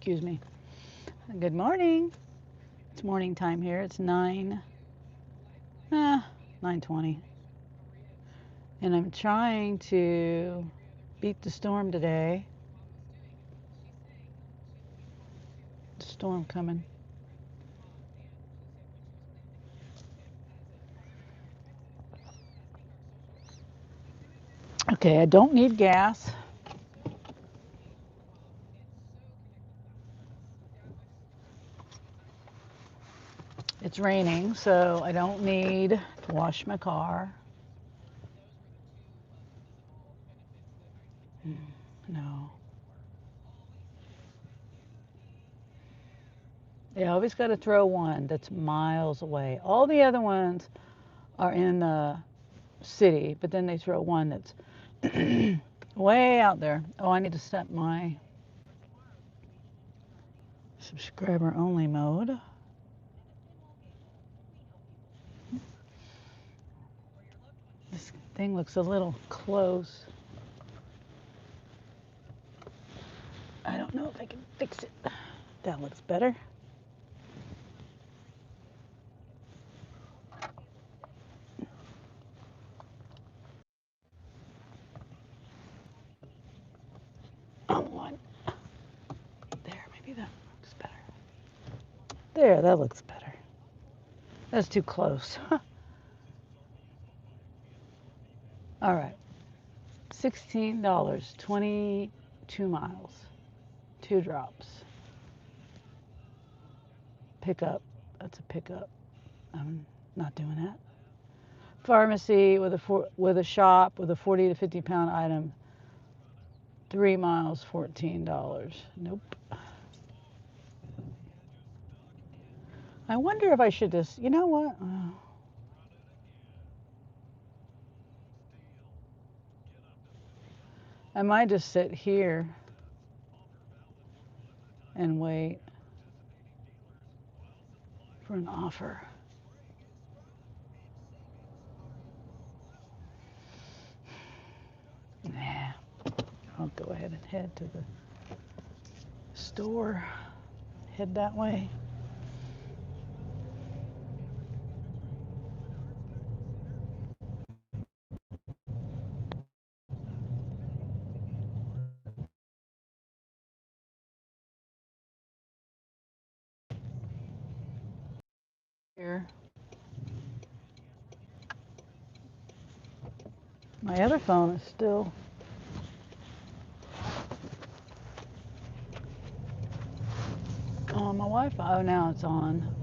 Excuse me. Good morning. It's morning time here. It's 9:20, and I'm trying to beat the storm today. The storm coming. Okay, I don't need gas. It's raining, so I don't need to wash my car. Mm, No. They always got to throw one that's miles away. All the other ones are in the city, but then they throw one that's way out there. Oh, I need to set my subscriber only mode. This thing looks a little close. I don't know if I can fix it. That looks better. On one. There, maybe that looks better. There, that looks better. That's too close. All right. $16, 22 miles, two drops. Pickup. That's a pickup. I'm not doing that. Pharmacy with a shop with a 40 to 50 pound item. 3 miles, $14. Nope. I wonder if I should just, you know what? I might just sit here and wait for an offer. Nah, I'll go ahead and head to the store. Head that way. Here. My other phone is still on my Wi-Fi. Oh, now it's on.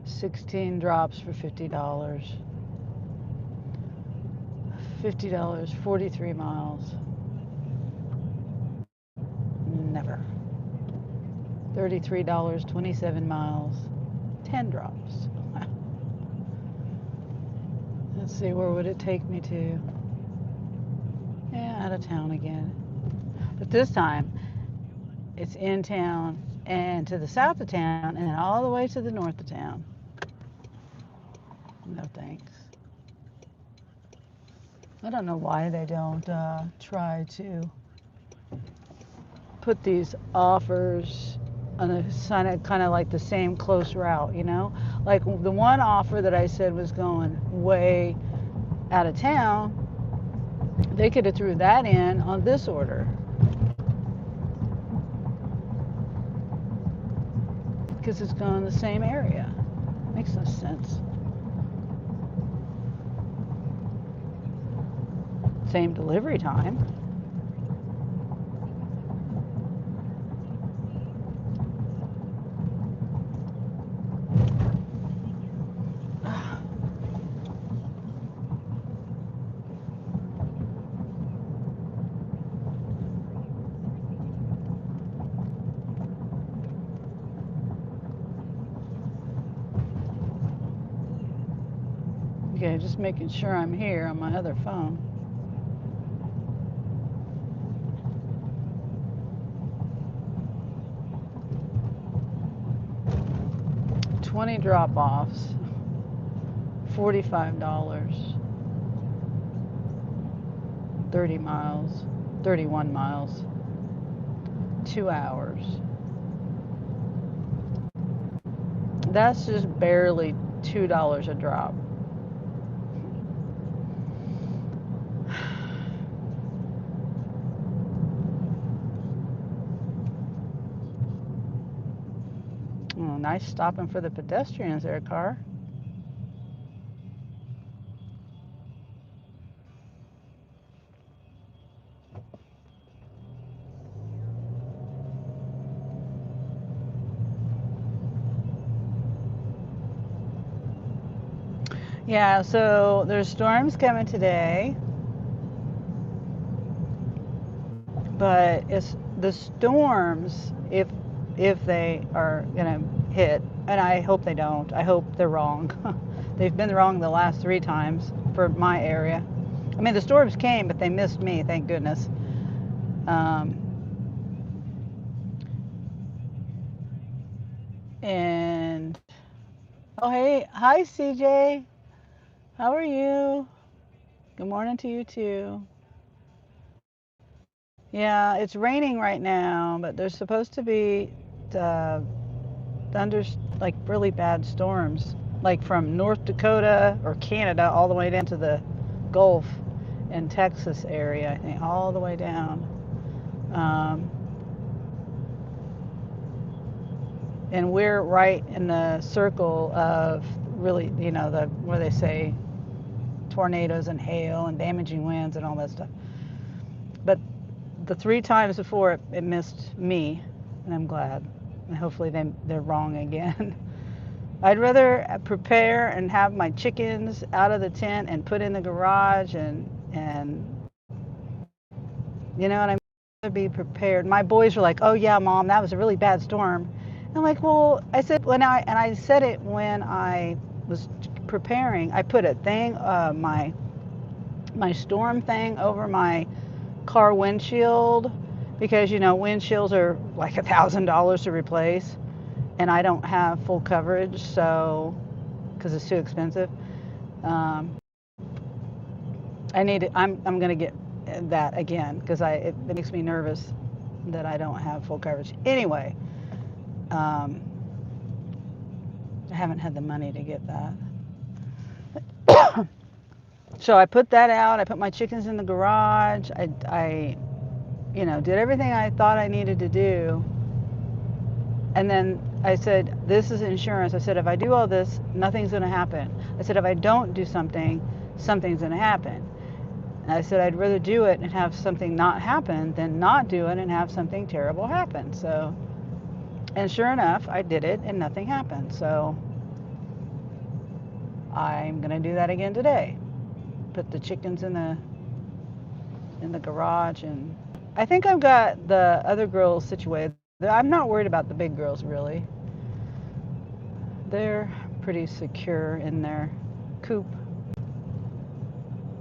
16 drops for $50. $50, 43 miles. Never. $33, 27 miles. 10 drops. Let's see, where would it take me to? Yeah, out of town again. But this time, it's in town and to the south of town and all the way to the north of town. No thanks. I don't know why they don't try to put these offers on a kind of like the same close route, you know? Like the one offer that I said was going way out of town, they could have threw that in on this order because it's going the same area. Makes no sense. Same delivery time. Okay, just making sure I'm here on my other phone. 20 drop-offs, $45, 30 miles, 31 miles. 2 hours. That's just barely $2 a drop. Oh, nice stopping for the pedestrians there, car. Yeah, so there's storms coming today, but it's the storms, if they are gonna hit, and I hope they don't. I hope they're wrong. They've been wrong the last 3 times for my area. I mean, the storms came, but they missed me, thank goodness. Um, and oh, hey, hi, CJ. How are you? Good morning to you too. Yeah, it's raining right now, but there's supposed to be uh, thunder, like really bad storms, like from North Dakota or Canada all the way down to the Gulf and Texas area, I think, all the way down. Um, and we're right in the circle of really, the where they say tornadoes and hail and damaging winds and all that stuff. But the 3 times before it missed me, and I'm glad. And hopefully they're wrong again. I'd rather prepare and have my chickens out of the tent and put in the garage and you know what I mean? To be prepared. My boys were like, "Oh yeah, mom, that was a really bad storm." I'm like, "Well," I said I said it when I was preparing. I put a thing, my storm thing over my car windshield because windshields are like $1,000 to replace, and I don't have full coverage, so because it's too expensive. Um, I need it. I'm gonna get that again because it makes me nervous that I don't have full coverage. Anyway, um, I haven't had the money to get that. So I put that out. I put my chickens in the garage. I did everything I thought I needed to do. And then I said, this is insurance. I said, if I do all this, nothing's going to happen. I said, if I don't do something, something's going to happen. And I said, I'd rather do it and have something not happen than not do it and have something terrible happen. So, and sure enough, I did it and nothing happened. So I'm going to do that again today. Put the chickens in the garage, and I think I've got the other girls situated. I'm not worried about the big girls really. They're pretty secure in their coop,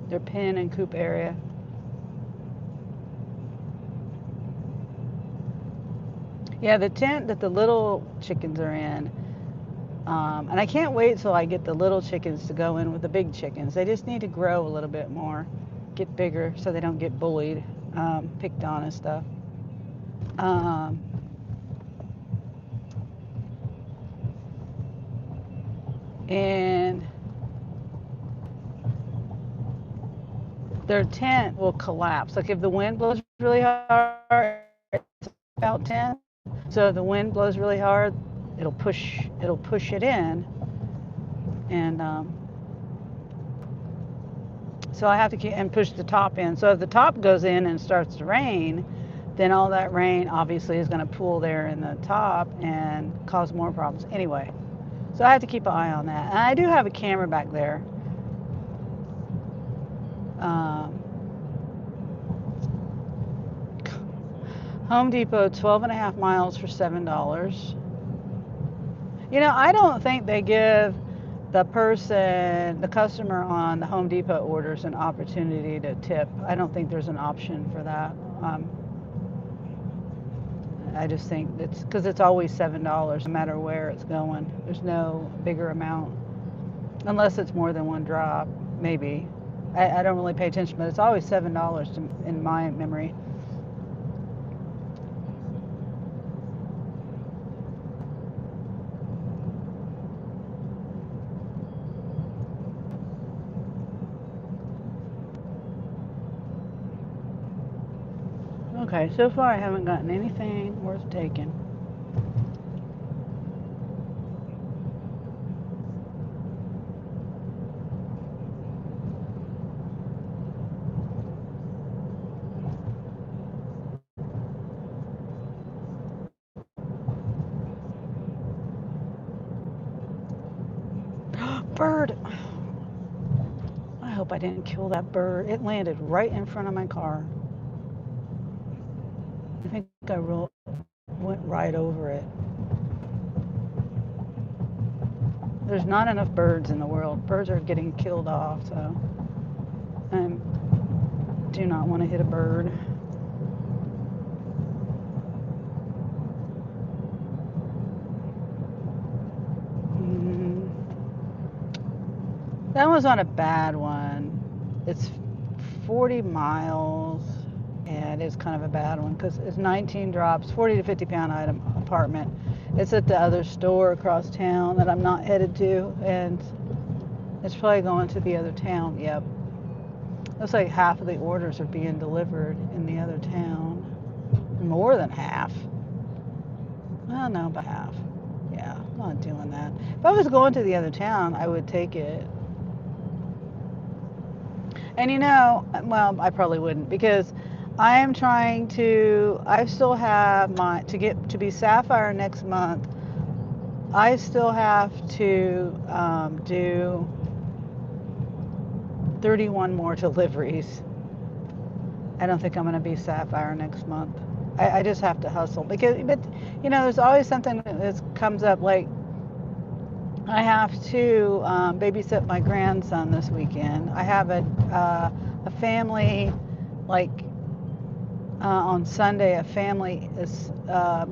their pen and coop area. Yeah, the tent that the little chickens are in, and I can't wait till I get the little chickens to go in with the big chickens. They just need to grow a little bit more, get bigger so they don't get bullied, picked on and stuff. Um, and their tent will collapse. Like if the wind blows really hard, it's about 10. So if the wind blows really hard, it'll push it in, and so I have to keep and push the top in. So if the top goes in and starts to rain, then all that rain obviously is going to pool there in the top and cause more problems. Anyway, so I have to keep an eye on that. And I do have a camera back there. Um, Home Depot, 12 and a half miles for $7. I don't think they give the customer on the Home Depot orders an opportunity to tip. I don't think there's an option for that. I just think it's because it's always $7 no matter where it's going. There's no bigger amount unless it's more than one drop, maybe. I don't really pay attention, but it's always $7 in my memory. Okay, so far I haven't gotten anything worth taking. Bird! I hope I didn't kill that bird. It landed right in front of my car. I think I went right over it. There's not enough birds in the world. Birds are getting killed off, so I do not want to hit a bird. Mm, that was not a bad one. It's 40 miles, and it's kind of a bad one because it's 19 drops, 40 to 50 pound item apartment. It's at the other store across town that I'm not headed to, and it's probably going to the other town. Yep. Looks like half of the orders are being delivered in the other town. More than half. Well, no, about half. Yeah, I'm not doing that. If I was going to the other town, I would take it. And well, I probably wouldn't because I am trying to, I still have to get to be Sapphire next month. I still have to do 31 more deliveries. I don't think I'm going to be Sapphire next month. I just have to hustle but there's always something that comes up. Like I have to babysit my grandson this weekend. I have a family, like on Sunday, a family is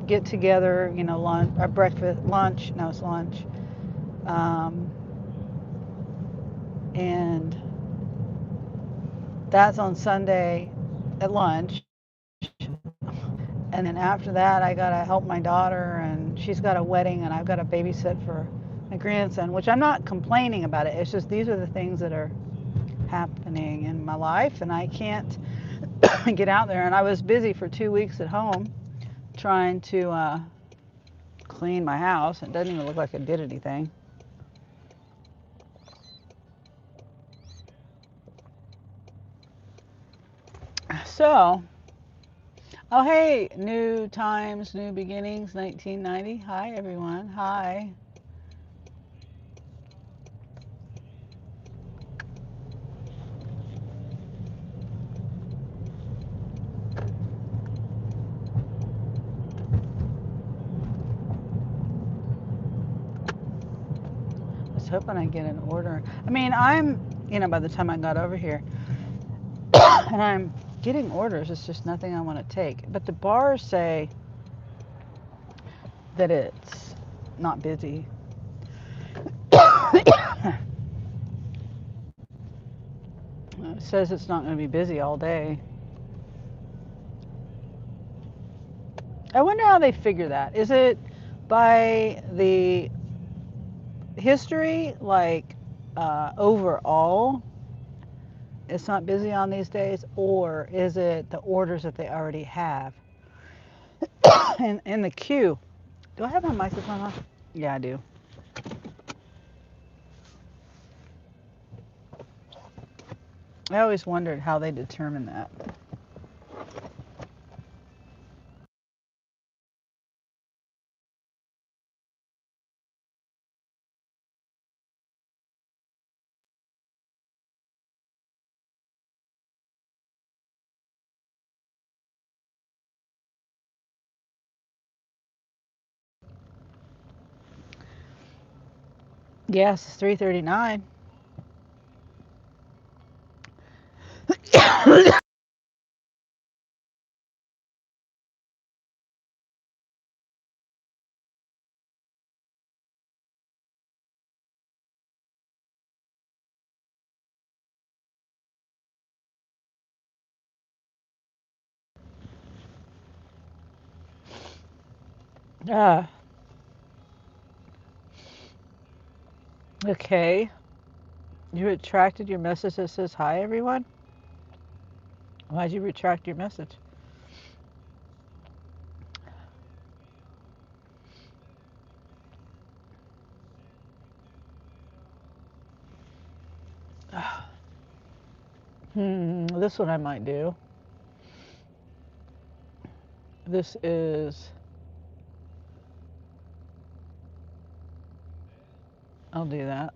get together, lunch or breakfast, lunch. No, it's lunch, and that's on Sunday at lunch. And then after that, I gotta help my daughter, and she's got a wedding, and I've got to babysit for my grandson. Which I'm not complaining about it. It's just these are the things that are happening in my life, and I can't get out there. And I was busy for 2 weeks at home trying to clean my house. It doesn't even look like I did anything. So, oh hey, new times, new beginnings, 1990. Hi everyone. Hi. I was hoping I'd get an order. I mean, by the time I got over here, and I'm getting orders. It's just nothing I want to take. But the bars say that it's not busy. It says it's not going to be busy all day. I wonder how they figure that. Is it by the history, like overall, it's not busy on these days, or is it the orders that they already have? And in the queue, do I have my microphone on? Yeah, I do. I always wondered how they determine that. Yes, it's 3:39. Ah, okay. You retracted your message that says hi, everyone? Why'd you retract your message? This one I might do. This is, I'll do that.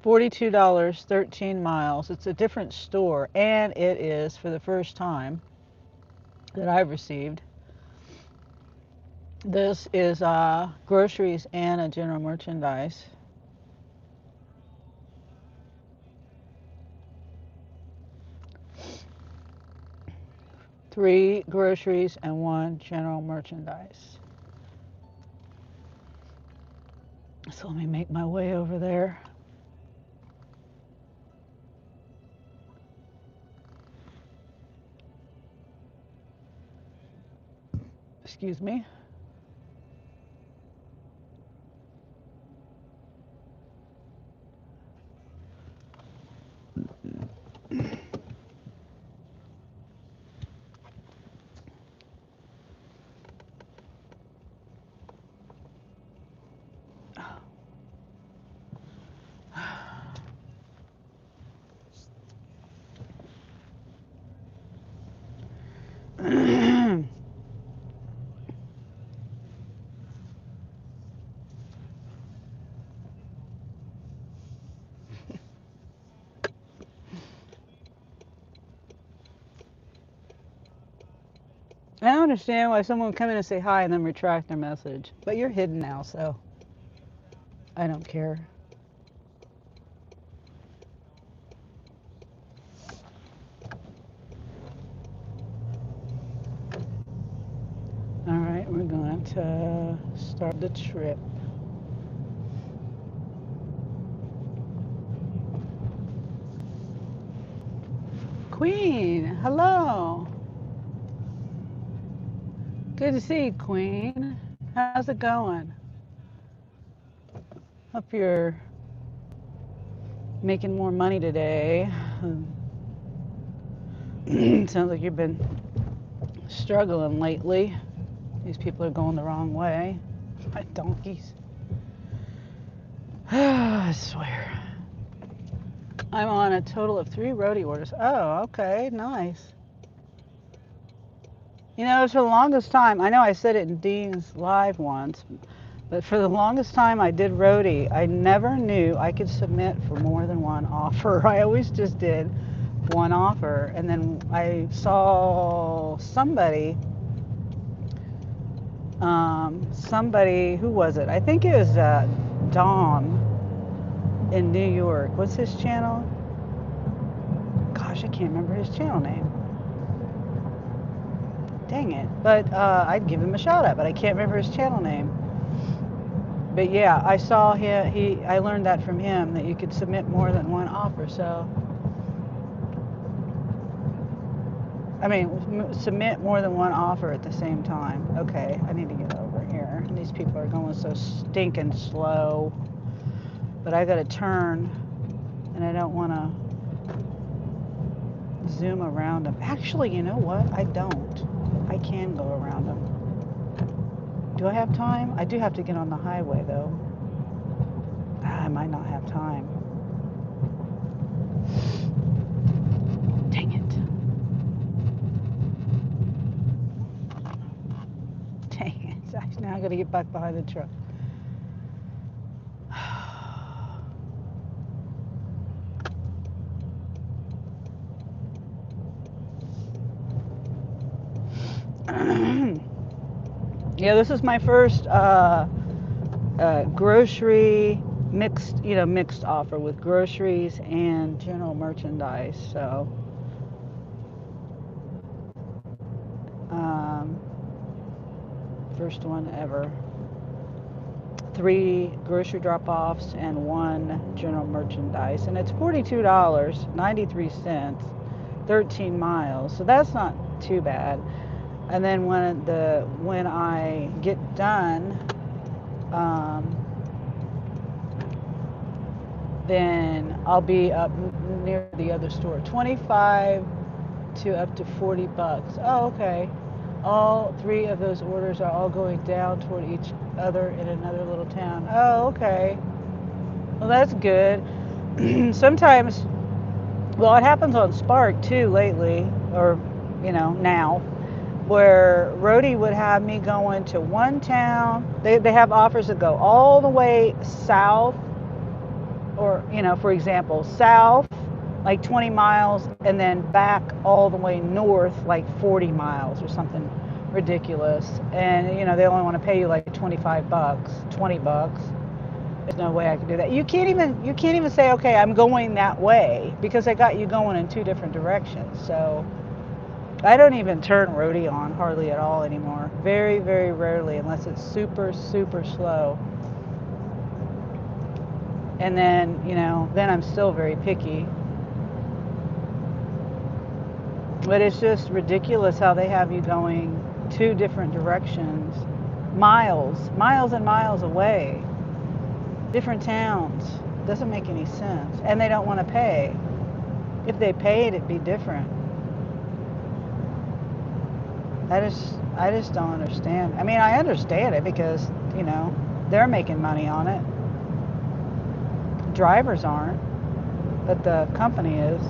$42, 13 miles. It's a different store, and it is for the first time that I've received. This is groceries and a general merchandise. Three groceries and one general merchandise. So let me make my way over there. Excuse me. I don't understand why someone would come in and say hi and then retract their message. But you're hidden now, so I don't care. All right, we're going to start the trip. Queen, hello. Good to see you, Queen. How's it going? Hope you're making more money today. Sounds like you've been struggling lately. These people are going the wrong way. My donkeys. I swear. I'm on a total of 3 roadie orders. Oh, okay, nice. You know, for the longest time, I know I said it in Dean's live once, but for the longest time I did roadie. I never knew I could submit for more than one offer. I always just did one offer, and then I saw somebody, who was it? I think it was Dom in New York. What's his channel? Gosh, I can't remember his channel name. Dang it. But I'd give him a shout out, but I can't remember his channel name. But yeah, I saw him, I learned that from him, that you could submit more than one offer. So, I mean, submit more than one offer at the same time. Okay, I need to get over here. These people are going so stinking slow. But I gotta turn, and I don't want to zoom around them. Actually, you know what? I don't. I can go around them. Do I have time? I do have to get on the highway, though. I might not have time. Dang it. Dang it. Now I gotta get back behind the truck. Yeah, this is my first grocery mixed offer with groceries and general merchandise. So, first one ever. 3 grocery drop-offs and 1 general merchandise, and it's $42.93, 13 miles. So that's not too bad. And then when I get done, then I'll be up near the other store. 25 to up to $40. Oh, okay. All 3 of those orders are all going down toward each other in another little town. Oh, okay. Well, that's good. Sometimes, well, it happens on Spark too lately, or now, where Rhodey would have me going to one town. They have offers that go all the way south, or for example, south like 20 miles, and then back all the way north like 40 miles or something ridiculous. And they only want to pay you like 25 bucks, 20 bucks. There's no way I could do that. You can't even say, okay, I'm going that way, because I got you going in two different directions. So I don't even turn Rhodey on hardly at all anymore. Very, very rarely, unless it's super, super slow. And then, then I'm still very picky. But it's just ridiculous how they have you going two different directions, miles and miles away, different towns. Doesn't make any sense. And they don't want to pay. If they paid, it'd be different. I just don't understand. I mean, I understand it because, they're making money on it. Drivers aren't, but the company is.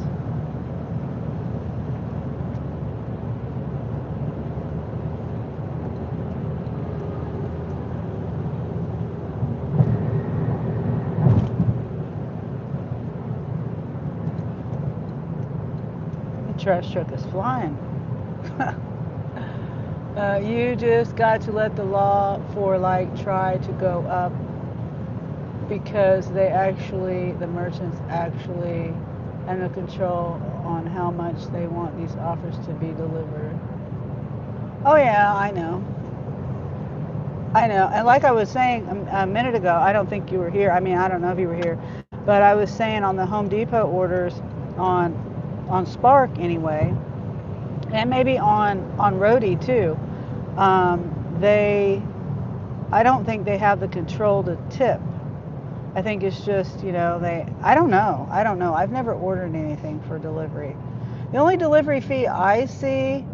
The trash truck is flying. You just got to let the law for try to go up, because the merchants actually under control on how much they want these offers to be delivered. Oh yeah, I know. I know. And like I was saying a minute ago, I don't think you were here. I mean, I don't know if you were here, but I was saying on the Home Depot orders on Spark anyway, and maybe on Rhodey too. They I don't think they have the control to tip. I think it's just, I don't know. I don't know. I've never ordered anything for delivery. The only delivery fee I see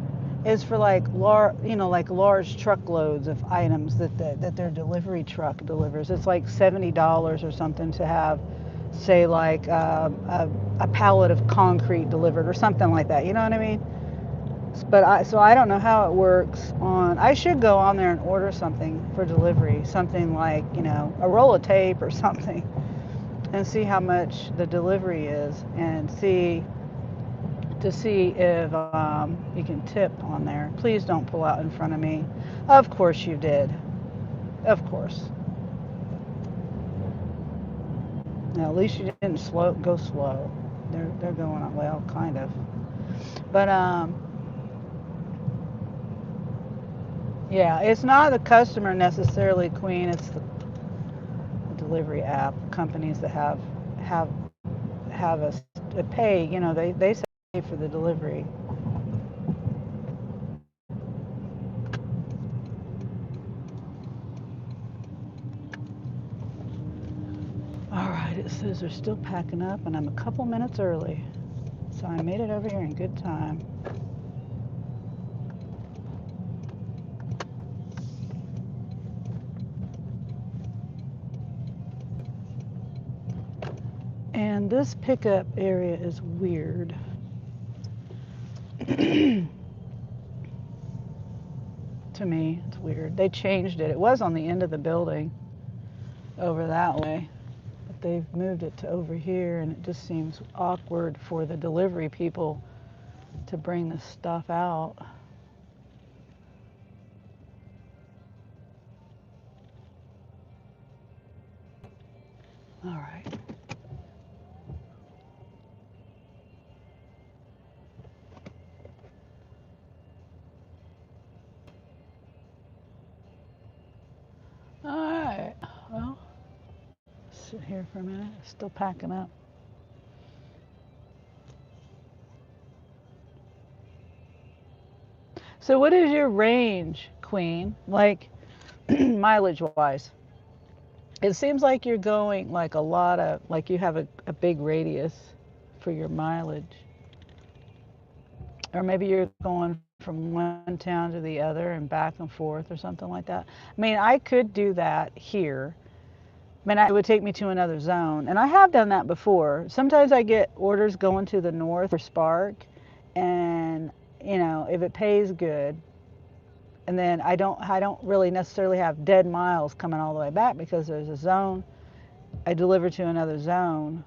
is for like large truckloads of items that their delivery truck delivers. It's like $70 or something to have, say, like a pallet of concrete delivered or something like that. You know what I mean? So I don't know how it works on. I should go on there and order something for delivery, something like a roll of tape or something, and see how much the delivery is, and see if you can tip on there. Please don't pull out in front of me. Of course you did. Of course. Now at least you didn't go slow. They're going on, well, kind of. But yeah, it's not the customer necessarily, Queen. It's the delivery app companies that have us pay. They say for the delivery. All right, it says they're still packing up, and I'm a couple minutes early, so I made it over here in good time. And this pickup area is weird. To me, it's weird. They changed it. It was on the end of the building over that way, but they've moved it to over here, and it just seems awkward for the delivery people to bring the stuff out. All right. All right. Well, sit here for a minute. Still packing up. So, what is your range, Queen? Like mileage wise? It seems like you're going like a lot of, like you have a big radius for your mileage. Or maybe you're going from one town to the other and back and forth or something like that. I mean, I could do that here, I mean, it would take me to another zone, and I have done that before. Sometimes I get orders going to the north for Spark, and if it pays good, and then I don't really necessarily have dead miles coming all the way back because there's a zone. I deliver to another zone,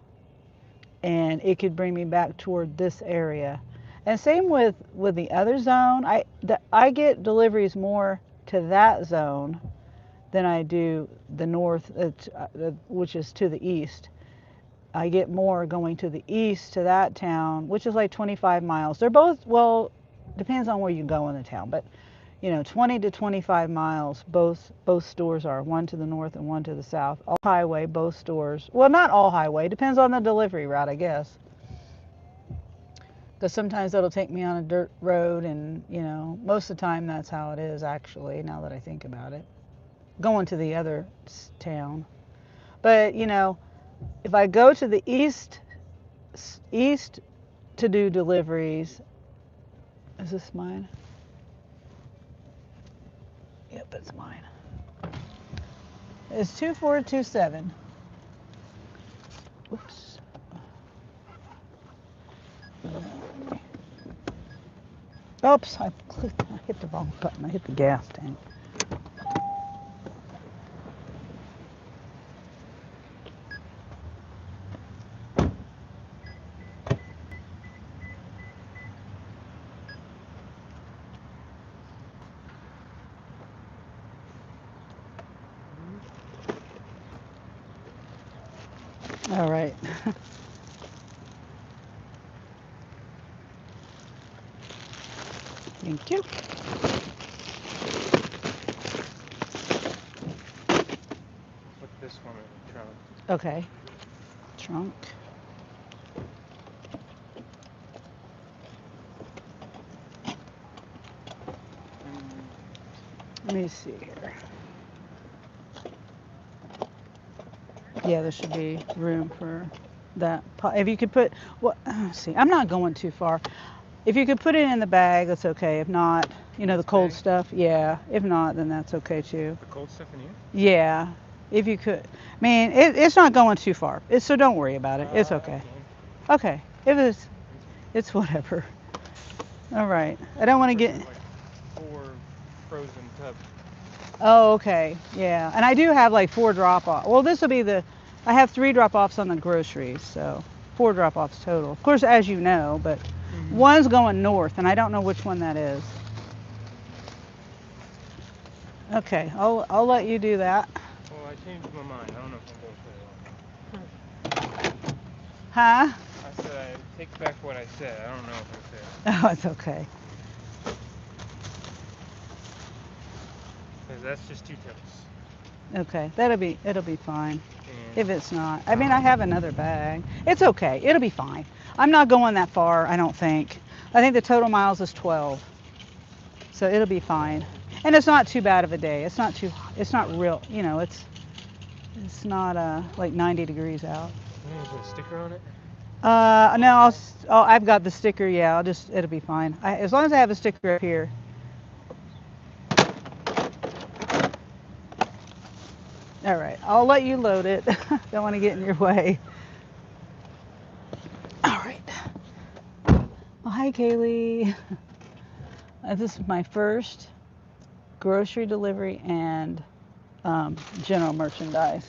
and it could bring me back toward this area. And same with the other zone. I get deliveries more to that zone than I do the north, which is to the east. I get more going to the east to that town, which is like 25 miles. They're both, well, depends on where you go in the town, but 20 to 25 miles. Both stores are, one to the north and one to the south. All highway, both stores. Well, not all highway. Depends on the delivery route, I guess. Because sometimes it'll take me on a dirt road, and most of the time that's how it is actually. Now that I think about it, going to the other town. But if I go to the east to do deliveries, is this mine? Yep, it's mine. It's 2427. Whoops. Oops, I hit the wrong button. I hit the gas tank. All right. Thank you. Put this one in the trunk. Okay. Trunk. Let me see here. Yeah, there should be room for that. If you could put, let's see, I'm not going too far. If you could put it in the bag, that's okay. If not, the cold bag? stuff, yeah. If not, then that's okay too. The cold stuff in here? Yeah, if you could. I mean, it's not going too far, so don't worry about it. It's okay. Okay, it's whatever. All right. I don't want to get. Like 4 frozen tubs. Oh, okay. Yeah, and I do have like 4 drop-off. Well, this will be I have 3 drop-offs on the groceries, so 4 drop-offs total. Of course, as you know, but one's going north, and I don't know which one that is. Okay, I'll let you do that. Well, I changed my mind. I don't know if I'm going to say that. Huh? I said I take back what I said. I don't know if I said it. Oh, it's okay. Because that's just 2 totes. Okay, it'll be fine. And If it's not, I mean, I have another bag. It's okay. It'll be fine. I'm not going that far, I don't think. I think the total miles is 12. So it'll be fine. And it's not too bad of a day. It's not real, it's not like 90 degrees out. is there a sticker on it? No, I've got the sticker. Yeah, it'll be fine. As long as I have a sticker up here. All right, I'll let you load it. Don't want to get in your way. All right. Well, hi, Kaylee. This is my first grocery delivery and general merchandise.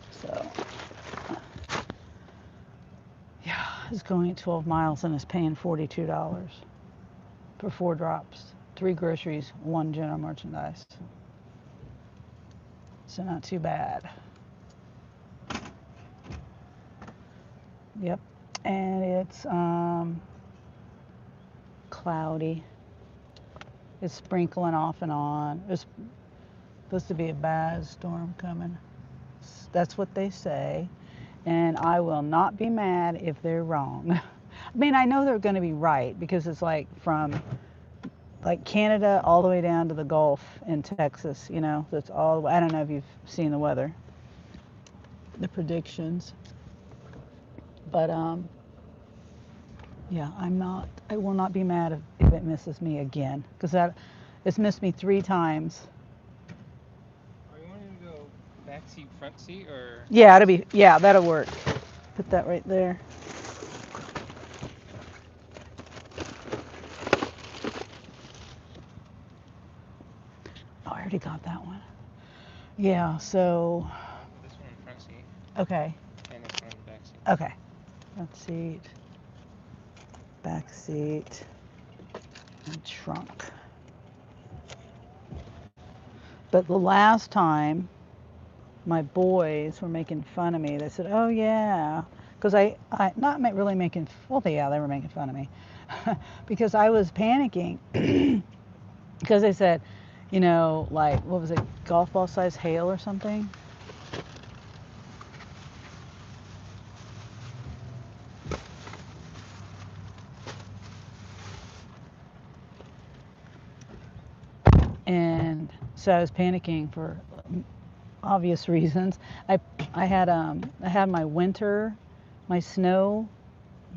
So, yeah, it's going 12 miles and it's paying $42 for 4 drops, 3 groceries, 1 general merchandise. So not too bad. Yep, and it's cloudy. It's sprinkling off and on. It's supposed to be a bad storm coming. That's what they say. And I will not be mad if they're wrong. I mean, I know they're going to be right because it's like from like Canada all the way down to the Gulf in Texas, that's all. I don't know if you've seen the weather, the predictions. But yeah, I will not be mad if it misses me again, because it's missed me 3 times. Are you wanting to go back seat, front seat, or? Yeah, that'll work. Put that right there. Oh, I already got that one. Yeah, so. This one front seat. Okay. And this one back seat. Okay. Front seat, back seat, and trunk. But the last time, my boys were making fun of me. They said, "Oh yeah," because I not really making. Well, yeah, they were making fun of me because I was panicking because they said, like what was it, golf ball size hail or something. And so I was panicking for obvious reasons. I had my snow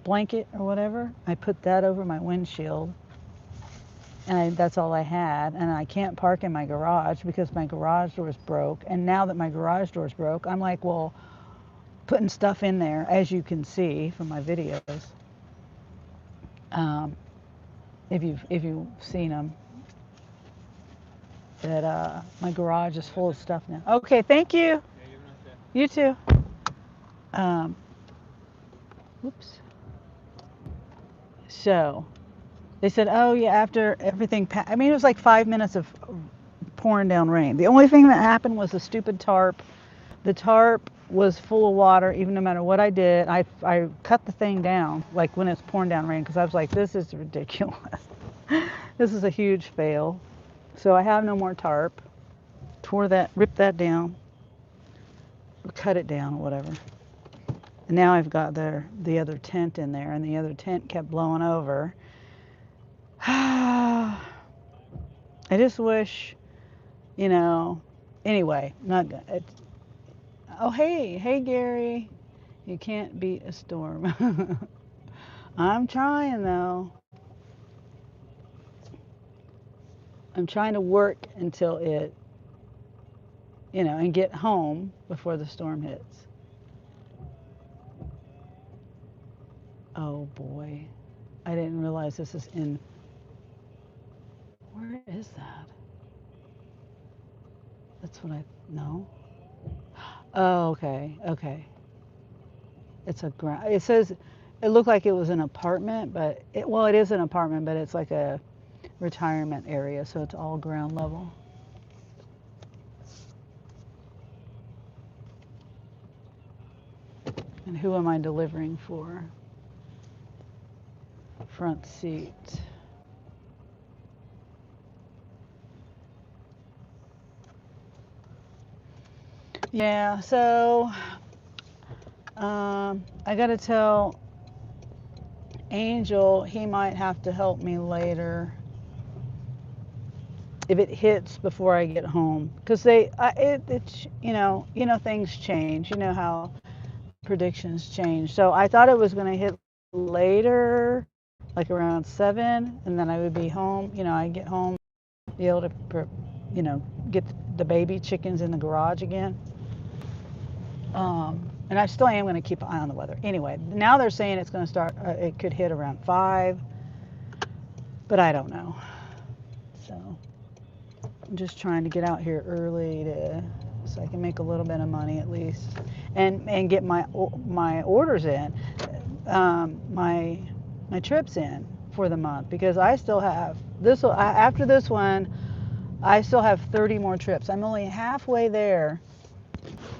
blanket or whatever. I put that over my windshield, and that's all I had. And I can't park in my garage because my garage door's broke. And now that my garage door's broke, I'm like, well, putting stuff in there, as you can see from my videos. If you've seen them, that my garage is full of stuff now. Okay, thank you. Yeah, you have a nice day. You too. Whoops. So they said, oh yeah, after everything, I mean, it was like 5 minutes of pouring down rain. The only thing that happened was the stupid tarp. The tarp was full of water, even no matter what I did. I cut the thing down, like when it's pouring down rain, because I was like, this is ridiculous. This is a huge fail. So I have no more tarp. Ripped that down, cut it down, whatever. And now I've got the other tent in there, and the other tent kept blowing over. I just wish, anyway, not good. Oh, hey, Gary. You can't beat a storm. I'm trying, though. I'm trying to work until it, and get home before the storm hits. Oh, boy. I didn't realize this is in. Where is that? That's what no. Oh, okay. It's a ground. It says, it looked like it was an apartment, but it is an apartment, but it's like a retirement area, so it's all ground level. And who am I delivering for? Front seat. Yeah, so I gotta tell Angel he might have to help me later if it hits before I get home, because it's things change. You know how predictions change. So I thought it was going to hit later, like around 7, and then I would be home. I get home, be able to, get the baby chickens in the garage again. And I still am going to keep an eye on the weather. Anyway, now they're saying it's going to start. It could hit around 5, but I don't know. So I'm just trying to get out here early so I can make a little bit of money at least, and get my orders in, my trips in for the month, because I still have after this one, I still have 30 more trips. I'm only halfway there.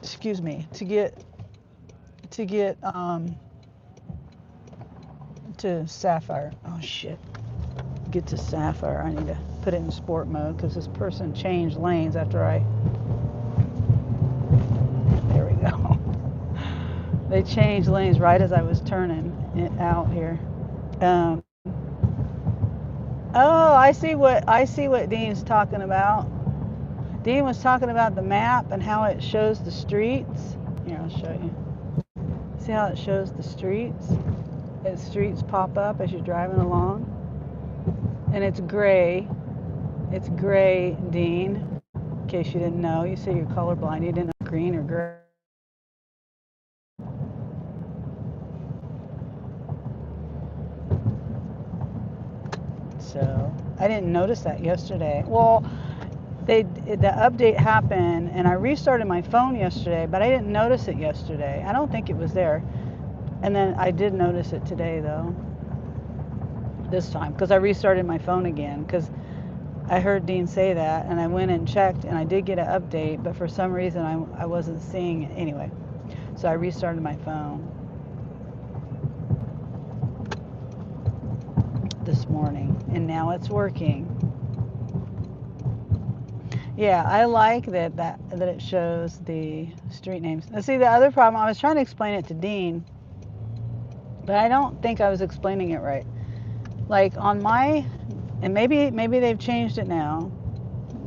Excuse me, to get to Sapphire. Oh shit. Get to Sapphire. I need to put it in sport mode because this person changed lanes after there we go. They changed lanes right as I was turning it out here. Oh, I see what Dean's talking about. Dean was talking about the map and how it shows the streets. Here, I'll show you. See how it shows the streets? The streets pop up as you're driving along. And it's gray. It's gray, Dean. In case you didn't know. You say you're colorblind. You didn't know. green or gray. So I didn't notice that yesterday. Well, the update happened and I restarted my phone yesterday, but I didn't notice it yesterday. I don't think it was there. And then I did notice it today though, this time, because I restarted my phone again because I heard Dean say that and I went and checked and I did get an update, but for some reason I wasn't seeing it anyway. So I restarted my phone this morning and now it's working. Yeah, I like that it shows the street names. Now see, the other problem, I was trying to explain it to Dean, but I don't think I was explaining it right. Like on my, and maybe they've changed it now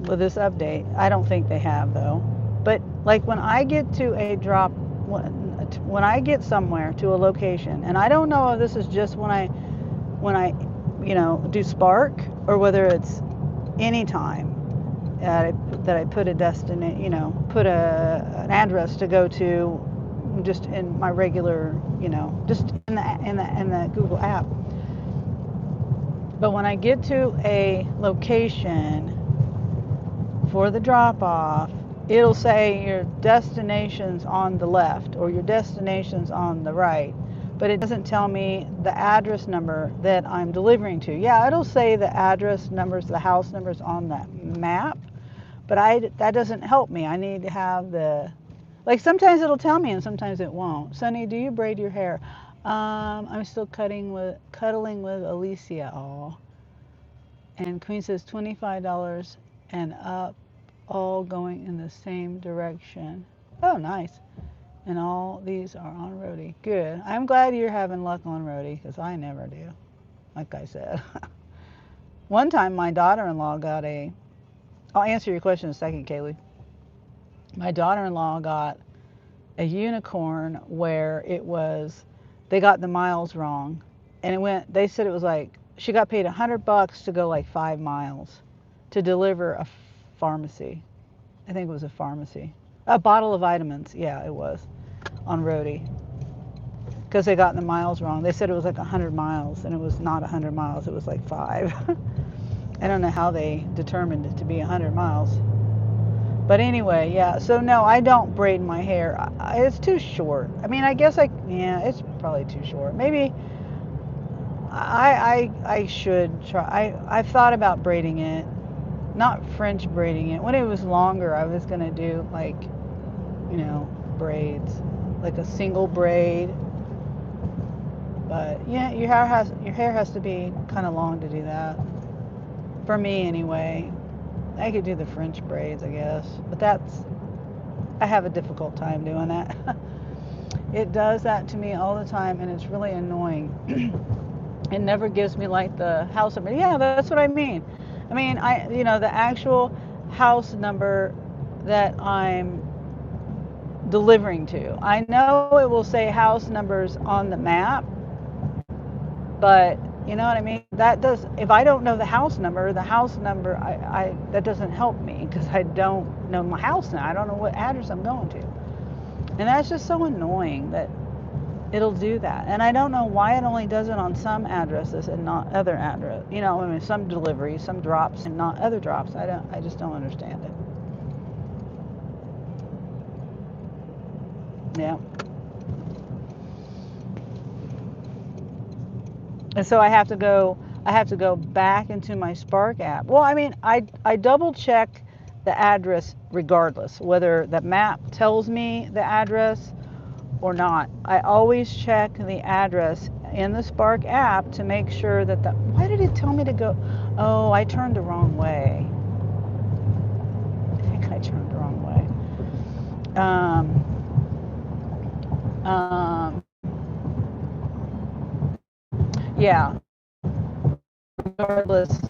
with this update. I don't think they have though. But like when I get to a drop, when I get somewhere to a location, and I don't know if this is just when I do Spark or whether it's any time that I put a put an address to go to, just in my regular, just in the Google app. But when I get to a location for the drop off, it'll say your destination's on the left or your destination's on the right, but it doesn't tell me the address number that I'm delivering to. Yeah, it'll say the address numbers, the house numbers on that map, but that doesn't help me. I need to have like sometimes it'll tell me and sometimes it won't. Sonny, do you braid your hair? I'm still cuddling with Alicia. All. And Queen says $25 and up, all going in the same direction. Oh, nice. And all these are on roadie. Good. I'm glad you're having luck on roadie because I never do, like I said. One time my daughter-in-law got I'll answer your question in a second, Kaylee. My daughter-in-law got a unicorn where they got the miles wrong. And they said it was like, she got paid $100 to go like 5 miles to deliver a pharmacy. I think it was a pharmacy. A bottle of vitamins. Yeah, it was on roadie. Because they got the miles wrong. They said it was like 100 miles and it was not 100 miles. It was like 5. I don't know how they determined it to be 100 miles. But anyway, yeah. So no, I don't braid my hair. It's too short. I mean, I guess it's probably too short. Maybe I should try. I've thought about braiding it, not French braiding it. When it was longer, I was gonna do like, braids, like a single braid. But yeah, your hair has to be kind of long to do that. For me, anyway. I could do the French braids, I guess, but I have a difficult time doing that. It does that to me all the time, and it's really annoying. It never gives me like the house number. Yeah, that's what I mean. I mean, the actual house number that I'm delivering to. I know it will say house numbers on the map, but you know what I mean? If I don't know the house number, that doesn't help me because I don't know my house now. I don't know what address I'm going to. And that's just so annoying that it'll do that. And I don't know why it only does it on some addresses and not other address. I mean, some deliveries, some drops and not other drops. I just don't understand it. Yeah. And so I have to go back into my Spark app. Well, I mean, I double check the address regardless, whether the map tells me the address or not. I always check the address in the Spark app to make sure that why did it tell me to go? Oh, I turned the wrong way. I think I turned the wrong way. Yeah, regardless,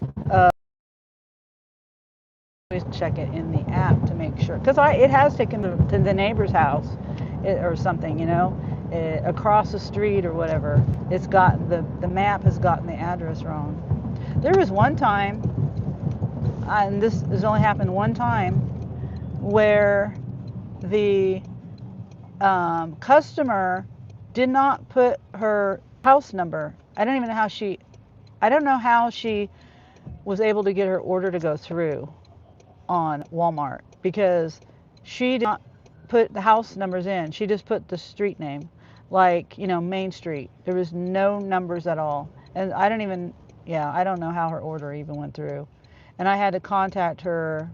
always check it in the app to make sure, because it has taken to the neighbor's house or something, across the street or whatever. It's got the map has gotten the address wrong. There was one time, and this has only happened one time, where the customer did not put her house number. I don't even know how she. I don't know how she was able to get her order to go through on Walmart because she did not put the house numbers in. She just put the street name, like, Main Street. There was no numbers at all. And I don't even, yeah, I don't know how her order even went through. And I had to contact her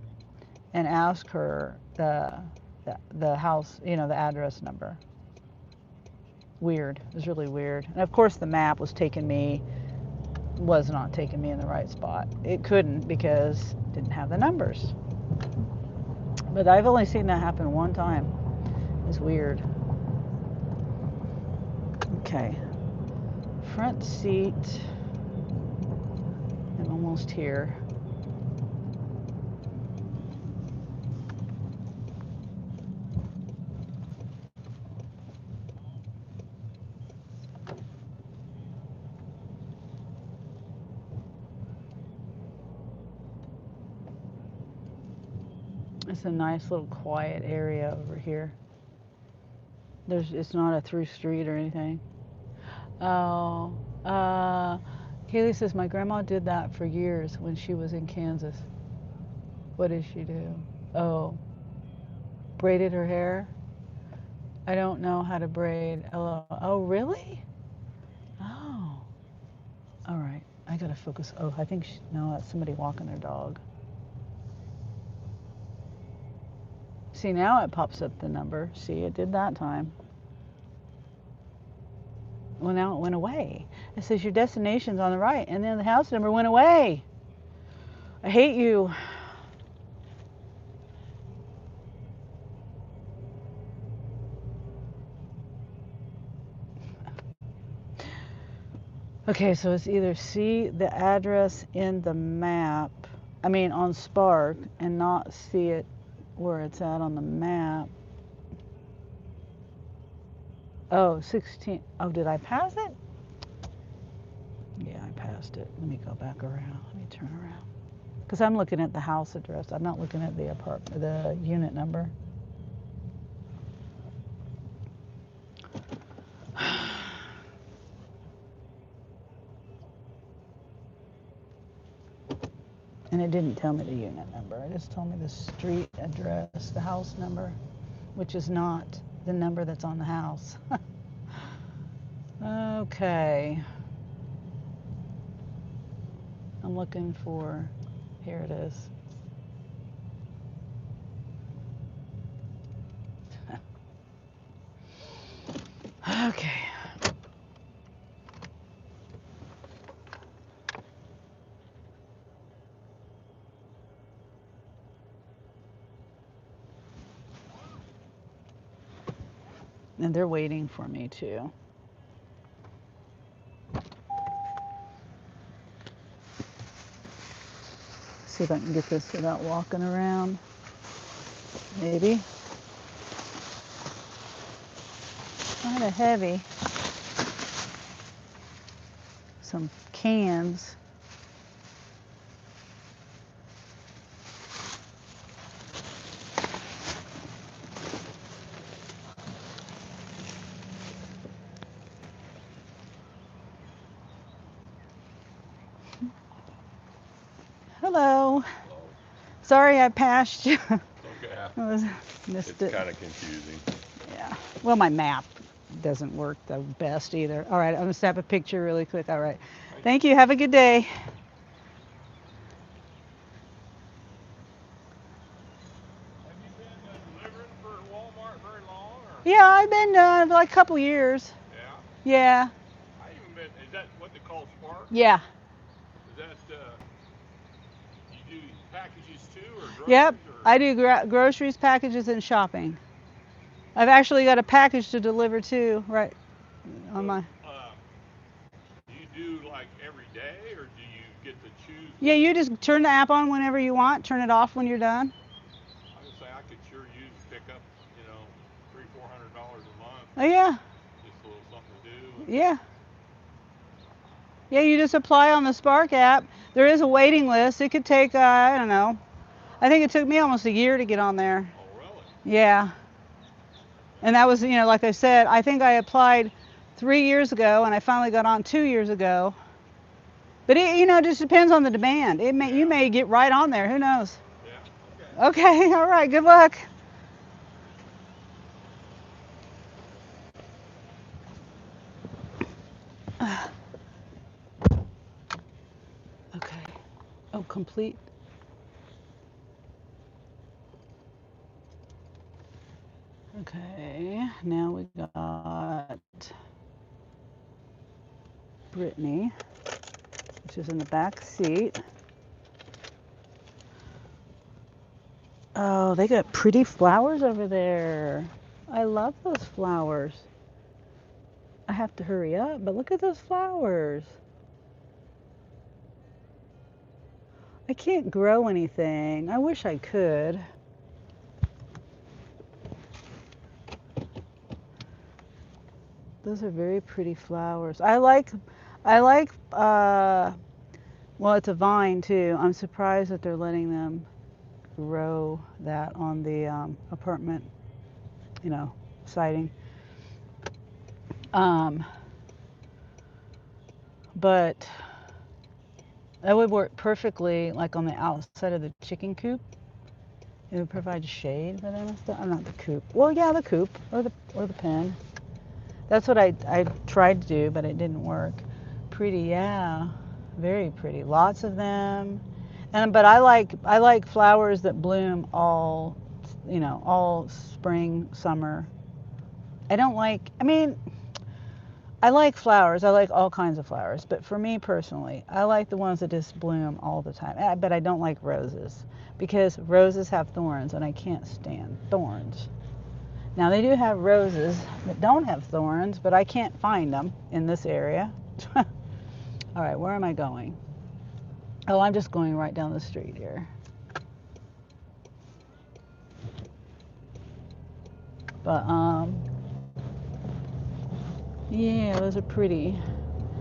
and ask her the house, the address number. Weird. It was really weird. And of course the map was not taking me in the right spot. It couldn't because it didn't have the numbers. But I've only seen that happen one time. It's weird. Okay. Front seat. I'm almost here. It's a nice little quiet area over here. It's not a through street or anything. Oh, Haley says my grandma did that for years when she was in Kansas. What did she do? Oh, braided her hair. I don't know how to braid. Oh, really? Oh, all right. I gotta focus. Oh, I think no, that's somebody walking their dog. See, now it pops up the number. See, it did that time. Well, now it went away. It says your destination's on the right, and then the house number went away. I hate you. Okay, so it's either see the address in the map, on Spark, and not see it where it's at on the map. Oh, 16. Oh, did I pass it? Yeah, I passed it. Let me go back around. Let me turn around. Because I'm looking at the house address. I'm not looking at the unit number. And it didn't tell me the unit number. It just told me the street address, the house number, which is not the number that's on the house. Okay. I'm looking for, here it is. Okay. And they're waiting for me too. See if I can get this without walking around. Maybe. Kind of heavy. Some cans. Hello. Hello. Sorry I passed you. Okay. Missed It's it. kind of confusing. Yeah. Well, my map doesn't work the best either. All right, I'm gonna snap a picture really quick. All right. Thank you. Have a good day. Have you been delivering for Walmart very long, or? Yeah, I've been like a couple years. Yeah. Yeah. I even been. Is that what they call Spark? Yeah. Is that you do packages too, or Yep. groceries, or? I do groceries, packages, and shopping. I've actually got a package to deliver too, right on my. Do you do like every day, or do you get to choose? Yeah, you just turn the app on whenever you want. Turn it off when you're done. I would say I could sure use pick up, $300-400 a month. Oh yeah. Just a little something to do. Yeah. Yeah, you just apply on the Spark app. There is a waiting list. It could take, I don't know. I think it took me almost a year to get on there. Oh, really? Yeah. And that was, like I said, I think I applied 3 years ago, and I finally got on 2 years ago. But it, just depends on the demand. You may get right on there. Who knows? Yeah. Okay. All right. Good luck. Okay. Oh, complete. Okay. Now we got Brittany, which is in the back seat. Oh, they got pretty flowers over there. I love those flowers. I have to hurry up, but look at those flowers. I can't grow anything. I wish I could. Those are very pretty flowers. Well, it's a vine too. I'm surprised that they're letting them grow that on the apartment, siding. But that would work perfectly like on the outside of the chicken coop. It would provide shade for them and stuff. I'm not the coop. Well, yeah, the coop or the pen. That's what I tried to do, but it didn't work. Pretty, yeah, very pretty. Lots of them. But I like flowers that bloom all spring, summer. I like flowers. I like all kinds of flowers. But for me personally, I like the ones that just bloom all the time. But I don't like roses because roses have thorns and I can't stand thorns. Now they do have roses that don't have thorns, but I can't find them in this area. All right, where am I going? Oh, I'm just going right down the street here. But yeah, those are pretty.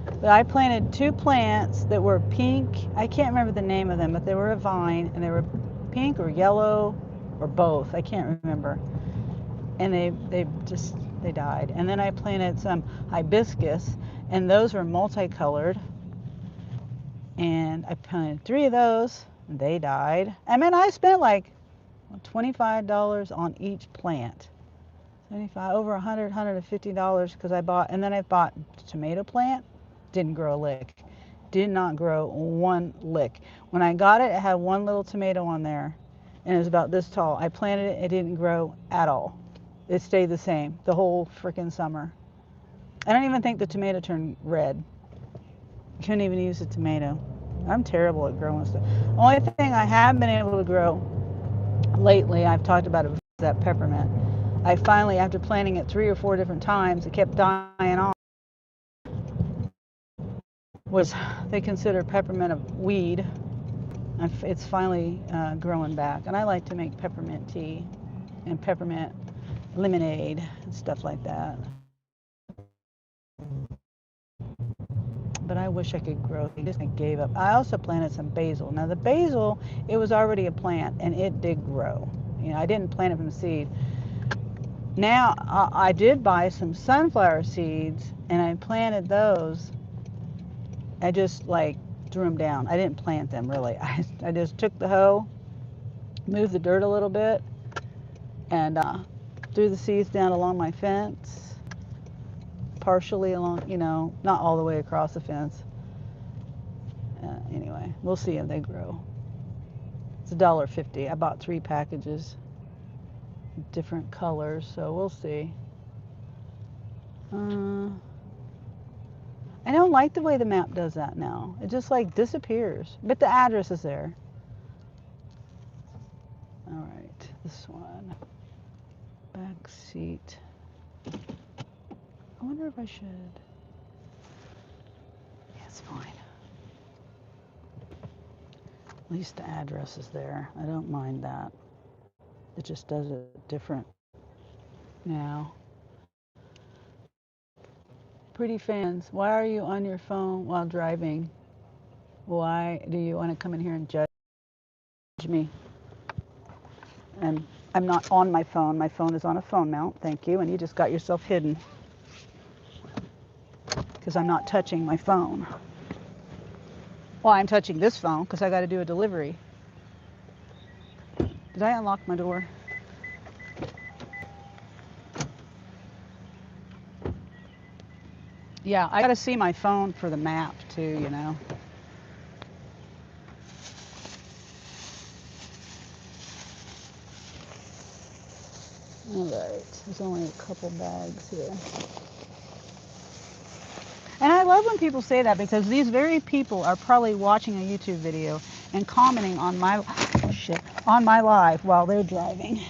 But I planted 2 plants that were pink. I can't remember the name of them, but they were a vine and they were pink or yellow or both. I can't remember. And they died. And then I planted some hibiscus, and those were multicolored. And I planted 3 of those, and they died. I spent like $25 on each plant. 75 over $150 because I bought, and then I bought a tomato plant. Didn't grow a lick. Did not grow one lick. When I got it, it had one little tomato on there, and it was about this tall. I planted it, it didn't grow at all. It stayed the same the whole freaking summer. I don't even think the tomato turned red. Couldn't even use the tomato. I'm terrible at growing stuff. Only thing I have been able to grow lately, I've talked about it, is that peppermint. I finally, after planting it 3 or 4 different times, it kept dying off. They consider peppermint a weed. It's finally growing back, and I like to make peppermint tea and peppermint lemonade and stuff like that. But I wish I could grow. I gave up. I also planted some basil. Now the basil, it was already a plant, and it did grow. I didn't plant it from seed. Now I did buy some sunflower seeds, and I planted those. I just threw them down. I didn't plant them really. I just took the hoe, moved the dirt a little bit, and threw the seeds down along my fence, partially along, not all the way across the fence. Anyway, we'll see if they grow. It's $1.50. I bought 3 packages, different colors, so we'll see. I don't like the way the map does that now. It just disappears, but the address is there. All right, this one, back seat. I wonder if I should. Yeah, it's fine. At least the address is there. I don't mind that. It just does it different now. Pretty fans, why are you on your phone while driving? Why do you want to come in here and judge me? And I'm not on my phone. My phone is on a phone mount. Thank you. And you just got yourself hidden because I'm not touching my phone. Well, I'm touching this phone because I got to do a delivery. Did I unlock my door? Yeah, I got to see my phone for the map too, you know. All right, there's only a couple bags here. And I love when people say that because these very people are probably watching a YouTube video and commenting on my on my live while they're driving.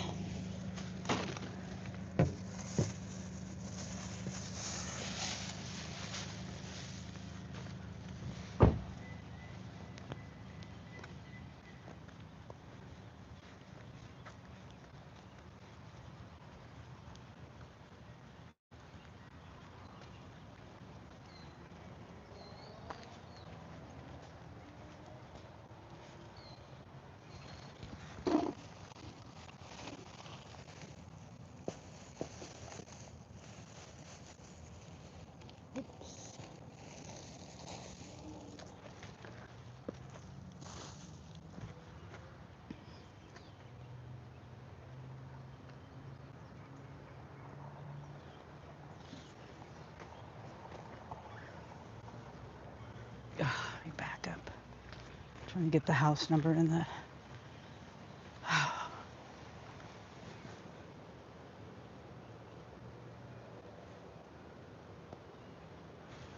Let me back up. Trying to get the house number in the.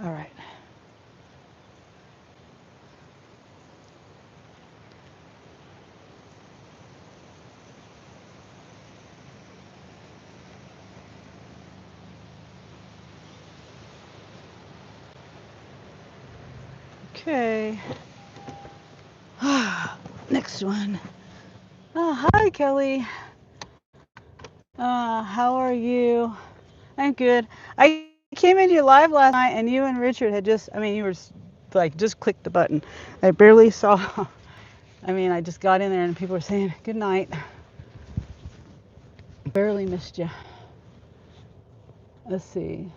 All right. Okay. Next one. Hi, Kelly. How are you? I'm good. I came into your live last night and you and Richard had just, I mean, you were like, just clicked the button. I barely saw, I mean, I just got in there and people were saying good night. Barely missed you. Let's see.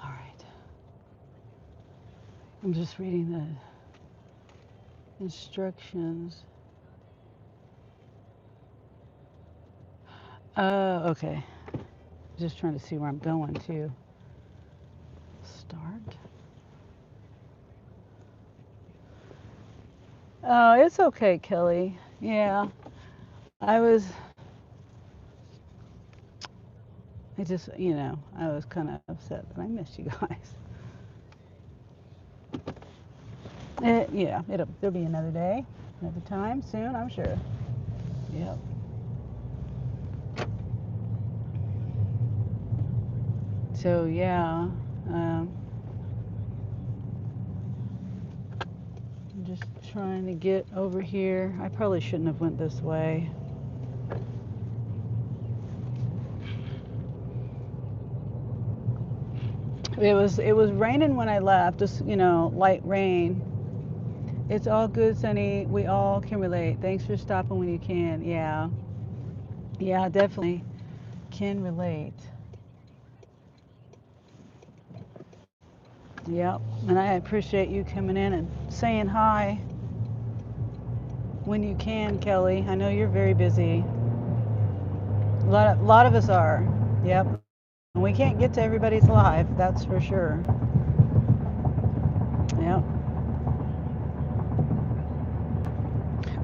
All right. I'm just reading the instructions. Okay. Just trying to see where I'm going to. Start. Oh, it's okay, Kelly. Yeah. I just, you know, I was kind of upset that I missed you guys. Yeah, there'll be another day, another time soon, I'm sure. Yep. So yeah, I'm just trying to get over here. I probably shouldn't have went this way. It was raining when I left, just, you know, light rain. It's all good, Sunny. We all can relate. Thanks for stopping when you can. Yeah. Yeah, definitely can relate. Yep. And I appreciate you coming in and saying hi when you can, Kelly. I know you're very busy. A lot of us are. Yep. And we can't get to everybody's live, that's for sure. Yep.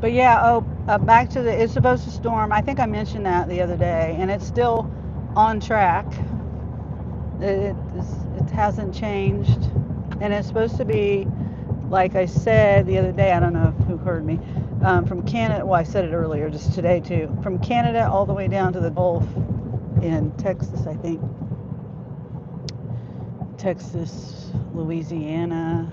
But yeah, back to it's supposed to storm. I think I mentioned that the other day, and it's still on track. It hasn't changed, and it's supposed to be, like I said the other day. I don't know who heard me. From Canada. Well, I said it earlier, just today too. From Canada all the way down to the Gulf in Texas, I think. Texas, Louisiana,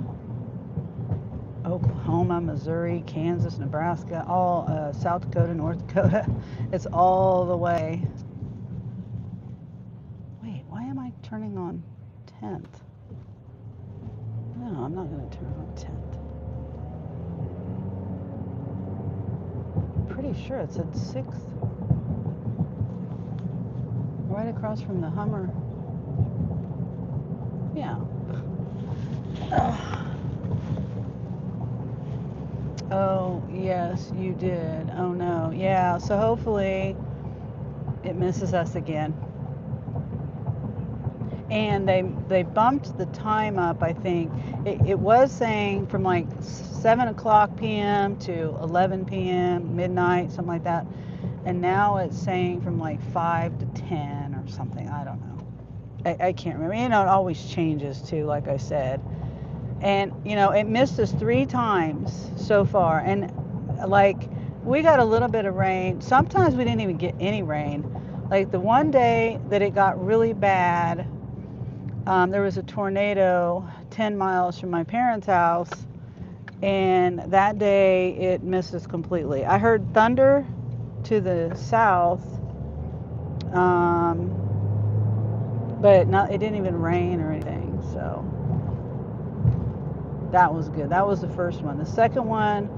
Oklahoma, Missouri, Kansas, Nebraska, all South Dakota, North Dakota. It's all the way. Wait, why am I turning on 10th? No, I'm not going to turn on 10th. pretty sure it said 6th. Right across from the Hummer. Yeah. Oh, yes, you did. Oh, no. Yeah, so hopefully it misses us again. And they bumped the time up, I think. It was saying from like 7 o'clock p.m. to 11 p.m., midnight, something like that. And now it's saying from like 5 to 10 or something. I don't know. I can't remember. You know, it always changes too, like I said. And, you know, it missed us 3 times so far. And like, we got a little bit of rain. Sometimes we didn't even get any rain. Like the one day that it got really bad, there was a tornado 10 miles from my parents' house, and that day it missed us completely. I heard thunder to the south, but it didn't even rain or anything, so that was good. That was the first one. The second one,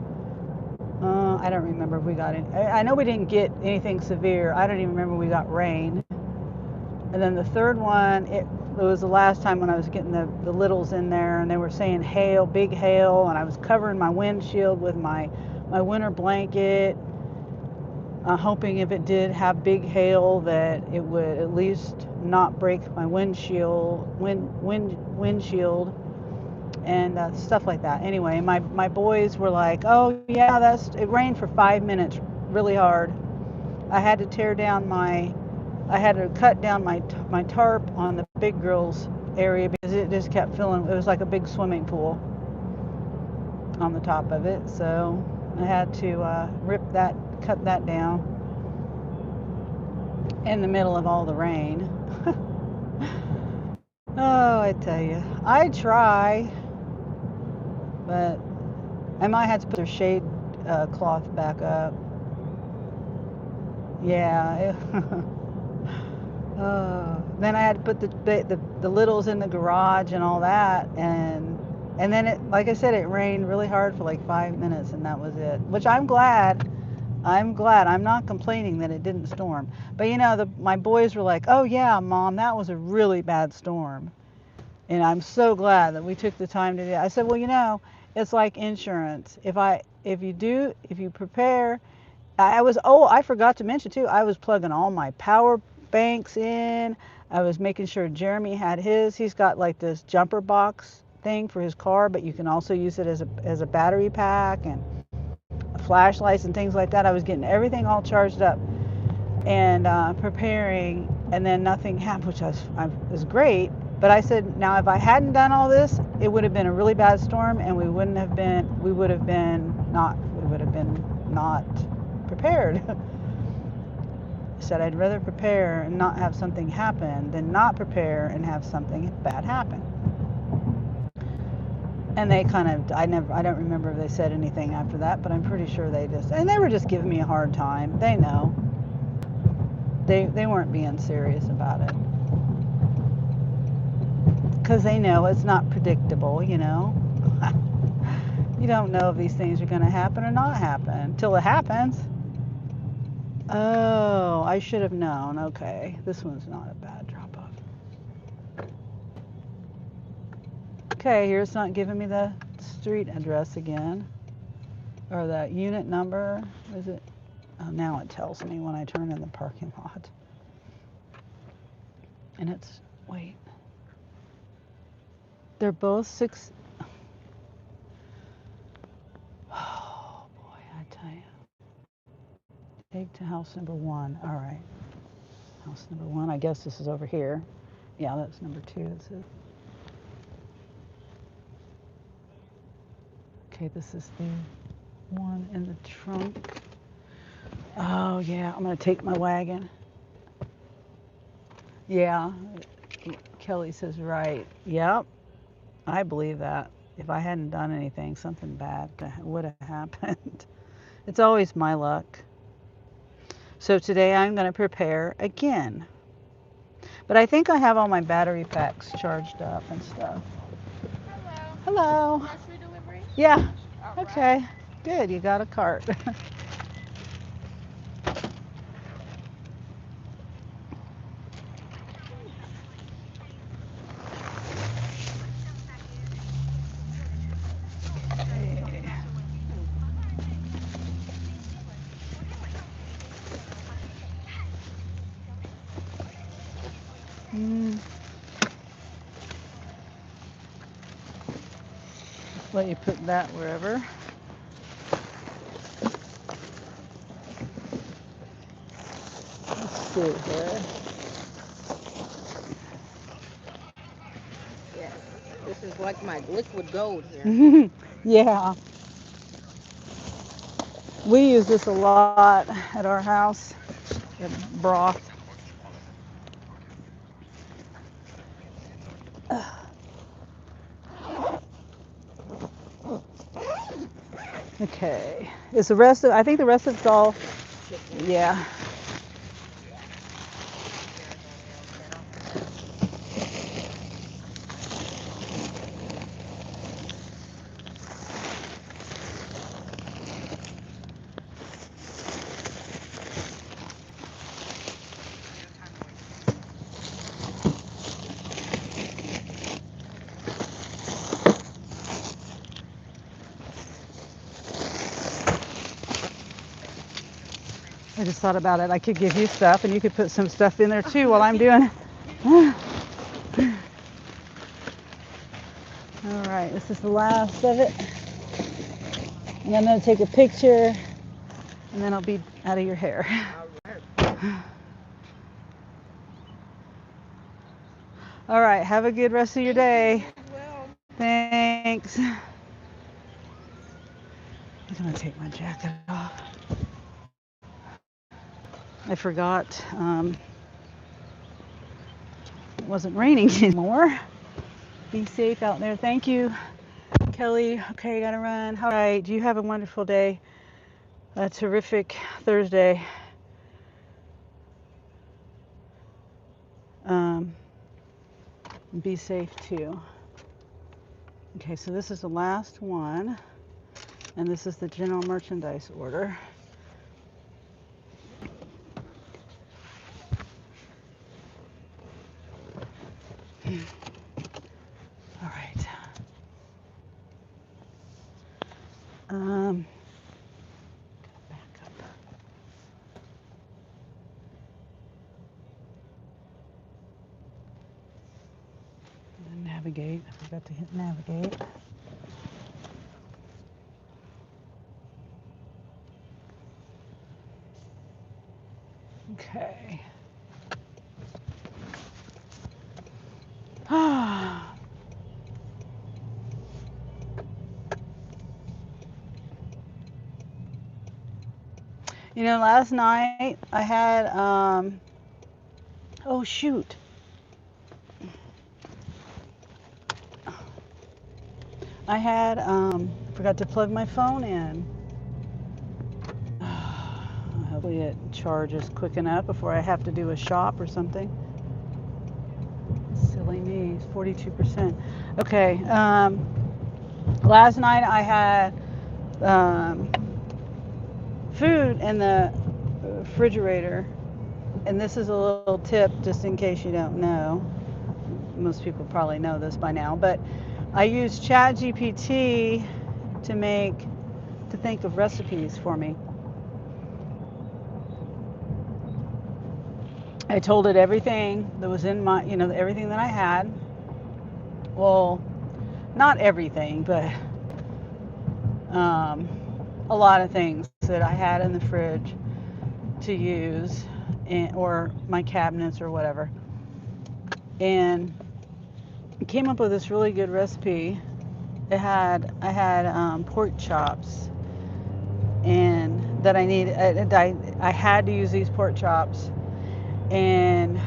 I don't remember if we got any. I know we didn't get anything severe. I don't even remember we got rain. And then the third one, it was the last time when I was getting the littles in there, and they were saying hail, big hail, and I was covering my windshield with my winter blanket, hoping if it did have big hail that it would at least not break my windshield, and stuff like that. Anyway, my boys were like, "Oh yeah, it rained for 5 minutes, really hard. I had to I had to cut down my tarp on the big girls area because it just kept filling. It was like a big swimming pool on the top of it, so I had to cut that down in the middle of all the rain." Oh, I tell you, I try, but I might have to put their shade cloth back up. Yeah. Then I had to put the littles in the garage and all that, and then it, like I said, it rained really hard for like 5 minutes, and that was it. Which I'm glad. I'm glad. I'm not complaining that it didn't storm. But you know, my boys were like, "Oh yeah, Mom, that was a really bad storm." And I'm so glad that we took the time to do that. I said, "Well, you know, it's like insurance. If you prepare." I forgot to mention too, I was plugging all my power banks in. I was making sure Jeremy had his. He's got like this jumper box thing for his car, but you can also use it as a battery pack and flashlights and things like that. I was getting everything all charged up and preparing, and then nothing happened, which was great. But I said, now if I hadn't done all this, it would have been a really bad storm, and we would have been not prepared. I said I'd rather prepare and not have something happen than not prepare and have something bad happen. And they kind of, I don't remember if they said anything after that, but I'm pretty sure they were just giving me a hard time. They know. They weren't being serious about it. Because they know it's not predictable, you know. You don't know if these things are going to happen or not happen until it happens. Oh, I should have known. Okay, this one's not a bad drop off. Okay, here's not giving me the street address again. Or the unit number. Is it? Oh, now it tells me when I turn in the parking lot. And it's, wait. They're both 6. Oh, boy, I tell you. Take to house number 1. All right. House number 1. I guess this is over here. Yeah, that's number 2. That's it. Okay, this is the one in the trunk. Oh, yeah, I'm going to take my wagon. Yeah, Kelly says right. Yep, I believe that. If I hadn't done anything, something bad would have happened. It's always my luck. So today I'm going to prepare again. But I think I have all my battery packs charged up and stuff. Hello. Grocery delivery? Yeah. All Okay. right. Good. You got a cart. let you put that wherever. Let's see here. Yes, this is like my liquid gold here. Yeah, we use this a lot at our house. The broth. Okay. Is the rest of, I think the rest of it's all, yeah. I just thought about it. I could give you stuff and you could put some stuff in there too while I'm doing it. All right, this is the last of it. And I'm going to take a picture and then I'll be out of your hair. All right, have a good rest of your day. Thanks. I'm going to take my jacket off. I forgot it wasn't raining anymore. Be safe out there. Thank you, Kelly. Okay, gotta run. All right, you have a wonderful day. A terrific Thursday. Be safe too. Okay, so this is the last one, and this is the general merchandise order. All right. Back up. And navigate. I forgot to hit navigate. Okay. You know, last night I had, oh shoot. I had, forgot to plug my phone in. Hopefully it charges quick enough before I have to do a shop or something. Silly me, 42%. Okay, last night I had food in the refrigerator, and this is a little tip just in case you don't know. Most people probably know this by now, but I use ChatGPT to think of recipes for me. I told it everything that was in my, everything that I had. Well, not everything, but a lot of things that I had in the fridge to use, or my cabinets or whatever. And came up with this really good recipe. I had pork chops, and that I needed. I had to use these pork chops, and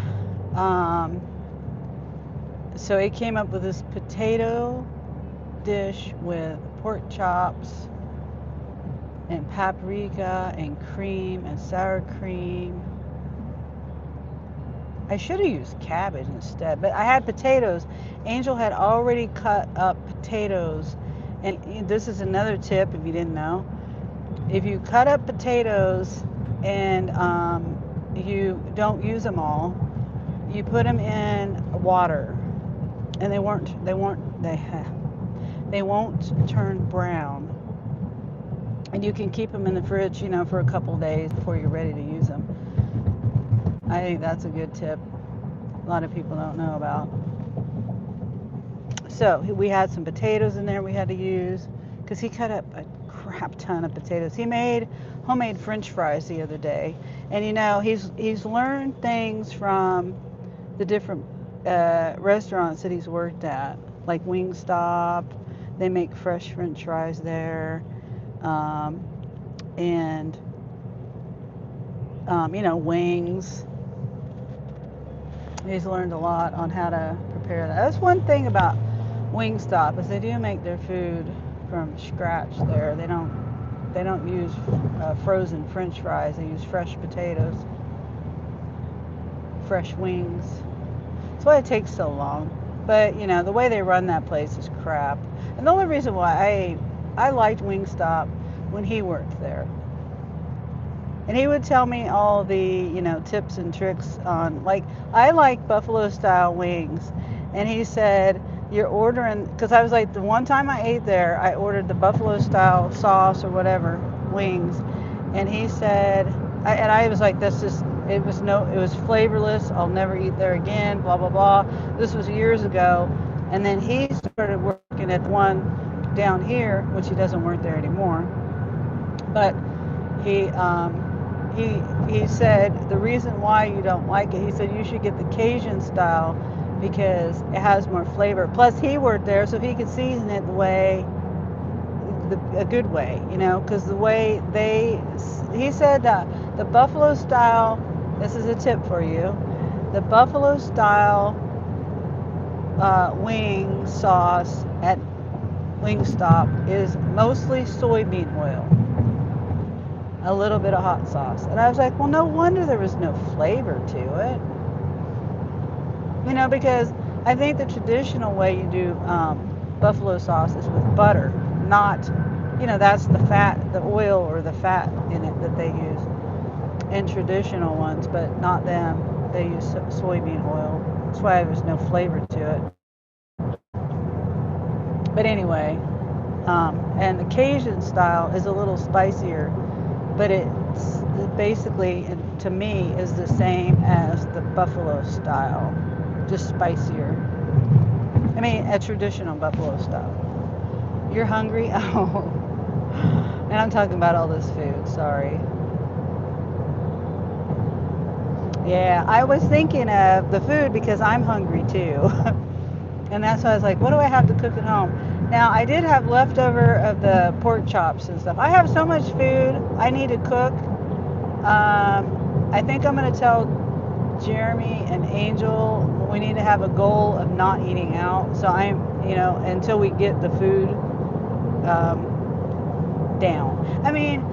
so it came up with this potato dish with pork chops and paprika and cream and sour cream. I should have used cabbage instead, but I had potatoes. Angel had already cut up potatoes, and this is another tip if you didn't know. If you cut up potatoes and you don't use them all, you put them in water, and they won't turn brown. And you can keep them in the fridge, for a couple days before you're ready to use them. I think that's a good tip a lot of people don't know about. So we had some potatoes in there we had to use because he cut up a crap ton of potatoes. He made homemade French fries the other day, and he's learned things from the different restaurants that he's worked at, like Wingstop. They make fresh French fries there, and wings. He's learned a lot on how to prepare that. That's one thing about Wingstop is they do make their food from scratch there. They don't use frozen French fries. They use fresh potatoes, fresh wings. That's why it takes so long. But the way they run that place is crap. And the only reason why I liked Wingstop when he worked there. And he would tell me all the, tips and tricks on, like, I like buffalo style wings. And he said, you're ordering, because I was like, the one time I ate there, I ordered the buffalo style sauce or whatever, wings. And he said, and I was like, it was flavorless. I'll never eat there again, blah, blah, blah. This was years ago. And then he started working at the one down here, which he doesn't work there anymore. But he said the reason why you don't like it, he said you should get the Cajun style because it has more flavor. Plus he worked there, so he could season it a good way, because the way he said the buffalo style, this is a tip for you, the buffalo style wing sauce at Wingstop is mostly soybean oil, a little bit of hot sauce. And I was like, well, no wonder there was no flavor to it. Because I think the traditional way you do buffalo sauce is with butter, not, that's the fat, the oil or the fat in it that they use in traditional ones, but not them. They use soybean oil. That's why there's no flavor to it. But anyway, and the Cajun style is a little spicier, but it's basically, to me, is the same as the buffalo style, just spicier. I mean, a traditional buffalo style. You're hungry? Oh. And I'm talking about all this food, sorry. Yeah, I was thinking of the food because I'm hungry too. And that's why I was like, what do I have to cook at home? Now, I did have leftover of the pork chops and stuff. I have so much food I need to cook. I think I'm going to tell Jeremy and Angel we need to have a goal of not eating out. So until we get the food down. I mean,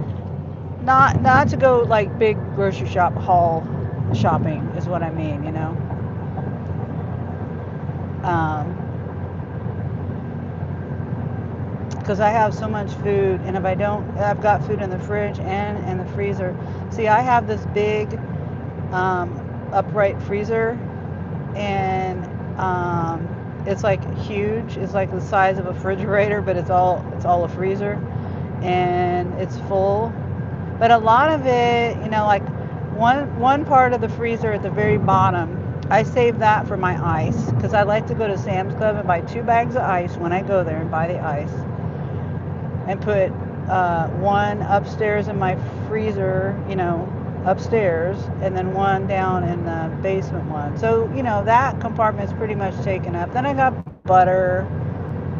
not to go like big grocery shop haul shopping is what I mean, because I have so much food, and if I don't, I've got food in the fridge and in the freezer. See, I have this big upright freezer, and it's like huge. It's like the size of a refrigerator, but it's all a freezer, and it's full. But a lot of it, like one part of the freezer at the very bottom, I save that for my ice because I like to go to Sam's Club and buy 2 bags of ice when I go there and buy the ice, and put one upstairs in my freezer, upstairs, and then one down in the basement one. So, that compartment's pretty much taken up. Then I got butter,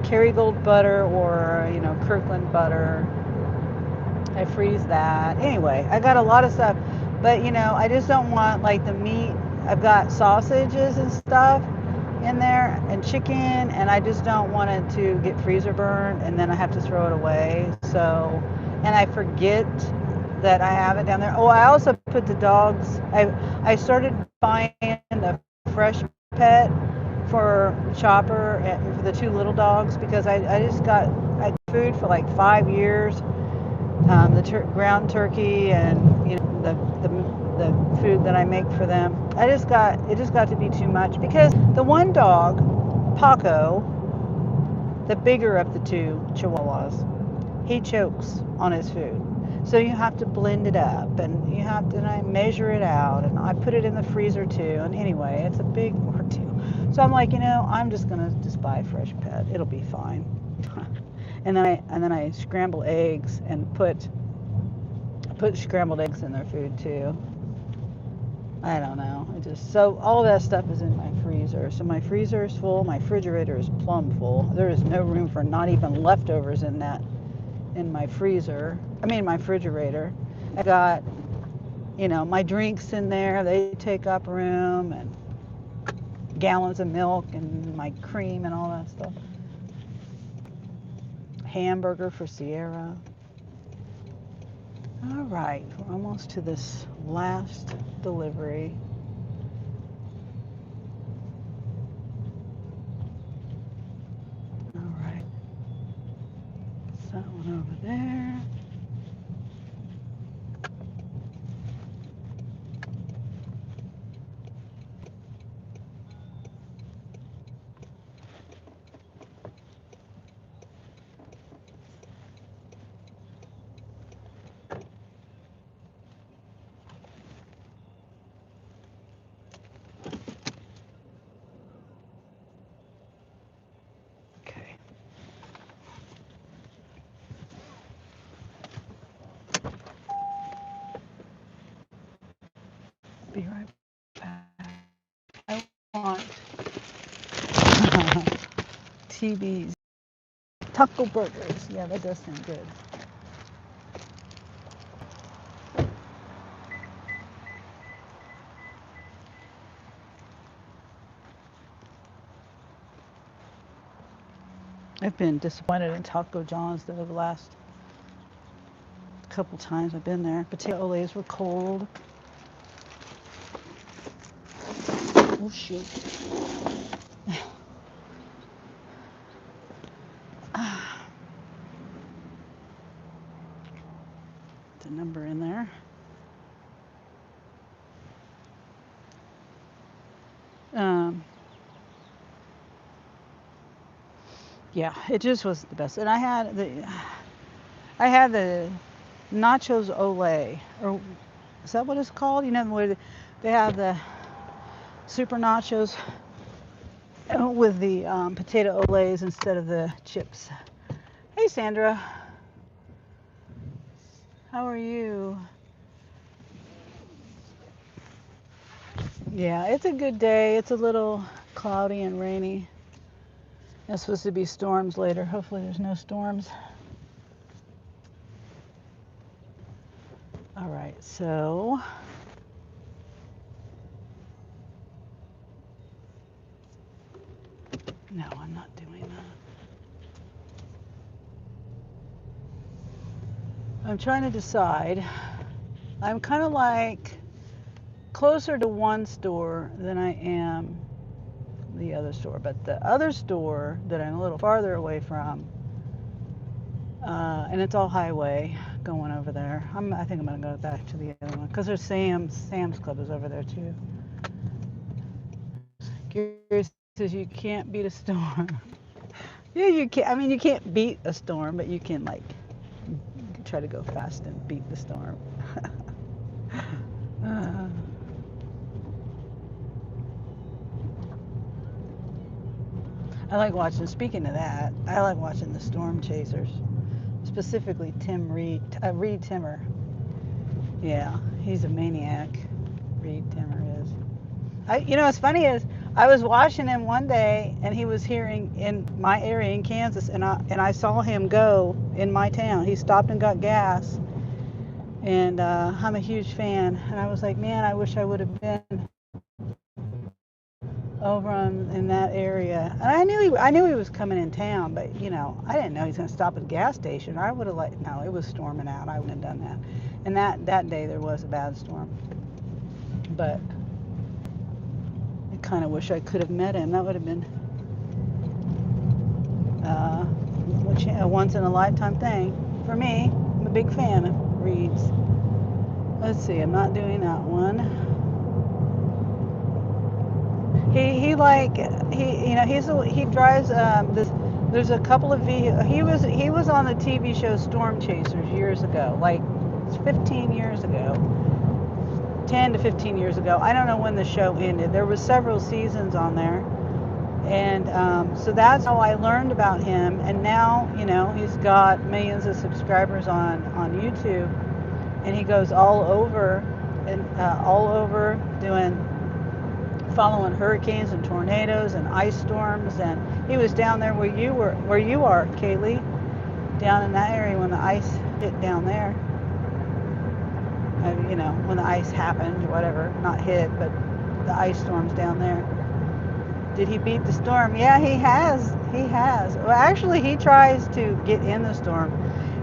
Kerrygold butter or, Kirkland butter. I freeze that. Anyway, I got a lot of stuff. But, I just don't want, like, the meat. I've got sausages and stuff in there and chicken, and I just don't want it to get freezer burned, and then I have to throw it away. So, and I forget that I have it down there. Oh, I also put the dogs. I started buying the fresh pet for Chopper and for the 2 little dogs because I just got food for like 5 years. The ground turkey and the food that I make for them. It just got to be too much because the one dog, Paco, the bigger of the 2 Chihuahuas, he chokes on his food. So you have to blend it up, and you have to measure it out, and I put it in the freezer too. And anyway, it's a big ordeal. So I'm like, I'm just gonna just buy a fresh pet. It'll be fine. and then I scramble eggs and put scrambled eggs in their food too. I don't know. So all that stuff is in my freezer. So my freezer is full. My refrigerator is plumb full. There is no room for not even leftovers in my freezer. I mean my refrigerator. I got my drinks in there. They take up room, and gallons of milk and my cream and all that stuff. Hamburger for Sierra. All right, we're almost to this last delivery. All right, that's that one over there. Okay. Be right back. I want TVs. Taco burgers. Yeah, that does sound good. I've been disappointed in Taco John's though the last couple times I've been there. Potato olays were cold. Oh shoot. The number in there. Yeah, it just was the best. And I had the nachos Olay, or is that what it's called? Where they have the super nachos with the potato Olays instead of the chips. Hey Sandra, how are you? Yeah, it's a good day. It's a little cloudy and rainy. There's supposed to be storms later. Hopefully there's no storms. All right, so no, I'm not doing that. I'm trying to decide. I'm kind of like closer to one store than I am the other store, but the other store that I'm a little farther away from, and it's all highway going over there. I think I'm gonna go back to the other one because there's Sam's Club is over there too. Gary says you can't beat a storm. Yeah, you can. I mean, you can't beat a storm, but you can like try to go fast and beat the storm. I like watching. Speaking of that, I like watching the storm chasers, specifically Reed Timmer. Yeah, he's a maniac. Reed Timmer is. What's funny is I was watching him one day, and he was here in my area in Kansas, and I saw him go in my town. He stopped and got gas, and I'm a huge fan. And I was like, man, I wish I would have been over in that area. And I knew he was coming in town, but I didn't know he was going to stop at a gas station. I would have no, it was storming out. I wouldn't have done that. And that day there was a bad storm, but I kind of wish I could have met him. That would have been a once in a lifetime thing for me. I'm a big fan of Reed's. Let's see, I'm not doing that one. He drives this. There's a couple of vehicles. He was on the TV show Storm Chasers years ago, like 15 years ago, 10 to 15 years ago. I don't know when the show ended. There was several seasons on there, And so that's how I learned about him. And now, he's got millions of subscribers on YouTube, and he goes all over doing following hurricanes and tornadoes and ice storms. And he was down there where you are, Kaylee, down in that area when the ice hit down there. When the ice happened or whatever, not hit, but the ice storms down there. Did he beat the storm? Yeah, he has. He has. Well, actually, he tries to get in the storm.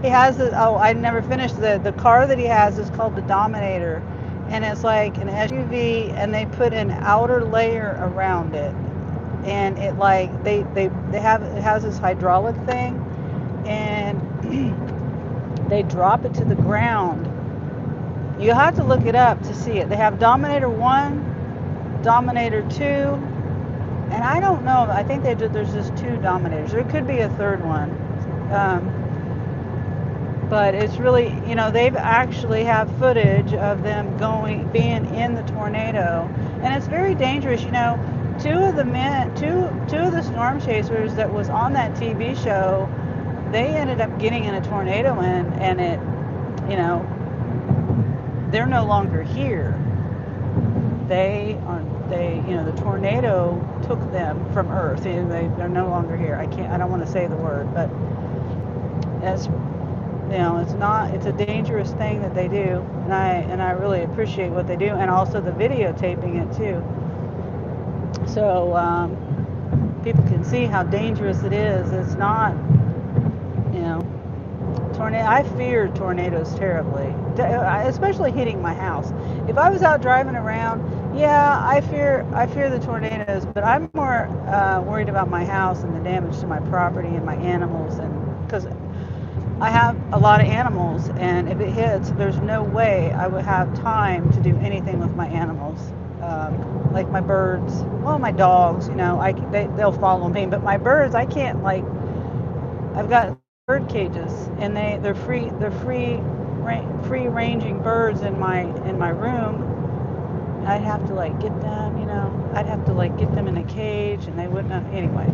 He has I never finished. The car that he has is called the Dominator, and it's like an SUV, and they put an outer layer around it, and it has this hydraulic thing, and they drop it to the ground. You have to look it up to see it. They have Dominator 1, Dominator 2, and I don't know. I think there's just 2 Dominators. There could be a third one. But it's really, they've actually have footage of them being in the tornado, and it's very dangerous. Two of the storm chasers that was on that TV show, they ended up getting in a tornado, and it, they're no longer here. The tornado took them from Earth, and they're no longer here. I don't want to say the word, but it's a dangerous thing that they do, and I really appreciate what they do, and also the videotaping it too, so people can see how dangerous it is. It's not, tornado. I fear tornadoes terribly, especially hitting my house. If I was out driving around, yeah, I fear the tornadoes, but I'm more worried about my house and the damage to my property and my animals, and because I have a lot of animals, and if it hits, there's no way I would have time to do anything with my animals, like my birds. Well, my dogs, they'll follow me, but my birds, I can't. I've got bird cages, and they're free ranging birds in my room. I'd have to get them, I'd have to get them in a cage, and they wouldn't. Anyway.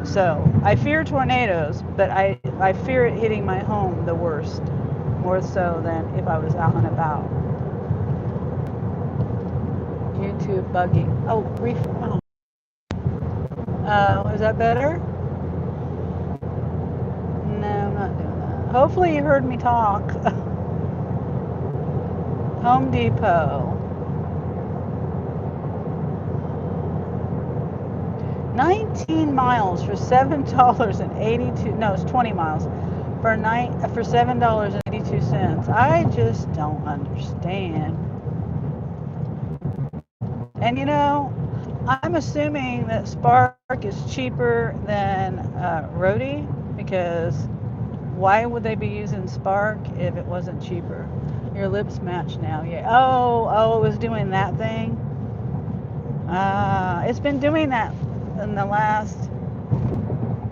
So I fear tornadoes, but I fear it hitting my home the worst, more so than if I was out and about. YouTube bugging. Oh, is that better? No, I'm not doing that. Hopefully you heard me talk. Home Depot. 19 miles for $7.82. No, it's 20 miles for $7.82. I just don't understand. And I'm assuming that Spark is cheaper than Rody, because why would they be using Spark if it wasn't cheaper? Your lips match now. Yeah. Oh, it was doing that thing. It's been doing that in the last,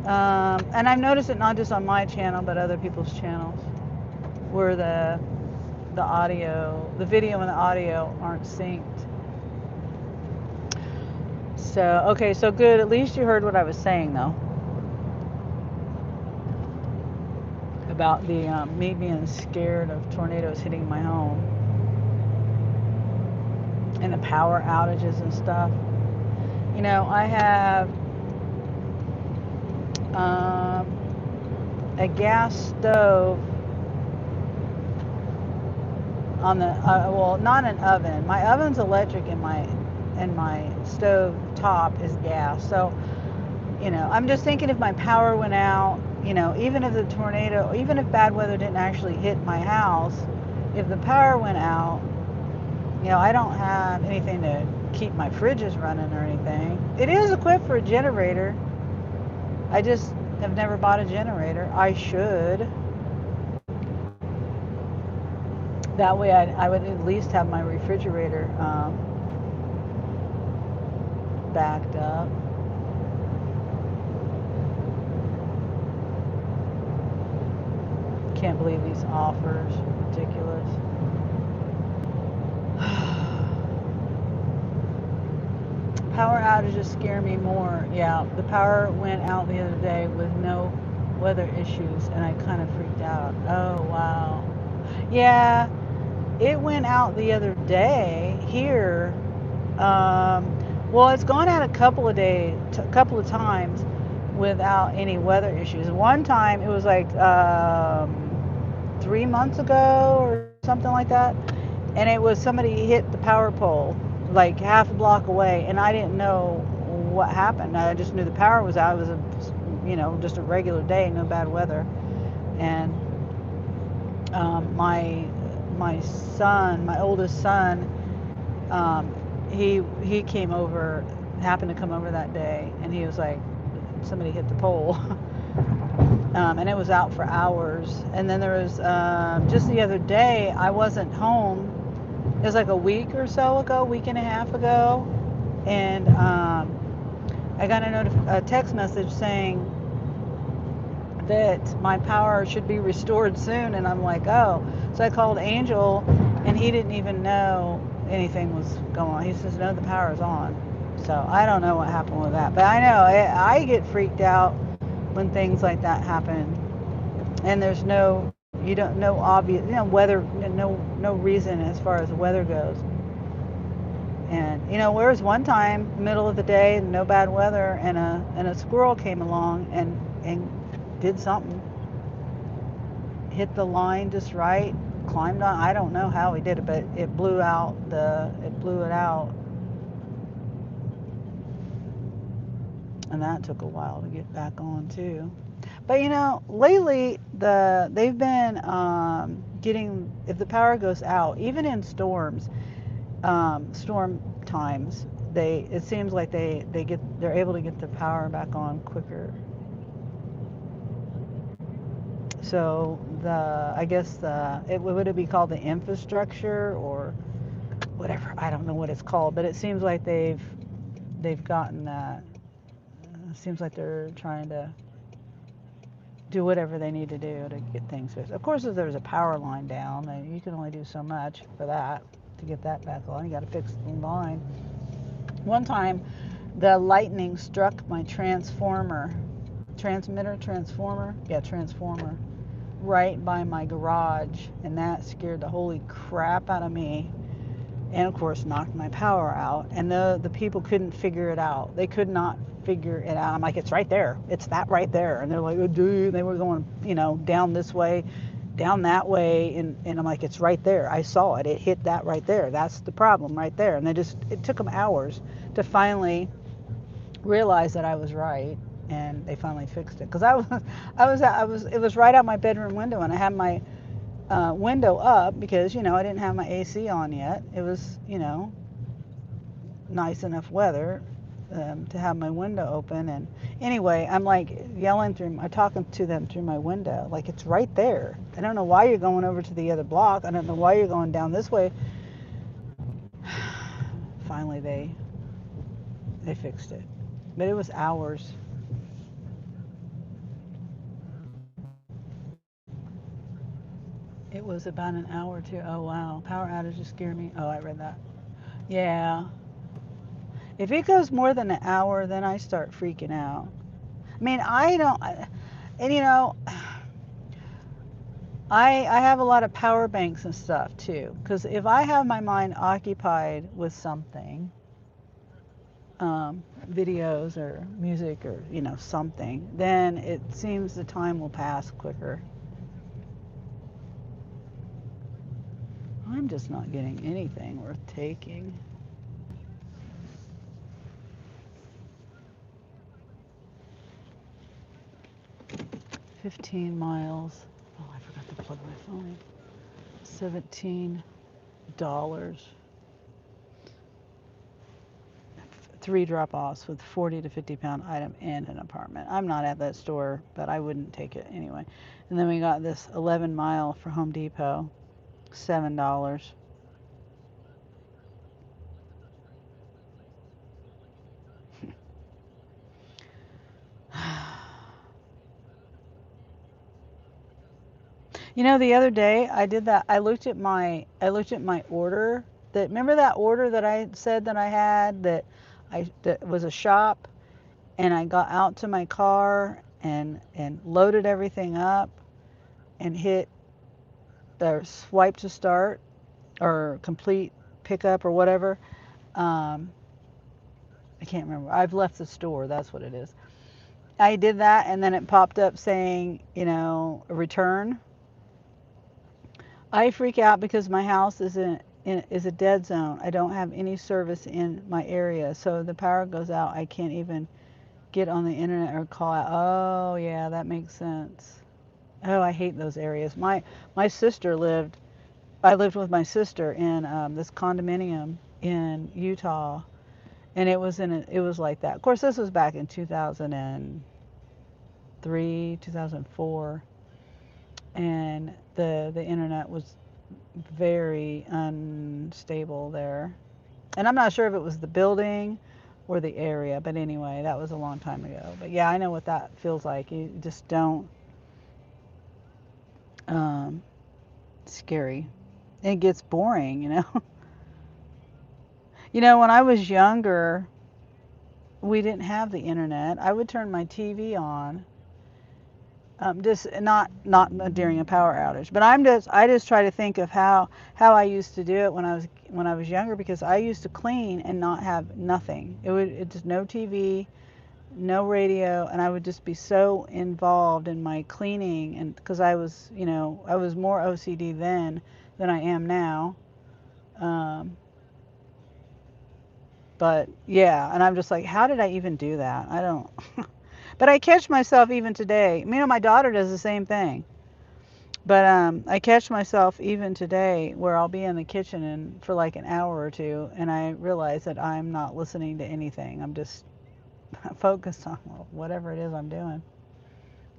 and I've noticed it not just on my channel but other people's channels, where the video and the audio aren't synced. So okay, so good. At least you heard what I was saying though about the me being scared of tornadoes hitting my home and the power outages and stuff. I have a gas stove on the well, not an oven. My oven's electric, and my stove top is gas. So I'm just thinking, if my power went out, even if the tornado, even if bad weather didn't actually hit my house, if the power went out, I don't have anything to keep my fridges running or anything. It is equipped for a generator. I just have never bought a generator. I should. That way I would at least have my refrigerator backed up. Can't believe these offers. Ridiculous. Power outages scare me more. Yeah, the power went out the other day with no weather issues, and I kind of freaked out. Oh, wow. Yeah, it went out the other day here. Well, it's gone out a couple of days, a couple of times without any weather issues. One time it was like 3 months ago or something like that, and it was somebody hit the power pole like half a block away, and I didn't know what happened. I just knew the power was out. It was just a regular day, no bad weather, and my son, my oldest son, he came over, happened to come over that day, and he was like, somebody hit the pole. And it was out for hours. And then there was just the other day, I wasn't home. It was like a week or so ago, week and a half ago, and I got a text message saying that my power should be restored soon, and I'm like, oh. So I called Angel, and he didn't even know anything was going on. He says, no, the power is on. So I don't know what happened with that, but I know I get freaked out when things like that happen, and there's no obvious weather, no reason as far as the weather goes. And whereas one time, middle of the day, no bad weather, and a squirrel came along and did something, hit the line just right, climbed on. I don't know how he did it, but it blew it out. And that took a while to get back on too. But lately they've been getting, if the power goes out, even in storms, storm times, it seems like they're able to get the power back on quicker. So I guess would it be called the infrastructure or whatever? I don't know what it's called, but it seems like they've gotten that. It seems like they're trying to do whatever they need to do to get things fixed. Of course, if there's a power line down, then you can only do so much for that to get that back on. You got to fix the line. One time, the lightning struck my transformer, right by my garage, and that scared the holy crap out of me, and of course knocked my power out. And the people couldn't figure it out. They could not figure it out. I'm like, it's right there, it's that right there. And they're like, oh dude, they were going down this way, down that way, and I'm like, it's right there, I saw it hit that right there, that's the problem right there. And it took them hours to finally realize that I was right, and they finally fixed it. Because it was right out my bedroom window, and I had my window up because I didn't have my AC on yet. It was nice enough weather to have my window open. And anyway, I'm like talking to them through my window, like, it's right there. I don't know why you're going over to the other block. I don't know why you're going down this way. Finally, they fixed it, but it was hours. It was about an hour too. Oh wow, power outages scare me. Oh, I read that. Yeah. If it goes more than an hour, then I start freaking out. I mean, I don't, and I have a lot of power banks and stuff too. Because if I have my mind occupied with something, videos or music or something, then it seems the time will pass quicker. I'm just not getting anything worth taking. $15. Oh, I forgot to plug my phone in. $17. 3 drop-offs with 40 to 50-pound item and an apartment. I'm not at that store, but I wouldn't take it anyway. And then we got this 11-mile for Home Depot, $7. The other day I did that. I looked at my order. Remember that order that I said that I had, that It was a shop, and I got out to my car and loaded everything up and hit the swipe to start or complete pickup or whatever. Um, I can't remember. I've left the store. That's what it is. I did that, and then it popped up saying, a return. I freak out because my house is a dead zone. I don't have any service in my area, so the power goes out. I can't even get on the internet or call out. Oh yeah, that makes sense. Oh, I hate those areas. My sister lived. I lived with my sister in this condominium in Utah, and it was like that. Of course, this was back in 2003, 2004, and the internet was very unstable there. And I'm not sure if it was the building or the area, but anyway, that was a long time ago. But yeah, I know what that feels like. You just don't. Um, Scary. It gets boring. When I was younger, we didn't have the internet. I would turn my TV on, just not during a power outage. But I just try to think of how I used to do it when I was younger, because I used to clean and not have nothing. It just no TV, no radio, and I would just be so involved in my cleaning, and because I was more OCD then than I am now. Um, but yeah, and I'm just like, how did I even do that? I don't. But I catch myself even today. My daughter does the same thing. But I catch myself even today where I'll be in the kitchen and for like an hour or two, and I realize that I'm not listening to anything. I'm just focused on whatever it is I'm doing,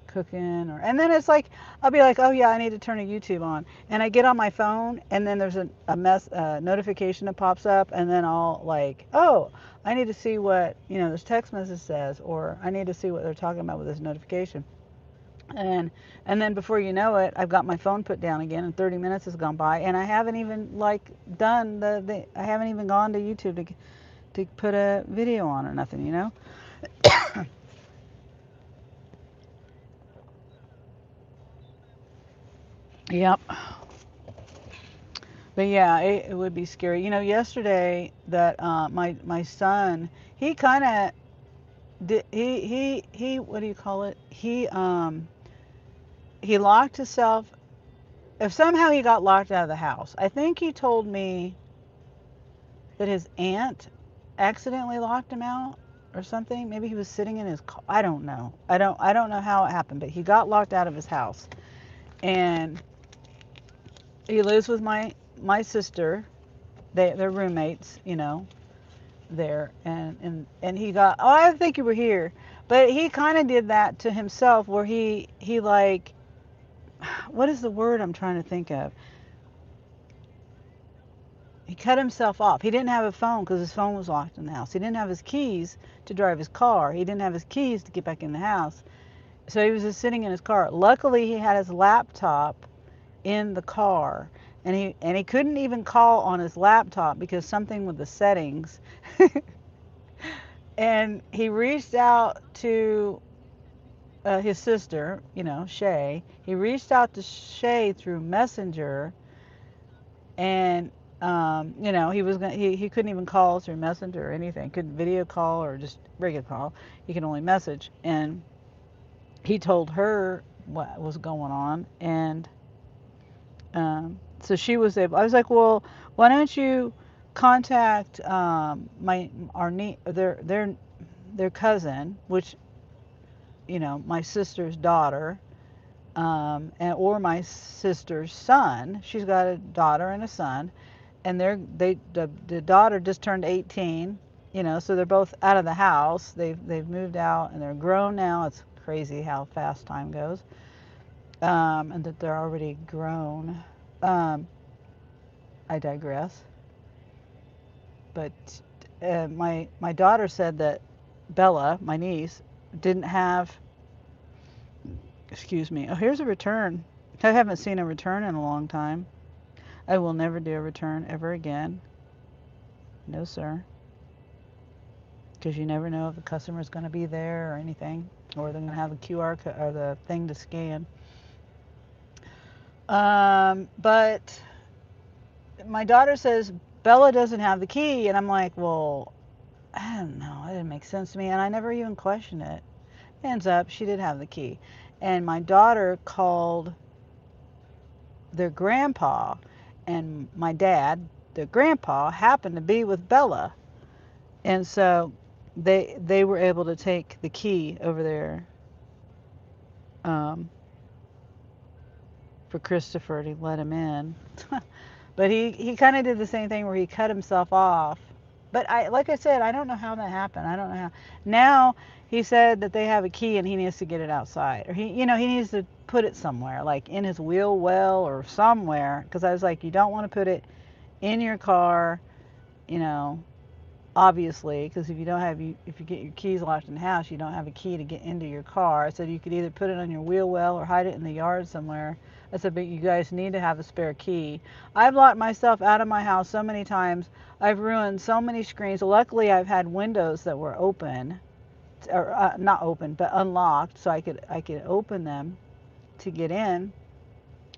cooking, and then it's like I'll be like, oh yeah, I need to turn a YouTube on, and I get on my phone, and then there's a notification that pops up, and then I'll like, oh, I need to see what this text message says, or I need to see what they're talking about with this notification. And then before you know it, I've got my phone put down again, and 30 minutes has gone by, and I haven't even like done I haven't even gone to YouTube to put a video on or nothing. Yep. But yeah, it would be scary. Yesterday that my son, he kind of did he what do you call it? He locked himself. If somehow he got locked out of the house, I think he told me that his aunt accidentally locked him out or something. Maybe he was sitting in his car. I don't know. I don't know how it happened, but he got locked out of his house. And he lives with my sister. They're roommates, there. And he got, oh, I think you were here. But he kind of did that to himself where he like, what is the word I'm trying to think of? He cut himself off. He didn't have a phone because his phone was locked in the house. He didn't have his keys to drive his car. He didn't have his keys to get back in the house. So he was just sitting in his car. Luckily, he had his laptop in the car, and he couldn't even call on his laptop because something with the settings. And he reached out to his sister, Shay. He reached out to Shay through Messenger, and he couldn't even call through Messenger or anything. Couldn't video call or just regular call. He could only message. And he told her what was going on, and so she was able. I was like, well, why don't you contact their cousin, which my sister's daughter, or my sister's son. She's got a daughter and a son, and the daughter just turned 18, so they're both out of the house. They've moved out and they're grown now. It's crazy how fast time goes, and that they're already grown. I digress. But my daughter said that Bella, my niece, didn't have. Excuse me. Oh, here's a return. I haven't seen a return in a long time. I will never do a return ever again. No, sir. because you never know if the customer's going to be there or anything, or they're going to have the QR code or the thing to scan. But my daughter says Bella doesn't have the key, and I'm like, well, I don't know. It didn't make sense to me, and I never even questioned it. Ends up, she did have the key, and my daughter called their grandpa, and my dad, their grandpa, happened to be with Bella, and so they were able to take the key over there um, for Christopher to let him in. But he kind of did the same thing where he cut himself off. But like I said, I don't know how that happened. I don't know how. Now he said that they have a key and he needs to get it outside, or he needs to put it somewhere, like in his wheel well or somewhere. Because I was like, you don't want to put it in your car, you know, obviously, because if you get your keys locked in the house, you don't have a key to get into your car. I said you could either put it on your wheel well or hide it in the yard somewhere. I said, but you guys need to have a spare key. I've locked myself out of my house so many times. I've ruined so many screens. Luckily, I've had windows that were open, or not open, but unlocked, so I could open them to get in.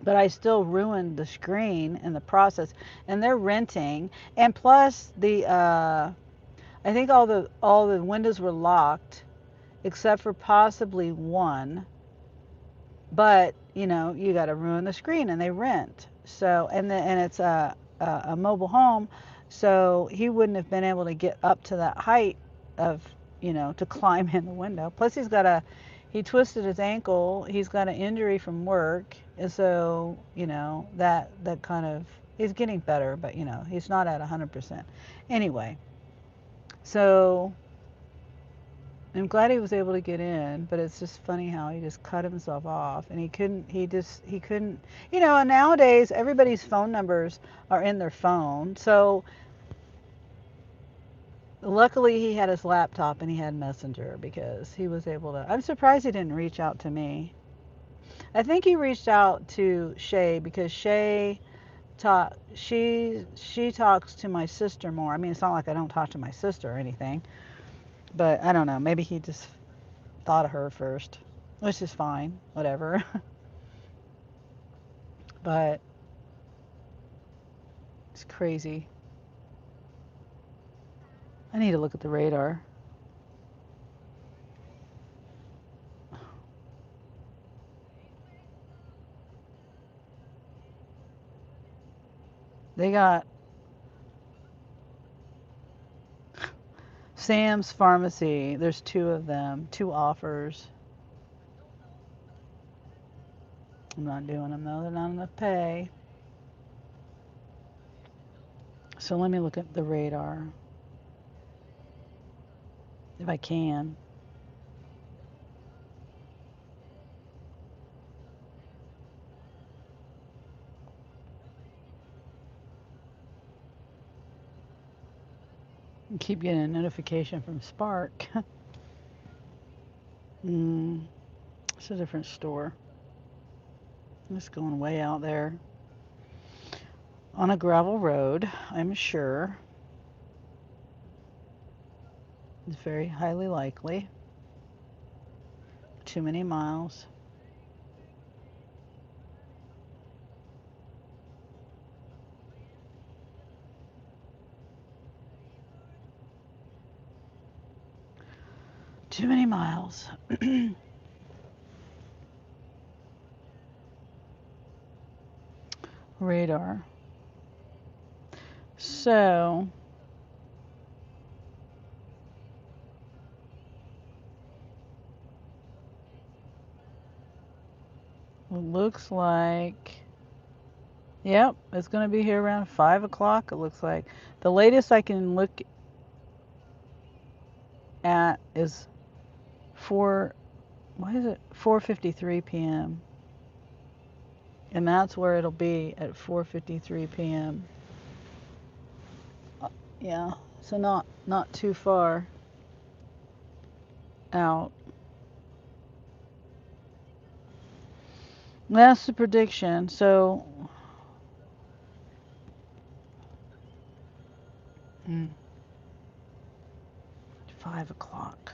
But I still ruined the screen in the process. And they're renting, and plus I think all the windows were locked except for possibly one. But you got to ruin the screen, and they rent. So and it's a mobile home, so he wouldn't have been able to get up to that height of to climb in the window. Plus he twisted his ankle. He's got an injury from work, and so that kind of he's getting better, but he's not at 100%. Anyway, so I'm glad he was able to get in, but it's just funny how he just cut himself off, and he couldn't, and nowadays everybody's phone numbers are in their phone. So luckily he had his laptop and he had Messenger, because he was able to, I'm surprised he didn't reach out to me. I think he reached out to Shay, because Shay she talks to my sister more. I mean, it's not like I don't talk to my sister or anything, but I don't know, maybe he just thought of her first, which is fine, whatever. But it's crazy. I need to look at the radar. They got Sam's Pharmacy. There's two of them, two offers. I'm not doing them though. They're not enough pay. So let me look at the radar if I can. I keep getting a notification from Spark. It's a different store. It's going way out there on a gravel road, I'm sure. It's very highly likely. Too many miles. Too many miles. Radar. So it looks like, yep, it's going to be here around 5 o'clock, it looks like. The latest I can look at is 4:53 p.m. And that's where it'll be, at 4:53 p.m. Yeah, so not too far out. That's the prediction. So 5 5 o'clock.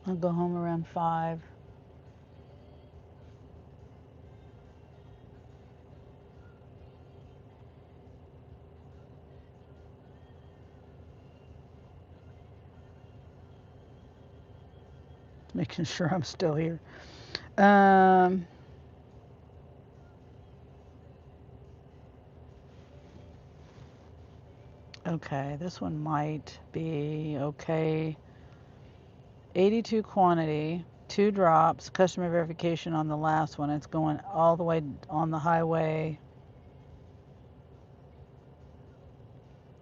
I'll go home around 5. Making sure I'm still here. Okay, this one might be okay. 82 quantity, 2 drops, customer verification on the last one. It's going all the way on the highway.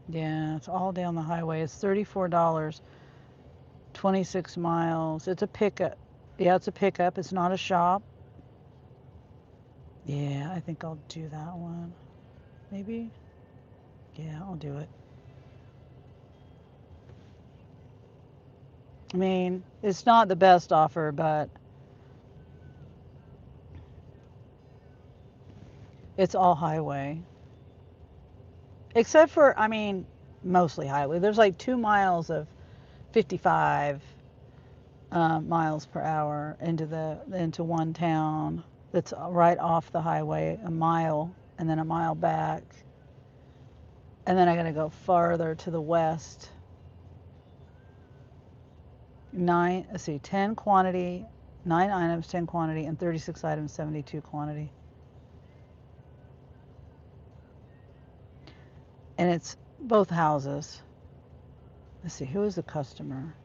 Yeah, it's all down the highway. It's $34, 26 miles. It's a pickup. Yeah, it's a pickup. It's not a shop. Yeah, I think I'll do that one. Maybe? Yeah, I'll do it. I mean, it's not the best offer, but it's all highway. Except for, I mean, mostly highway. There's like 2 miles of 55 miles per hour into one town that's right off the highway, a mile, and then a mile back. And then I got to go farther to the west. 10 quantity, 9 items, 10 quantity, and 36 items, 72 quantity. And it's both houses. Let's see, who is the customer?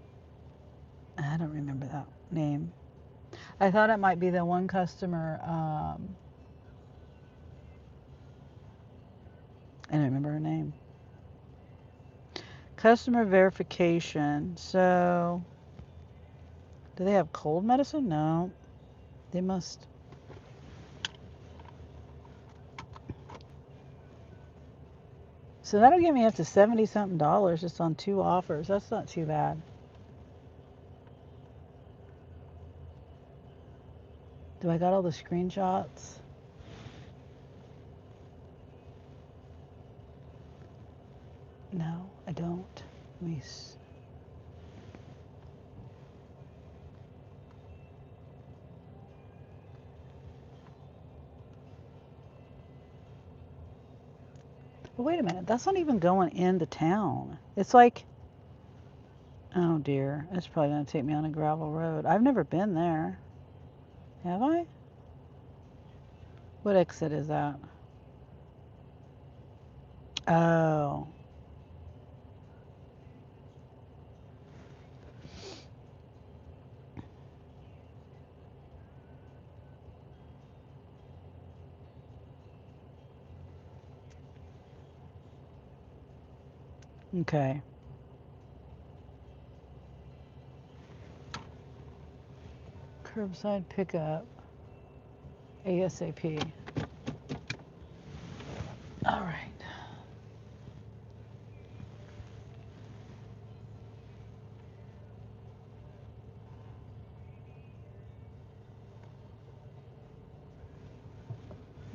I don't remember that name. I thought it might be the one customer. I don't remember her name. Customer verification. So, do they have cold medicine? No. They must. So that'll give me up to 70 something dollars just on 2 offers. That's not too bad. Do I got all the screenshots? No, I don't. Let me But wait a minute, that's not even going into town. It's like, oh dear, it's probably going to take me on a gravel road. I've never been there. Have I? What exit is that? Oh. Okay. Curbside pickup. ASAP. All right.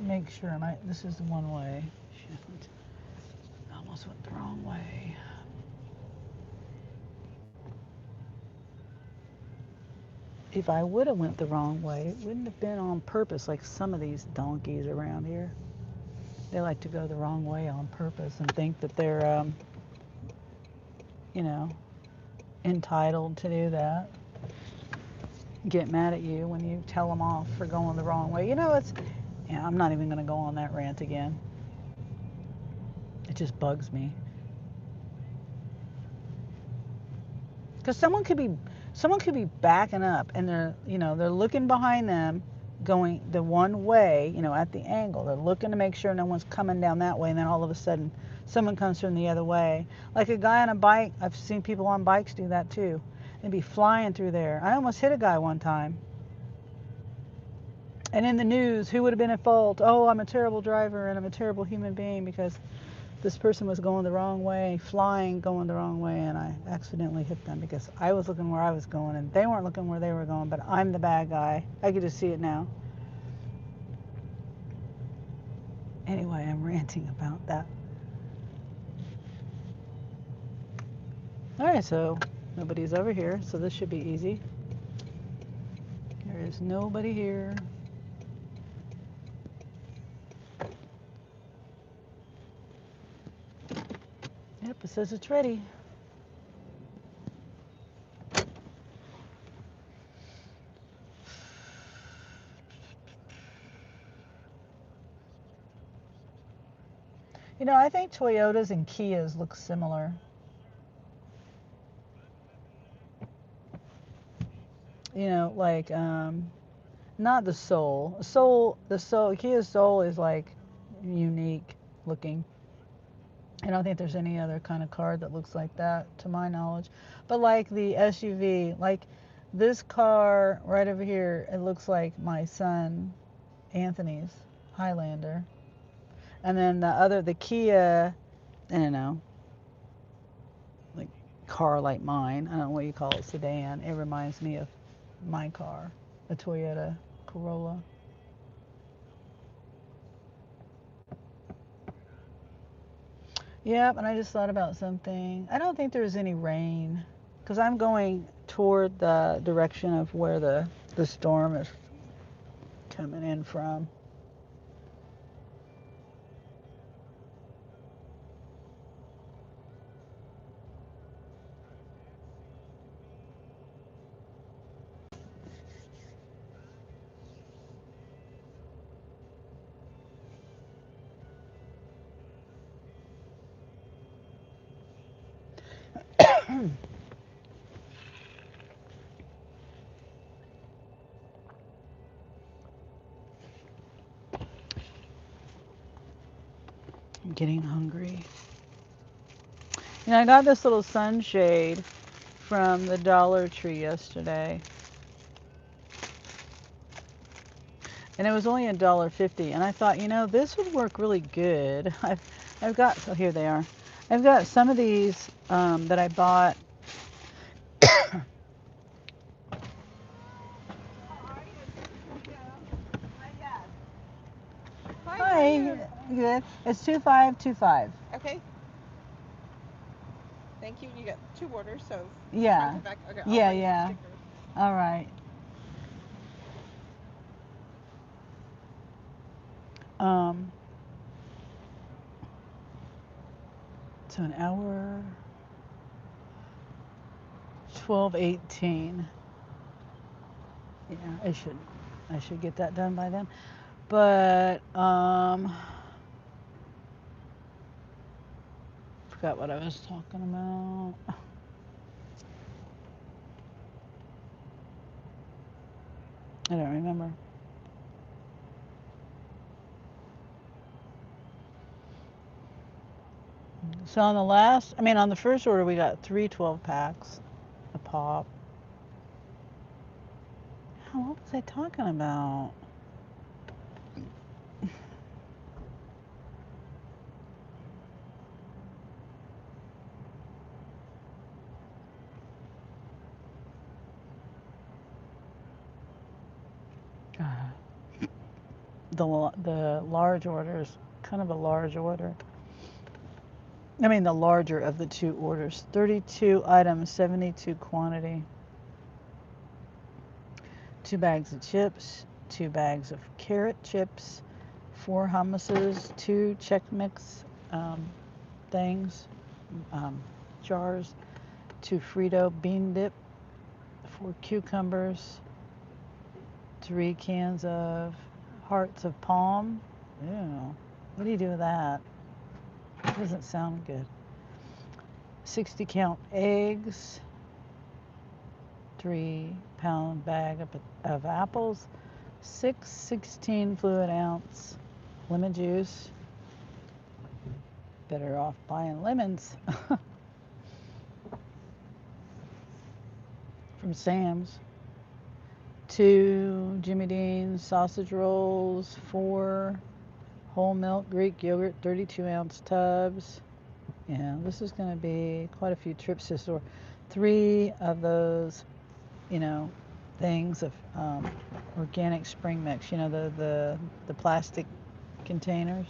Make sure this is the one way. Shit. I almost went the wrong way. If I would have went the wrong way, it wouldn't have been on purpose like some of these donkeys around here. They like to go the wrong way on purpose and think that they're, you know, entitled to do that. Get mad at you when you tell them off for going the wrong way. You know, yeah, I'm not even going to go on that rant again. It just bugs me. Because someone could be backing up and they're looking behind them going the one way, at the angle. They're looking to make sure no one's coming down that way, and then all of a sudden someone comes from the other way. Like a guy on a bike. I've seen people on bikes do that too. They'd be flying through there. I almost hit a guy one time. And in the news, who would have been at fault? Oh, I'm a terrible driver and I'm a terrible human being because this person was going the wrong way, going the wrong way, and I accidentally hit them because I was looking where I was going and they weren't looking where they were going, but I'm the bad guy. I could just see it now. Anyway, I'm ranting about that. All right, so nobody's over here, so this should be easy. There is nobody here. Yep, it says it's ready. You know, I think Toyotas and Kias look similar. You know, like not the Soul. Kia Soul is like unique looking. I don't think there's any other kind of car that looks like that to my knowledge. But like the SUV, like this car right over here, it looks like my son Anthony's Highlander. And then the Kia, I don't know, like car like mine. I don't know what you call it, sedan. It reminds me of my car, a Toyota Corolla. Yep, and I just thought about something. I don't think there's any rain because I'm going toward the direction of where the storm is coming in from. I'm getting hungry. You know, I got this little sunshade from the Dollar Tree yesterday. And it was only $1.50. And I thought, you know, this would work really good. I've got, oh, here they are. I've got some of these that I bought. Hi, good. It's 2525. Okay. Thank you. You got 2 orders, so Yeah. front to back. Okay. Yeah, bring yeah. stickers. All right. So an hour 12:18. Yeah, I should get that done by then. But forgot what I was talking about. I don't remember. So on on the first order, we got 3 12-packs a pop. Oh, what was I talking about? The large order is kind of a large order. I mean, the larger of the 2 orders. 32 items, 72 quantity. 2 bags of chips, 2 bags of carrot chips, 4 hummuses, 2 Chex Mix things, jars, 2 Frito bean dip, 4 cucumbers, 3 cans of hearts of palm. Ew. What do you do with that? Doesn't sound good. 60 count eggs, 3-pound bag of apples, 6 16 fluid ounce lemon juice. Better off buying lemons from Sam's. 2 Jimmy Dean's sausage rolls, 4 whole milk Greek yogurt 32-ounce tubs. Yeah, this is going to be quite a few trips to the store. 3 of those, things of organic spring mix. The plastic containers.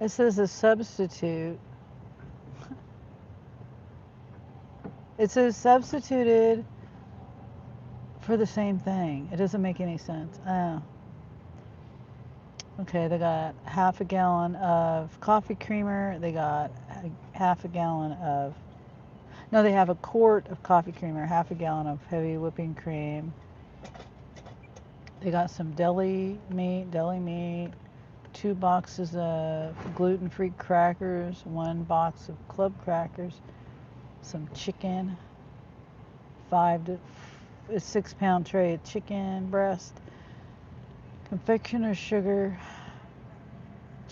It says a substitute. It says substituted for the same thing. It doesn't make any sense. Oh. Okay, they got half a gallon of coffee creamer. They got half a gallon of, no, they have a quart of coffee creamer, half a gallon of heavy whipping cream. They got some deli meat, 2 boxes of gluten-free crackers, 1 box of club crackers, some chicken, a 6-pound tray of chicken breast, confectioner's sugar,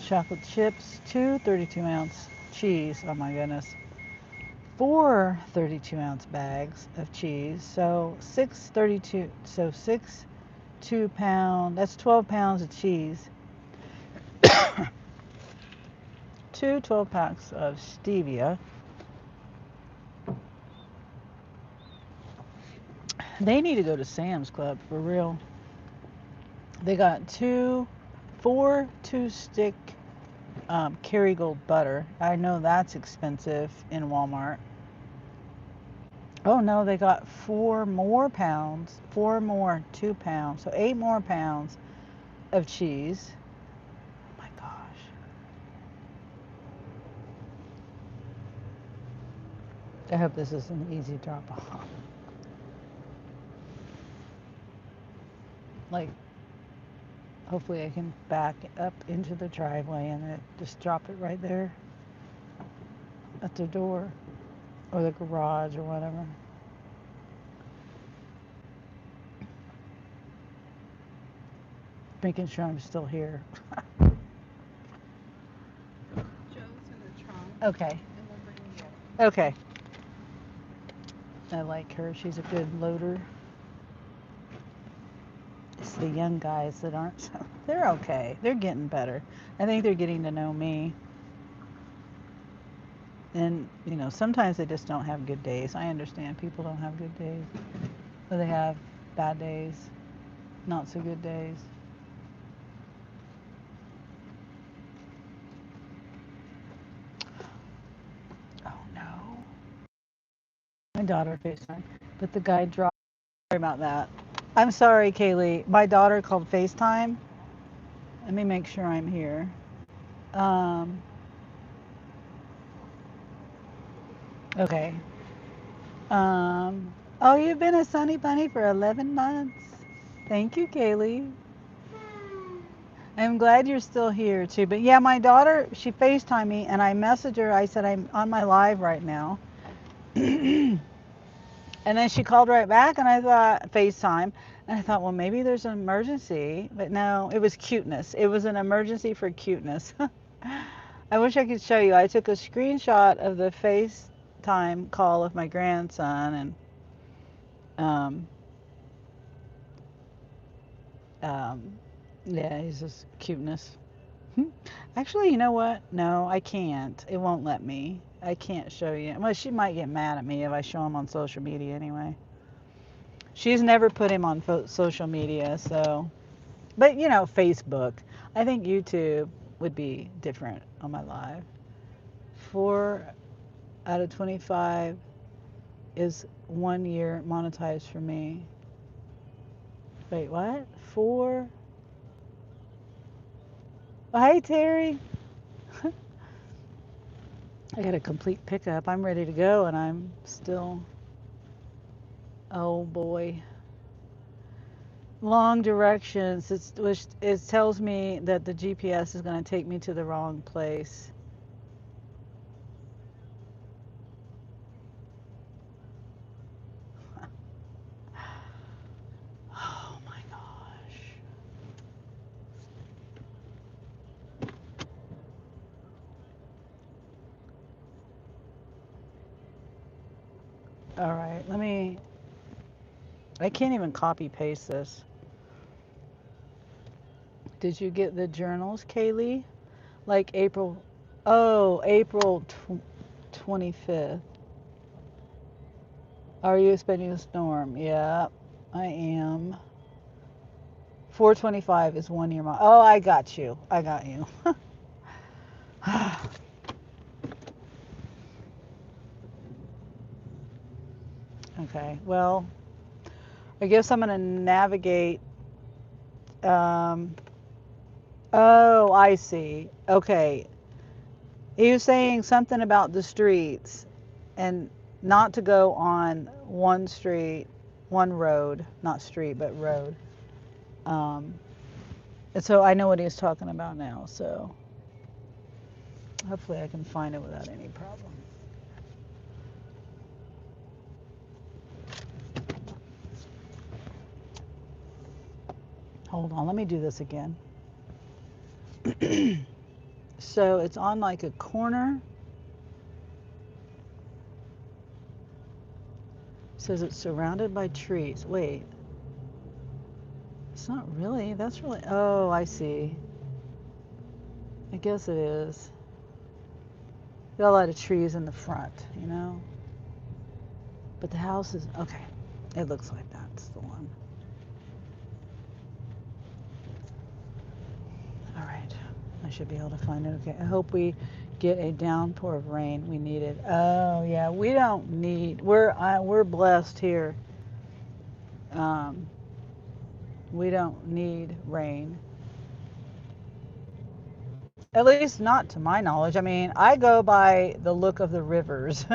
chocolate chips, 2 32-ounce cheese, oh my goodness, 4 32-ounce bags of cheese, so 6 2-pound, that's 12 pounds of cheese, 2 12-packs of stevia. They need to go to Sam's Club for real. They got 4 2-stick Kerrygold butter. I know that's expensive in Walmart. Oh no, they got 4 more 2 pounds, so 8 more pounds of cheese. Oh my gosh. I hope this is an easy drop off. Like, hopefully I can back up into the driveway and just drop it right there at the door or the garage or whatever. Making sure I'm still here. Joe's in the trunk. Okay. And we'll bring you. Okay. I like her. She's a good loader. It's the young guys that aren't so. They're okay. They're getting better. I think they're getting to know me. And, you know, sometimes they just don't have good days. I understand people don't have good days. But they have bad days, not so good days. Oh no. My daughter FaceTime. But the guy dropped. Sorry about that. I'm sorry, Kaylee. My daughter called FaceTime. Let me make sure I'm here. Okay. Oh, you've been a Sunny Bunny for 11 months. Thank you, Kaylee. I'm glad you're still here too. But yeah, my daughter, she FaceTimed me and I messaged her. I said, I'm on my live right now. And then she called right back and I thought, FaceTime. And I thought, well, maybe there's an emergency. But no, it was cuteness. It was an emergency for cuteness. I wish I could show you. I took a screenshot of the FaceTime call of my grandson and yeah, he's just cuteness. Actually, you know what? No, I can't. It won't let me. I can't show you. Well, she might get mad at me if I show him on social media anyway. She's never put him on social media, so. But, you know, Facebook. I think YouTube would be different on my live. 4 out of 25 is 1 year monetized for me. Wait, what? 4? Oh, hey, Terry. I got a complete pickup. I'm ready to go, and I'm still. Oh boy. Long directions. It tells me that the GPS is going to take me to the wrong place. Oh my gosh. All right, I can't even copy paste this. Did you get the journals, Kaylee? Like April, oh, April 25th. Are you expecting a storm? Yeah, I am. 425 is 1 year. Oh, I got you. I got you. Okay, well, I guess I'm going to navigate. Um, oh, I see. Okay. He was saying something about the streets and not to go on one street, one road, not street, but road. Um, and so I know what he's talking about now. So hopefully I can find it without any problem. Hold on, let me do this again. So it's on like a corner. It says it's surrounded by trees. Wait, it's not really. That's really. Oh, I see. I guess it is. Got a lot of trees in the front, you know. But the house is okay. It looks like that's the one. All right, I should be able to find it. Okay, I hope we get a downpour of rain. We need it. Oh yeah, we don't need. We're blessed here. Um, we don't need rain. At least not to my knowledge. I mean, I go by the look of the rivers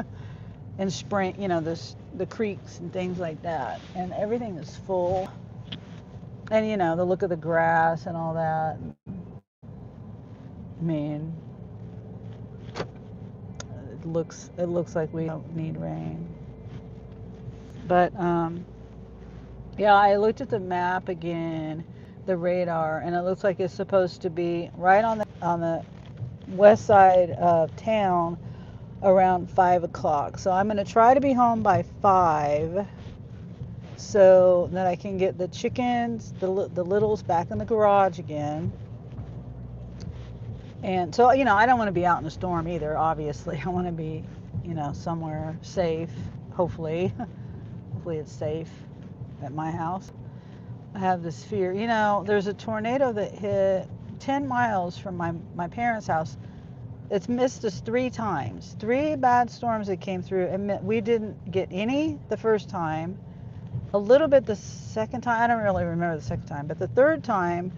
and spring. You know, the creeks and things like that, and everything is full. And you know, the look of the grass and all that. I mean, it looks like we don't need rain. But yeah, I looked at the map again, the radar, and it looks like it's supposed to be right on the west side of town around 5 o'clock. So I'm gonna try to be home by 5, so that I can get the chickens, the littles back in the garage again. And so, you know, I don't want to be out in a storm either, obviously. I want to be, you know, somewhere safe, hopefully. Hopefully it's safe at my house. I have this fear. You know, there's a tornado that hit 10 miles from my parents' house. It's missed us 3 times. 3 bad storms that came through, and we didn't get any the first time. A little bit the second time. I don't really remember the second time, but the third time,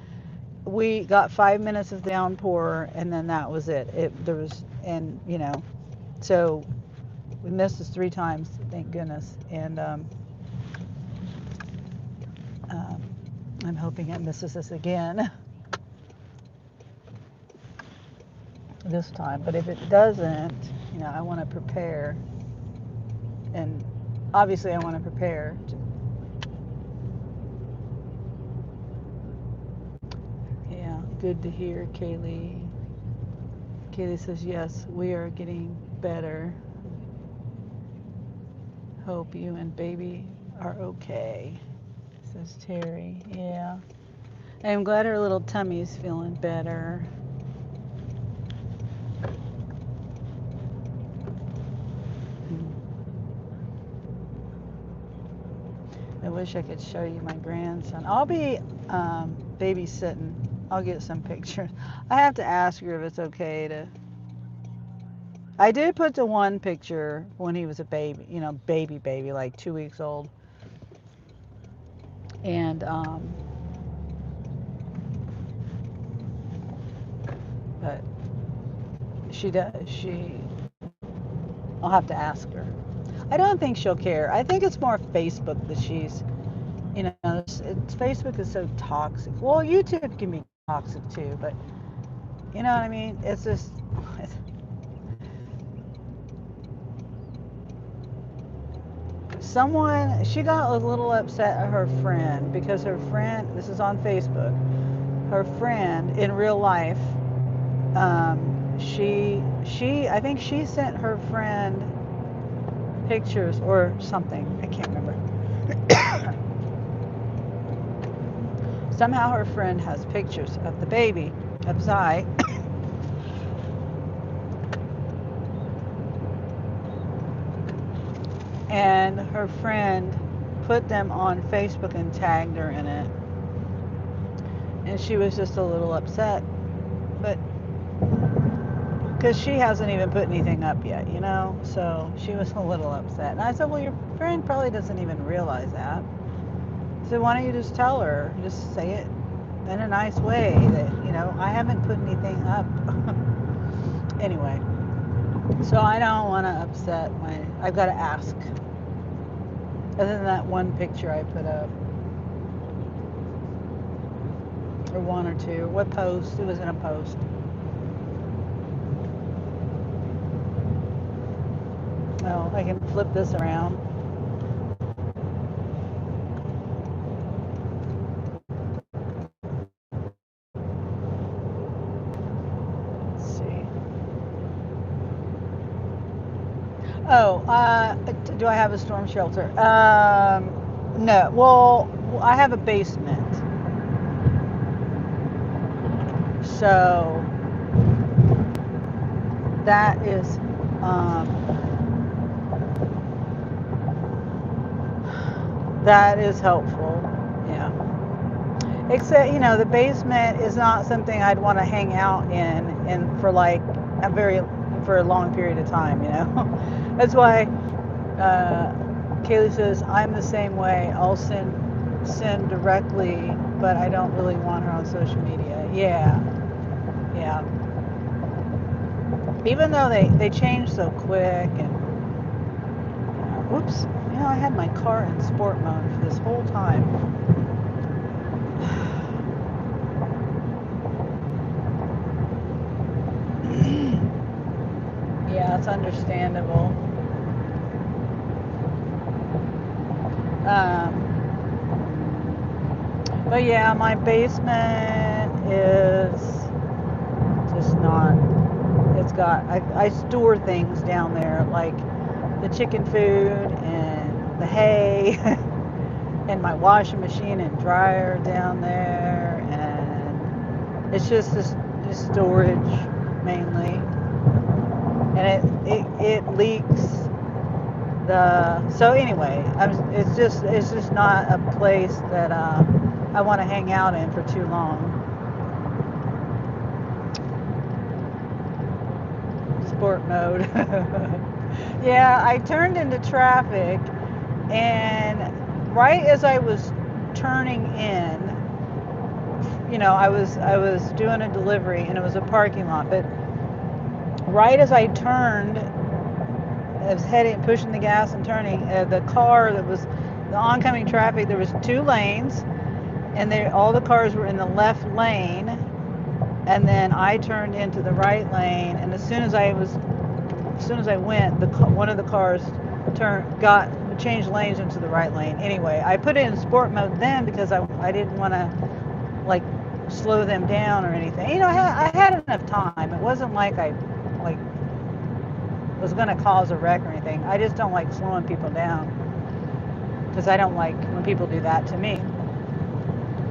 we got 5 minutes of downpour, and then that was it. And you know, so we missed us 3 times, thank goodness. And I'm hoping it misses us again this time. But if it doesn't, you know, I want to prepare, and obviously I want to prepare. Yeah, good to hear, Kaylee. Kaylee says, yes, we are getting better. Hope you and baby are okay, says Terry. Yeah. I'm glad her little tummy's feeling better. I wish I could show you my grandson. I'll be babysitting. I'll get some pictures. I have to ask her if it's okay to. I did put the one picture when he was a baby, you know, baby, like 2 weeks old. And but she does. I'll have to ask her. I don't think she'll care. I think it's more Facebook that she's, you know, Facebook is so toxic. Well, YouTube can be toxic too, but you know what I mean? It's just, she got a little upset at her friend because her friend, this is on Facebook, her friend in real life, I think she sent her friend pictures or something. I can't remember. Somehow her friend has pictures of the baby, of Zai. And her friend put them on Facebook and tagged her in it. And she was just a little upset. But because she hasn't even put anything up yet, you know? So she was a little upset. And I said, well, your friend probably doesn't even realize that. I said, why don't you just tell her? Just say it in a nice way that, you know, I haven't put anything up. Anyway, so I don't want to upset I've got to ask. Other than that one picture I put up. Or one or two. What post? It was in a post. Oh, I can flip this around. Let's see. Oh, do I have a storm shelter? No. Well, I have a basement. So that is helpful. Yeah. Except, you know, the basement is not something I'd want to hang out in for like for a long period of time, you know. That's why Kaylee says I'm the same way. I'll send directly, but I don't really want her on social media. Yeah. Yeah. Even though they change so quick and whoops, you know, I had my car in sport mode for this whole time. Yeah, it's understandable. But yeah, my basement is just not. It's got. I store things down there like the chicken food and the hay and my washing machine and dryer down there, and it's just this storage mainly, and it leaks. So anyway, it's just not a place that I want to hang out in for too long. Sport mode. Yeah, I turned into traffic, and right as I was turning in, you know, I was doing a delivery, and it was a parking lot, but right as I turned, I was pushing the gas and turning. The car that was the oncoming traffic. There was 2 lanes, and all the cars were in the left lane. And then I turned into the right lane. And as soon as I went, one of the cars changed lanes into the right lane. Anyway, I put it in sport mode then because I didn't want to like slow them down or anything. You know, I had enough time. It wasn't like I like was going to cause a wreck or anything. I just don't like slowing people down because I don't like when people do that to me.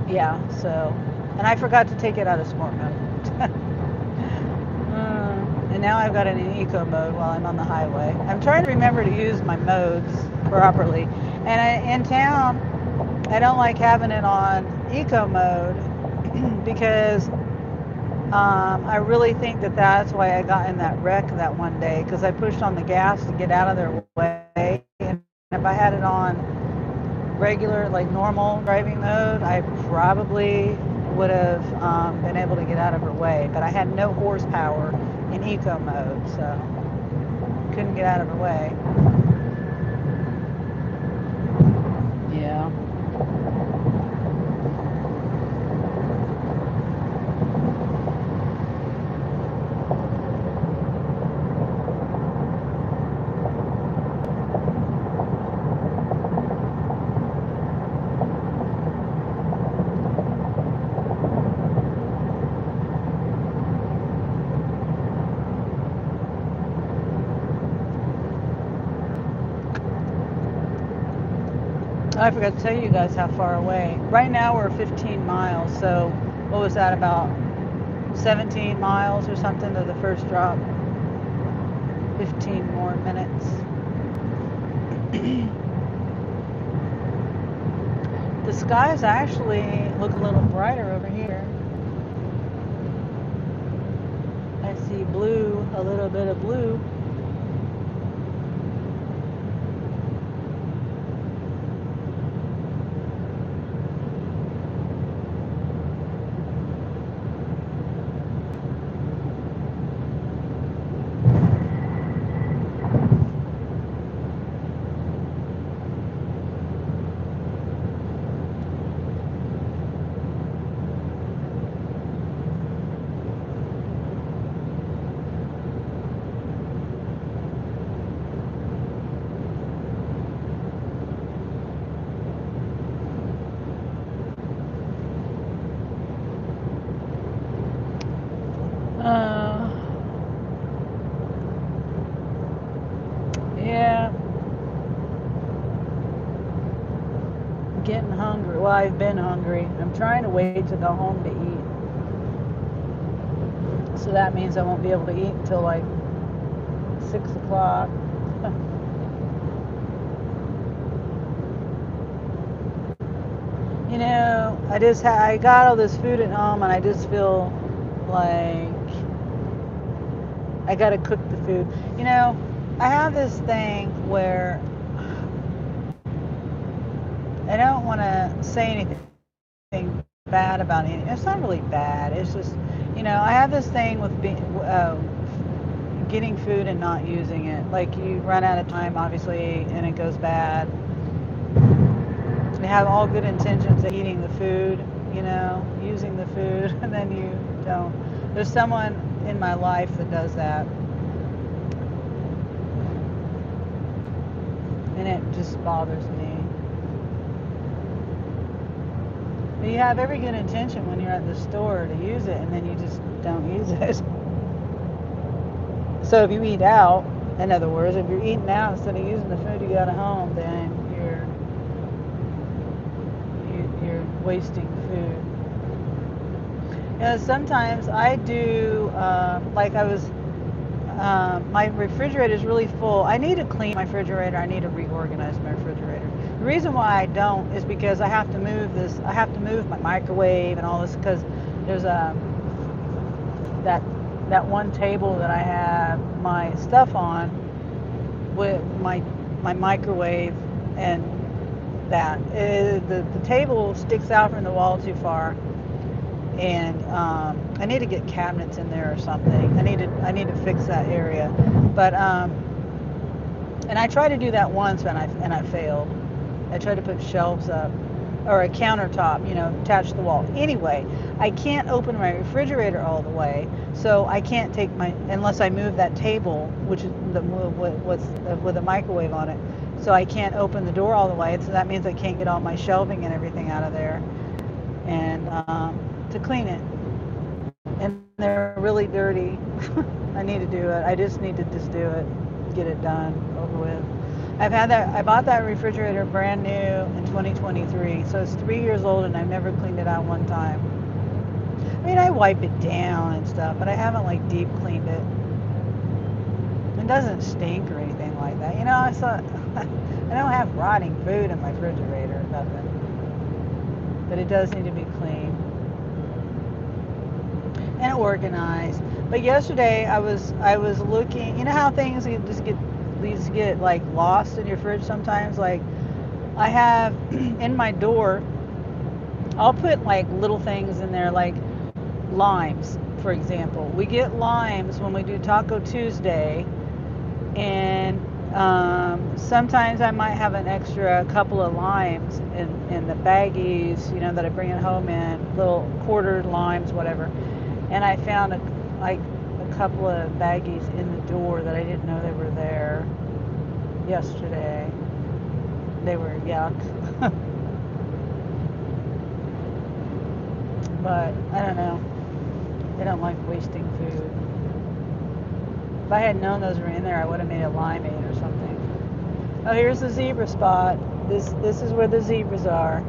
Yeah, so, and I forgot to take it out of sport mode. And now I've got it in eco mode while I'm on the highway. I'm trying to remember to use my modes properly. And in town, I don't like having it on eco mode because I really think that's why I got in that wreck that one day, because I pushed on the gas to get out of their way. And if I had it on regular, like normal driving mode, I probably would have been able to get out of her way. But I had no horsepower in eco mode, so couldn't get out of her way. Yeah. I forgot to tell you guys how far away. Right now we're 15 miles, so what was that, about 17 miles or something to the first drop? 15 more minutes. The skies actually look a little brighter over here. I I see blue, a little bit of blue. Uh, yeah, getting hungry. Well, I've been hungry. I'm trying to wait to go home to eat. So that means I won't be able to eat until like 6 o'clock. You know, I got all this food at home and I just feel like I gotta cook the food. You know, I have this thing where I don't want to say anything bad about anything. It's not really bad. It's just, you know, I have this thing with getting food and not using it. Like you run out of time, obviously, and it goes bad. You have all good intentions of eating the food, you know, using the food, and then you don't. There's someone in my life that does that, and it just bothers me. But you have every good intention when you're at the store to use it, and then you just don't use it. So if you eat out, in other words, if you're eating out instead of using the food you got at home, then you're wasting food. You know, sometimes I do, my refrigerator is really full. I need to clean my refrigerator. I need to reorganize my refrigerator. The reason why I don't is because I have to move this. I have to move my microwave and all this because there's that one table that I have my stuff on with my microwave and the table sticks out from the wall too far, and I need to get cabinets in there or something. I need to fix that area, but and I tried to do that once and I failed. I tried to put shelves up or a countertop, you know, attached to the wall. Anyway, I can't open my refrigerator all the way, so I can't take unless I move that table, which is with a microwave on it. So I can't open the door all the way. So that means I can't get all my shelving and everything out of there, and to clean it. And they're really dirty. I need to do it. I just need to do it, get it done, over with. I bought that refrigerator brand new in 2023, so it's 3 years old and I've never cleaned it out one time. I mean, I wipe it down and stuff, but I haven't like deep cleaned it. It doesn't stink or anything like that. You know, I don't have rotting food in my refrigerator, nothing. But it does need to be cleaned and organized. But yesterday I was looking. You know how things get like lost in your fridge sometimes. Like I have in my door, I'll put like little things in there, like limes, for example. We get limes when we do Taco Tuesday, and sometimes I might have an extra couple of limes in the baggies, you know, that I bring it home in, little quartered limes, whatever. And I found a couple of baggies in the door that I didn't know they were there yesterday. They were yuck. But I don't know. I don't like wasting food. If I had known those were in there, I would have made a limeade or something. Oh, here's the zebra spot. This is where the zebras are.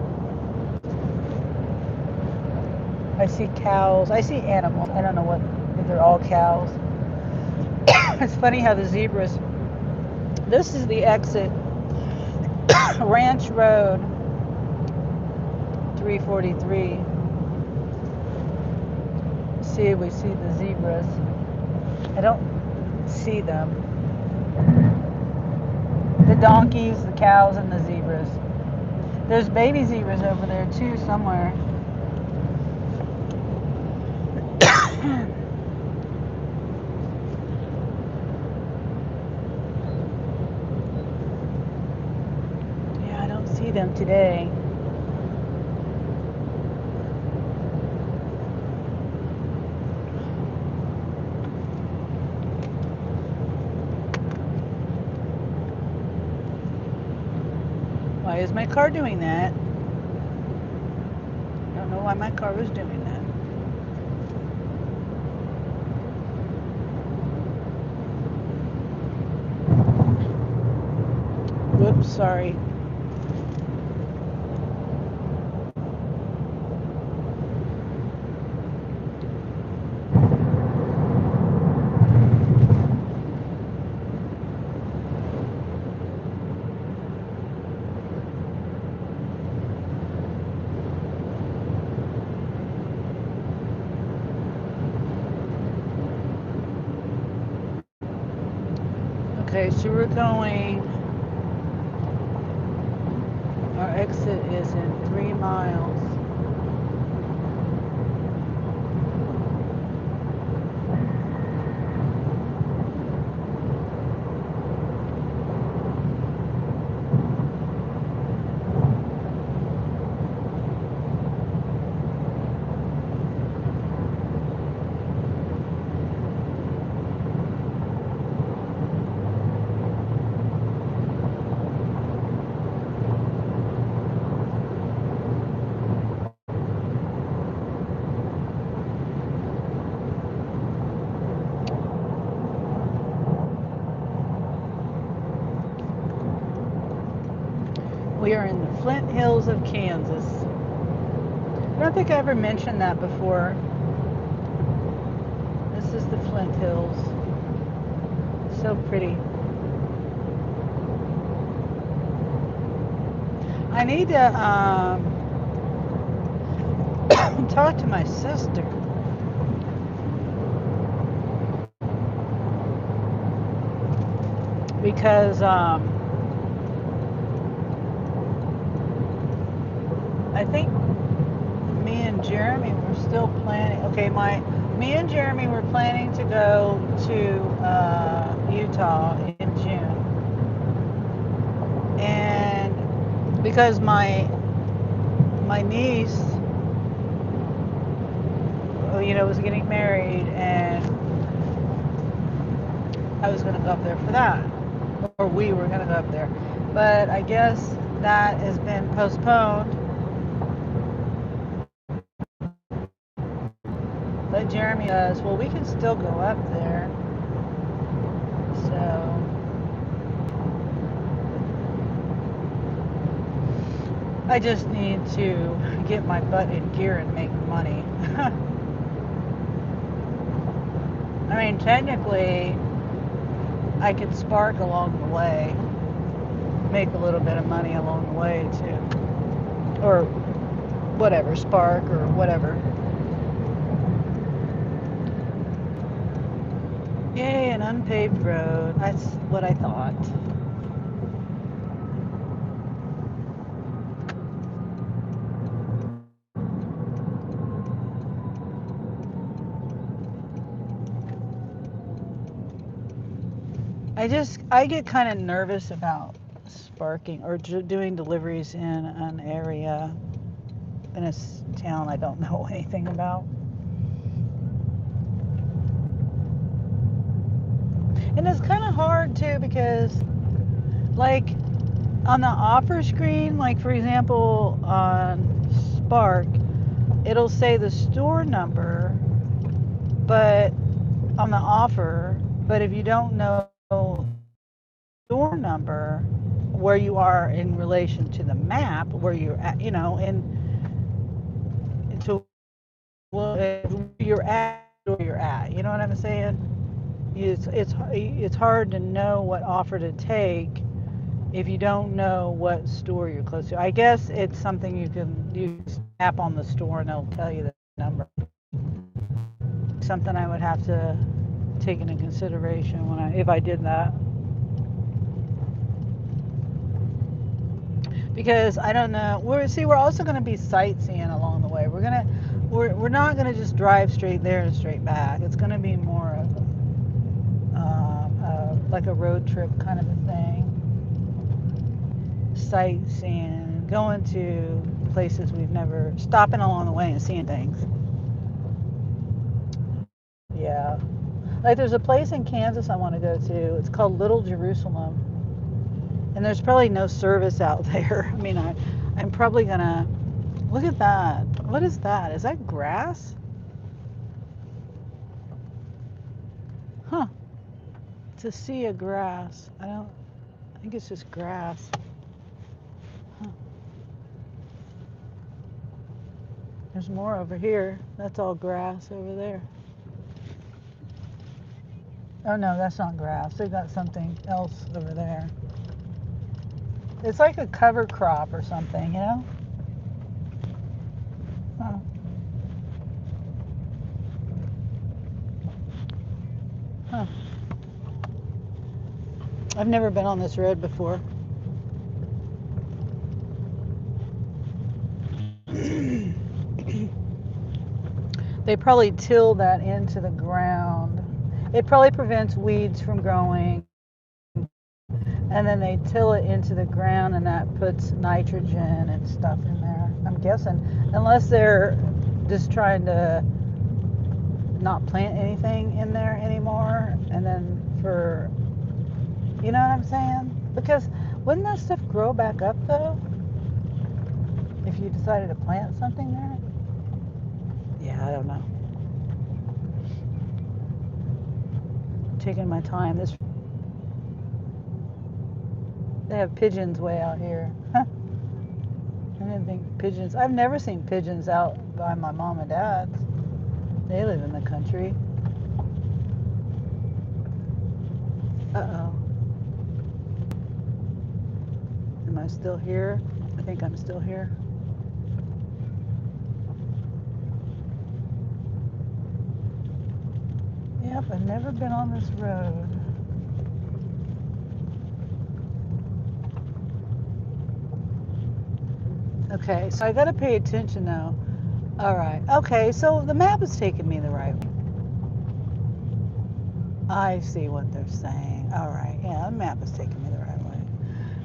I see cows. I see animals. I don't know if they're all cows. It's funny how the zebras. This is the exit. Ranch Road 343. We see the zebras. I don't see them. The donkeys, the cows, and the zebras. There's baby zebras over there too somewhere. Yeah, I don't see them today. Why is my car doing that? I don't know why my car was doing that. Whoops, sorry. Okay, so we're going, our exit is in 3 miles. We are in the Flint Hills of Kansas. I don't think I ever mentioned that before. This is the Flint Hills. So pretty. I need to talk to my sister. Because I think me and Jeremy were still planning. Okay, me and Jeremy were planning to go to Utah in June, and because my niece, was getting married, and I was going to go up there for that, or we were going to go up there, but I guess that has been postponed. But Jeremy does, well, we can still go up there. So I just need to get my butt in gear and make money. I mean, technically, I could spark along the way, make a little bit of money along the way too, or whatever, spark or whatever. Yay, an unpaved road. That's what I thought. I get kind of nervous about sparking or doing deliveries in an area, in a town I don't know anything about. And it's kind of hard too because, like, on the offer screen, like for example on Spark, it'll say the store number, but on the offer, but if you don't know store number where you are in relation to the map where you're at, and to where you're at, you know what I'm saying? It's hard to know what offer to take if you don't know what store you're close to. I guess it's something you tap on the store and it'll tell you the number. Something I would have to take into consideration if I did that. Because I don't know. We're also going to be sightseeing along the way. We're not going to just drive straight there and straight back. It's going to be more of like a road trip kind of a thing. Sightseeing, going to places we've never, stopping along the way and seeing things. Yeah. Like there's a place in Kansas I want to go to. It's called Little Jerusalem. And there's probably no service out there. I mean, I'm probably gonna look at that. What is that? Is that grass? Huh. It's a sea of grass. I think it's just grass. Huh. There's more over here. That's all grass over there. Oh no, that's not grass. They got something else over there. It's like a cover crop or something, you know? Huh. Huh. I've never been on this road before. They probably till that into the ground. It probably prevents weeds from growing. And then they till it into the ground and that puts nitrogen and stuff in there. I'm guessing. Unless they're just trying to not plant anything in there anymore. And then you know what I'm saying? Because wouldn't that stuff grow back up though? If you decided to plant something there? Yeah, I don't know. Taking my time. They have pigeons way out here. I didn't think pigeons. I've never seen pigeons out by my mom and dad's. They live in the country. Uh-oh. Am I still here? I think I'm still here. Yep, I've never been on this road. Okay, so I gotta pay attention now. All right. Okay, so the map is taking me the right way. I see what they're saying. All right. Yeah, the map is taking me the right way.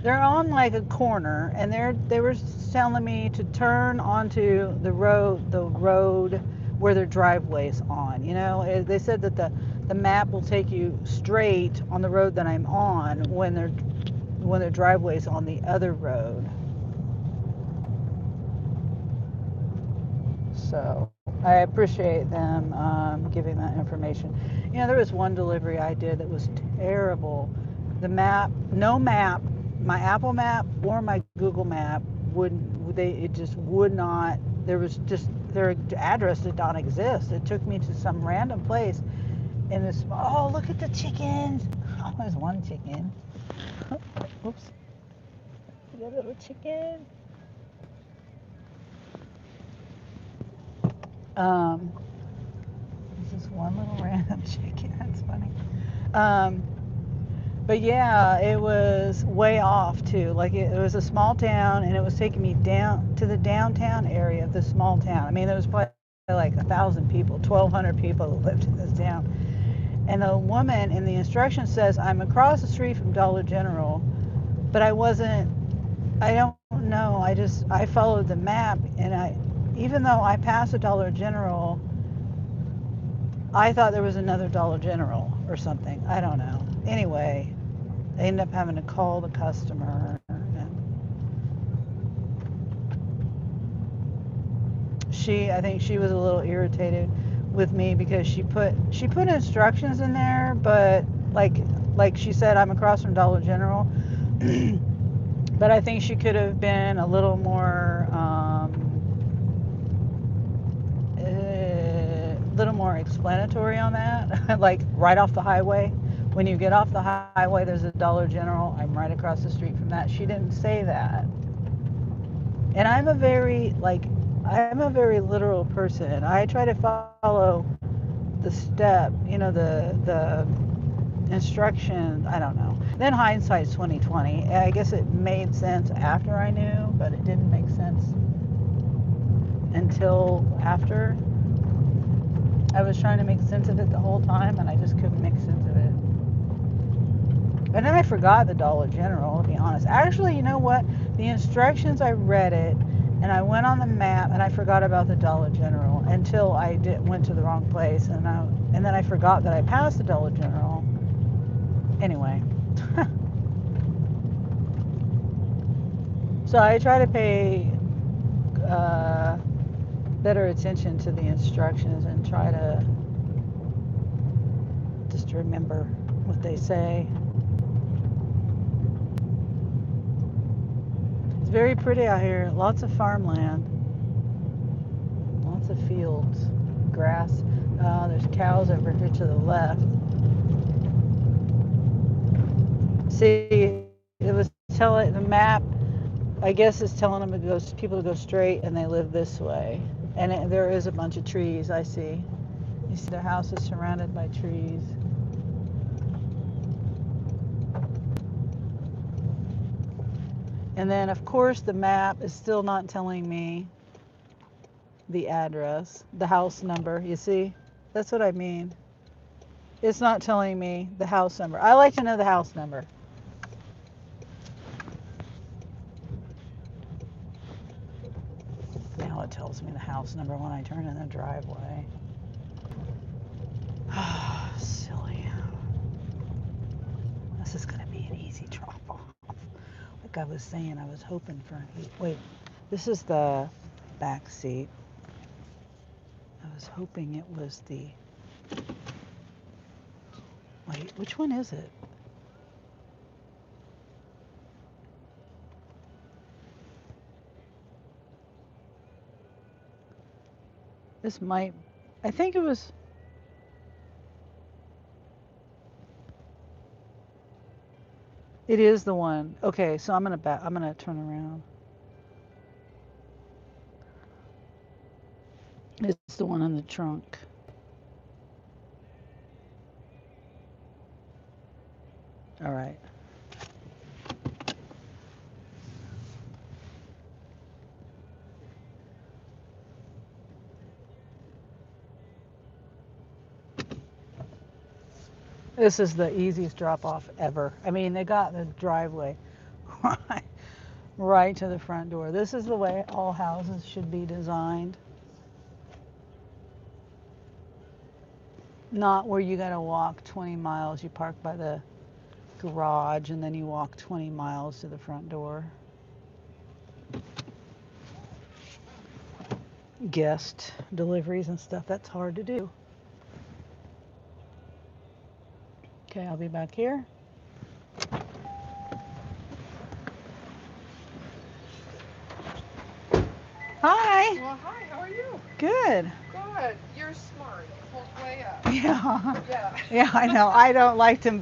They're on like a corner, and they were telling me to turn onto the road where their driveway's on. You know, they said that the map will take you straight on the road that I'm on when their driveway's on the other road. So I appreciate them giving that information. You know, there was one delivery I did that was terrible. No map, my Apple map or my Google map it just would not, their address did not exist. It took me to some random place in this, oh, look at the chickens. Oh, there's one chicken. Oops. Is that a little chicken? This is one little random chicken. That's funny. But yeah, it was way off too. Like it was a small town, and it was taking me down to the downtown area of this small town. I mean, there was probably like 1,000 people, 1,200 people that lived in this town. And the woman in the instructions says, "I'm across the street from Dollar General," but I wasn't. I don't know. I followed the map, and even though I passed a Dollar General, I thought there was another Dollar General or something. I don't know. Anyway, I ended up having to call the customer. And I think she was a little irritated with me because she put instructions in there, but like she said, I'm across from Dollar General. But I think she could have been a little more explanatory on that. Like right off the highway, when you get off the highway, there's a Dollar General. I'm right across the street from that. She didn't say that. And I'm a very literal person. I try to follow step, the instruction. I don't know. Then hindsight's 2020. I guess it made sense after I knew, but it didn't make sense until after. I was trying to make sense of it the whole time, and I just couldn't make sense of it. And then I forgot the Dollar General, to be honest. Actually, you know what? The instructions, I read it, and I went on the map, and I forgot about the Dollar General until I went to the wrong place, and then I forgot that I passed the Dollar General. Anyway. So I try to pay better attention to the instructions and try to just remember what they say. It's very pretty out here. Lots of farmland. Lots of fields. Grass. There's cows over here to the left. See, it was telling the map, I guess it's telling them people to go straight, and they live this way. And there is a bunch of trees, I see. You see the house is surrounded by trees. And then, of course, the map is still not telling me the address, the house number, you see? That's what I mean. It's not telling me the house number. I like to know the house number. Now it tells me the house number when I turn in the driveway. Silly. This is going to be an easy drop off. Like I was saying, I was hoping for wait, this is the back seat. I was hoping it was the, wait, which one is it? This might, I think it was, it is the one. Okay, so I'm gonna turn around. It's the one in the trunk. All right. This is the easiest drop off ever. I mean, they got the driveway right to the front door. This is the way all houses should be designed. Not where you gotta walk 20 miles. You park by the garage and then you walk 20 miles to the front door. Guest deliveries and stuff, that's hard to do. Okay, I'll be back here. Hi. Well, hi, how are you? Good. Good. You're smart. You pulled way up. Yeah. Yeah. Yeah, I know. I don't like to,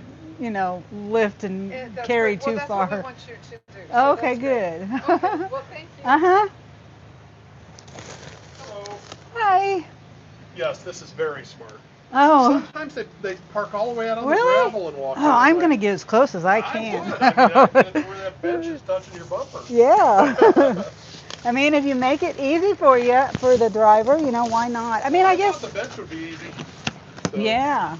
lift and carry great. Well, too that's far. what we want you to do. Oh, So okay, that's good. Okay, well, thank you. Uh-huh. Hello. Hi. Yes, this is very smart. Oh. Sometimes they park all the way out on Really? the gravel and walk. Oh, I'm going to get as close as I can. would. I mean, where that bench is touching your bumper. Yeah. I mean, if you make it easy for you, for the driver, why not? I mean, I guess. Thought the bench would be easy. So. Yeah.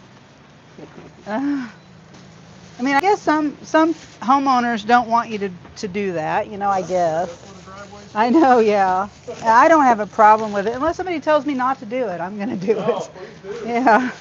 I mean, I guess some homeowners don't want you to do that, I guess. That's what a driveway's for. I know, yeah. I don't have a problem with it. Unless somebody tells me not to do it, I'm going to do No, it. please do. Yeah.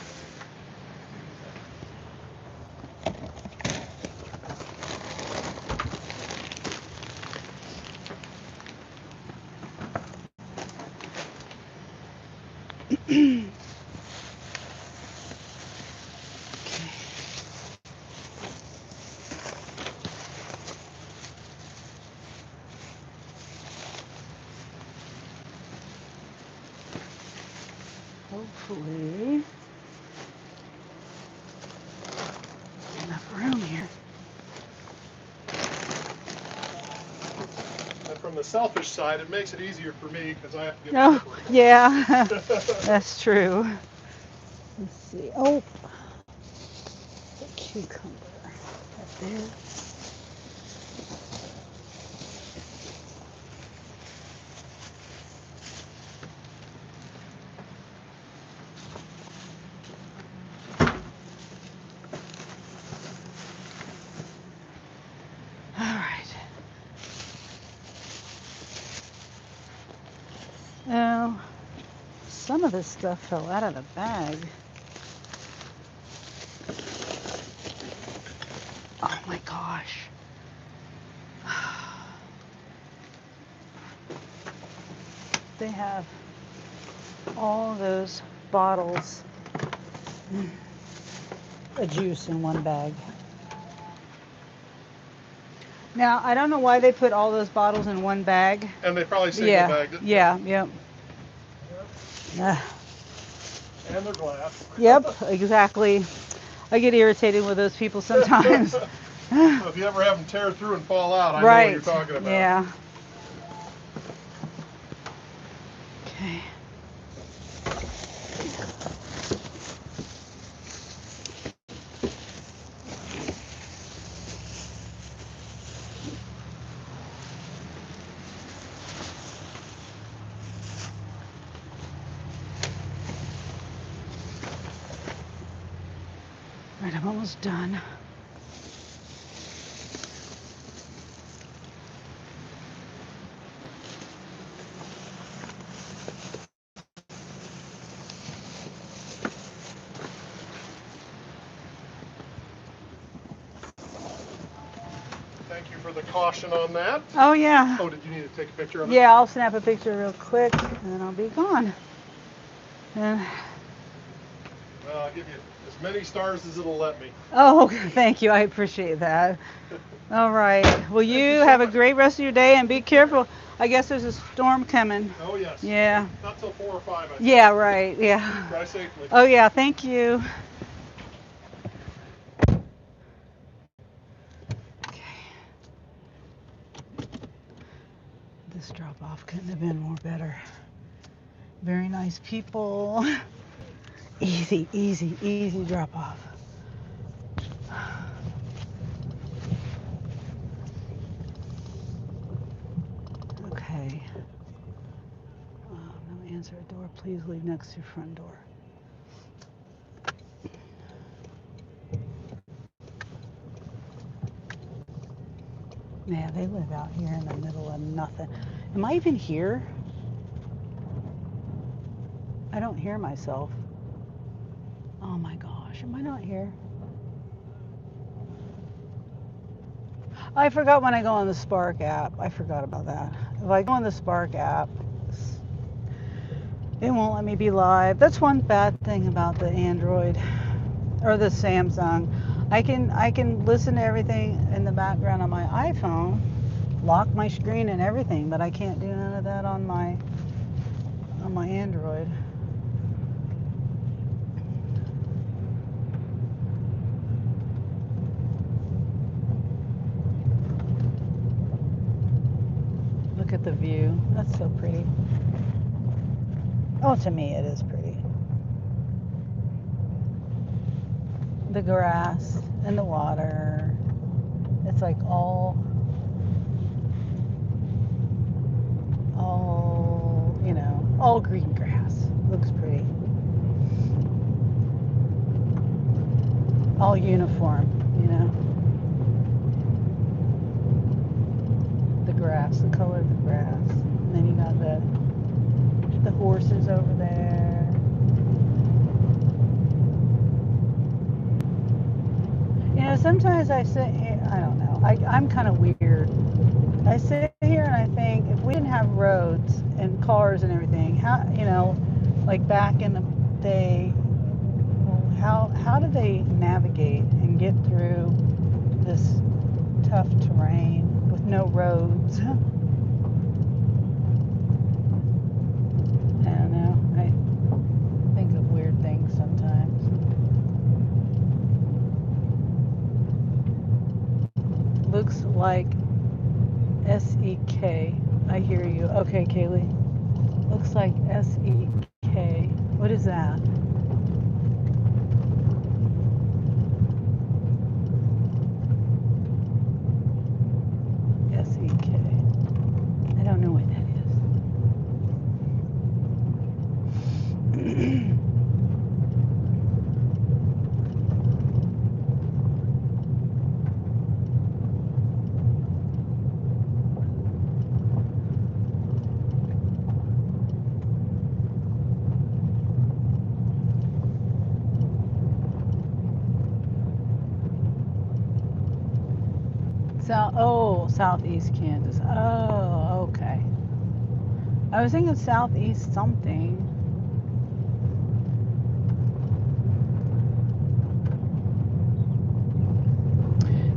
Hopefully, enough room here. And from the selfish side, it makes it easier for me because I have to get Oh, yeah, that's true. Let's see. Oh, the cucumber. Right there. All right. Now, some of this stuff fell out of the bag. Oh my gosh. They have all those bottles of juice in one bag. Now, I don't know why they put all those bottles in one bag. And they probably single Yeah, bagged it. yeah, yep. And they're glass. Yep, exactly. I get irritated with those people sometimes. So if you ever have them tear through and fall out, I know Right. what you're talking about. Yeah. Okay. Right, I'm almost done. Thank you for the caution on that. Oh yeah. Oh, did you need to take a picture of it? Yeah, I'll snap a picture real quick and then I'll be gone. And, Well, I'll give you as many stars as it'll let me. oh, thank you. I appreciate that. All right. Well, you have a great rest of your day and be careful. I guess there's a storm coming. Oh, yes. Yeah. Not till 4 or 5, I think. Yeah, right. Yeah. Drive safely. Oh, yeah. Thank you. Okay. This drop off couldn't have been more better. Very nice people. Easy, easy, easy drop off. Okay. No answer at door. Please leave next to front door. Yeah, they live out here in the middle of nothing. Am I even here? I don't hear myself. Oh my gosh, am I not here? I forgot when I go on the Spark app. I forgot about that. If I go on the Spark app, it won't let me be live. That's one bad thing about the Android or the Samsung. I can listen to everything in the background on my iPhone, lock my screen and everything, but I can't do none of that on my Android. Look at the view. That's so pretty. Oh, to me it is pretty. The grass and the water. It's like all, all green grass. Looks pretty. All uniform, The grass, the color of the grass. And then you got the horses over there. Sometimes I sit here, I don't know, I'm kind of weird. I sit here and I think if we didn't have roads and cars and everything, how, like back in the day, well, how do they navigate and get through this tough terrain with no roads? I don't know. I think of weird things sometimes. Looks like SEK. I hear you. Okay, Kaylee. Looks like SEK. What is that? Southeast Kansas. Oh, okay. I was thinking southeast something.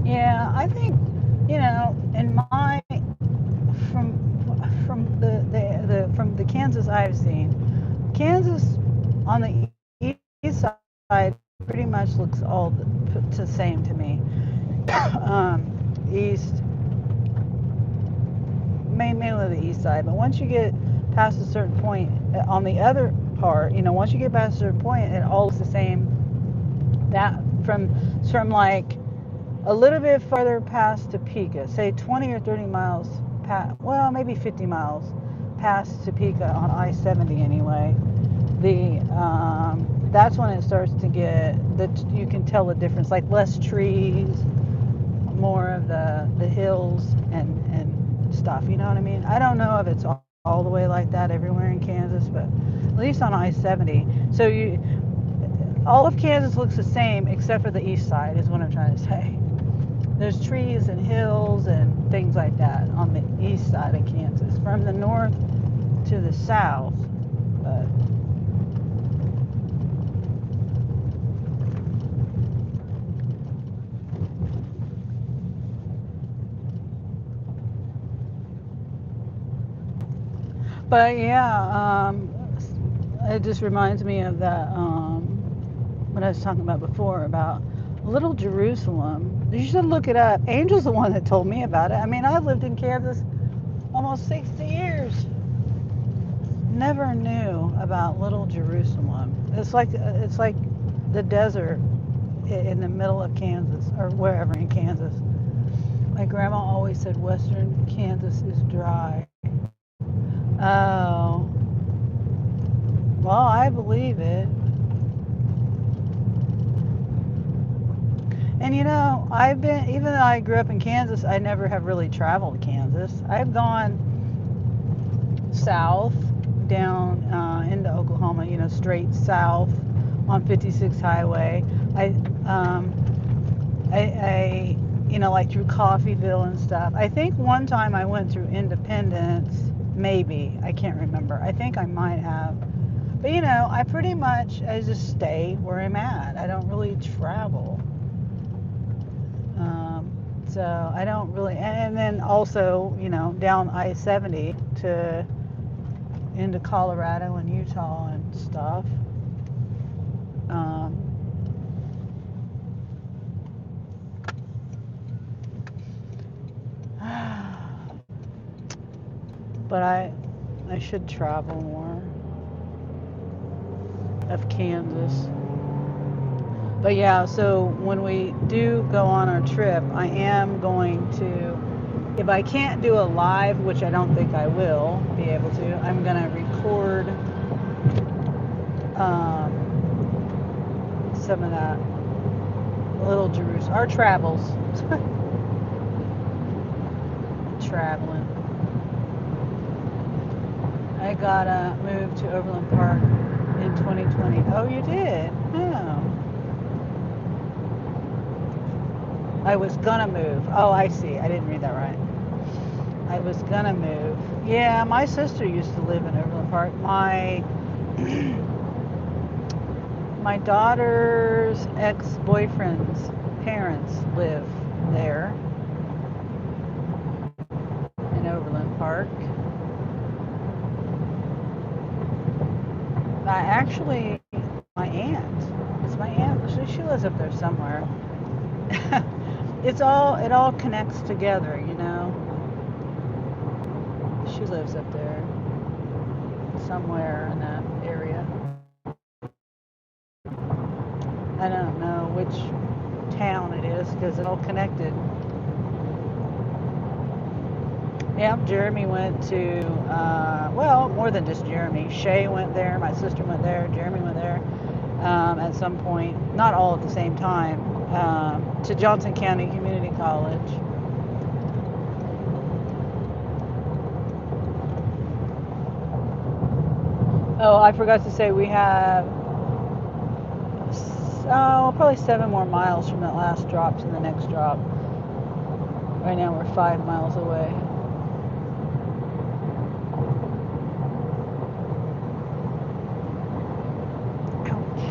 Yeah, I think, in my from the Kansas I've seen, Kansas on the east side pretty much looks all the same to me. East, mainly the east side, but once you get past a certain point on the other part, once you get past a certain point, it all looks the same. That from like a little bit farther past Topeka, say 20 or 30 miles past, well, maybe 50 miles past Topeka on I-70 anyway. That's when it starts to get you can tell the difference, like less trees, more of the hills and stuff. You know what I mean? I don't know if it's all the way like that everywhere in Kansas, but at least on I-70. So all of Kansas looks the same except for the east side, is what I'm trying to say. There's trees and hills and things like that on the east side of Kansas. From the north to the south, but yeah, it just reminds me of that what I was talking about before about Little Jerusalem. You should look it up. Angel's the one that told me about it. I mean, I've lived in Kansas almost 60 years. Never knew about Little Jerusalem. It's like the desert in the middle of Kansas or wherever in Kansas. My grandma always said Western Kansas is dry. Oh, well, I believe it. And even though I grew up in Kansas, I never have really traveled Kansas. I've gone south down into Oklahoma, straight south on 56 highway. Like through Coffeeville and stuff. I think one time I went through Independence, maybe. I can't remember. I think I might have. But I just stay where I'm at. I don't really travel. So I don't really, and then also, down I-70 to into Colorado and Utah and stuff. But I should travel more of Kansas. But yeah, so when we do go on our trip, I am going to, if I can't do a live, which I don't think I will be able to, I'm going to record some of that Little Jerusalem, our travels. Traveling. I got moved to Overland Park in 2020. Oh, you did? Oh. I was gonna move. Oh, I see. I didn't read that right. I was gonna move. Yeah, my sister used to live in Overland Park. My daughter's ex-boyfriend's parents live there in Overland Park. My aunt. It's my aunt. She lives up there somewhere. It all connects together, She lives up there somewhere in that area. I don't know which town it is because it's all connected. Yeah, Jeremy went to, more than just Jeremy. Shay went there, my sister went there, Jeremy went there at some point, not all at the same time, to Johnson County Community College. Oh, I forgot to say we have probably 7 more miles from that last drop to the next drop. Right now we're 5 miles away. Ouch.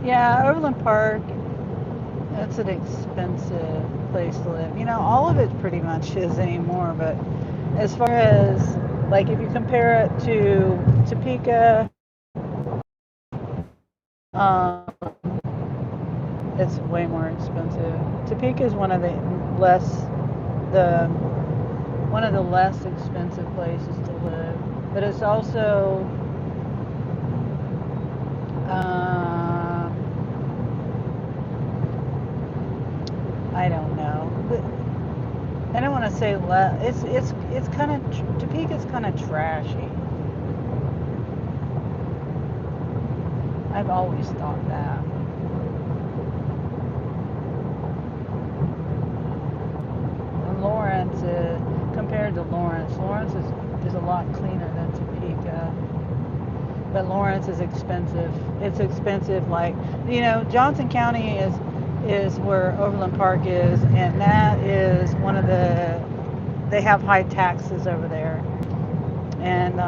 Yeah, Overland Park, that's an expensive place to live. You know, all of it pretty much is anymore, but as far as, like, if you compare it to Topeka, um, it's way more expensive. Topeka is the one of the less expensive places to live, but it's also I don't know. I don't want to say it's kind of Topeka's kind of trashy. I've always thought that. And Lawrence, compared to Lawrence is a lot cleaner than Topeka. But Lawrence is expensive. It's expensive, like, you know, Johnson County is where Overland Park is, and that is one of they have high taxes over there. And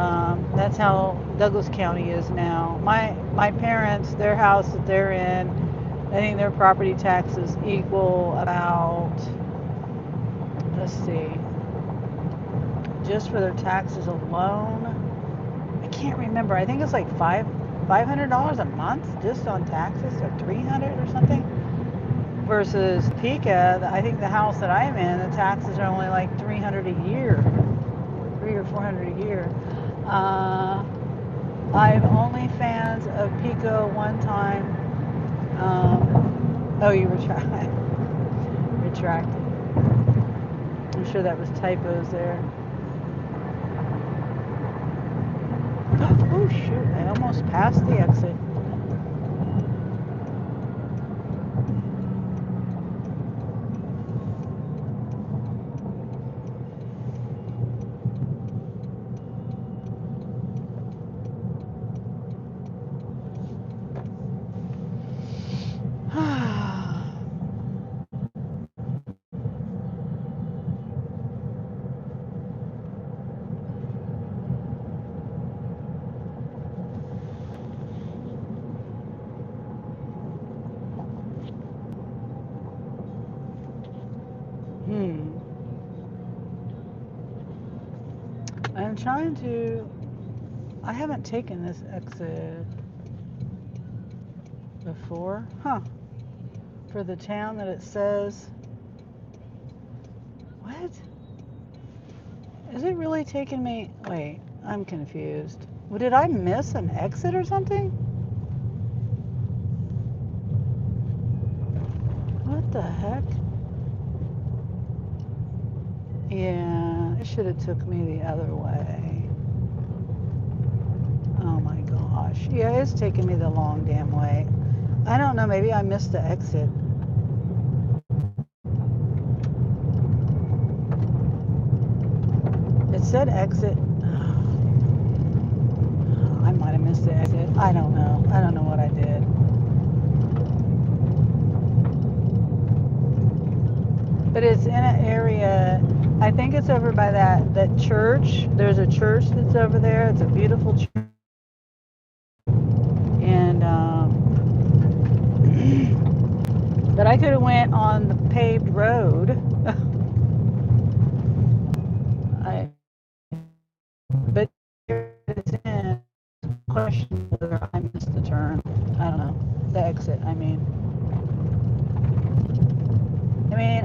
that's how Douglas County is now. My parents, their house that they're in, I think their property taxes equal about, let's see, just for their taxes alone, I can't remember. I think it's like $500 a month just on taxes, or $300 or something. Versus Topeka, I think the house that I'm in, the taxes are only like $300 a year, $300 or $400 a year. I've only fans of Pico one time. Oh, you retracted. I'm sure that was typos there. Oh shoot! I almost passed the exit. I'm trying to. I haven't taken this exit before, huh? For the town that it says. What? Is it really taking me? Wait, I'm confused. Well, did I miss an exit or something? What the heck? Yeah, it should have took me the other way. Oh my gosh. Yeah, it's taking me the long damn way. I don't know, maybe I missed the exit. It said exit. I might have missed the exit. I don't know. I don't know what I did. But it's in an area, I think it's over by that church. There's a church that's over there. It's a beautiful church. And, but I could have went on the paved road. But it's in question whether I missed the turn. I don't know. The exit, I mean.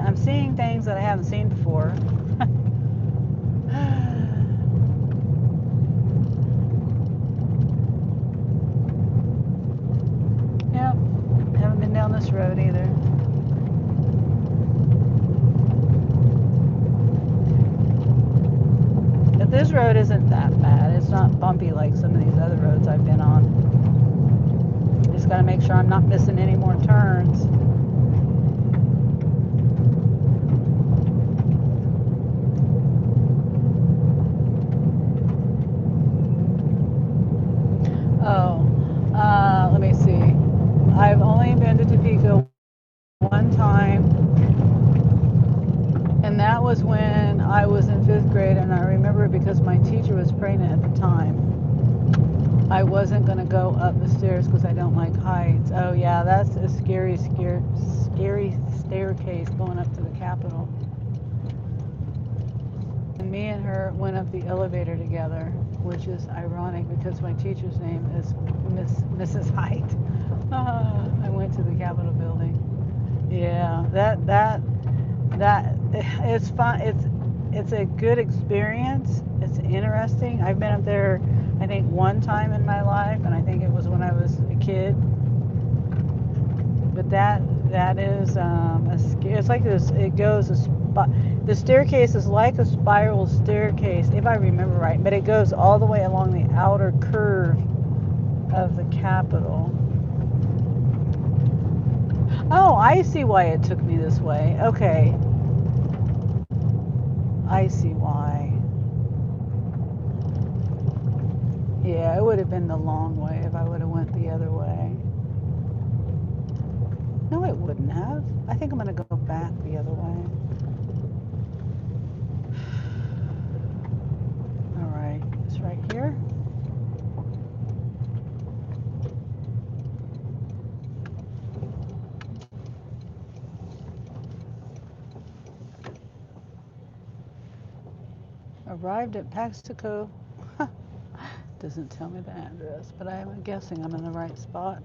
I'm seeing things that I haven't seen before. Yep, haven't been down this road either. But this road isn't that bad. It's not bumpy like some of these other roads I've been on. Just gotta make sure I'm not missing any more turns. sister was pregnant at the time, I wasn't going to go up the stairs because I don't like heights. Oh yeah, that's a scary staircase going up to the Capitol. And me and her went up the elevator together, which is ironic because my teacher's name is Mrs. Height. I went to the Capitol building. Yeah, that it's fun. It's a good experience. It's interesting. I've been up there, I think, one time in my life, and I think it was when I was a kid. But that is it's like this. It goes the staircase is like a spiral staircase, if I remember right. But it goes all the way along the outer curve of the Capitol. Oh, I see why it took me this way. Okay. I see why. Yeah, it would have been the long way if I would have went the other way. No, it wouldn't have. I think I'm going to go back the other way. All right, it's right here. Arrived at Paxico. Doesn't tell me the address, but I'm guessing I'm in the right spot.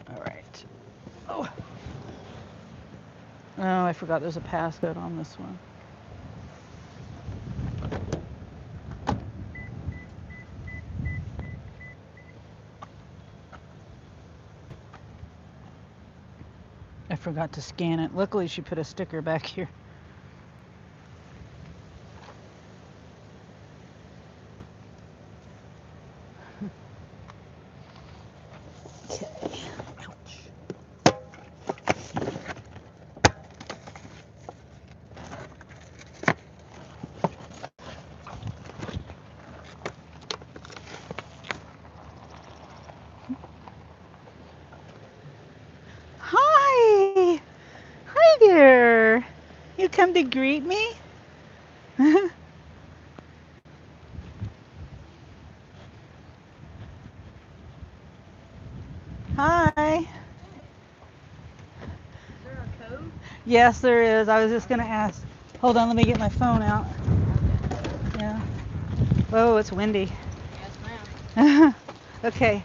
All right. Oh, I forgot there's a passcode on this one. I forgot to scan it. Luckily, she put a sticker back here. Okay. Ouch. Hi! Hi there! You come to greet me? Hi! Is there a code? Yes, there is. I was just going to ask. Hold on, let me get my phone out. Yeah. Whoa, it's windy. Yes, ma'am. Okay.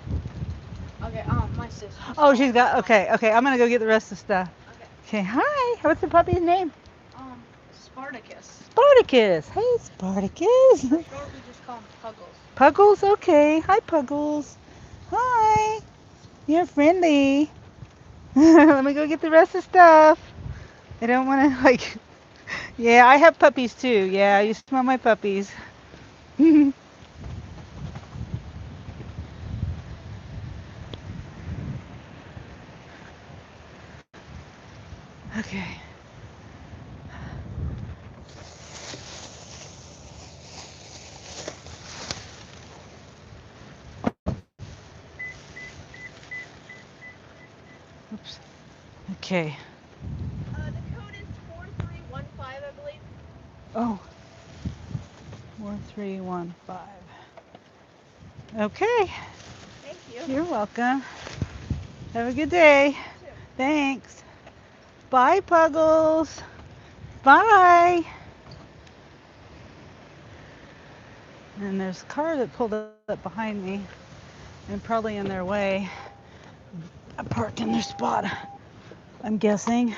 Okay, my sister. Oh, she's got. Okay, I'm going to go get the rest of the stuff. Okay. Okay, hi. What's the puppy's name? Spartacus. Spartacus. Hey, Spartacus. For short, we just call him Puggles. Puggles, okay. Hi, Puggles. Hi. You're friendly. Let me go get the rest of the stuff. I don't want to, like. Yeah, I have puppies too. Yeah, you smell my puppies. Okay. Oops. Okay. The code is 4315, I believe. Oh. 4315. Okay. Thank you. You're welcome. Have a good day. You too. Thanks. Bye, Puggles. Bye. And there's a car that pulled up behind me and probably in their way. I parked in their spot, I'm guessing.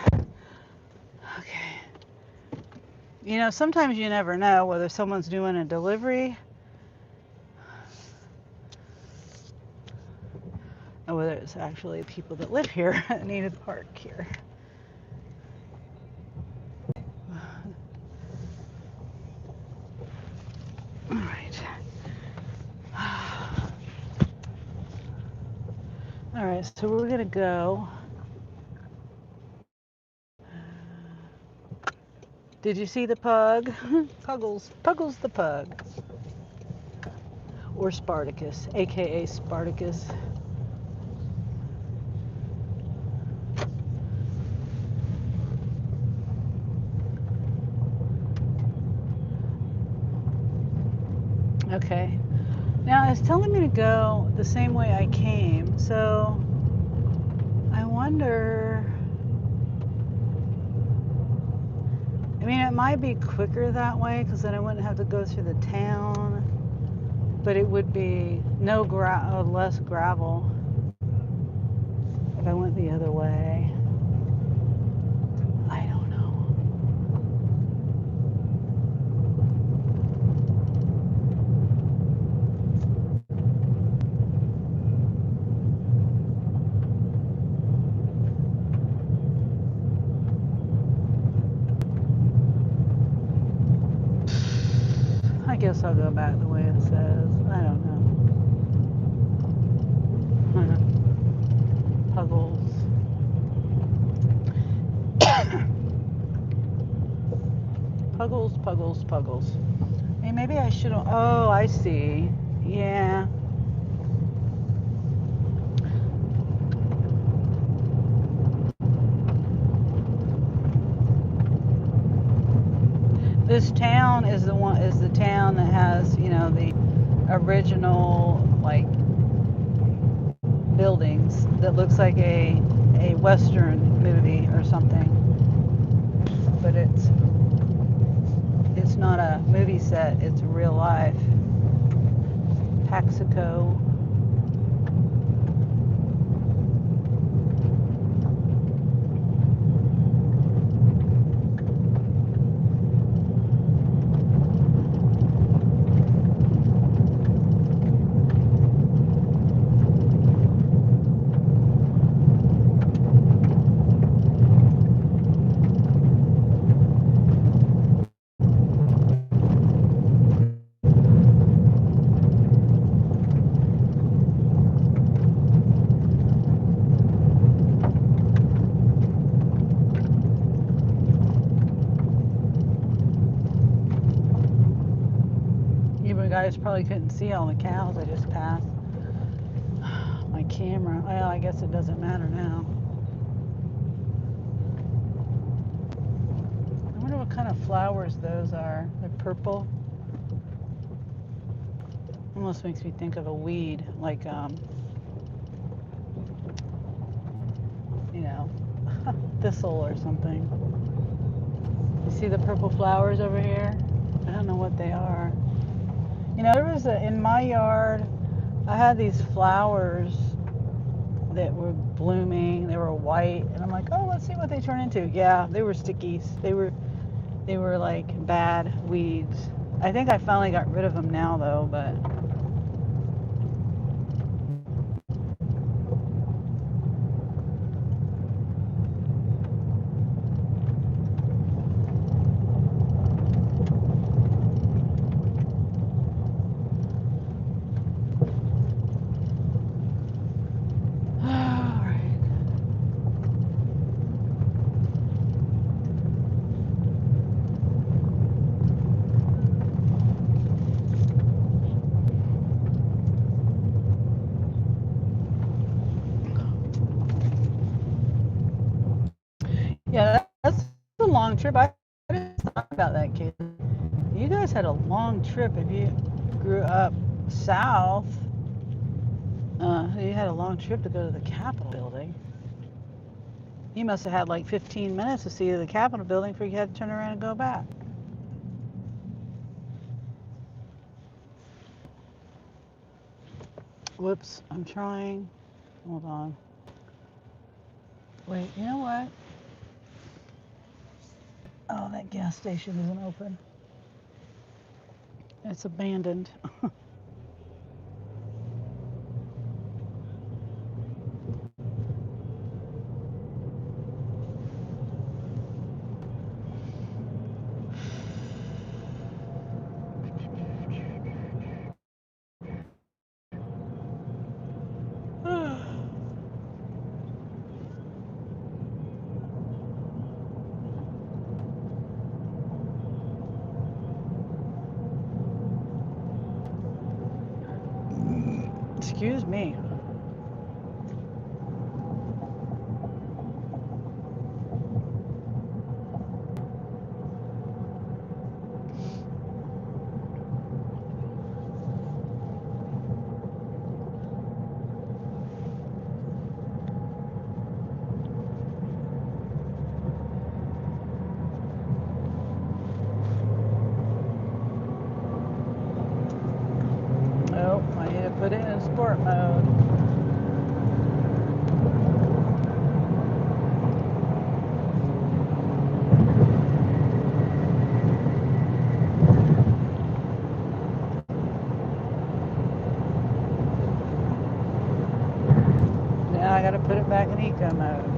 Okay. You know, sometimes you never know whether someone's doing a delivery or whether it's actually people that live here that need to park here. All right. All right, so we're gonna go Did you see the pug? Puggles. Puggles the pug. Or Spartacus, aka Spartacus. Okay. Now it's telling me to go the same way I came, so I wonder. I mean, it might be quicker that way because then I wouldn't have to go through the town, but it would be less gravel if I went the other way. I don't know. I guess I'll go back the way it says. I don't know. Puggles. Puggles, puggles, puggles. Hey, maybe I should. Oh, I see. Yeah. This town is the town that has, the original like buildings that looks like a western movie or something. But it's not a movie set, it's real life. Paxico. You guys probably couldn't see all the cows I just passed. My camera. Well, I guess it doesn't matter now. I wonder what kind of flowers those are. They're purple. Almost makes me think of a weed, like thistle or something. You see the purple flowers over here? I don't know what they are. There was in my yard, I had these flowers that were blooming. They were white, and I'm like, oh, let's see what they turn into. Yeah, they were stickies. They were like bad weeds. I think I finally got rid of them now though, but. Yeah, that's a long trip. I just thought about that, kid. You guys had a long trip if you grew up south. You had a long trip to go to the Capitol building. You must have had like 15 minutes to see the Capitol building before you had to turn around and go back. Whoops, I'm trying. Hold on. Wait, you know what? Oh, that gas station isn't open. It's abandoned. Excuse me. Oh, I need to put it in sport mode. Now I gotta put it back in eco mode.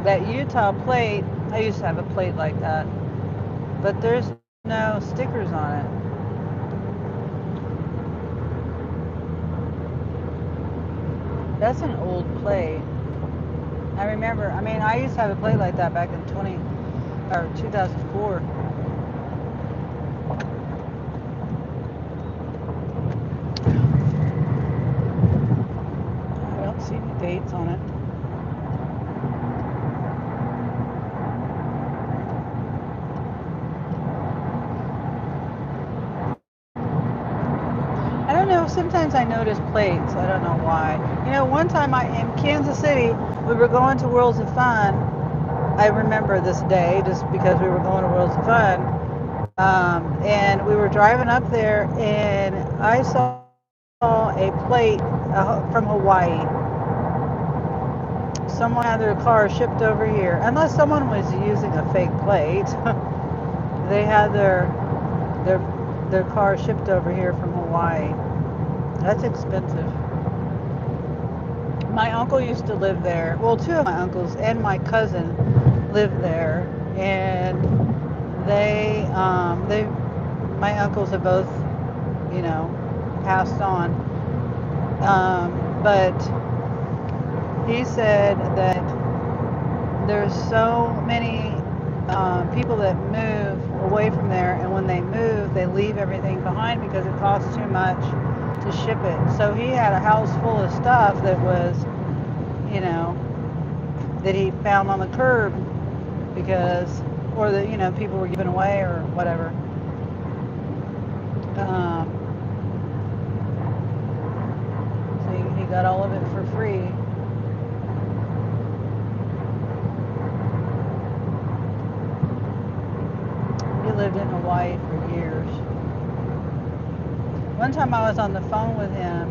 That Utah plate, I used to have a plate like that, but there's no stickers on it. That's an old plate. I remember, I mean, I used to have a plate like that back in 2004. I don't see any dates on it. I don't know, sometimes I notice plates. I don't know why. You know, one time in Kansas City, we were going to Worlds of Fun. I remember this day just because we were going to Worlds of Fun. And we were driving up there, and I saw a plate from Hawaii. Someone had their car shipped over here. Unless someone was using a fake plate, they had their their car shipped over here from Hawaii. That's expensive. My uncle used to live there. Well, two of my uncles and my cousin lived there, and my uncles have both, you know, passed on. But he said that there's so many people that move away from there, and when they move, they leave everything behind because it costs too much to ship it. So he had a house full of stuff that was, you know, that he found on the curb because, or that, you know, people were giving away or whatever. So he got all of it for free. He lived in Hawaii for years. One time I was on the phone with him.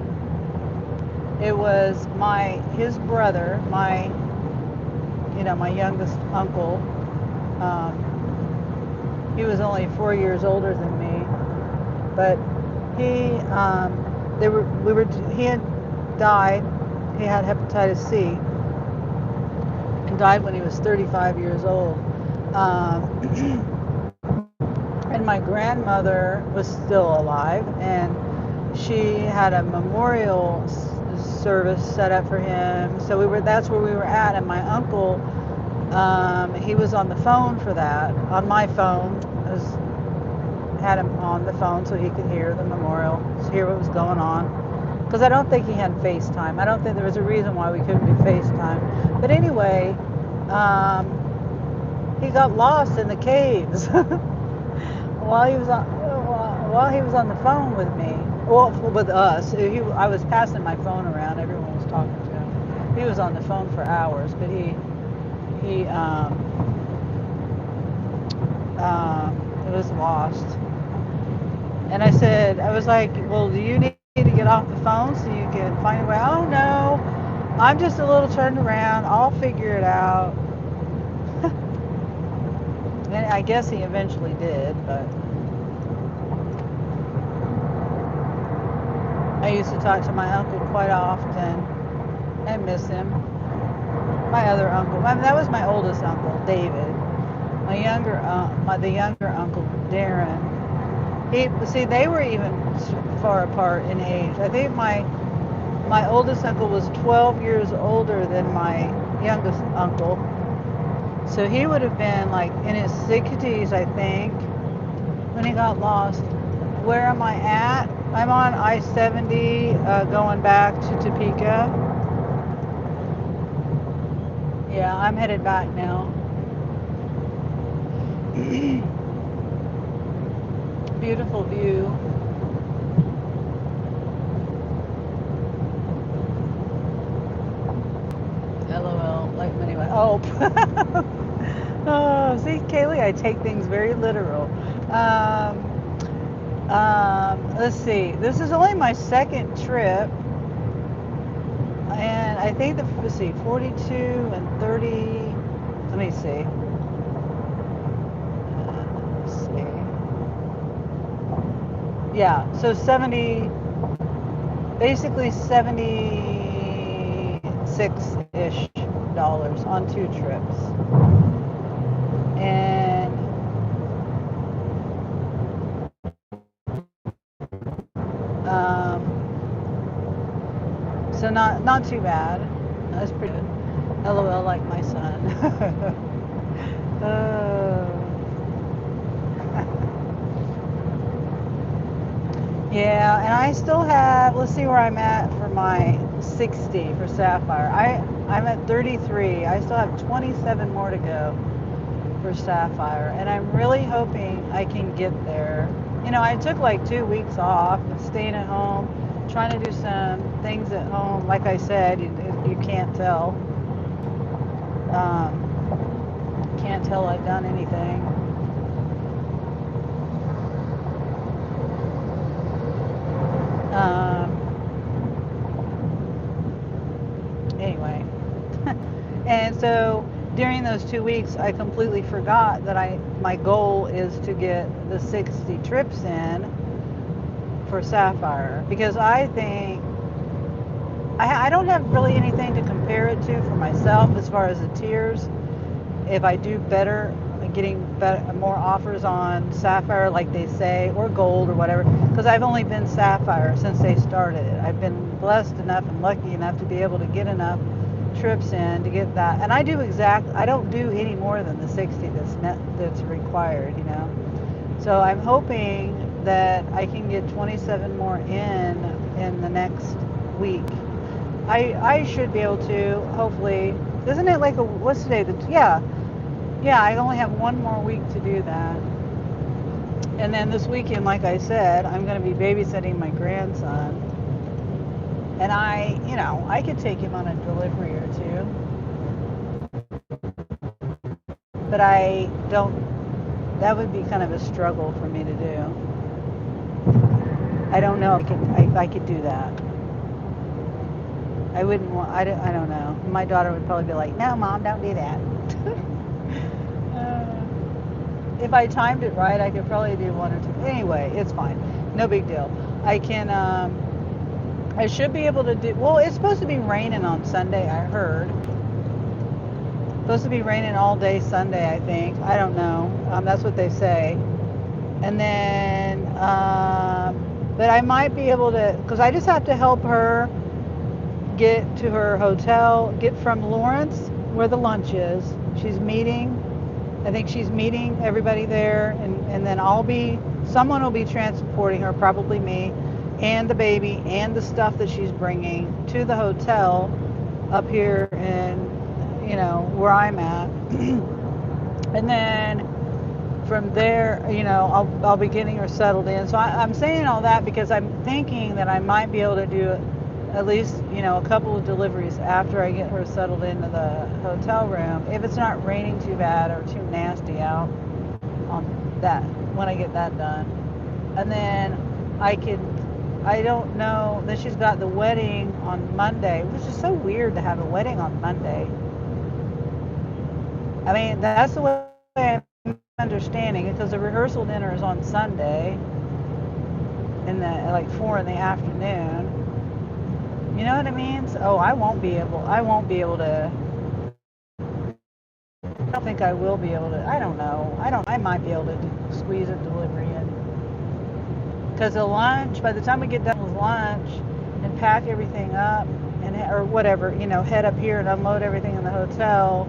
It was his brother, my youngest uncle. He was only 4 years older than me, but he had died. He had hepatitis C and died when he was 35 years old. And my grandmother was still alive, and she had a memorial service set up for him. So that's where we were at, and my uncle, he was on the phone for that, on my phone. Had him on the phone so he could hear the memorial, hear what was going on. Because I don't think he had FaceTime. I don't think there was a reason why we couldn't do FaceTime. But anyway, he got lost in the caves while he was on the phone with me. Well, with us. I was passing my phone around. Everyone was talking to him. He was on the phone for hours, but he was lost. And I was like, well, do you need to get off the phone so you can find a way? Oh, no, I'm just a little turned around. I'll figure it out. And I guess he eventually did, but I used to talk to my uncle quite often. I miss him. My other uncle, I mean, that was my oldest uncle, David. The younger uncle, Darren. They were even far apart in age. I think my oldest uncle was 12 years older than my youngest uncle. So he would have been like in his 60s, I think, when he got lost. Where am I at? I'm on I-70 going back to Topeka. Yeah, I'm headed back now. Beautiful view. LOL, like many ways. Oh. Oh, see, Kaylee, I take things very literal. Let's see. This is only my second trip, and I think let's see, 42 and 30. Let me see. Let's see. Yeah, so 70, basically 76-ish dollars on 2 trips. And so not too bad. That's pretty good. LOL, like my son. Yeah, and I still have, let's see where I'm at for my 60 for Sapphire. I'm at 33. I still have 27 more to go for Sapphire, and I'm really hoping I can get there. You know, I took like 2 weeks off, staying at home, trying to do some things at home. Like I said, you can't tell. Can't tell I've done anything. Anyway. And so during those 2 weeks, I completely forgot that my goal is to get the 60 trips in for Sapphire, because I think I don't have really anything to compare it to for myself as far as the tiers. If I do better, getting more offers on Sapphire, like they say, or Gold or whatever, because I've only been Sapphire since they started it. I've been blessed enough and lucky enough to be able to get enough trips in to get that, and I don't do any more than the 60 that's required, you know. So I'm hoping that I can get 27 more in the next week. I should be able to, hopefully. Isn't it like what's today? Yeah, I only have one more week to do that. And then this weekend, like I said, I'm going to be babysitting my grandson. And I could take him on a delivery or two. But I don't, that would be kind of a struggle for me to do. I don't know if I could do that. I wouldn't want, I don't know. My daughter would probably be like, no, Mom, don't do that. If I timed it right, I could probably do 1 or 2. Anyway, it's fine. No big deal. I should be able to do, well, it's supposed to be raining on Sunday, I heard. Supposed to be raining all day Sunday, I think. I don't know. That's what they say. And then, but I might be able to, because I just have to help her get to her hotel, get from Lawrence, where the lunch is. I think she's meeting everybody there, and then someone will be transporting her, probably me, and the baby, and the stuff that she's bringing to the hotel up here in, where I'm at. And then from there, I'll be getting her settled in. So I'm saying all that because I'm thinking that I might be able to do at least, a couple of deliveries after I get her settled into the hotel room, if it's not raining too bad or too nasty out on that, when I get that done. And then I don't know, then she's got the wedding on Monday, which is so weird to have a wedding on Monday. I mean, that's the way I'm understanding it, because the rehearsal dinner is on Sunday like 4 in the afternoon. You know what I mean? So, I won't be able to, I don't think I will be able to, I don't know. I might be able to squeeze a delivery in. Because the lunch, by the time we get done with lunch and pack everything up, or whatever, head up here and unload everything in the hotel,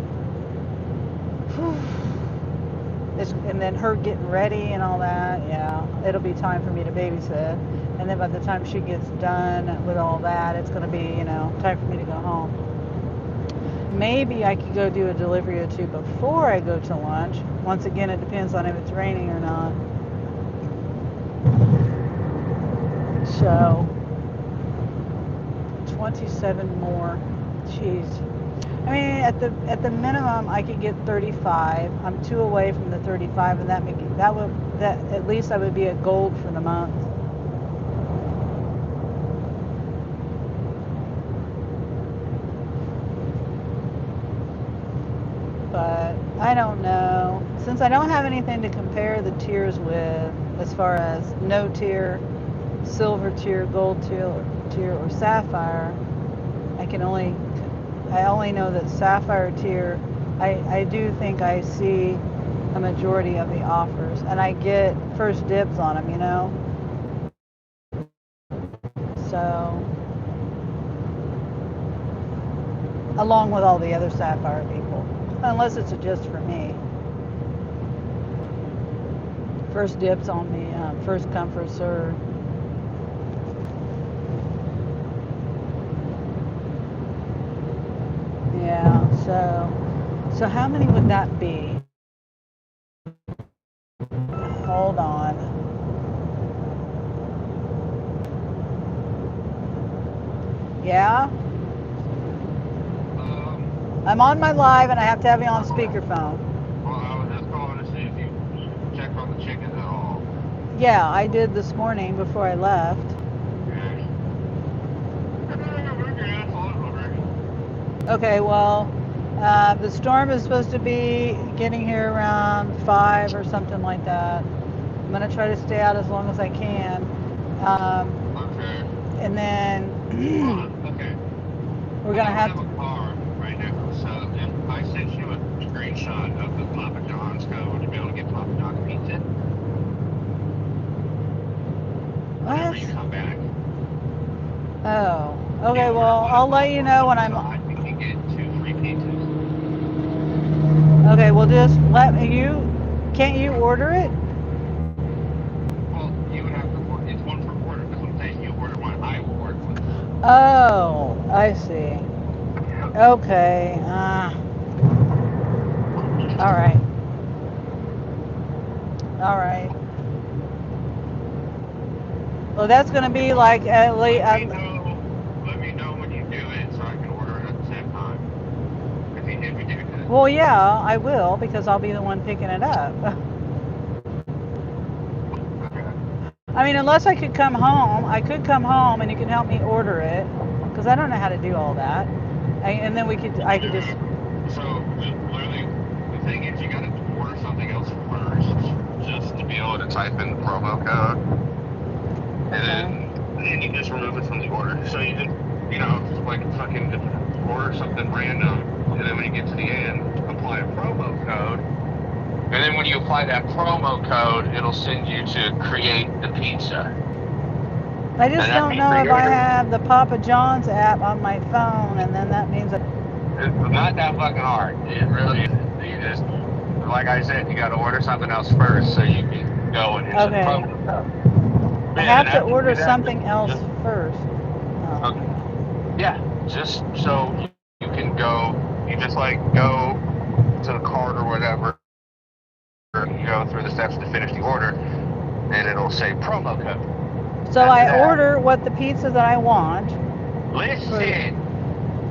And then her getting ready and all that, yeah, it'll be time for me to babysit. And then by the time she gets done with all that, it's going to be, time for me to go home. Maybe I could go do a delivery or two before I go to lunch. Once again, it depends on if it's raining or not. So, 27 more. Jeez. I mean, at the minimum, I could get 35. I'm 2 away from the 35, and that at least I would be at gold for the month. But I don't know. Since I don't have anything to compare the tiers with, as far as no tier, silver tier, gold tier, or sapphire, I only know that sapphire tier, I do think I see a majority of the offers, and I get first dibs on them, So, along with all the other sapphire people, unless it's just for me. First dibs on the first come, first serve. Yeah, so how many would that be? Hold on. Yeah? I'm on my live and I have to have you on speakerphone. Well, I was just calling to see if you checked on the chickens at all. Yeah, I did this morning before I left. Okay, well, the storm is supposed to be getting here around 5 or something like that. I'm going to try to stay out as long as I can. Okay. And then Okay. we're going to have a car right now, so if I sent you a screenshot of the Papa John's code, would you be able to get Papa John's pizza? Whenever you come back. Oh, okay, well, I'll let you know when I'm... You can get 2 free pizzas. Okay, well, just let you... Can't you order it? Well, you would have to order. It's one per order. That's what I'm saying. You order one, I will order one. Oh, I see. Okay. All right. All right. Well, that's going to be like at least... Let me know when you do it so I can order it at the same time. If we do that. Well, yeah, I will, because I'll be the one picking it up. I mean, unless I could come home. I could come home and you can help me order it, because I don't know how to do all that. And then I could just... So, literally, the thing is, you gotta order something else first, just to be able to type in the promo code. And then you just remove it from the order. So you just, like fucking order something random, and then when you get to the end, apply a promo code. And then when you apply that promo code, it'll send you to create the pizza. I just don't know if I have the Papa John's app on my phone, and then that means that... It's not that fucking hard. It really is. You just, like I said, you gotta order something else first so you can go and enter the promo code. I have to order something else first. Oh. Okay. Yeah, just so you can go, you just go to the cart or whatever, you go through the steps to finish the order, and it'll say promo code. So I order what the pizza that I want. Listen,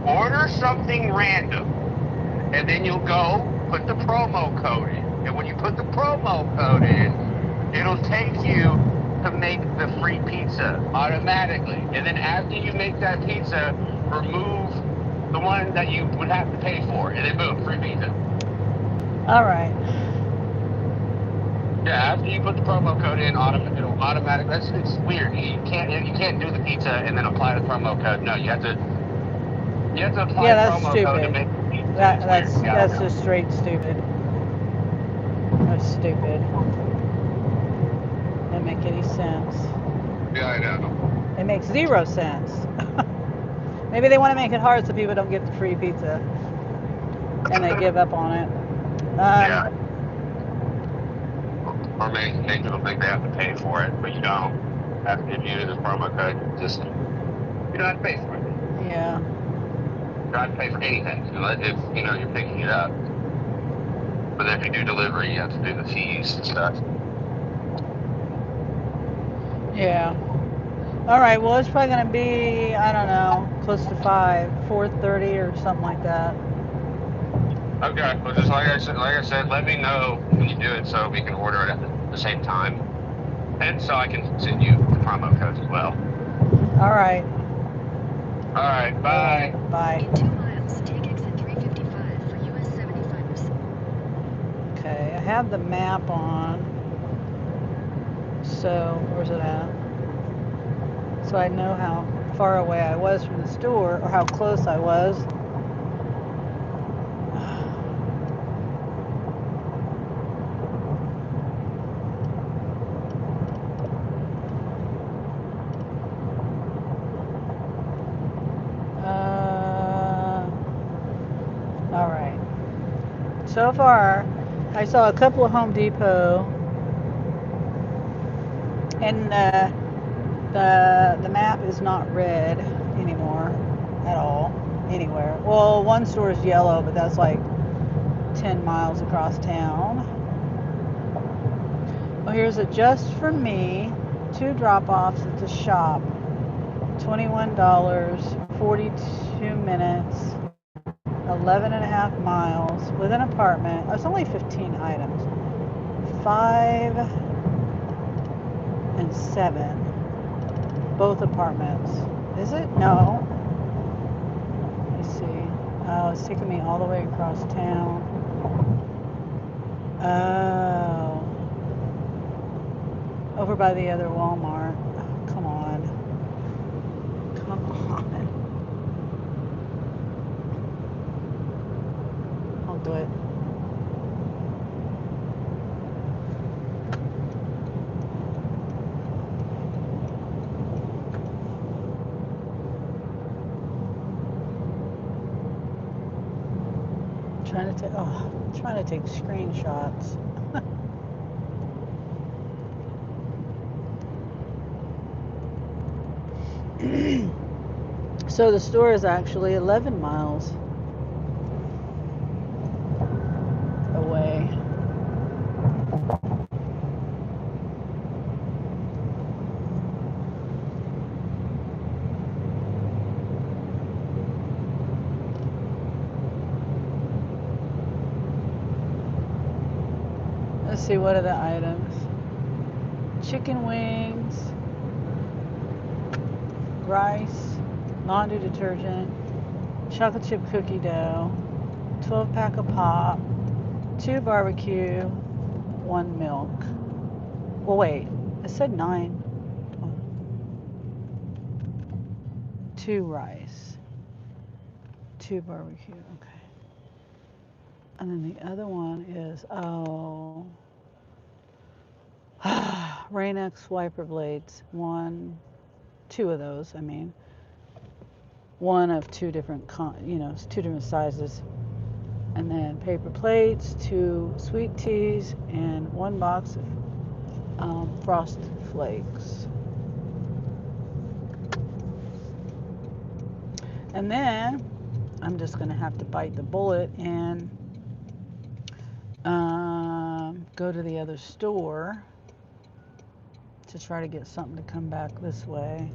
order something random, and then you'll go put the promo code in. And when you put the promo code in, it'll take you to make the free pizza automatically. And then after you make that pizza, remove the one that you would have to pay for, and then boom, free pizza. All right. Yeah, after you put the promo code in, it'll automatically. It's weird. You can't do the pizza and then apply the promo code. No, you have to apply the promo code to make the pizza. That's just straight stupid. That's stupid. Doesn't make any sense. Yeah, I know. It makes 0 sense. Maybe they want to make it hard so people don't get the free pizza, and they give up on it. Yeah. Um, Or make people think they have to pay for it, but you don't. If you use this promo code, you don't have to pay for it. yeah. You don't have to pay for anything if you're picking it up. But if you do delivery, you have to do the fees and stuff. Yeah. All right. Well, it's probably gonna be, I don't know, close to 4:30 or something like that. Okay. Well, just like I said, let me know when you do it so we can order it at the same time, and so I can send you the promo codes as well. All right. All right. Bye. Bye. In 2 miles, take exit 355 for US 75%. Okay. I have the map on. So where's it at? So I know how far away I was from the store, or how close I was. All right. So far, I saw a couple of Home Depot, and the map is not red anymore at all anywhere. Well, one store is yellow, but that's like 10 miles across town. Well, here's a just for me, 2 drop-offs at the shop, $21, 42 minutes, 11 and a half miles with an apartment. It's only 15 items. 5 and 7, both apartments. Is it? No. Let me see. Oh, it's taking me all the way across town. Oh. Over by the other Walmart. Oh, come on. Come on. I'll do it. Trying to take screenshots. So the store is actually 11 miles away. Let's see, what are the items? Chicken wings, rice, laundry detergent, chocolate chip cookie dough, 12 pack of pop, 2 barbecue, 1 milk. Well, wait, it said 9. 2 rice, 2 barbecue, okay. And then the other one is, Rain-X wiper blades, 2 of those, I mean. One of 2 different, 2 different sizes. And then paper plates, 2 sweet teas, and 1 box of Frosted Flakes. And then I'm just going to have to bite the bullet and go to the other store to try to get something to come back this way.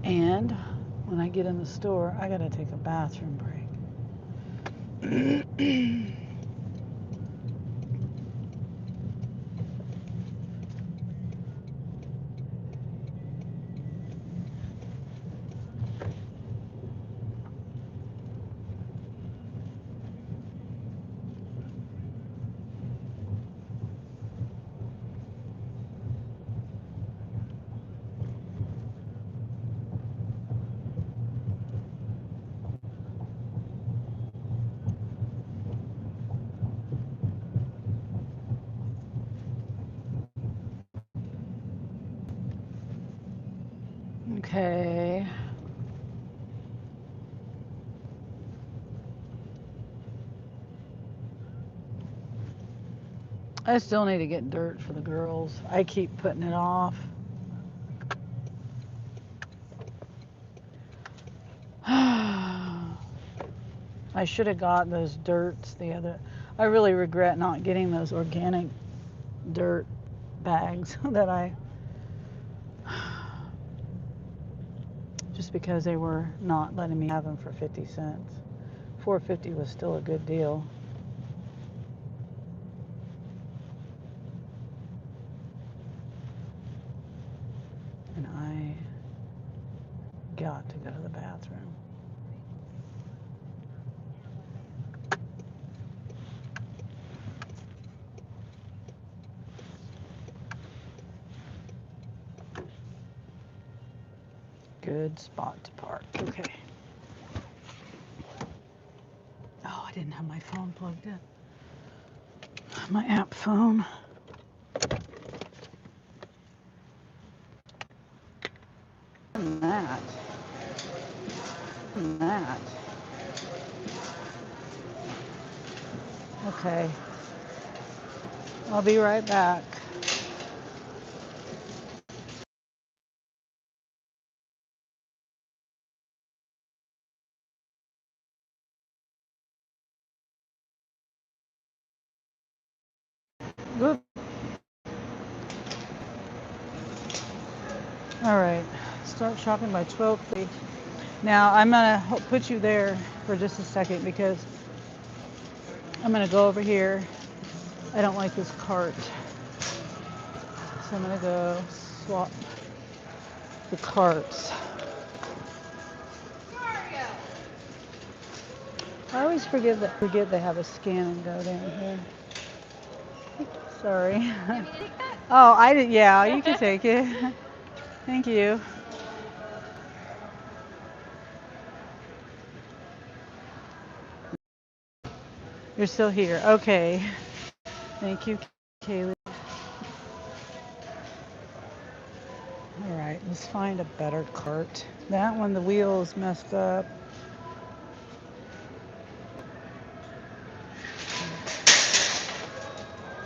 And when I get in the store, I gotta take a bathroom break. Okay. I still need to get dirt for the girls. I keep putting it off. I should have got those dirts the other. I really regret not getting those organic dirt bags that I just because they were not letting me have them for 50 cents. $4.50 was still a good deal. And I got to go to the bathroom. Good spot to park. Okay. Oh, I didn't have my phone plugged in. My app phone. And that. And that. Okay. I'll be right back. Whoop. All right. Start shopping by 12:30. Now I'm gonna put you there for just a second because I'm gonna go over here. I don't like this cart, so I'm gonna go swap the carts. I always forget they have a scan and go down here. Sorry. Oh, I did. Yeah, you can take it. Thank you. You're still here. Okay. Thank you, Kaylee. All right, let's find a better cart. That one, the wheel is messed up.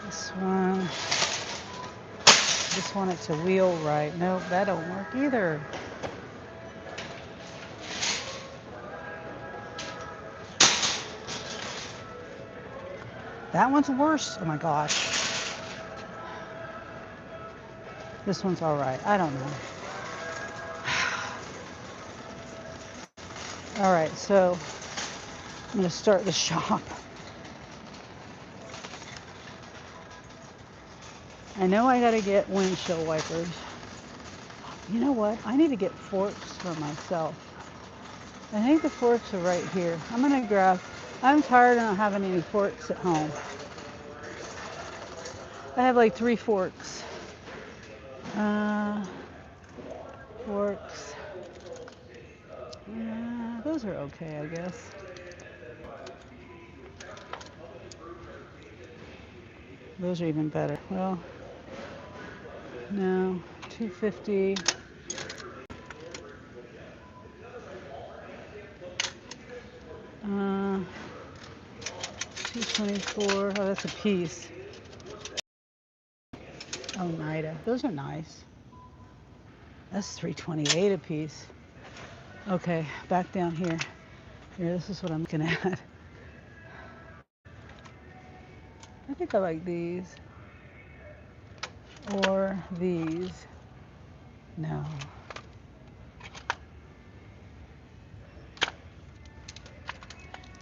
This one, just want it to wheel right. Nope, that don't work either. That one's worse. Oh my gosh. This one's all right. I don't know. All right, so I'm going to start the shop. I know I got to get windshield wipers. You know what? I need to get forks for myself. I think the forks are right here. I'm going to grab. I'm tired of not having any forks at home. I have like 3 forks. Forks. Those are okay, I guess. Those are even better. Well, no, $2.50. $2.24. Oh, that's a piece. Oneida. Those are nice. That's $3.28 a piece. Okay, back down here. Here, this is what I'm looking at. I think I like these. Or these. No.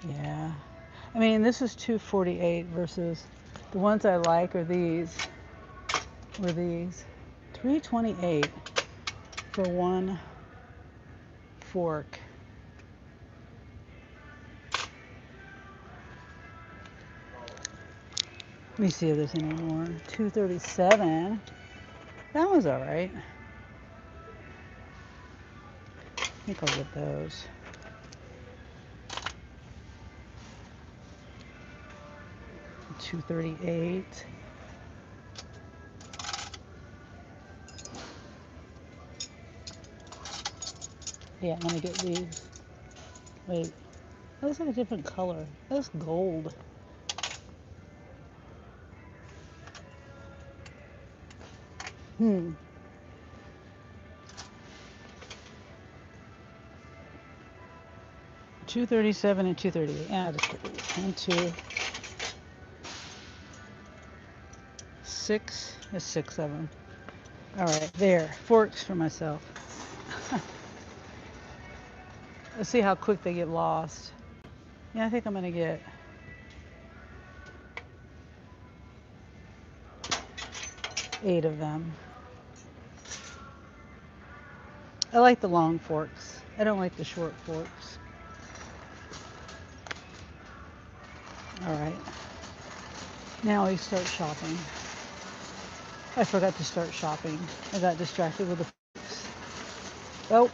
Yeah. I mean, this is $2.48 versus the ones I like are these. Or these. $3.28 for one fork. Let me see if there's any more. $2.37. That was all right. I think I'll get those. $2.38. Yeah, let me get these. Wait, that looks like a different color. That's gold. Hmm. $2.37 and $2.38. Yeah, just get these. 1, 2, 6. There's 6 of them. All right, there. Forks for myself. Let's see how quick they get lost. Yeah, I think I'm gonna get 8 of them. I like the long forks. I don't like the short forks. All right. Now we start shopping. I forgot to start shopping. I got distracted with the forks. Oh,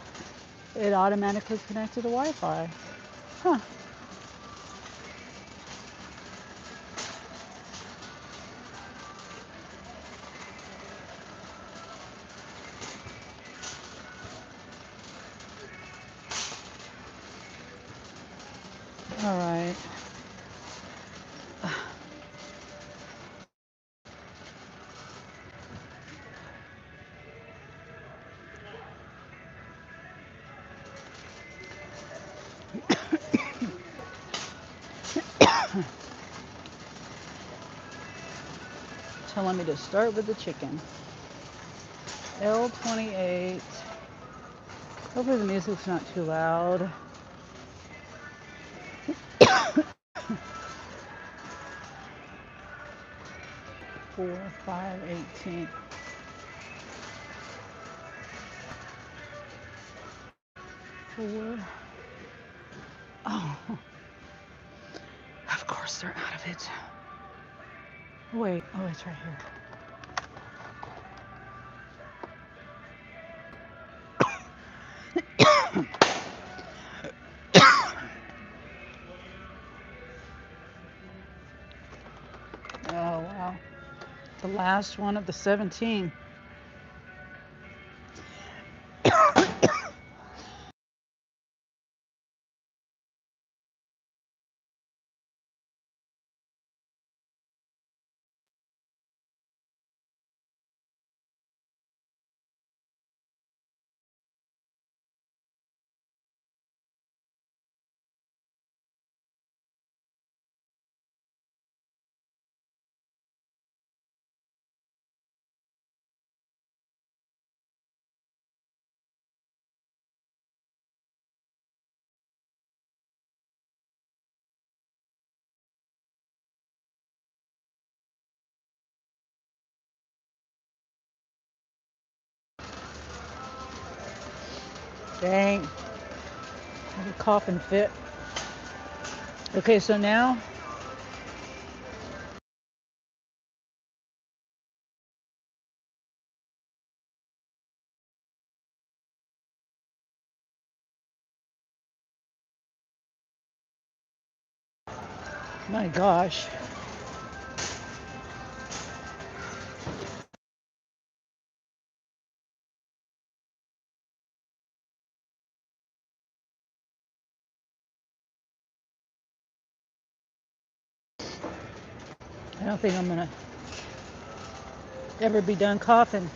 it automatically connected to Wi-Fi. Huh. All right. Telling me to start with the chicken. L28. Hopefully the music's not too loud. 4, 5, 18. 4. Oh, of course they're out of it. Wait, oh, it's right here. Oh, wow. The last one of the 17. Dang. Like a coughing fit. Okay, so now my gosh. I don't think I'm gonna ever be done coughing.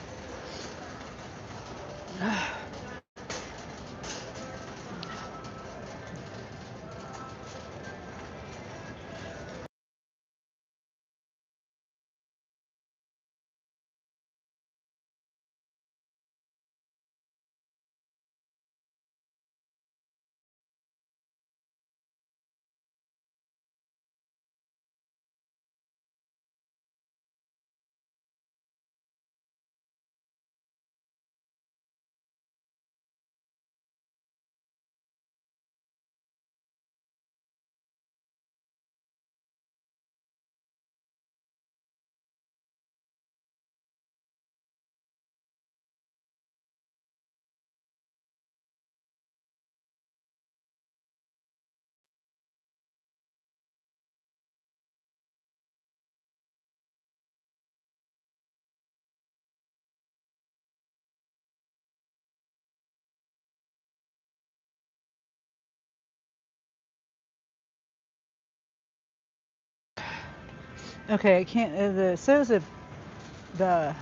Okay, I can't. It says that the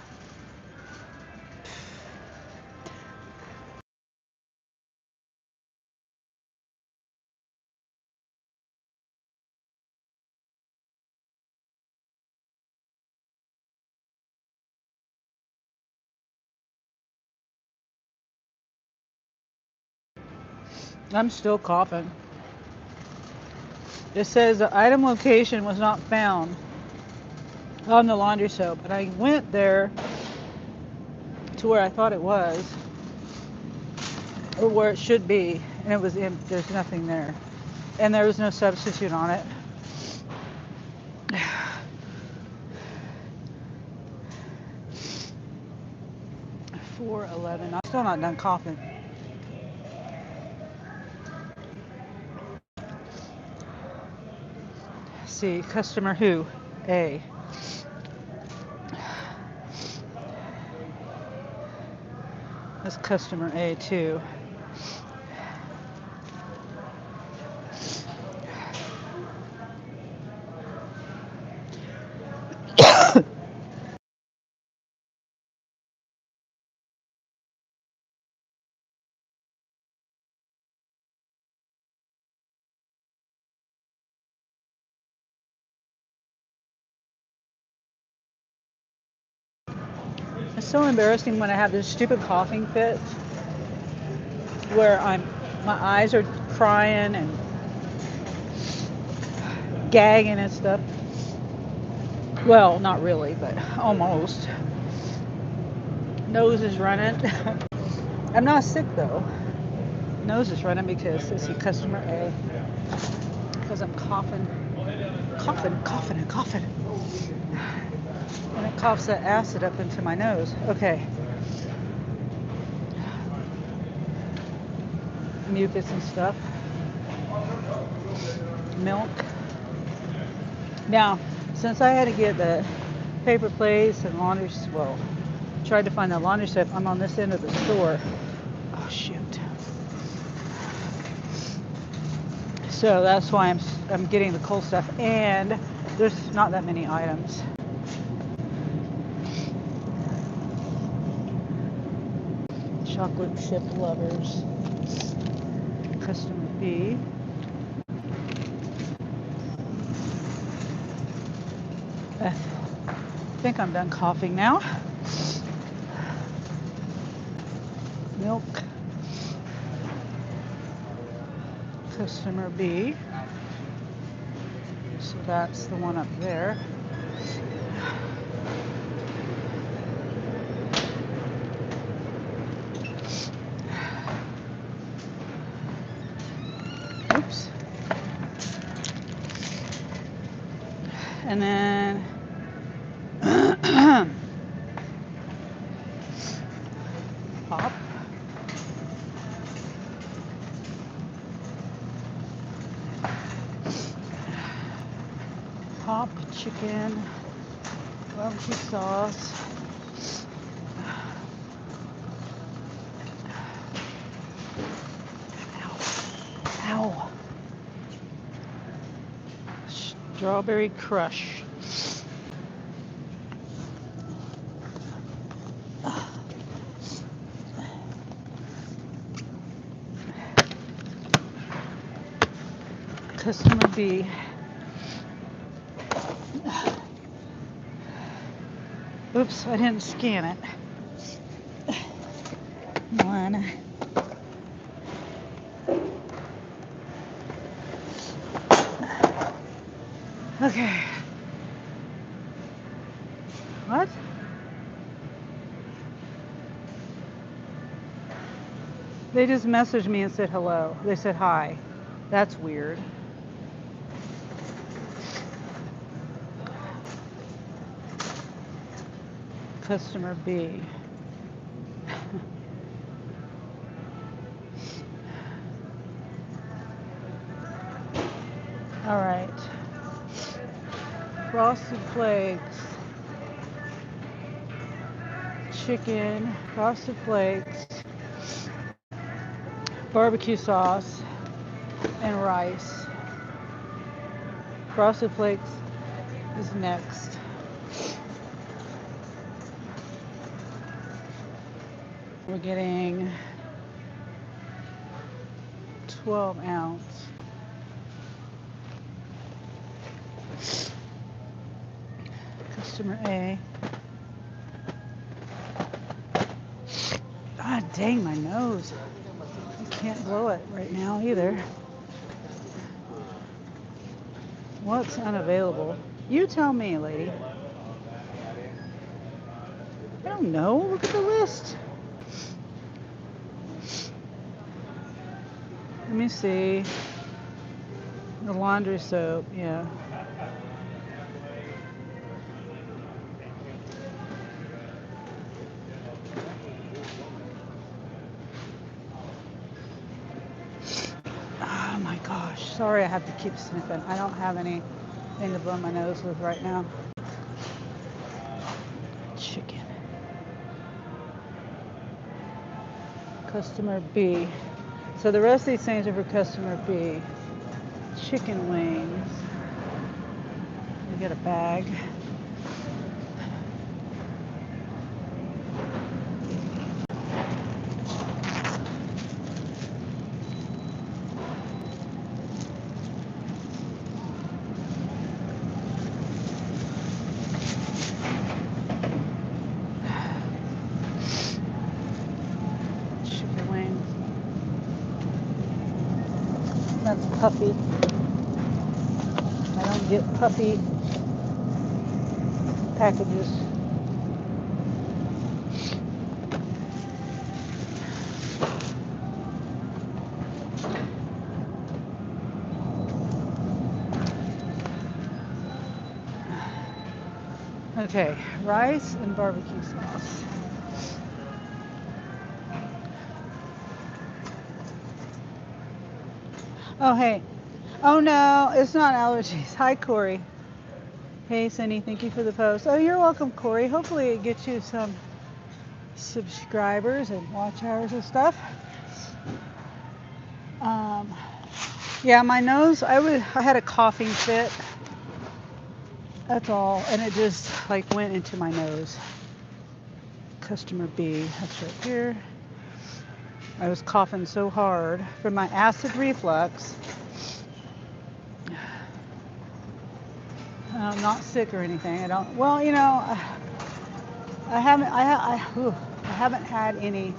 I'm still coughing. It says the item location was not found on the laundry soap, and I went there to where I thought it was, or where it should be, and it was there's nothing there, and there was no substitute on it. 4:11. I'm still not done coughing. See, customer who? A. That's customer A too. It's so embarrassing when I have this stupid coughing fit where my eyes are crying and gagging and stuff. Well, not really, but almost. Nose is running. I'm not sick though. Nose is running because it's a customer A. Because I'm coughing. And it coughs that acid up into my nose. Okay. Mucus and stuff. Milk. Now, since I had to get the paper plates and laundry, well, tried to find the laundry stuff, I'm on this end of the store. Oh, shoot. So that's why I'm getting the cold stuff, and there's not that many items. Chocolate chip lovers. Customer B. I think I'm done coughing now. Milk. Customer B. So that's the one up there. Oops. And then pop. Pop, chicken, barbecue sauce. Ow. Strawberry crush. Customer B. Oops, I didn't scan it. One. Okay. What? They just messaged me and said hello. They said hi. That's weird. Customer B. All right. Frosted Flakes. Chicken. Frosted Flakes. Barbecue sauce. And rice. Frosted Flakes. is next. We're getting 12 ounce. Customer A. God dang, my nose. I can't blow it right now either. What's unavailable? You tell me, lady. I don't know. Look at the list. Let me see. The laundry soap, yeah. Oh my gosh. Sorry I have to keep sniffing. I don't have anything to blow my nose with right now. Chicken. Customer B. So the rest of these things are for customer B. Chicken wings. We get a bag. Chicken wings. That's puffy. I don't get puffy packages. Okay, rice and barbecue sauce. Oh, hey. Oh, no, it's not allergies. Hi, Corey. Hey, Cindy, thank you for the post. Oh, you're welcome, Corey. Hopefully it gets you some subscribers and watch hours and stuff. Yeah, my nose, I had a coughing fit. That's all, and it just like went into my nose. Customer B, that's right here. I was coughing so hard from my acid reflux. I'm not sick or anything. I don't. Well, you know, I haven't had any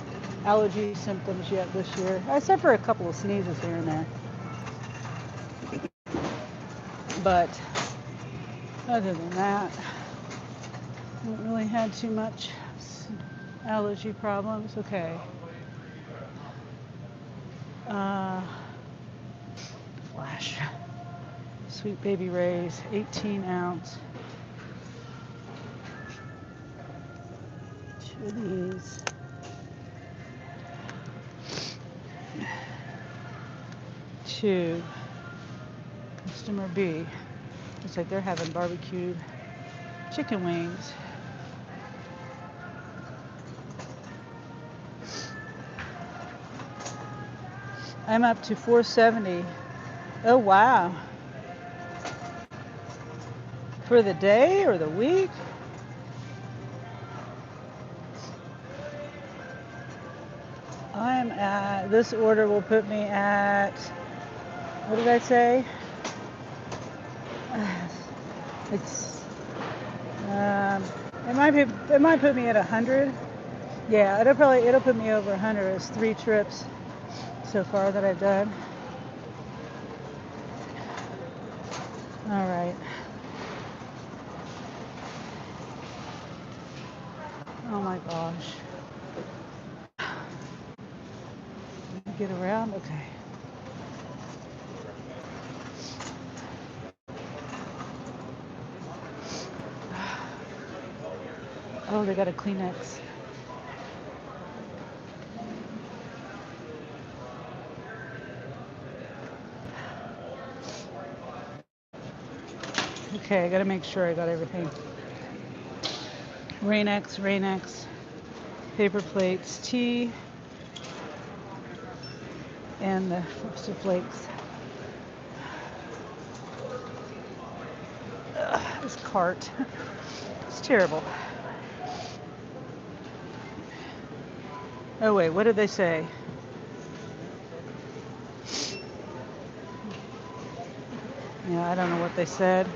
allergy symptoms yet this year, except for a couple of sneezes here and there. But other than that, I haven't really had too much allergy problems. Okay. Flash. Sweet Baby Ray's 18 ounce. Two of these. Two. Customer B. Looks like they're having barbecued chicken wings. I'm up to 470. Oh, wow. For the day or the week? I'm at, this order will put me at, what did I say? It's, it might put me at 100. Yeah, it'll put me over 100. It's 3 trips so far that I've done. All right. Oh my gosh. Get around? Okay. Oh, they got a Kleenex. Okay, I gotta make sure I got everything. Rain-X, paper plates, tea, and the Frosted Flakes. This cart. It's terrible. Oh wait, what did they say? Yeah, I don't know what they said.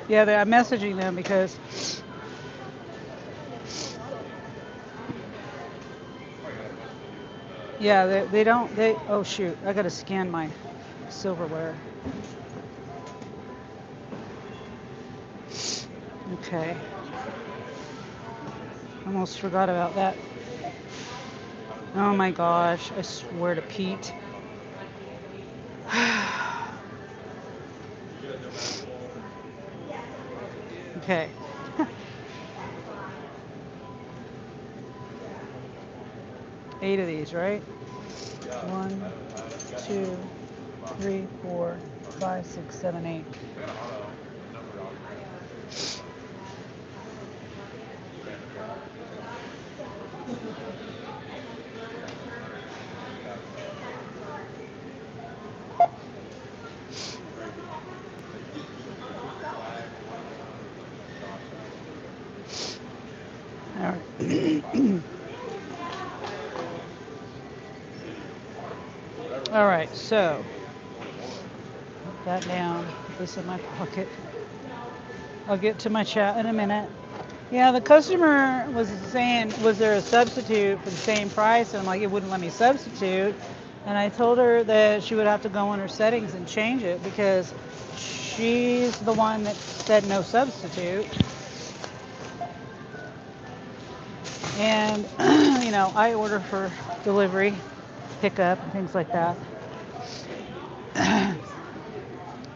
Yeah, I'm messaging them because yeah, they don't, oh shoot, I gotta scan my silverware. Okay. Almost forgot about that. Oh my gosh, I swear to Pete. Okay. 8 of these, right? 1, 2, 3, 4, 5, 6, 7, 8. All right. All right, so put that down, put this in my pocket. I'll get to my chat in a minute. Yeah, the customer was saying, was there a substitute for the same price? And I'm like, it wouldn't let me substitute. And I told her that she would have to go in her settings and change it because she's the one that said no substitute. And, you know, I order for delivery, pickup, and things like that.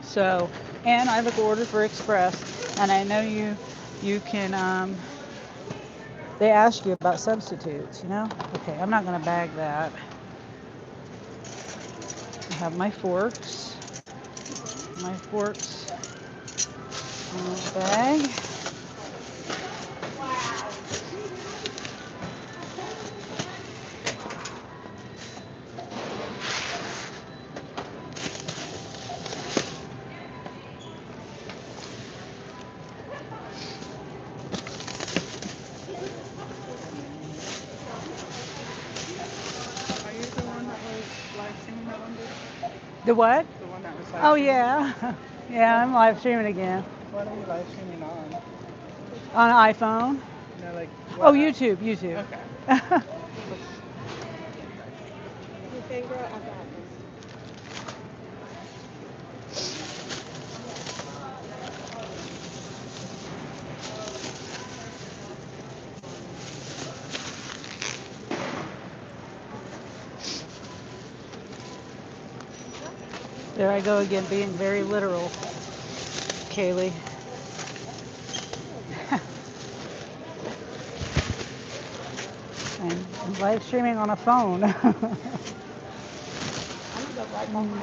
So, and I look order for express. And I know you can, they ask you about substitutes, you know? Okay, I'm not going to bag that. I have my forks. My forks in the bag. Are you the one that was live streaming that one day? The what? The one that was live Oh streaming? yeah. Yeah, I'm live streaming again. What are you live streaming on? On iPhone. No, like Oh, what app? YouTube. Okay. Okay, girl, I got this. There I go again, being very literal, Kaylee. And I'm live streaming on a phone. I'm gonna go right behind you.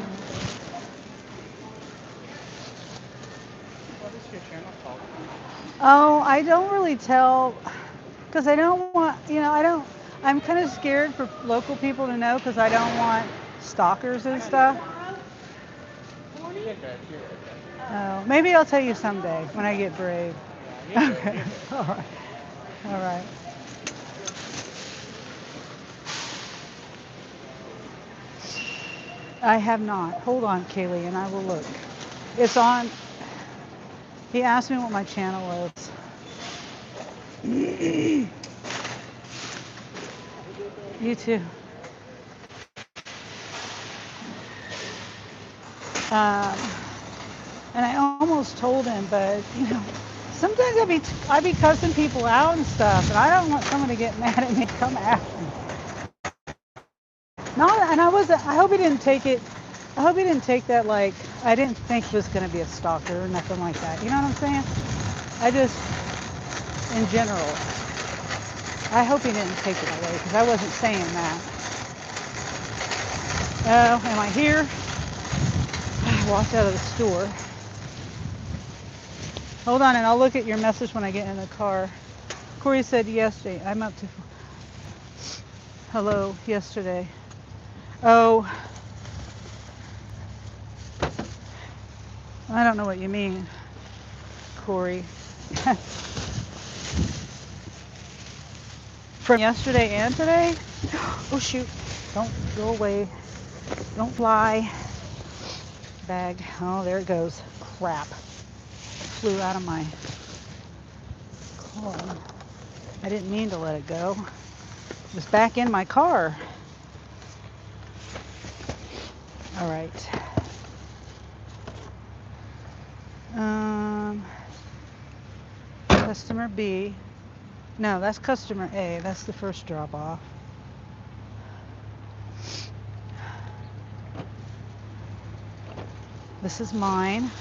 What is your channel called? Oh, I don't really tell, because I don't want, you know, I'm kind of scared for local people to know because I don't want stalkers and stuff. You're good. You're good. Oh, maybe I'll tell you someday when I get brave. Yeah, you're good. Okay. You're good. All right. All right. I have not. Hold on, Kaylee, and I will look. It's on. He asked me what my channel was. You too. Um, and I almost told him, but sometimes I'd be cussing people out and stuff, and I don't want someone to get mad at me and come after me. Not, and I wasn't. I hope he didn't take it. I hope he didn't take that like I didn't think he was going to be a stalker or nothing like that. You know what I'm saying? I just, in general, I hope he didn't take it that way because I wasn't saying that. Oh, am I here? I walked out of the store. Hold on, and I'll look at your message when I get in the car. Corey said yesterday. I'm up to. Hello, yesterday. Oh, I don't know what you mean, Corey. From yesterday and today? Oh shoot, don't go away. Don't fly. Bag. Oh, there it goes. Crap. Flew out of my car. I didn't mean to let it go. It was back in my car. All right. Customer B. No, that's customer A. That's the first drop off. This is mine.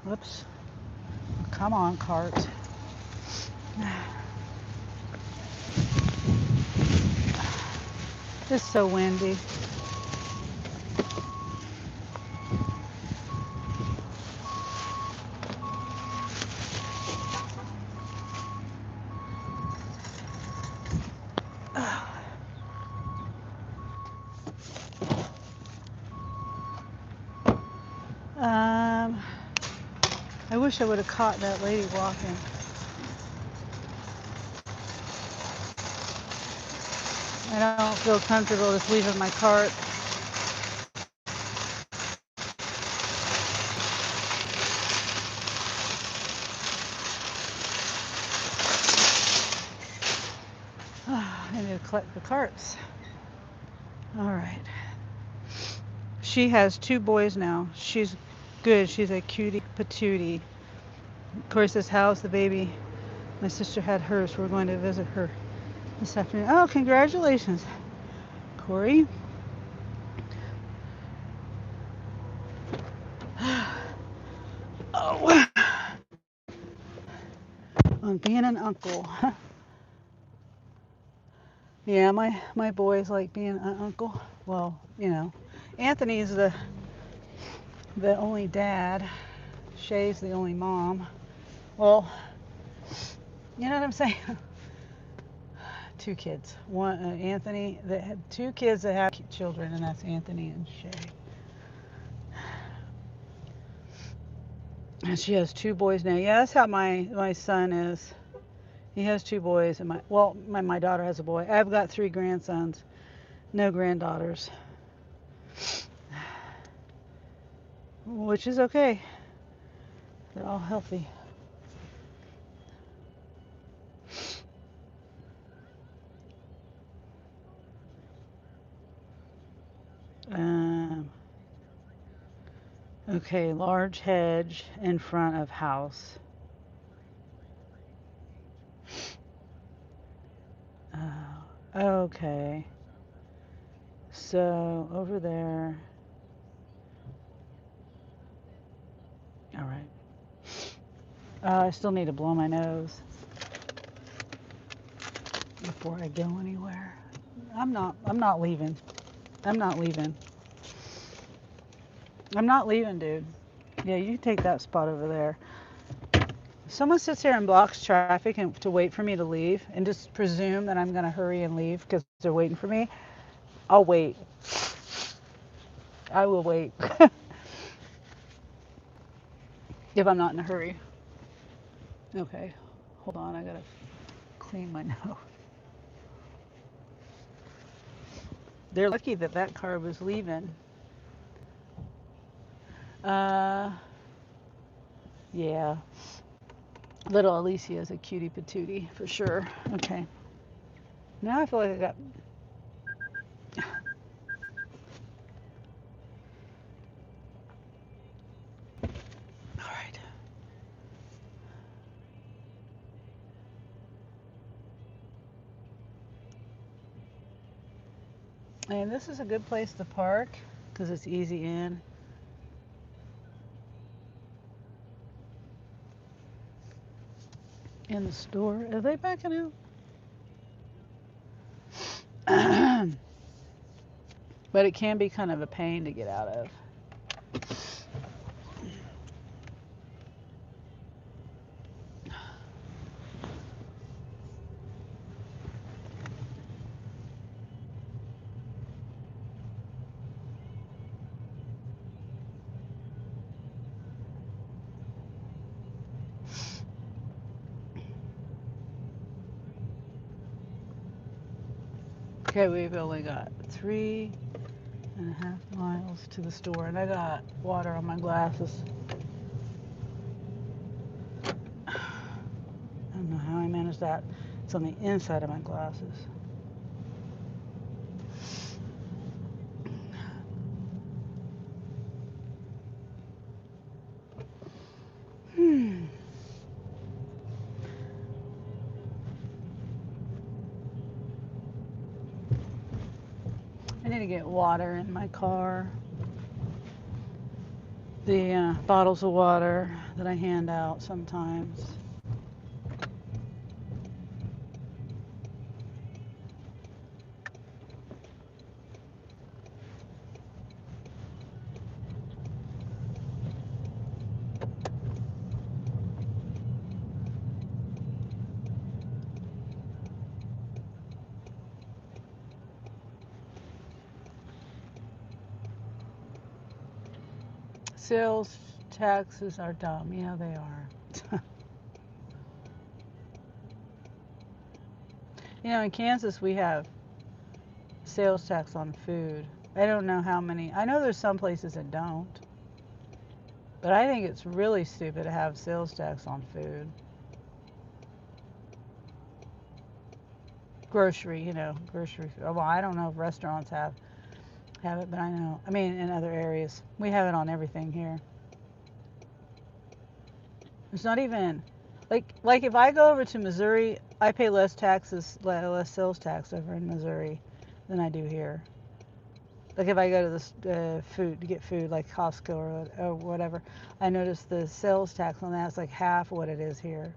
Whoops. Come on, cart. It's so windy. I wish I would have caught that lady walking. I don't feel comfortable just leaving my cart. I need to collect the carts. All right. She has 2 boys now. She's good. She's a cutie patootie. Corey says, how's the baby? My sister had hers. We're going to visit her this afternoon. Oh, congratulations, Corey. Oh, on being an uncle. Yeah, my boys like being an uncle. Well, Anthony's the only dad. Shay's the only mom. Well, you know what I'm saying? 2 kids. One Anthony that had 2 kids that have children, and that's Anthony and Shay. And she has 2 boys now. Yeah, that's how my son is. He has 2 boys, and my daughter has a boy. I've got 3 grandsons, no granddaughters, which is okay. They're all healthy. Okay, large hedge in front of house. Okay. So over there. All right. I still need to blow my nose before I go anywhere. I'm not leaving. I'm not leaving. I'm not leaving, dude. Yeah, you take that spot over there. If someone sits here and blocks traffic and to wait for me to leave and just presume that I'm going to hurry and leave because they're waiting for me, I'll wait. I will wait. If I'm not in a hurry. Okay, hold on. I got to clean my nose. They're lucky that that car was leaving. Yeah. Little Alicia is a cutie patootie for sure. Okay. Now I feel like I got And this is a good place to park because it's easy in the store. Are they backing out? But it can be kind of a pain to get out of. Okay, we've only got 3.5 miles to the store, and I got water on my glasses. I don't know how I managed that. It's on the inside of my glasses. I need to get water in my car. The bottles of water that I hand out sometimes. Sales taxes are dumb. Yeah, they are. You know, in Kansas, we have sales tax on food. I don't know how many. I know there's some places that don't. But I think it's really stupid to have sales tax on food. Grocery, grocery. Well, I don't know if restaurants have it, but I know. I mean, in other areas, we have it on everything here. It's not even like if I go over to Missouri, I pay less sales tax over in Missouri than I do here. Like if I go to the food to get food, like Costco or whatever, I notice the sales tax on that is like half what it is here.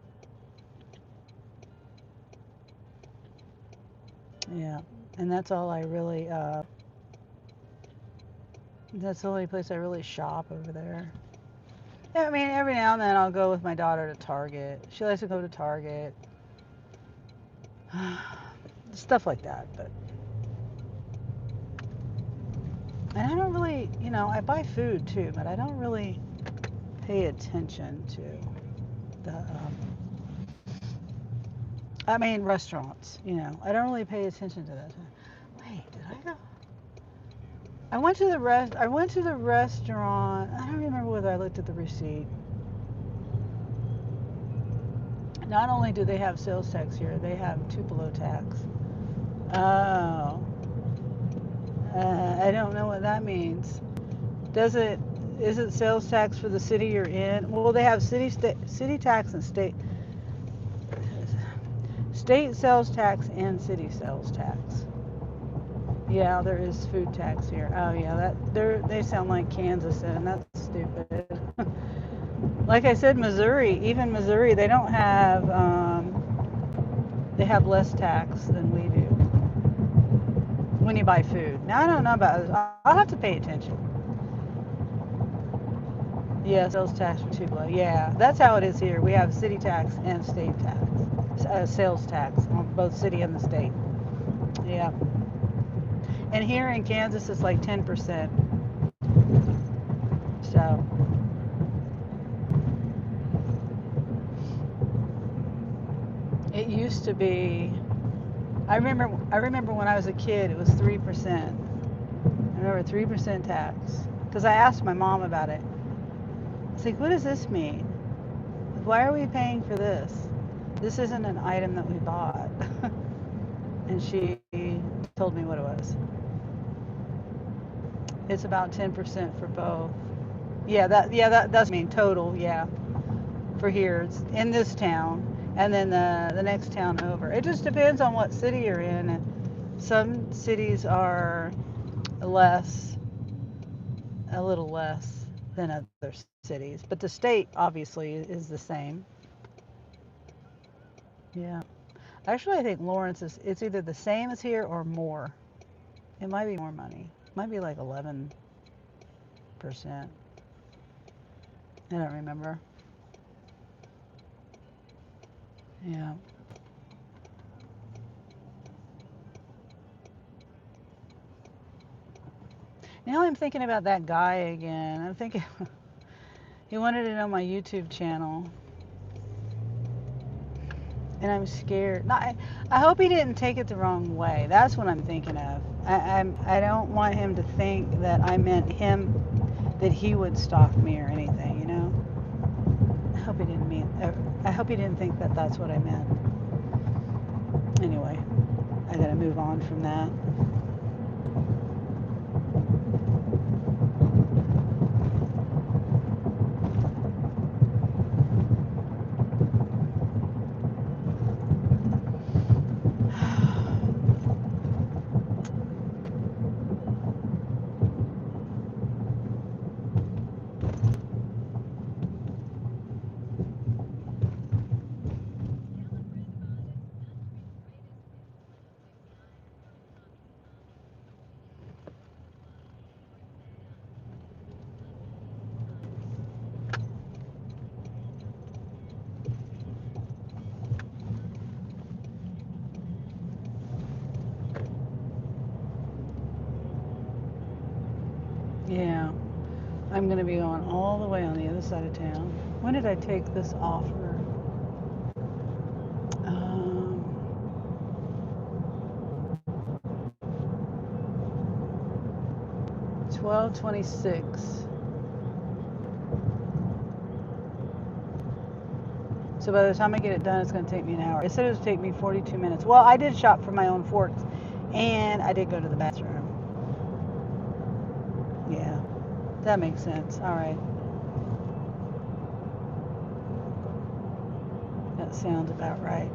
Yeah, and that's all I really. That's the only place I really shop over there. Yeah, I mean, every now and then I'll go with my daughter to Target. She likes to go to Target. Stuff like that, but. And I don't really, I buy food too, but I don't really pay attention to the, I mean, restaurants, I don't really pay attention to that. Wait, did I go? I went to the restaurant. I don't remember whether I looked at the receipt. Not only do they have sales tax here, they have Tupelo tax. Oh. I don't know what that means. Is it sales tax for the city you're in? Well, they have city tax and state sales tax and city sales tax. Yeah, there is food tax here. Oh yeah, they sound like Kansas, and that's stupid. Like I said, even Missouri, they don't have they have less tax than we do when you buy food. Now I don't know about others. I'll have to pay attention. Yeah, sales tax for Tupelo. Yeah, that's how it is here. We have city tax and state tax, sales tax on both city and the state. Yeah. And here in Kansas, it's like 10%. So. It used to be. I remember when I was a kid, it was 3%. I remember 3% tax. Because I asked my mom about it. It's like, what does this mean? Why are we paying for this? This isn't an item that we bought. And she told me what it was. It's about 10% for both. Yeah, that does mean total, yeah. For here, it's in this town, and then the next town over. It just depends on what city you're in. Some cities are a little less than other cities, but the state obviously is the same. Yeah. Actually, I think Lawrence is, it's either the same as here or more. It might be more money. It might be like 11%. I don't remember. Yeah. Now I'm thinking about that guy again. I'm thinking he wanted to know my YouTube channel. And I'm scared. No, I hope he didn't take it the wrong way. That's what I'm thinking of. I don't want him to think that I meant him, that he would stalk me or anything, you know? I hope he didn't mean, I hope he didn't think that that's what I meant. Anyway, I gotta move on from that. Yeah, I'm gonna be going all the way on the other side of town. When did I take this offer? 12:26. So by the time I get it done, it's going to take me an hour. It said it would take me 42 minutes. Well, I did shop for my own forks, and I did go to the bathroom. Yeah, that makes sense. All right. That sounds about right.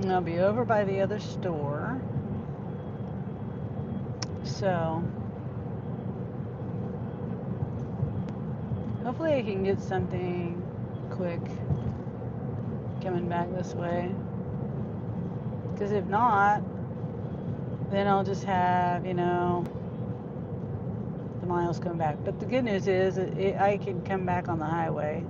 And I'll be over by the other store. So hopefully I can get something quick coming back this way. Because if not, then I'll just have, you know, the miles come back. But the good news is I can come back on the highway.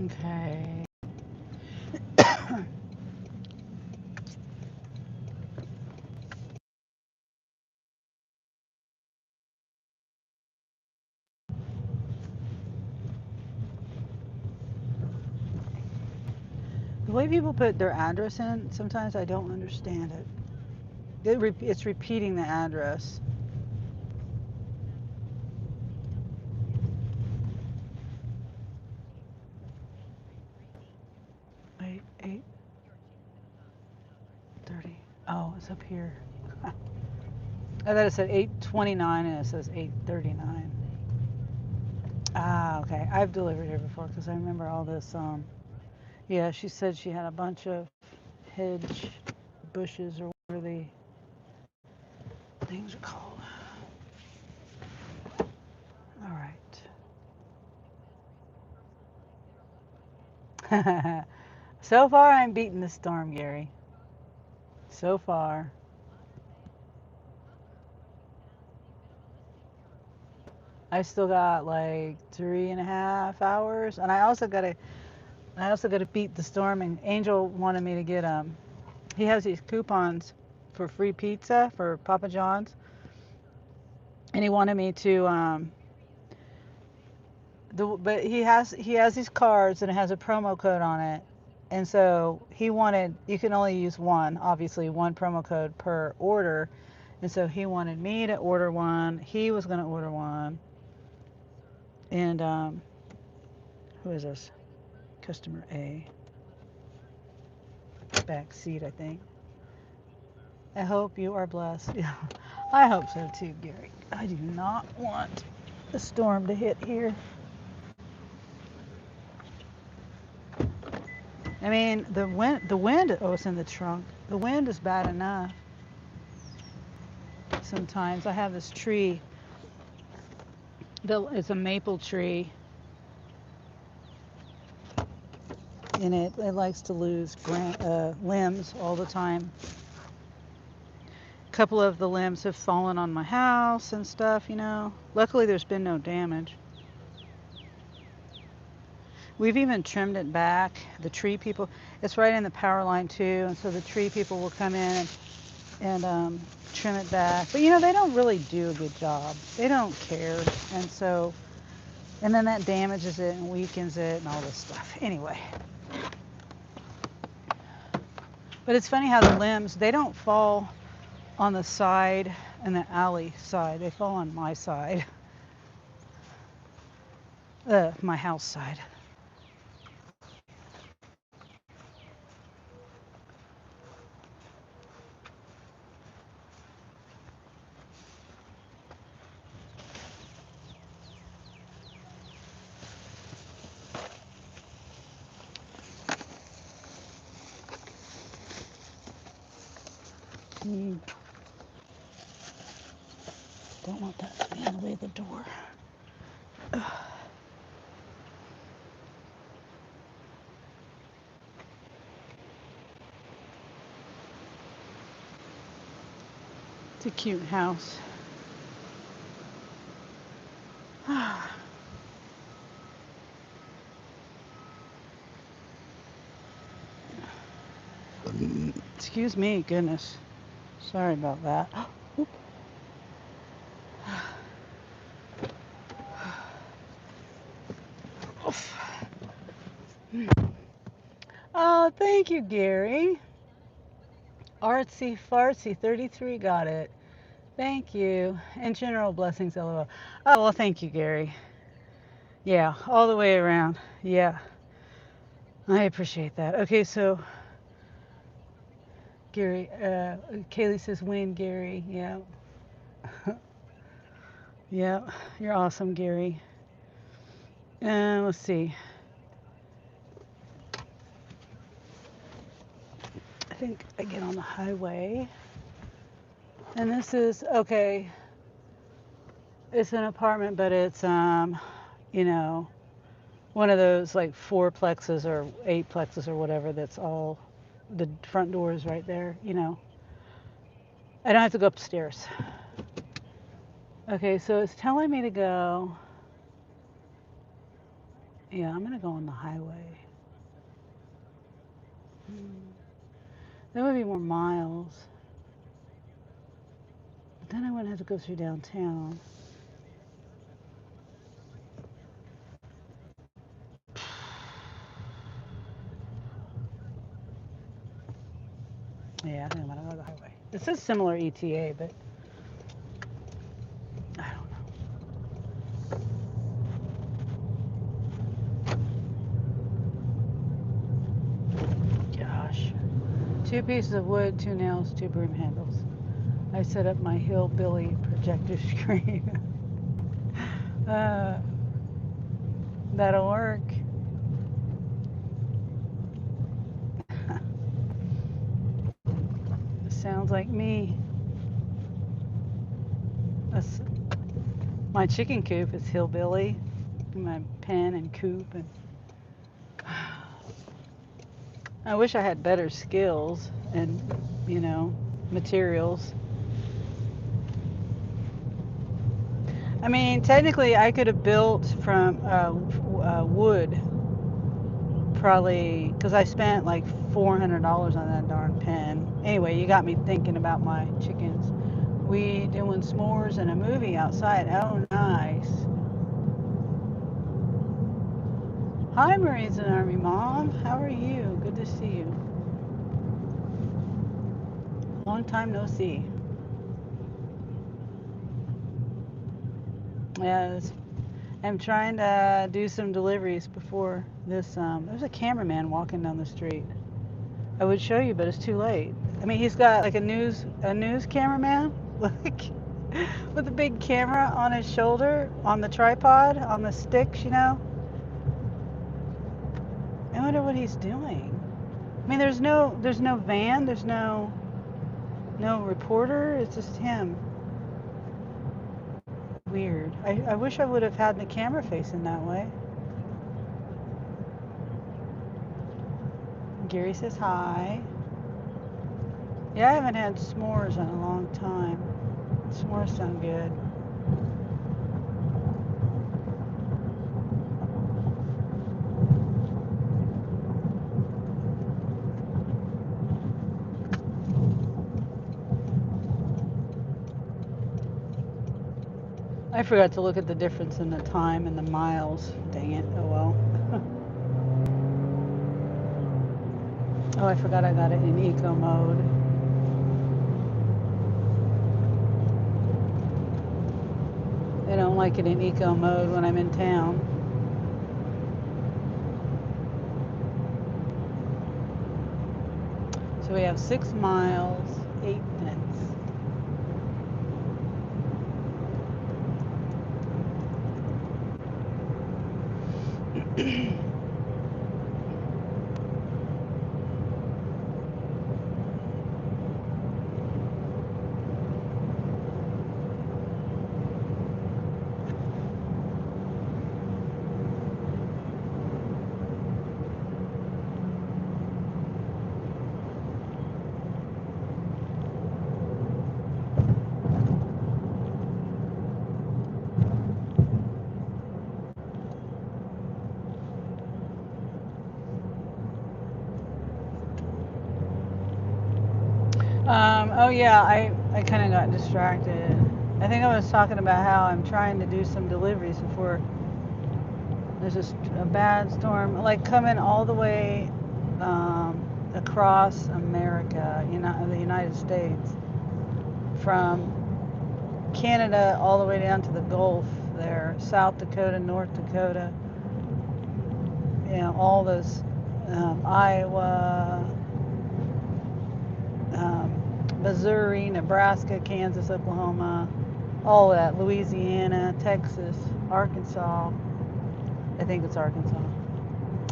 Okay. The way people put their address in, sometimes I don't understand it. It's repeating the address. 8:30. Oh, it's up here. I thought it said 8:29 and it says 8:39. Ah, okay. I've delivered here before because I remember all this. Yeah, she said she had a bunch of hedge bushes or whatever the things are called. All right. So far, I'm beating the storm, Gary. So far. I still got like 3.5 hours, and I also gotta beat the storm. And Angel wanted me to get he has these coupons for free pizza for Papa John's, and he wanted me to but he has these cards and it has a promo code on it, and so he wanted you can only use one, obviously one promo code per order, and so he wanted me to order one. He was gonna order one, and who is this? Customer A. Back seat, I think. I hope you are blessed. Yeah, I hope so too, Gary. I do not want the storm to hit here. I mean, the wind, oh, it's in the trunk. The wind is bad enough. Sometimes I have this tree. It's a maple tree, and it likes to lose limbs all the time. A couple of the limbs have fallen on my house and stuff, you know. Luckily, there's been no damage. We've even trimmed it back. The tree people, it's right in the power line too, and so the tree people will come in and trim it back. But you know, they don't really do a good job. They don't care, and then that damages it and weakens it and all this stuff. Anyway, but it's funny how the limbs, they don't fall on the side and the alley side. They fall on my side, my house side. Don't want that to be in the way of the door. It's a cute house. Excuse me, goodness. Sorry about that. Oh, thank you, Gary. Artsy Fartsy 33 got it. Thank you. And general blessings, LOL. Oh, well, thank you, Gary. Yeah, all the way around. Yeah, I appreciate that. Okay, so Gary, Kaylee says, when, Gary? Yeah. Yeah, you're awesome, Gary. Let's see. I think I get on the highway. And this is, okay, it's an apartment, but it's, you know, one of those like fourplexes or eightplexes or whatever that's all, the front door is right there, you know. I don't have to go upstairs. Okay, so it's telling me to go, yeah, I'm gonna go on the highway. That would be more miles. But then I wouldn't have to go through downtown. Yeah, I think I'm gonna go to the highway. It says similar ETA, but I don't know. Gosh. 2 pieces of wood, 2 nails, 2 broom handles. I set up my hillbilly projector screen. That'll work. Sounds like me. That's, my chicken coop is hillbilly. My pen and coop, and I wish I had better skills and, materials. I mean, technically, I could have built from wood, probably, because I spent like $400 on that darn pen. Anyway, you got me thinking about my chickens. We doing s'mores and a movie outside. Oh, nice. Hi, Marines and Army Mom. How are you? Good to see you. Long time no see. Yes. I'm trying to do some deliveries before this. There's a cameraman walking down the street. I would show you, but it's too late. I mean, he's got like a news cameraman, like with a big camera on his shoulder, on the tripod, on the sticks, I wonder what he's doing. I mean, there's no van, there's no reporter. It's just him. Weird. I wish I would have had the camera facing that way. Gary says hi. Yeah, I haven't had s'mores in a long time. S'mores sound good. I forgot to look at the difference in the time and the miles. Dang it. Oh well. Oh, I forgot I got it in eco mode. I don't like it in eco mode when I'm in town. So we have 6 miles, 8 minutes. Oh yeah, I kind of got distracted. I think I was talking about how I'm trying to do some deliveries before there's a bad storm, like coming all the way across America, the United States, from Canada all the way down to the Gulf there, South Dakota, North Dakota, all those, Iowa, Missouri, Nebraska, Kansas, Oklahoma, all that, Louisiana, Texas, Arkansas. I think it's Arkansas.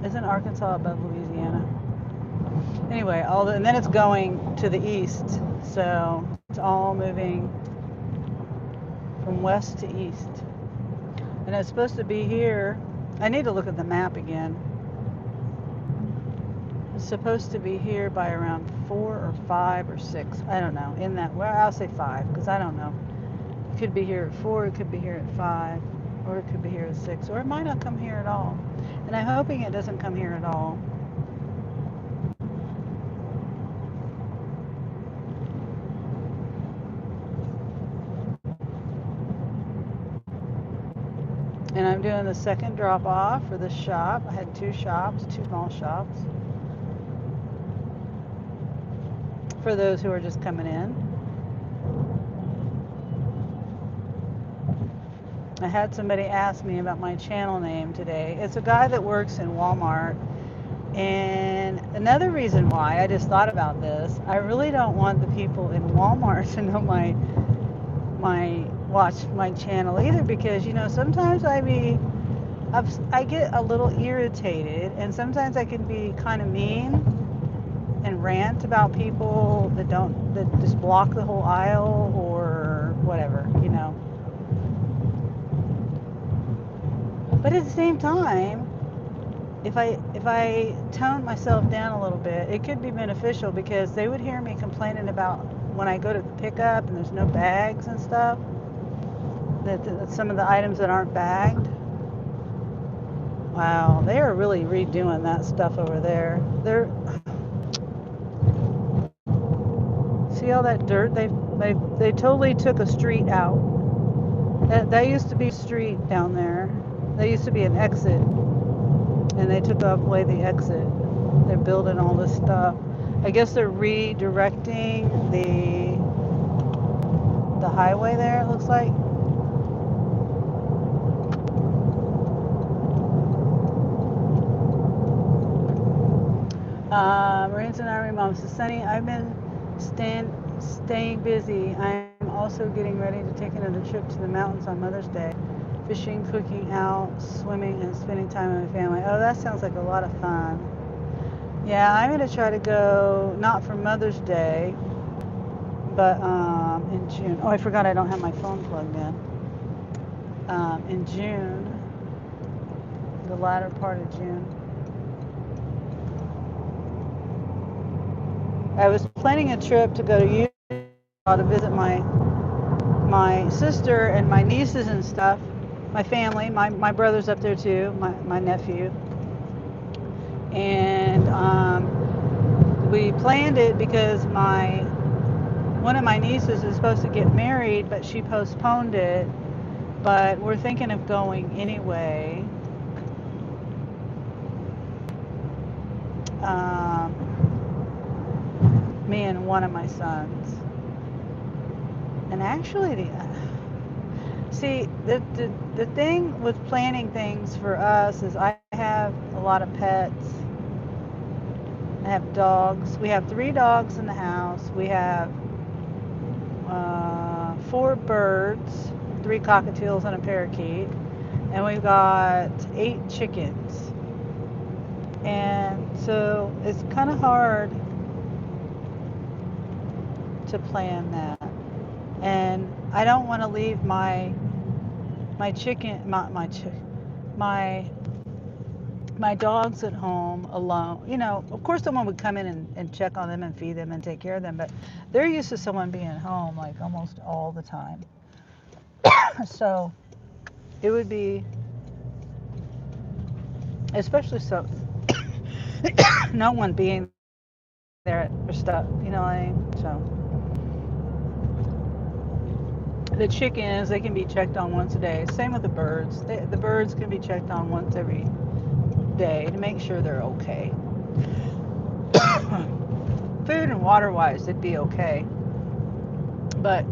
Isn't Arkansas above Louisiana? Anyway, and then it's going to the east, so it's all moving from west to east. And it's supposed to be here. I need to look at the map again. It's supposed to be here by around 4 or 5 or 6. I don't know. I'll say 5 because I don't know. It could be here at 4, it could be here at 5, or it could be here at 6, or it might not come here at all. And I'm hoping it doesn't come here at all. And I'm doing the second drop off for the shop. I had 2 small shops. For those who are just coming in. I had somebody ask me about my channel name today. It's a guy that works in Walmart. And another reason why, I just thought about this, I really don't want the people in Walmart to know watch my channel either, because sometimes I I get a little irritated, and sometimes I can be kind of mean and rant about people that just block the whole aisle or whatever, you know. But at the same time, if I tone myself down a little bit, it could be beneficial because they would hear me complaining about when I go to pick up and there's no bags and stuff. That some of the items that aren't bagged. Wow, they are really redoing that stuff over there. They're see all that dirt? They totally took a street out. That used to be a street down there. There used to be an exit, and they took away the exit. They're building all this stuff. I guess they're redirecting the highway there. It looks like. Rains and Army Mom says, Sunny, I've been staying busy. I'm also getting ready to take another trip to the mountains on Mother's Day. Fishing, cooking out, swimming, and spending time with my family. Oh, that sounds like a lot of fun. Yeah, I'm going to try to go, not for Mother's Day, but in June. Oh, I forgot I don't have my phone plugged in. In June, the latter part of June. I was planning a trip to go to Utah to visit my sister and my nieces and stuff, my family, my brother's up there too, my nephew. And we planned it because one of my nieces is supposed to get married, but she postponed it. But we're thinking of going anyway. Me and one of my sons. And actually, the thing with planning things for us is I have a lot of pets. I have dogs. We have 3 dogs in the house. We have 4 birds, 3 cockatiels and a parakeet. And we've got 8 chickens. And so it's kind of hard to plan that. And I don't want to leave my dogs at home alone. You know, of course someone would come in and check on them and feed them and take care of them, but they're used to someone being home like almost all the time. So it would be, especially so, no one being there for stuff, you know what I mean? So the chickens, they can be checked on once a day. Same with the birds. The birds can be checked on once every day to make sure they're okay. Food and water wise, it'd be okay. But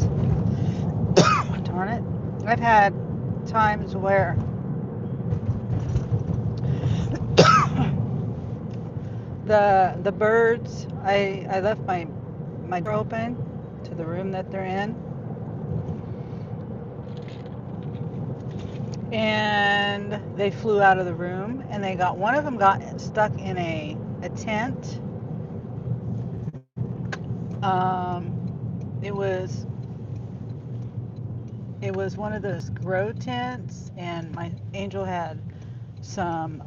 darn it, I've had times where the birds, I left my door open to the room that they're in, and they flew out of the room, and one of them got stuck in a tent. It was one of those grow tents, and my angel had some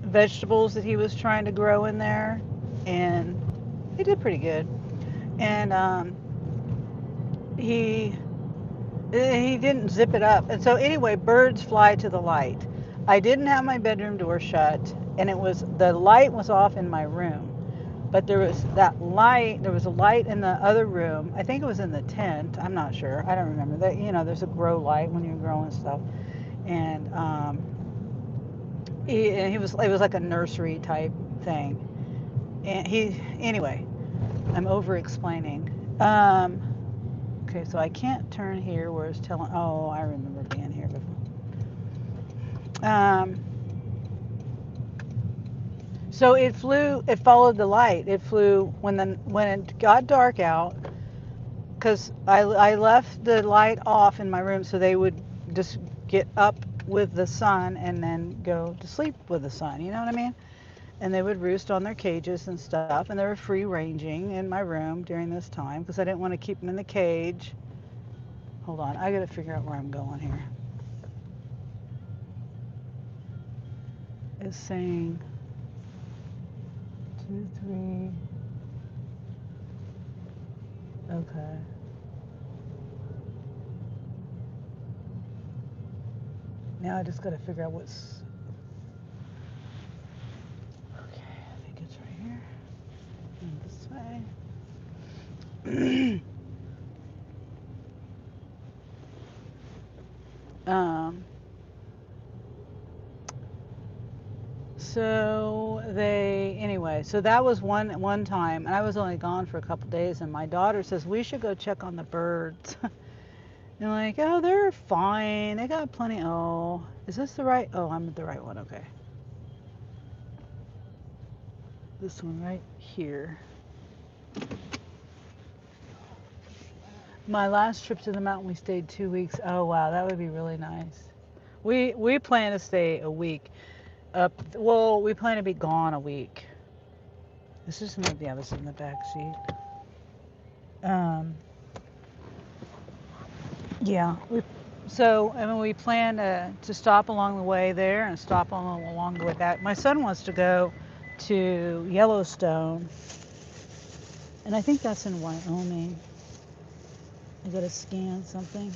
vegetables that he was trying to grow in there, and he did pretty good. And he didn't zip it up, and so anyway, birds fly to the light. I didn't have my bedroom door shut, and the light was off in my room, but there was a light in the other room. I think it was in the tent. I'm not sure. I don't remember that. You know, there's a grow light when you're growing stuff, and it was like a nursery type thing. And anyway, I'm over explaining. Okay, so I can't turn here where it's telling. Oh, I remember being here before. So it followed the light. It flew when it got dark out, because I left the light off in my room so they would just get up with the sun and then go to sleep with the sun. You know what I mean? And they would roost on their cages and stuff, and they were free ranging in my room during this time because I didn't want to keep them in the cage. Hold on, I gotta figure out where I'm going here. It's saying 2, 3. Okay. Now I just gotta figure out what's. Okay, I think it's right here. And this way. So anyway, so that was one time, and I was only gone for a couple days, and my daughter says we should go check on the birds. And like, oh, they're fine. They got plenty. Oh, is this the right? Oh, I'm the right one. Okay. This one right here. My last trip to the mountain, we stayed 2 weeks. Oh wow, that would be really nice. We plan to stay a week. Well, we plan to be gone a week. This is maybe I was in the back seat. Yeah. We plan to stop along the way there and stop along the way back. My son wants to go to Yellowstone, and I think that's in Wyoming. I gotta scan something.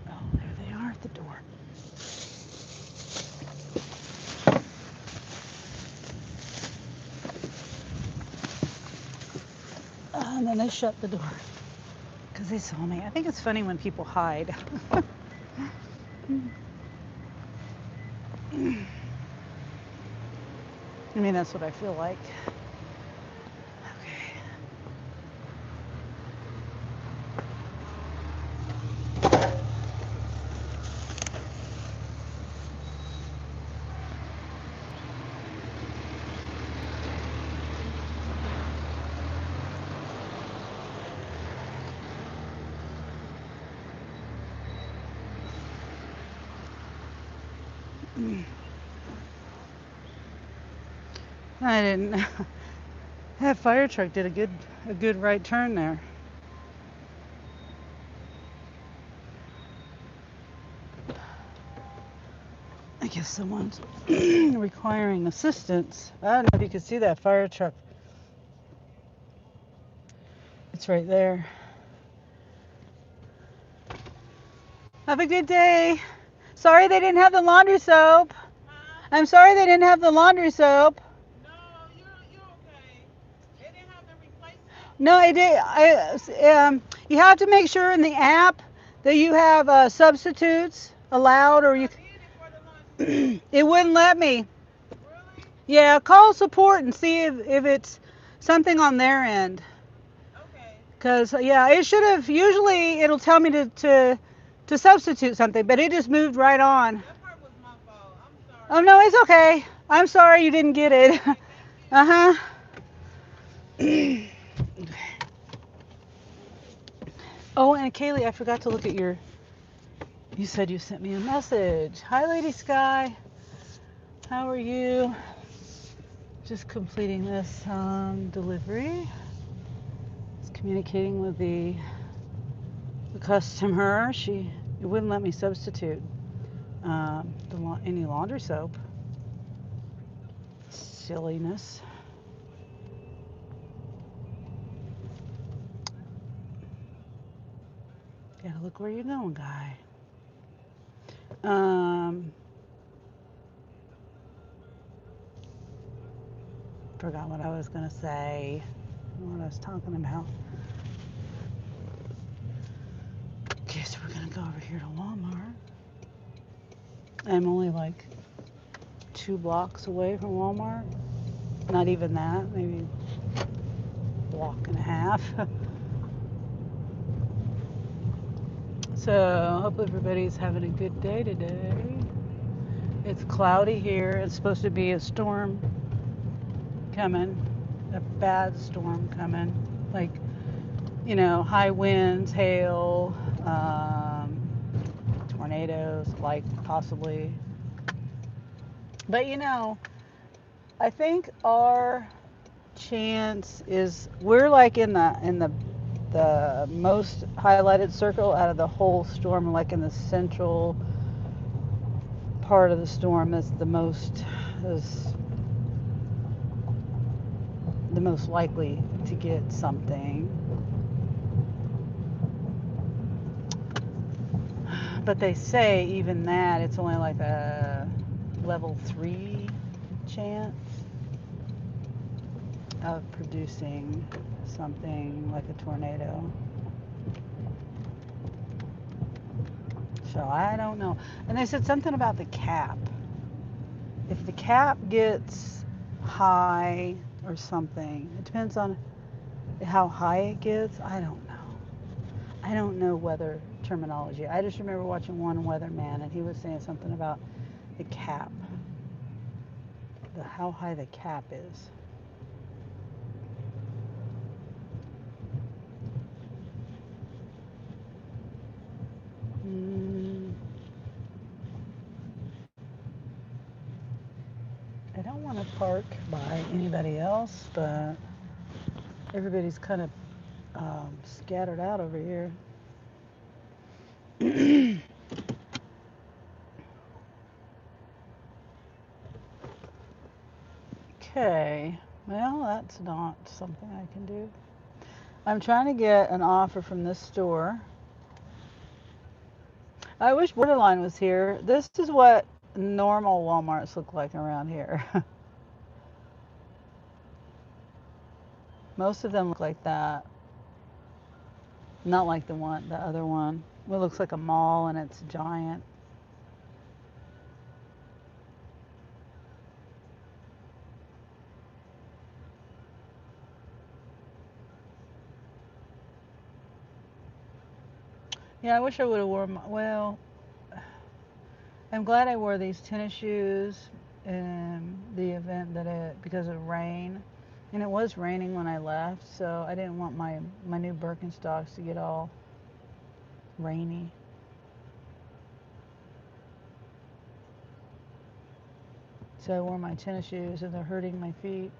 Oh, there they are at the door. And then they shut the door because they saw me. I think it's funny when people hide. I mean, that's what I feel like. I didn't. That fire truck did a good right turn there. I guess someone's requiring assistance. I don't know if you can see that fire truck. It's right there. Have a good day. Sorry they didn't have the laundry soap. I'm sorry they didn't have the laundry soap. No, you're okay. They didn't have the replacement. No, it did. You have to make sure in the app that you have substitutes allowed, or you. It wouldn't let me. Really? Yeah, call support and see if it's something on their end. Okay. Cause yeah, it should have. Usually it'll tell me to substitute something, but it just moved right on. That part was my fault. I'm sorry. Oh no, it's okay. I'm sorry you didn't get it. Okay, thank you. Oh, and Kaylee, I forgot to look at your. You said you sent me a message. Hi, Lady Sky. How are you? Just completing this delivery. It's communicating with the customer. It wouldn't let me substitute any laundry soap. Silliness. Gotta look where you're going, guy. Forgot what I was gonna say. What I was talking about. Okay, so we're gonna go over here to Walmart. I'm only like 2 blocks away from Walmart. Not even that, maybe a block and a half. So, hope everybody's having a good day today. It's cloudy here. It's supposed to be a storm coming, a bad storm coming, like, high winds, hail, tornadoes, like possibly. But I think our chance is we're like in the most highlighted circle out of the whole storm, like in the central part of the storm is the most likely to get something. But they say even that it's only like a level 3 chance of producing something like a tornado. So I don't know. And they said something about the cap. If the cap gets high or something, it depends on how high it gets. I don't know. I don't know weather terminology. I just remember watching one weatherman and he was saying something about the cap, how high the cap is. I don't want to park by anybody else, but everybody's kind of scattered out over here. Okay, well, that's not something I can do. I'm trying to get an offer from this store. I wish Borderline was here. This is what normal Walmarts look like around here. Most of them look like that. Not like the other one. It looks like a mall and it's giant. Yeah, I wish I would have worn well, I'm glad I wore these tennis shoes in the event because of rain. And it was raining when I left, so I didn't want my new Birkenstocks to get all rainy. So I wore my tennis shoes and they're hurting my feet.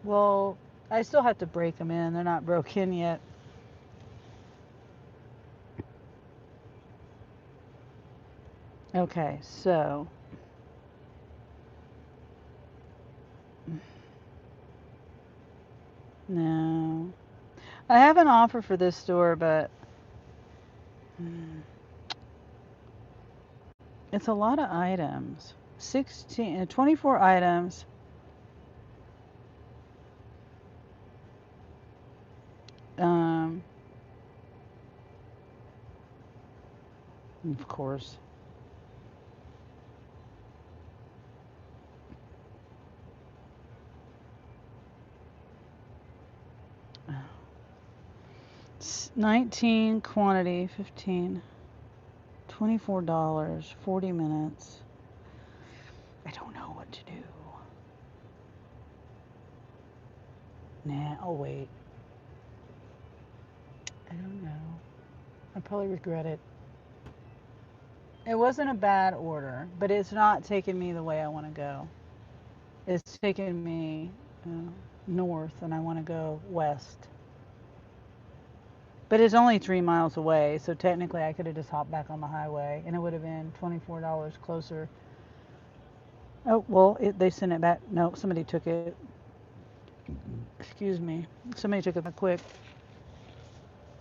Well, I still have to break them in. They're not broken yet. Okay, so no. I have an offer for this store, but it's a lot of items. 24 items. Of course. It's 19 quantity, 15. $24, 40 minutes. I don't know what to do. Nah, I'll wait. I don't know. I probably regret it. It wasn't a bad order, but it's not taking me the way I want to go. It's taking me north, and I want to go west. But it's only 3 miles away, so technically I could have just hopped back on the highway, and it would have been $24 closer. Oh, well, they sent it back. No, somebody took it. Excuse me. Somebody took it back quick.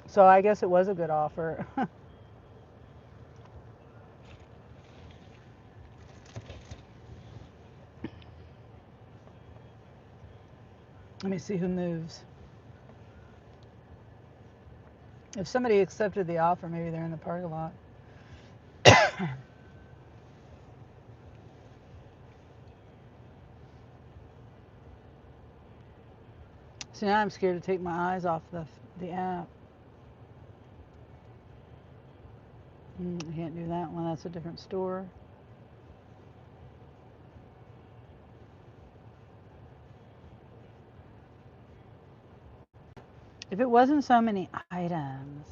So I guess it was a good offer. Let me see who moves. If somebody accepted the offer, maybe they're in the parking lot. So now I'm scared to take my eyes off the app. I can't do that one. That's a different store. If it wasn't so many items,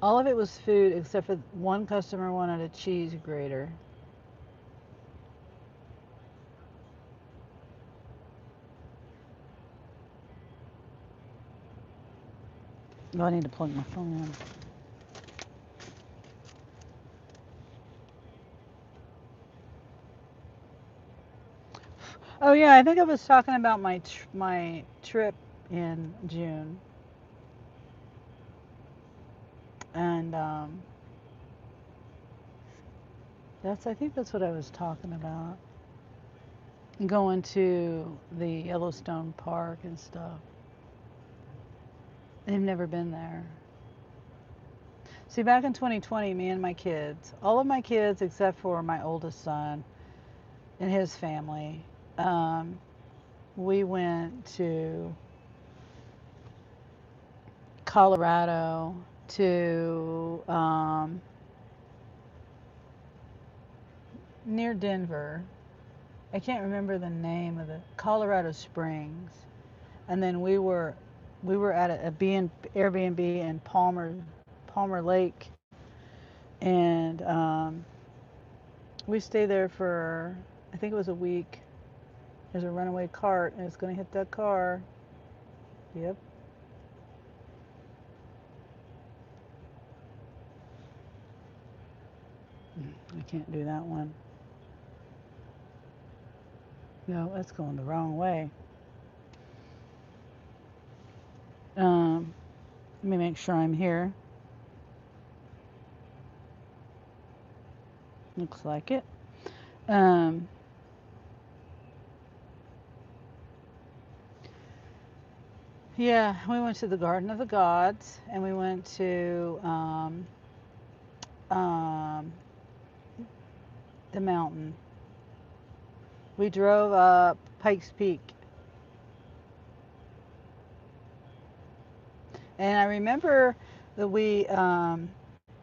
all of it was food except for one customer wanted a cheese grater. Oh, I need to plug my phone in. Oh yeah, I think I was talking about my trip in June, and I think that's what I was talking about. Going to the Yellowstone Park and stuff. They've never been there. See, back in 2020, me and my kids, all of my kids except for my oldest son and his family, we went to Colorado to near Denver. I can't remember the name of the Colorado Springs, and then we were at a Airbnb in Palmer Lake, and we stayed there for I think it was a week. There's a runaway cart, and it's going to hit that car. Yep. I can't do that one. No, that's going the wrong way. Let me make sure I'm here. Looks like it. Um, yeah, we went to the Garden of the Gods, and we went to um, the mountain. We drove up Pikes Peak, and I remember that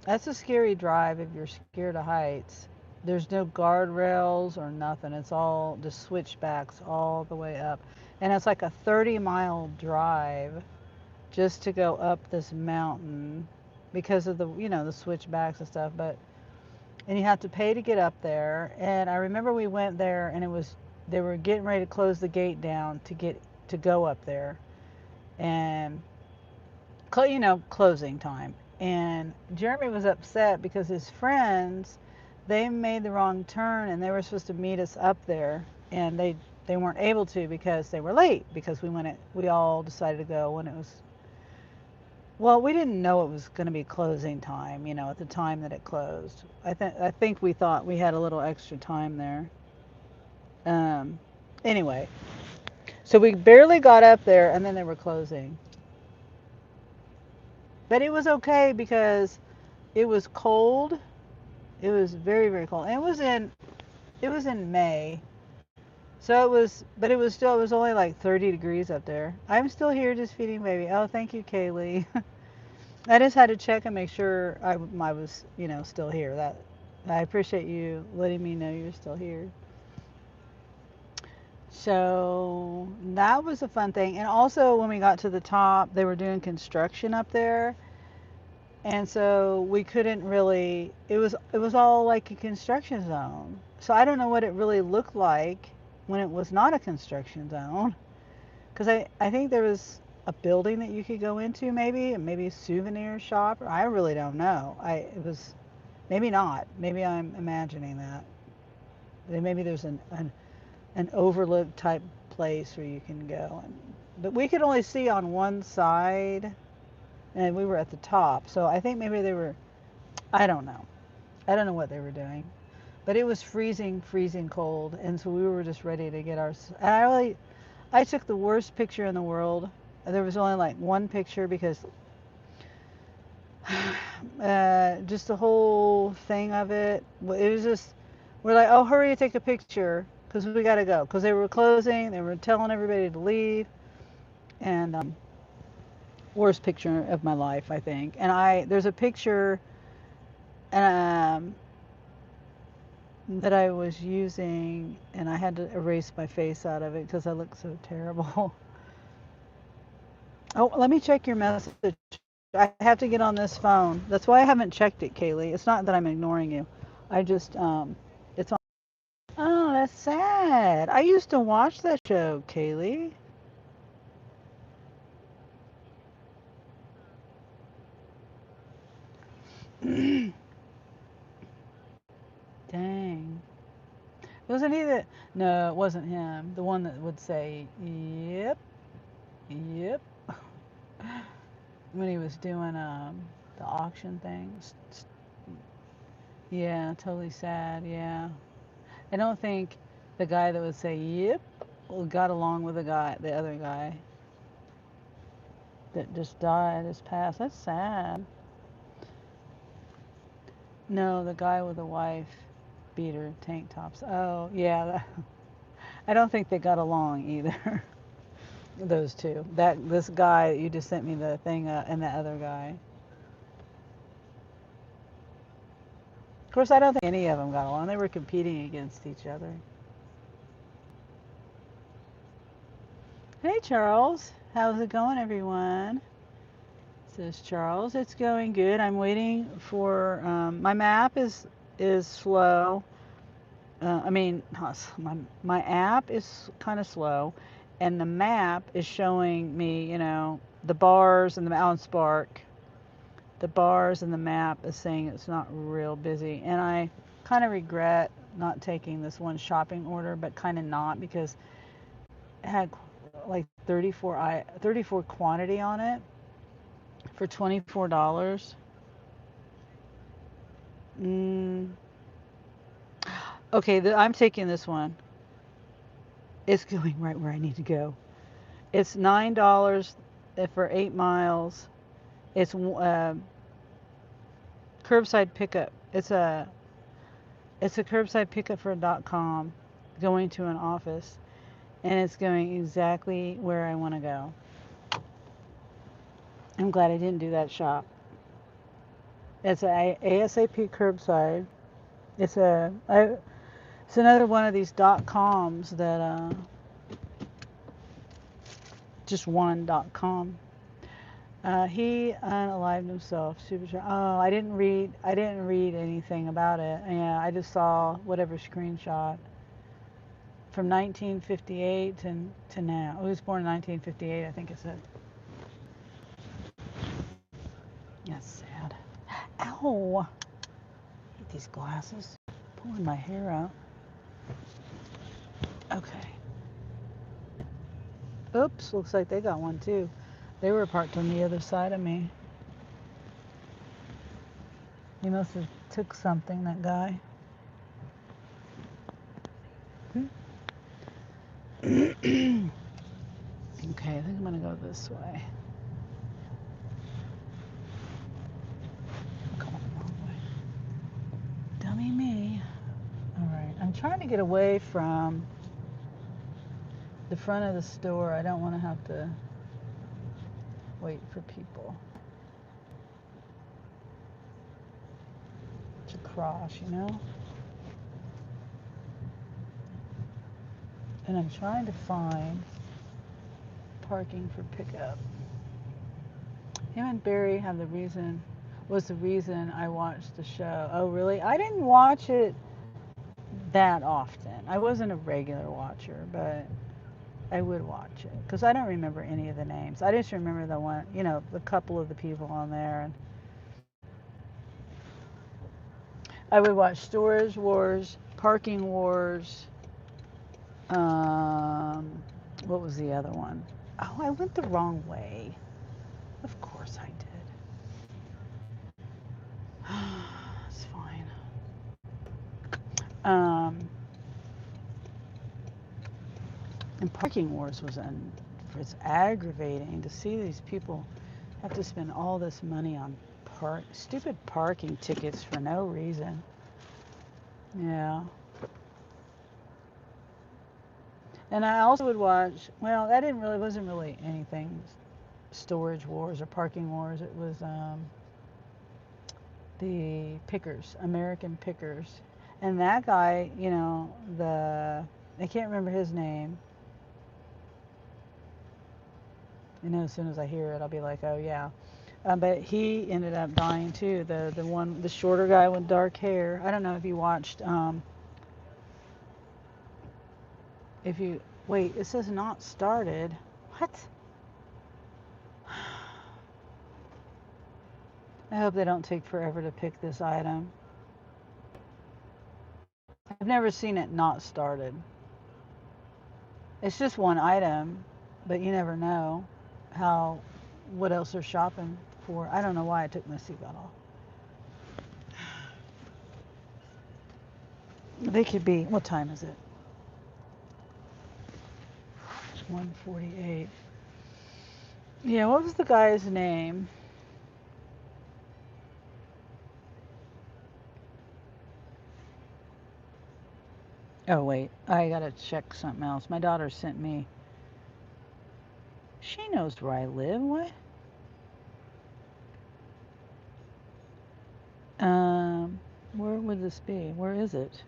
that's a scary drive if you're scared of heights. There's no guardrails or nothing. It's all just switchbacks all the way up. And it's like a 30-mile drive just to go up this mountain because of the switchbacks and stuff. And you have to pay to get up there. And I remember we went there and they were getting ready to close the gate down to go up there. And closing time. And Jeremy was upset because his friends, they made the wrong turn and they were supposed to meet us up there, and they weren't able to because they were late because we all decided to go when it was, well, we didn't know it was going to be closing time, at the time that it closed. I think we thought we had a little extra time there. Anyway, so we barely got up there and then they were closing. But it was okay because it was cold. It was very, very cold. And it was in May. So but it was only like 30 degrees up there. I'm still here just feeding baby. Oh, thank you, Kaylee. I just had to check and make sure I was, still here. I appreciate you letting me know you're still here. So that was a fun thing. And also when we got to the top, they were doing construction up there. And so we couldn't really, it was all like a construction zone. So I don't know what it really looked like when it was not a construction zone. Because I think there was a building that you could go into, maybe a souvenir shop. I really don't know. It was, maybe not. Maybe I'm imagining that. Maybe there's an overlook type place where you can go. But we could only see on one side, and we were at the top. So I think maybe they were, I don't know. I don't know what they were doing. But it was freezing, freezing cold. And so we were just ready to get our. And I took the worst picture in the world. There was only like one picture because just the whole thing of it. It was just, we're like, oh, hurry, take a picture because we got to go. Because they were closing. They were telling everybody to leave. And worst picture of my life, I think. And there's a picture um, that I was using, and I had to erase my face out of it because I look so terrible. Oh, let me check your message. I have to get on this phone. That's why I haven't checked it, Kaylee. It's not that I'm ignoring you. I just it's on. Oh, that's sad. I used to watch that show, Kaylee. Dang. Wasn't he the? No, it wasn't him. The one that would say, "Yep, yep," when he was doing the auction things. Yeah, totally sad. Yeah, I don't think the guy that would say, "Yep," got along with the other guy that just died, has passed. That's sad. No, the guy with the wife beater tank tops. Oh, yeah. I don't think they got along either. Those two. This guy you just sent me the thing, and the other guy. Of course, I don't think any of them got along. They were competing against each other. Hey, Charles. How's it going, everyone? Says Charles. It's going good. I'm waiting for my map is slow. I mean, my app is kind of slow, and the map is showing me, the bars and the on Spark. The bars and the map is saying it's not real busy, and I kind of regret not taking this one shopping order, but kind of not because it had like 34 quantity on it for $24. Mm, okay, I'm taking this one. It's going right where I need to go. It's $9 for 8 miles. It's curbside pickup. It's a curbside pickup for .com, going to an office, and it's going exactly where I want to go. I'm glad I didn't do that shop. It's a ASAP curbside. It's another one of these .coms that just one .com. He unalived himself. Oh, I didn't read. I didn't read anything about it. Yeah, I just saw whatever screenshot from 1958 to now. He was born in 1958, I think it said. That's sad. Ow! I hate these glasses. Pulling my hair out. Okay. Oops, looks like they got one too. They were parked on the other side of me. He must have took something, that guy. Okay, I think I'm gonna go this way. Come on, wrong way. Dummy me. Alright, I'm trying to get away from the front of the store. I don't want to have to wait for people to cross, And I'm trying to find parking for pickup. Him and Barry was the reason I watched the show. Oh, really? I didn't watch it that often. I wasn't a regular watcher, but I would watch it because I don't remember any of the names. I just remember the one, the couple of the people on there. And I would watch Storage Wars, Parking Wars. What was the other one? Oh, I went the wrong way. Of course I did. It's fine. And Parking Wars it's aggravating to see these people have to spend all this money on stupid parking tickets for no reason. Yeah. And I also would watch, well, that wasn't really anything Storage Wars or Parking Wars. It was the Pickers, American Pickers. And that guy, I can't remember his name. You know, as soon as I hear it, I'll be like, oh yeah. But he ended up dying too. The shorter guy with dark hair. I don't know if you watched. If you wait, it says not started. What? I hope they don't take forever to pick this item. I've never seen it not started. It's just one item, but you never know what else they're shopping for. I don't know why I took my seatbelt off. They could be. What time is it? 1:48. Yeah, what was the guy's name? Oh wait, I gotta check something else. My daughter sent me. She knows where I live. What? Where would this be? Where is it?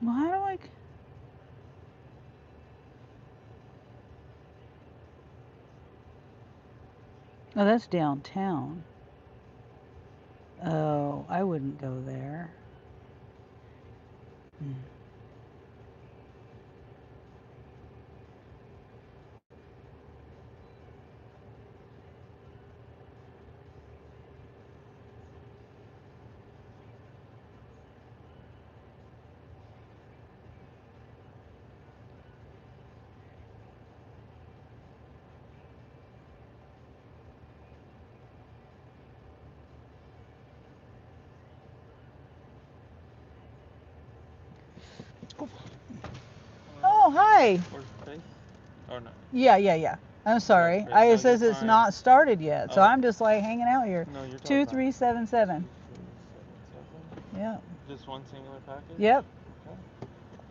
Well, how do I? Oh, that's downtown. Oh, I wouldn't go there. Oh, hi. Where's the face? Or no? Yeah. I'm sorry. Yeah, no, It says you're it's fine. not started yet, so Oh. I'm just like hanging out here. No, you're talking 2377. 2377. Yeah. Just one singular package? Yep. Okay.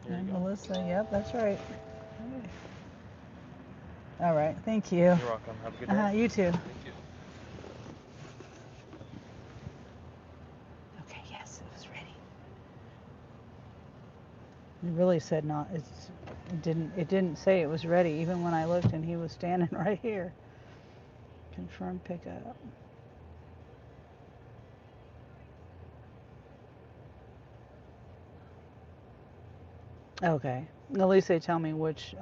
Here And you go. Melissa. Yep, that's right. All right. Thank you. You're welcome. Have a good day. You too. Thank you. Okay. Yes, it was ready. It really said not. It didn't say it was ready even when I looked and he was standing right here. Confirm pickup. Okay. At least they tell me which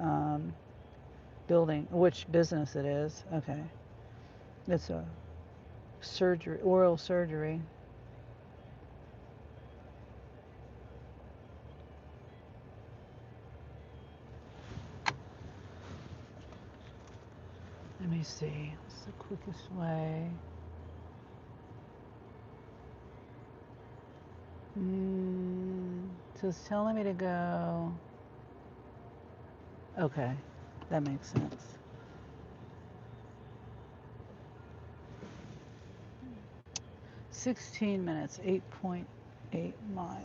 building, which business it is. Okay. It's a surgery, oral surgery. Let me see. What's the quickest way? So it's telling me to go. Okay, that makes sense. 16 minutes, 8.8 miles.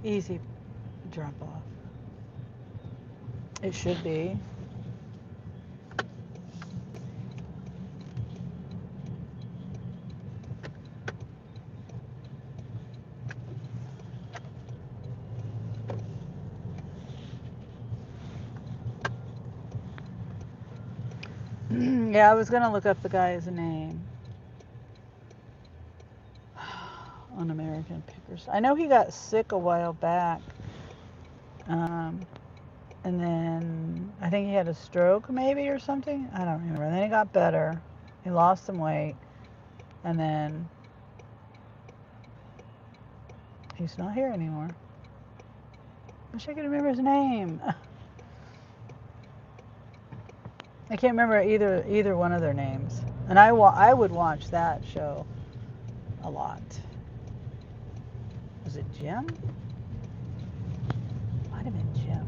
Easy drop off. It should be. Yeah, I was gonna look up the guy's name on American Pickers. I know he got sick a while back, and then I think he had a stroke maybe or something. I don't remember. And then he got better. He lost some weight, and then he's not here anymore. Wish I could remember his name. I can't remember either one of their names. And I would watch that show a lot. Was it Jim? Might have been Jim.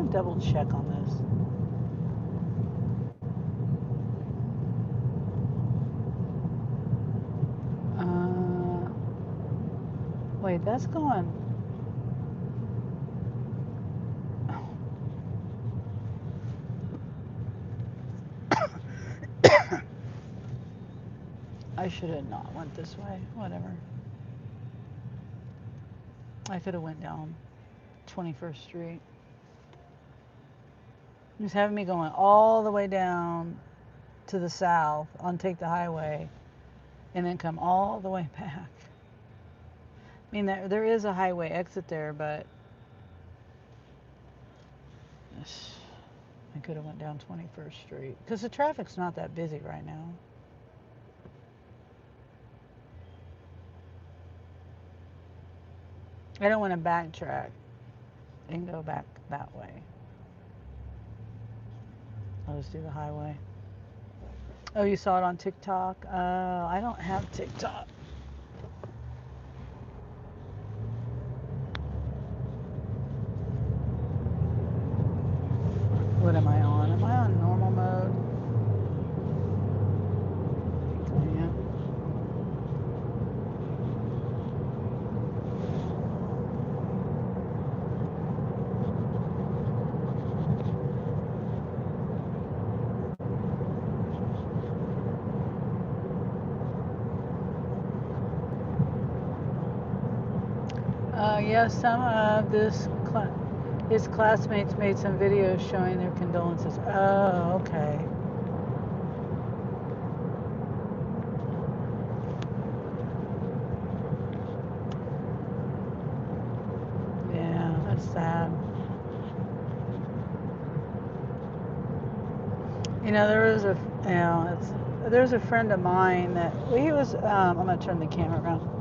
me double check on this. Wait, that's going. I should have not went this way. Whatever. I could have went down 21st Street. He's having me going all the way down to the south on Take the Highway and then come all the way back. I mean, there is a highway exit there, but I could have went down 21st Street because the traffic's not that busy right now. I don't want to backtrack and go back that way. I'll just do the highway. Oh, you saw it on TikTok? I don't have TikTok. What am I on? Am I on normal mode? Yes, some of his classmates made some videos showing their condolences. Oh, okay. Yeah, that's sad. You know, there's a friend of mine that he was. I'm gonna turn the camera around.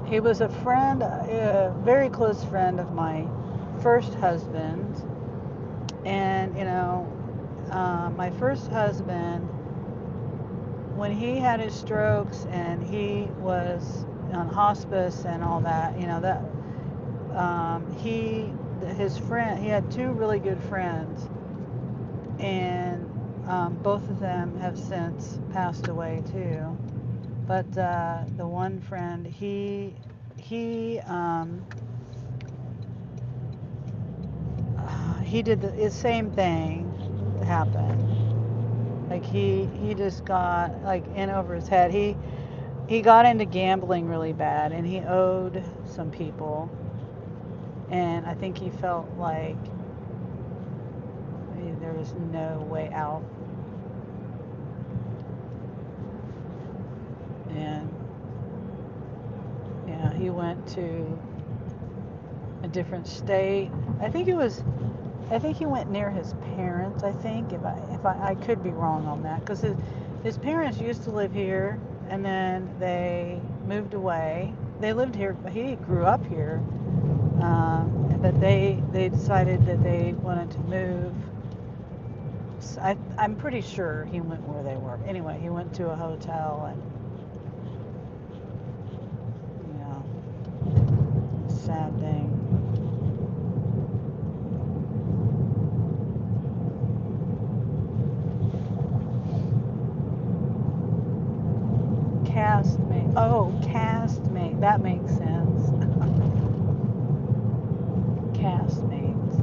He was a friend, a very close friend of my first husband, and my first husband, when he had his strokes and he was on hospice and all that, his friend, he had two really good friends, and both of them have since passed away too. But the one friend, he did the same thing happen. Like he just got like in over his head. He got into gambling really bad, and he owed some people, and I think he felt like there was no way out. And yeah, he went to a different state. I think he went near his parents. I think if I could be wrong on that, because his parents used to live here, and then they moved away. They lived here. He grew up here, but they decided that they wanted to move. So I'm pretty sure he went where they were. Anyway, he went to a hotel, and sad thing. Castmate. Oh, castmate. That makes sense. Castmates.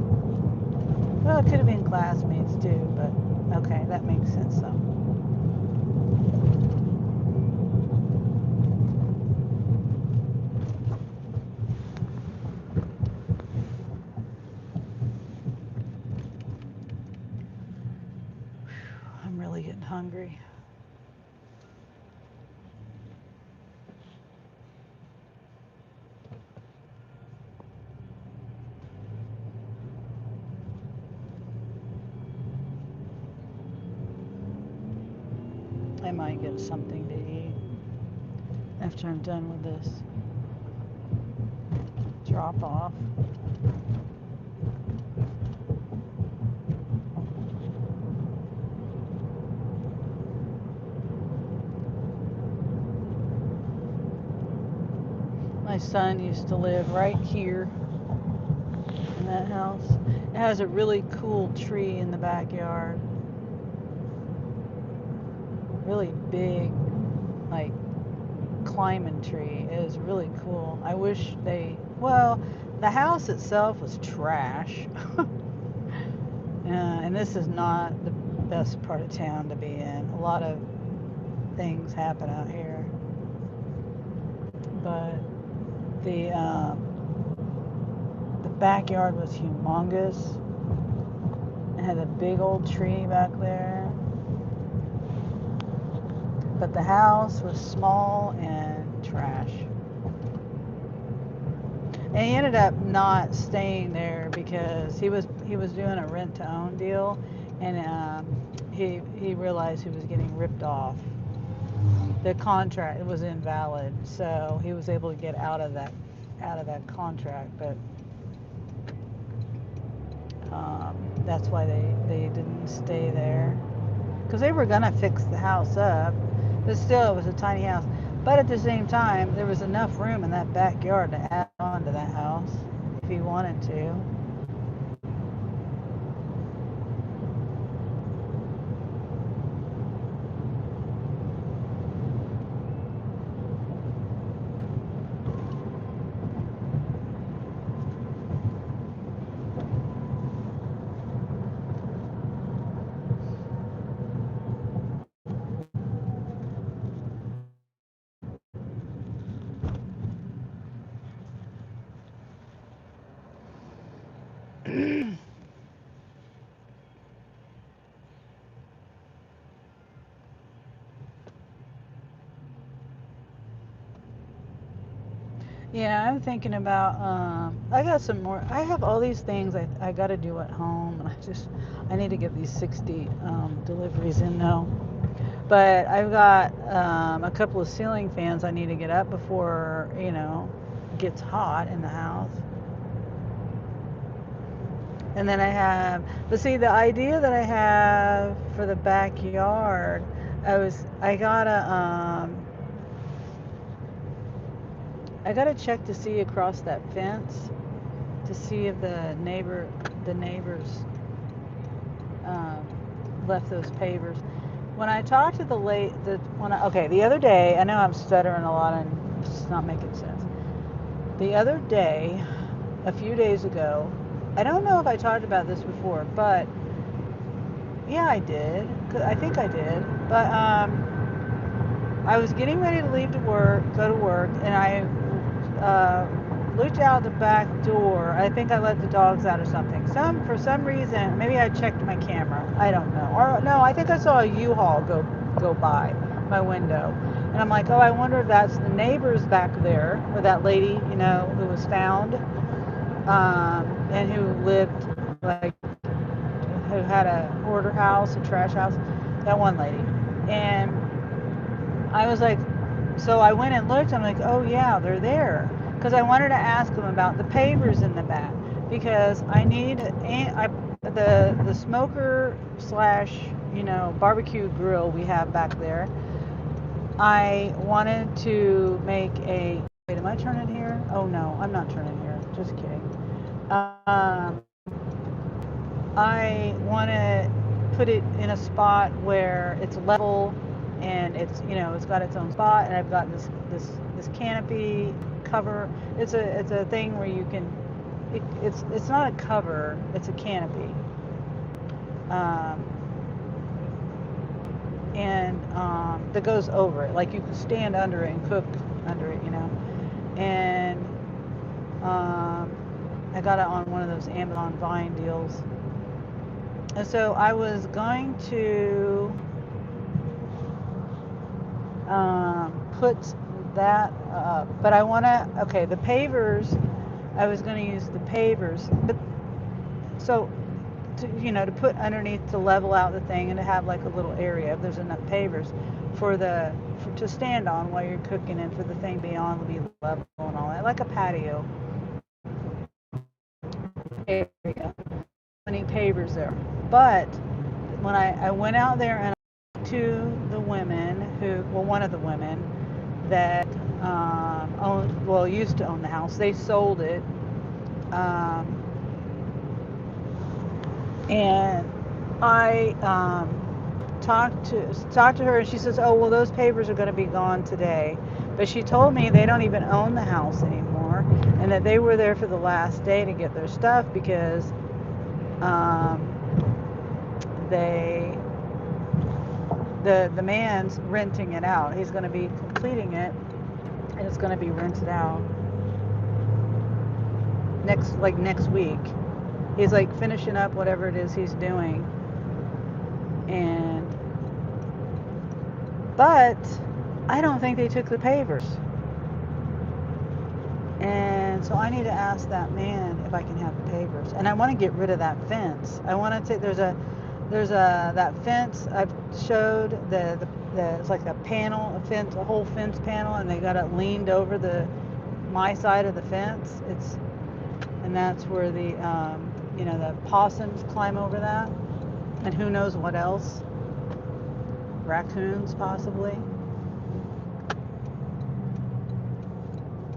Well, it could have been classmates too, but okay, that makes sense though. I'm really getting hungry. I might get something to eat after I'm done with this drop off. My son used to live right here, and that house. It has a really cool tree in the backyard. Really big, like climbing tree. It is really cool. I wish well, the house itself was trash. And this is not the best part of town to be in. A lot of things happen out here. But the backyard was humongous. It had a big old tree back there. But the house was small and trash. And he ended up not staying there because he was doing a rent to own deal, and he realized he was getting ripped off. The contract was invalid, so he was able to get out of that contract. But that's why they didn't stay there, because they were gonna fix the house up, but still it was a tiny house. But at the same time, there was enough room in that backyard to add on to that house if he wanted to. Yeah, I'm thinking about, I got some more, I have all these things I got to do at home, and I need to get these 60 deliveries in now. But I've got a couple of ceiling fans I need to get up before, it gets hot in the house. And then but see, the idea that I have for the backyard, I gotta check to see across that fence to see if the neighbors left those pavers. When I talked to the other day, I know I'm stuttering a lot and it's not making sense. The other day, a few days ago, I don't know if I talked about this before, but yeah, I did. I think I did. But I was getting ready to go to work, and I looked out the back door. I think I let the dogs out or something. For some reason, maybe I checked my camera. I don't know. Or no, I think I saw a U-Haul go by my window, and I'm like, oh, I wonder if that's the neighbors back there, or that lady, who was found, and who lived who had a hoarder house, a trash house. That one lady, and I was like, so I went and looked. I'm like, oh yeah, they're there. Because I wanted to ask them about the pavers in the back, because I need the smoker / barbecue grill we have back there. I wanted to make wait, am I turning here? Oh no, I'm not turning here. Just kidding. I want to put it in a spot where it's level, and it's got its own spot, and I've got this canopy cover. It's a thing where you can it's not a cover, it's a canopy, and that goes over it, like you can stand under it and cook under it, and I got it on one of those Amazon Vine deals. And so I was going to put that up, but the pavers, I was going to use the pavers, but so to put underneath to level out the thing, and to have like a little area if there's enough pavers to stand on while you're cooking, and for the thing beyond to be level and all that, like a patio area. Many pavers there. But when I went out there and I talked to the women one of the women that used to own the house. They sold it, And I talked to her, and she says, "Oh, well, those papers are going to be gone today." But she told me they don't even own the house anymore, and that they were there for the last day to get their stuff because they the man's renting it out. He's going to be completing it, and it's going to be rented out next week. He's like finishing up whatever it is he's doing, but I don't think they took the papers. And so I need to ask that man if I can have the papers. And I want to get rid of that fence. I want to take, there's that fence I've showed, the it's like a panel, a fence, a whole fence panel, and they got it leaned over my side of the fence. And that's where the possums climb over that, and who knows what else, raccoons possibly.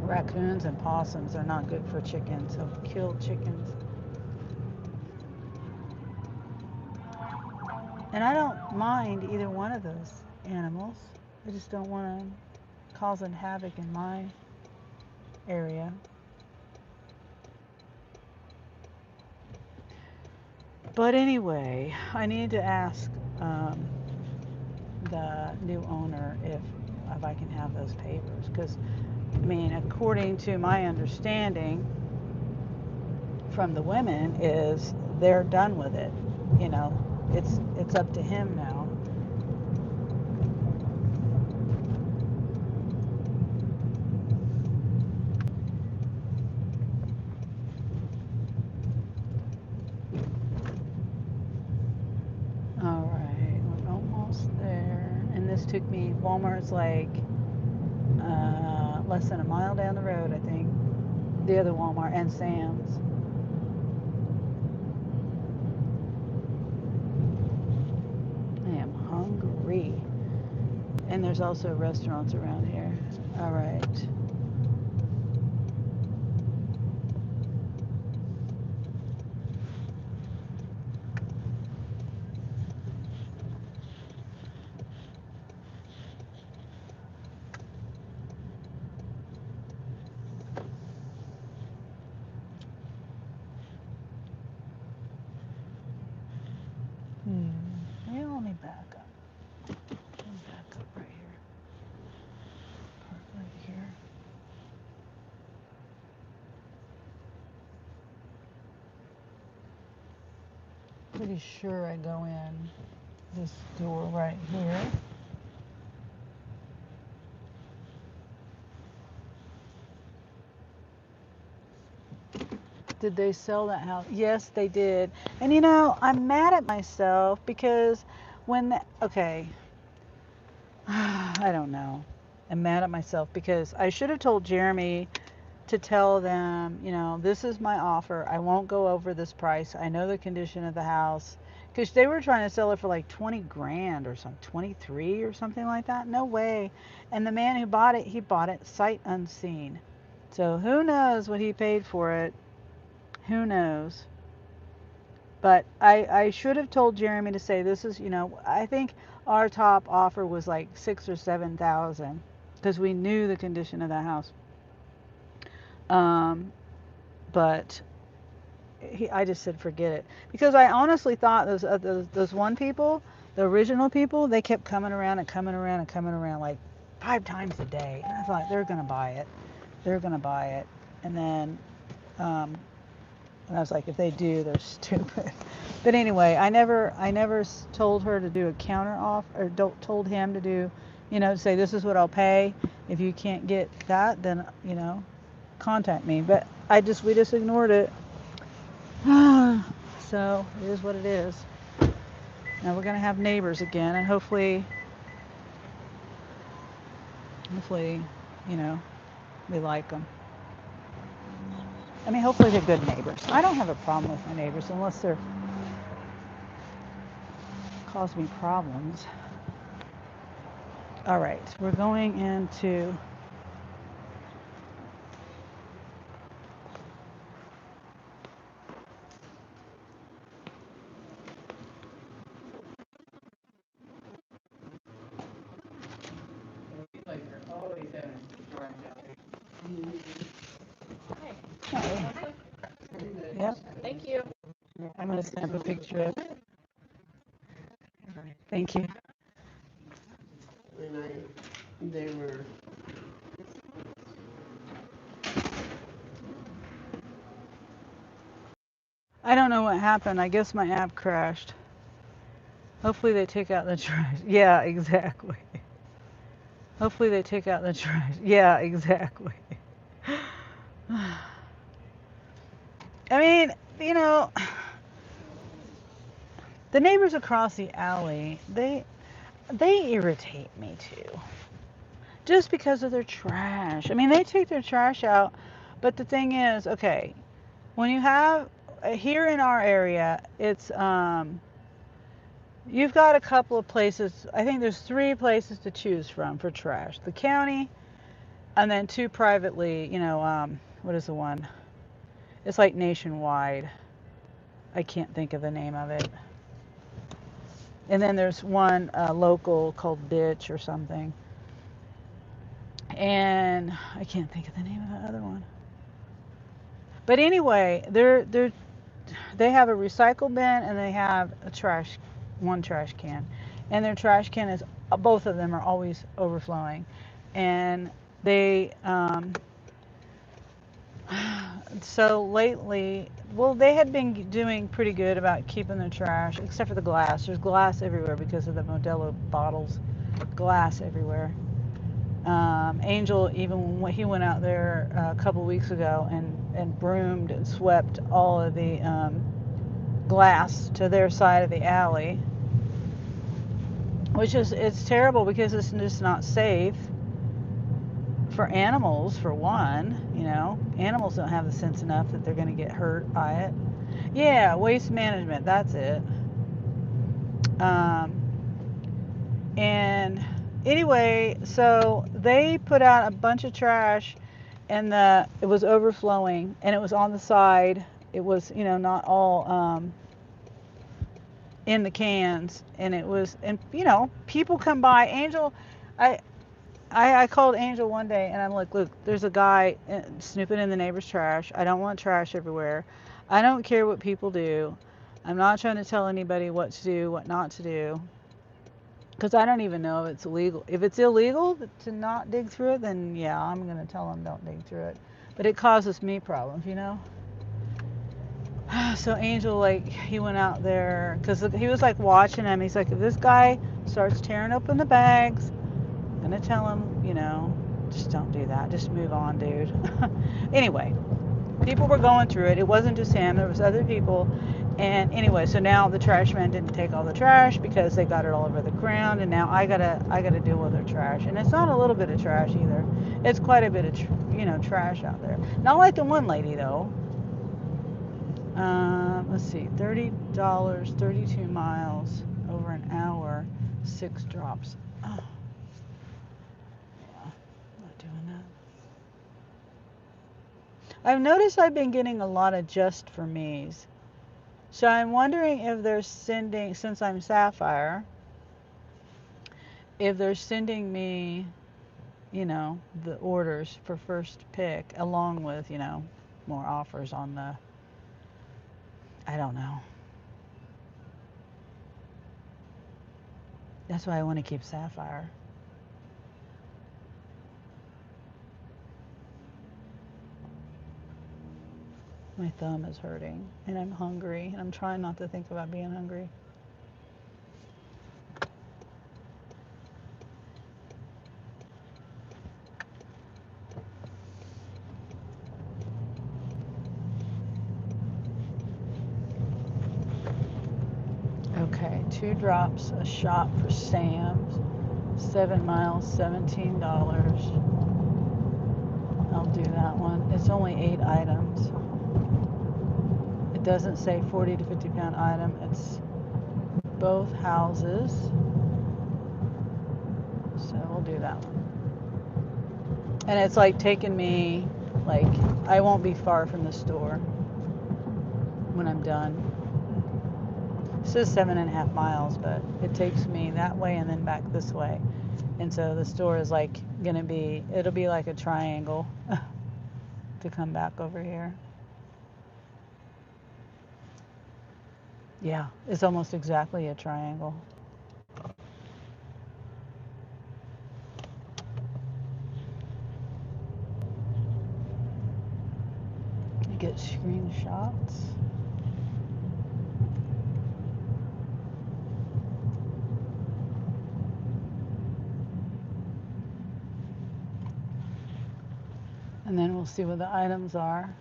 Raccoons and possums are not good for chickens, so kill chickens. And I don't mind either one of those animals. I just don't want them causing havoc in my area. But anyway, I need to ask the new owner if I can have those papers, because I mean, according to my understanding from the women, is they're done with it. You know, it's up to him now. All right, we're almost there. And this took me, Walmart's like less than a mile down the road, I think. The other Walmart, and Sam's. I am hungry. And there's also restaurants around here. All right. Yeah, let me back up. Let me back up right here. Park right here. Pretty sure I go in this door right here. Did they sell that house? Yes, they did. And you know, I'm mad at myself because okay, I don't know. I'm mad at myself because I should have told Jeremy to tell them, you know, this is my offer. I won't go over this price. I know the condition of the house. Because they were trying to sell it for like 20 grand or something, 23 or something like that. No way. And the man who bought it, he bought it sight unseen. So who knows what he paid for it. Who knows? But I should have told Jeremy to say this is, you know, I think our top offer was like 6,000 or 7,000 because we knew the condition of the house. But I just said forget it because I honestly thought those one people, the original people, they kept coming around and coming around and coming around like 5 times a day, and I thought they're gonna buy it, and then and I was like, if they do, they're stupid. But anyway, I never told her to do a counter offer, or told him to do, you know, say this is what I'll pay. If you can't get that, then you know, contact me. But we just ignored it. So it is what it is. Now we're gonna have neighbors again, and hopefully, you know, we like them. I mean, hopefully they're good neighbors. I don't have a problem with my neighbors unless they're cause me problems. All right, we're going into Hi. Yep. Thank you. I'm gonna snap a picture of it. Thank you. They were. I don't know what happened. I guess my app crashed. Hopefully they take out the trash. Yeah, exactly. Hopefully they take out the trash. Yeah, exactly. I mean, you know, the neighbors across the alley, they irritate me too. Just because of their trash. I mean, they take their trash out, but the thing is, okay, when you have here in our area, it's you've got a couple of places. I think there's 3 places to choose from for trash. The county, and then 2 privately, you know, what is the one? It's like nationwide. I can't think of the name of it. And then there's one local called Ditch or something. And I can't think of the name of the other one. But anyway, they have a recycle bin and they have one trash can. And their trash can is, both of them are always overflowing. And they, so lately, well, they had been doing pretty good about keeping their trash, except for the glass. There's glass everywhere because of the Modelo bottles. Glass everywhere. Angel, even when he went out there a couple weeks ago and broomed and swept all of the glass to their side of the alley, which is, it's terrible because it's just not safe for animals, for one. You know, animals don't have the sense enough that they're going to get hurt by it. Yeah, waste management, that's it. And anyway, so they put out a bunch of trash and it was overflowing and it was on the side. It was, you know, not all in the cans, and it was, and you know, people come by. Angel, I I called Angel one day and I'm like, look, there's a guy snooping in the neighbor's trash. I don't want trash everywhere. I don't care what people do. I'm not trying to tell anybody what to do, what not to do. Because I don't even know if it's illegal. If it's illegal to not dig through it, then yeah, I'm going to tell them don't dig through it. But it causes me problems, you know? So Angel, like, he went out there because he was like watching him. He's like, if this guy starts tearing open the bags, I'm going to tell him, you know, just don't do that. Just move on, dude. Anyway, people were going through it. It wasn't just him. There was other people. And anyway, so now the trash man didn't take all the trash because they got it all over the ground, and now I gotta deal with their trash. And it's not a little bit of trash either. It's quite a bit of trash out there. Not like the one lady though. Let's see, $30, 32 miles over an hour, 6 drops. Oh, yeah, not doing that. I've noticed I've been getting a lot of just for me's. So I'm wondering if they're sending, since I'm Sapphire, if they're sending me, the orders for first pick along with, more offers on I don't know. That's why I want to keep Sapphire. My thumb is hurting and I'm hungry and I'm trying not to think about being hungry. Okay, 2 drops, a shop for Sam's, 7 miles, $17. I'll do that one. It's only 8 items. It doesn't say 40 to 50 pound item. It's both houses. So we'll do that one. And it's like taking me, like, I won't be far from the store when I'm done. It says 7.5 miles, but it takes me that way and then back this way. And so the store is like gonna be, it'll be like a triangle to come back over here. Yeah, it's almost exactly a triangle. You get screenshots. And then we'll see what the items are.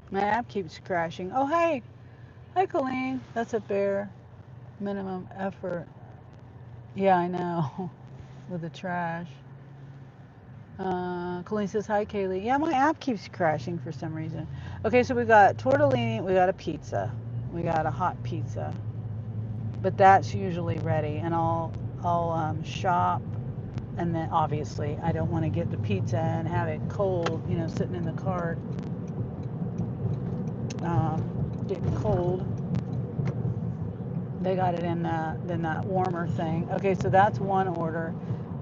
My app keeps crashing. Oh, hey. Hi, Colleen. That's a bare minimum effort. Yeah, I know. With the trash. Colleen says, hi, Kaylee. Yeah, my app keeps crashing for some reason. Okay, so we got tortellini. We got a pizza. We got a hot pizza. But that's usually ready. And I'll shop. And then, obviously, I don't want to get the pizza and have it cold, you know, sitting in the cart. Getting cold. They got it in that warmer thing. Okay, so that's one order.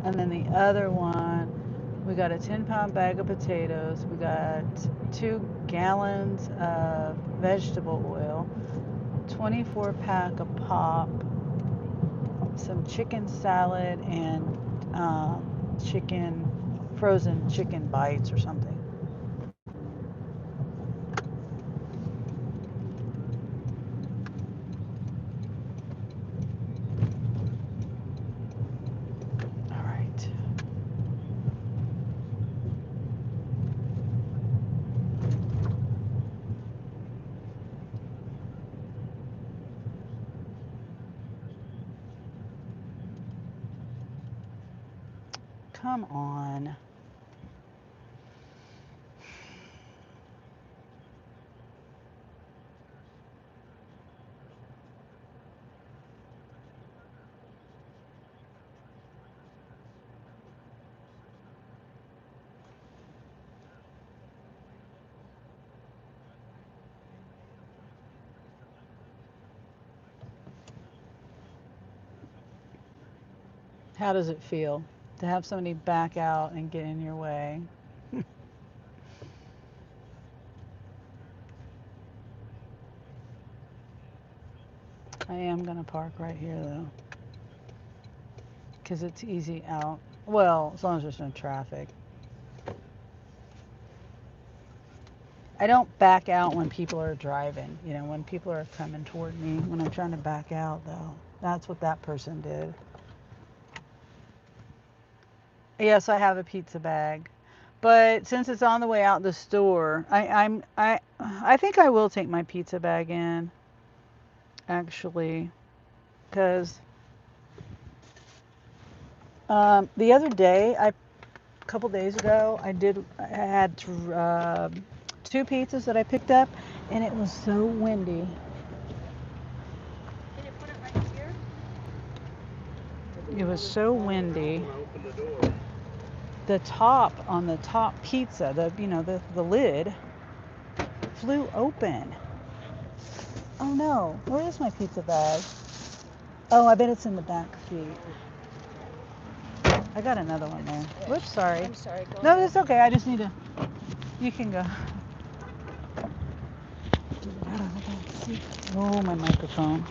And then the other one, we got a 10-pound bag of potatoes. We got 2 gallons of vegetable oil, 24-pack of pop, some chicken salad, and frozen chicken bites or something. Come on. How does it feel to have somebody back out and get in your way? I am going to park right here, though, because it's easy out. Well, as long as there's no traffic. I don't back out when people are driving. You know, when people are coming toward me, when I'm trying to back out, though. That's what that person did. Yes, I have a pizza bag. But since it's on the way out the store, I think I will take my pizza bag in, actually, because the other day, a couple days ago, I had 2 pizzas that I picked up, and it was so windy. Can you put it right here? It was so windy. The top on the top pizza, the lid flew open. Oh no, where is my pizza bag? Oh, I bet it's in the back seat. I got another one there. Whoops, sorry. I'm sorry. Go No, ahead. it's okay. I just need to. You can go. Oh, my microphone.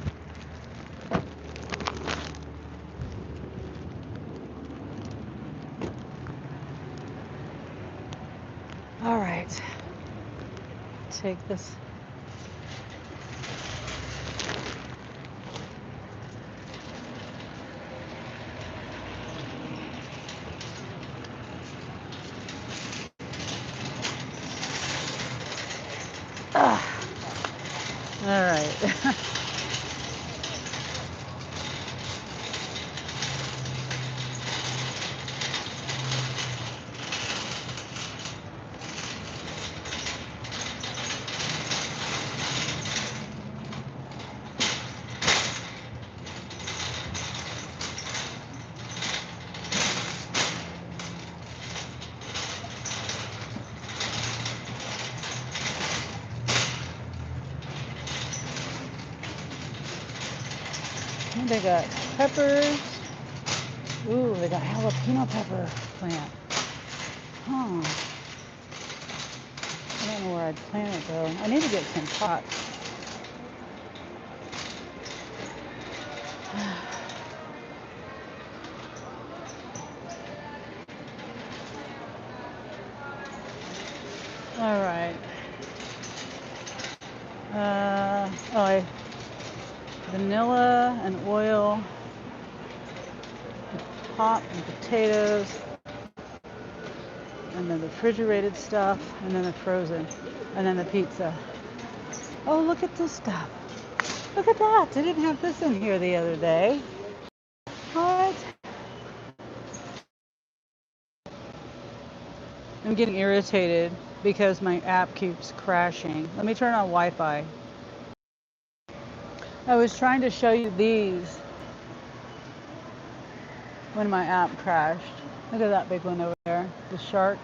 All right. Take this. All right. And they got peppers. Ooh, they got jalapeno pepper plant. Huh. I don't know where I'd plant it though. I need to get some pots. All right. Vanilla and oil, hot and potatoes, and then the refrigerated stuff, and then the frozen, and then the pizza. Oh, look at this stuff. Look at that. They didn't have this in here the other day. What? I'm getting irritated because my app keeps crashing. Let me turn on Wi-Fi. I was trying to show you these when my app crashed. Look at that big one over there, the shark.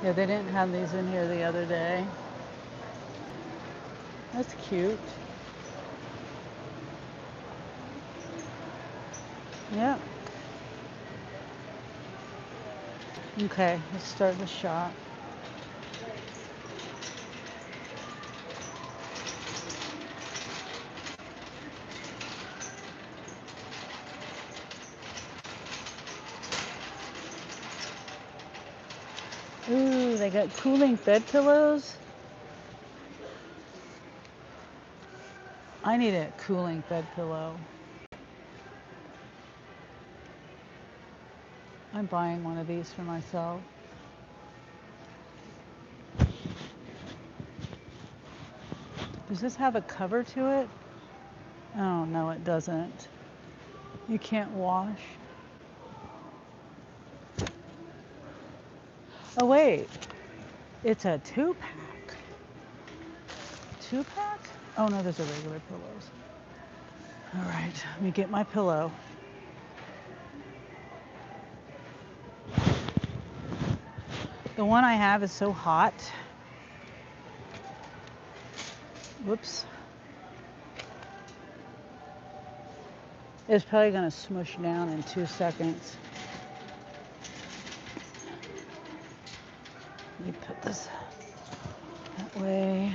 Yeah, they didn't have these in here the other day. That's cute. Yeah. Okay, let's start the shot. Ooh, they got cooling bed pillows. I need a cooling bed pillow. I'm buying one of these for myself. Does this have a cover to it? Oh, no, it doesn't. You can't wash. Oh, wait. It's a 2-pack. 2-pack? Oh, no, those are regular pillows. All right, let me get my pillow. The one I have is so hot. Whoops. It's probably going to smush down in 2 seconds. Let me put this that way.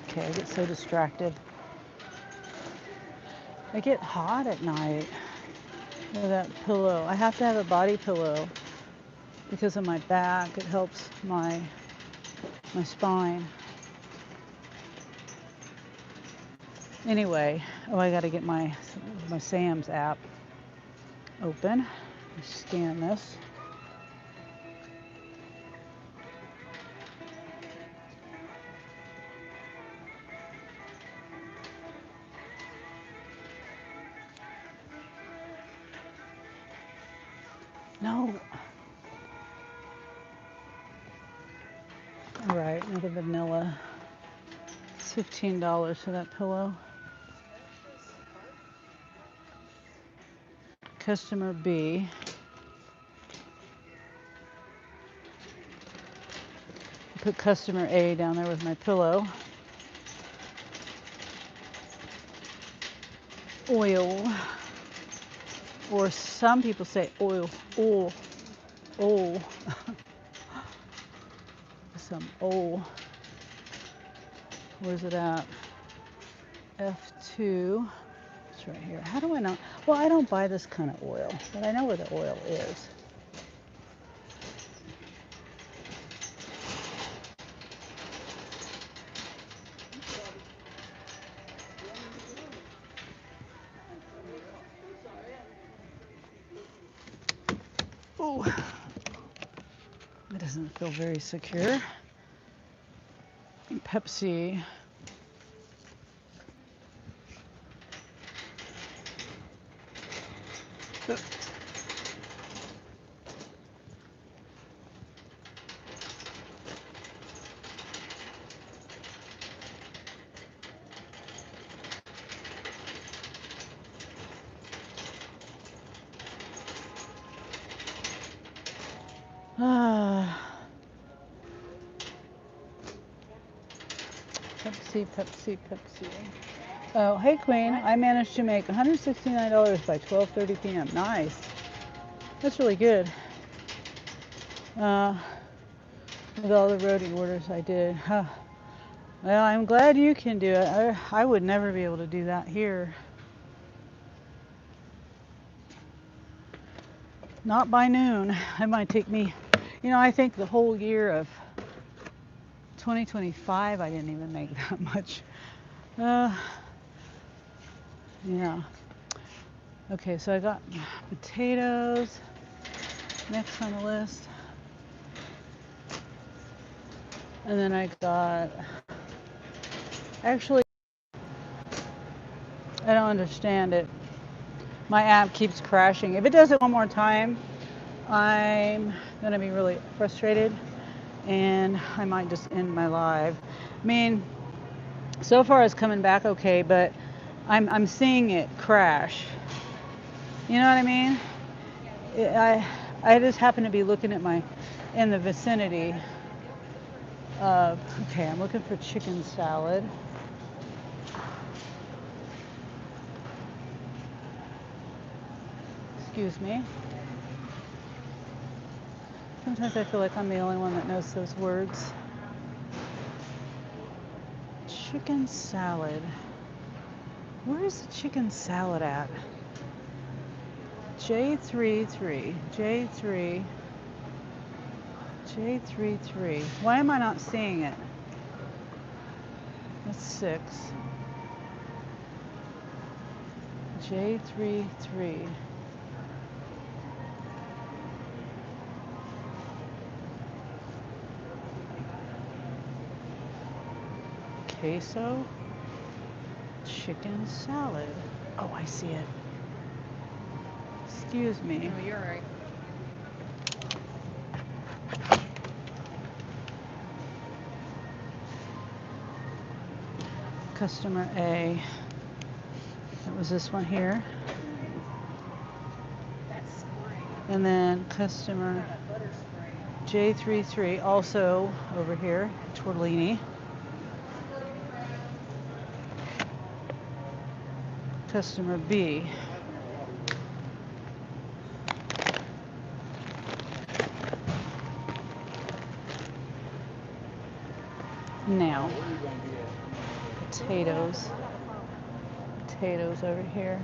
Okay, I get so distracted. I get hot at night with that pillow. I have to have a body pillow because of my back. It helps my spine. Anyway, I got to get my Sam's app open. Scan this. No. All right, another vanilla. It's $15 for that pillow. Customer B. Put customer A down there with my pillow. Oil. Or some people say oil. Oil. Some oil. Where's it at? F2. It's right here. How do I know? Well, I don't buy this kind of oil, but I know where the oil is. Oh, it doesn't feel very secure. Pepsi. Pepsi, Pepsi, Pepsi. Oh, hey Queen, I managed to make $169 by 12:30 p.m. Nice. That's really good. With all the roadie orders I did. Huh. Well, I'm glad you can do it. I would never be able to do that here. Not by noon. It might take me, I think the whole year of 2025, I didn't even make that much. Yeah. Okay, so I got potatoes next on the list. And then I got, actually, I don't understand it. My app keeps crashing. If it does it one more time, I'm gonna be really frustrated and I might just end my live. I mean, so far it's coming back okay, but I'm seeing it crash. You know what I mean? I just happen to be looking at in the vicinity of, okay, I'm looking for chicken salad. Excuse me. Sometimes I feel like I'm the only one that knows those words. Chicken salad. Where is the chicken salad at? J33. Why am I not seeing it? That's 6. J33. Queso chicken salad. Oh, I see it. Excuse me. Oh, you're right. Customer A. That was this one here. And then customer J33, also over here, tortellini. Customer B. Now, potatoes over here.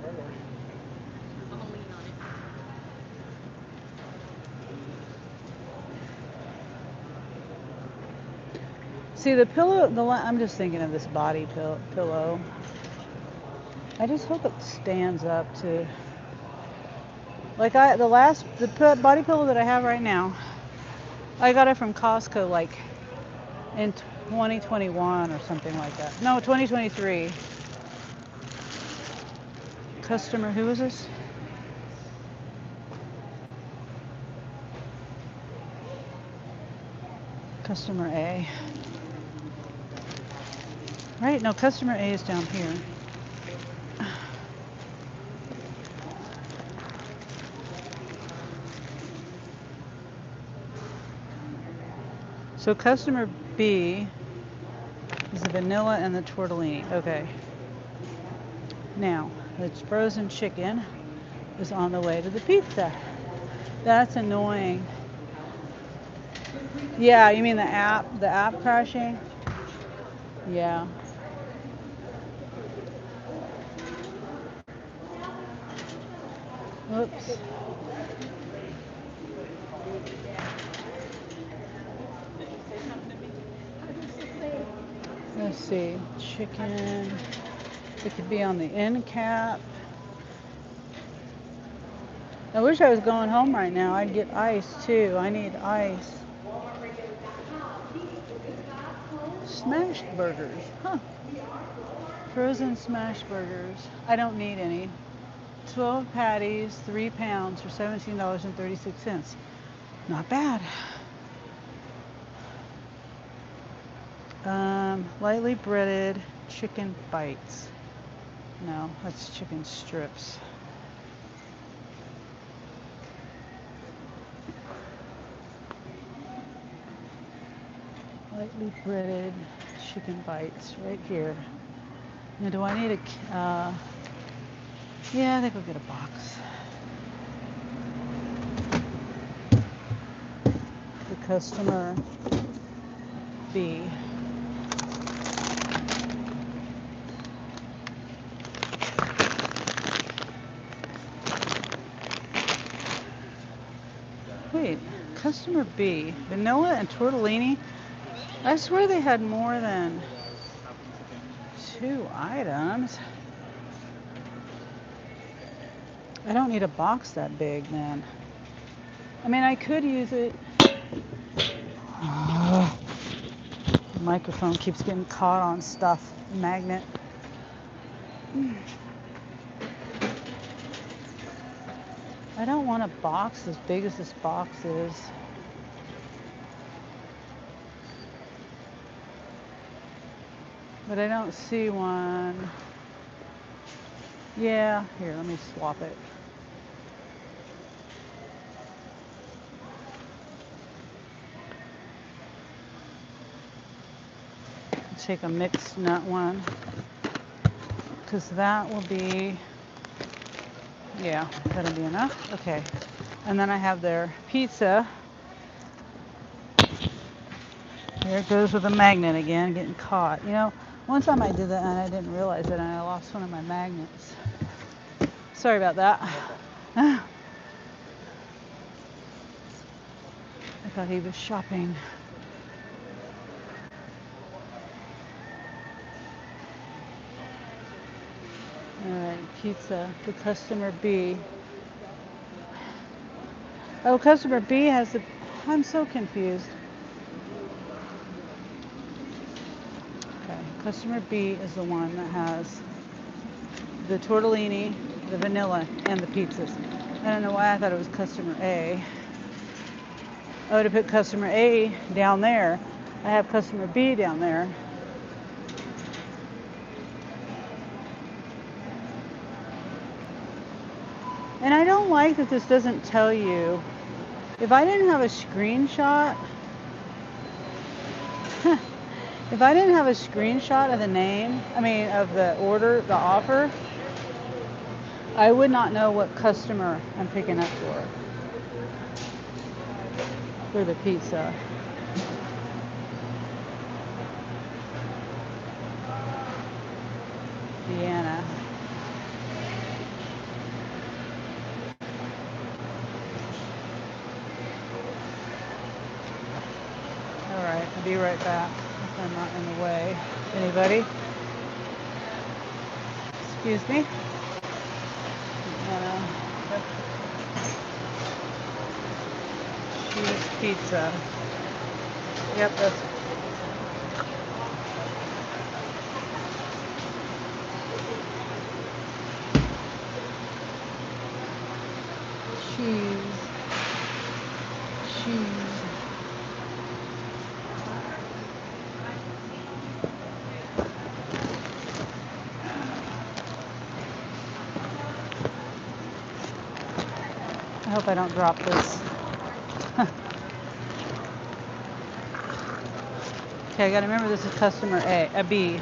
I'm gonna lean on it. See the pillow, I'm just thinking of this body pillow. I just hope it stands up to, like the body pillow that I have right now, I got it from Costco like in 2021 or something like that. No, 2023. Customer, who is this? Customer A. Right, no, customer A is down here. So customer B is the vanilla and the tortellini. Okay. Now, the frozen chicken is on the way to the pizza. That's annoying. Yeah, you mean the app crashing? Yeah. Oops. Let's see, chicken. It could be on the end cap. I wish I was going home right now. I'd get ice too. I need ice. Smashed burgers. Huh. Frozen smash burgers. I don't need any. 12 patties, 3 pounds for $17.36. Not bad. Lightly breaded chicken bites. No, that's chicken strips. lightly breaded chicken bites right here. Now, do I need a? Yeah, I think I'll get a box. The customer B. Wait, customer B, vanilla and tortellini. I swear they had more than 2 items. I don't need a box that big, then. I mean, I could use it. The microphone keeps getting caught on stuff. Magnet. I don't want a box as big as this box is. But I don't see one. Yeah, here, let me swap it. Take a mixed nut one, because that will be, yeah, that'll be enough. Okay, and then I have their pizza. There it goes with a magnet again, getting caught. You know, one time I did that and I didn't realize it, and I lost one of my magnets. Sorry about that. I thought he was shopping. All right, pizza for customer B. Oh, customer B has the, I'm so confused. Okay, customer B is the one that has the tortellini, the vanilla, and the pizzas. I don't know why I thought it was customer A. Oh, to put customer A down there, I have customer B down there. And I don't like that this doesn't tell you. If I didn't have a screenshot, if I didn't have a screenshot of the name, of the order, the offer, I would not know what customer I'm picking up for the pizza. Vienna. All right, I'll be right back if I'm not in the way. Anybody? Excuse me? Cheese pizza. Yep, that's cheese. I hope I don't drop this. Okay, I gotta remember this is customer B.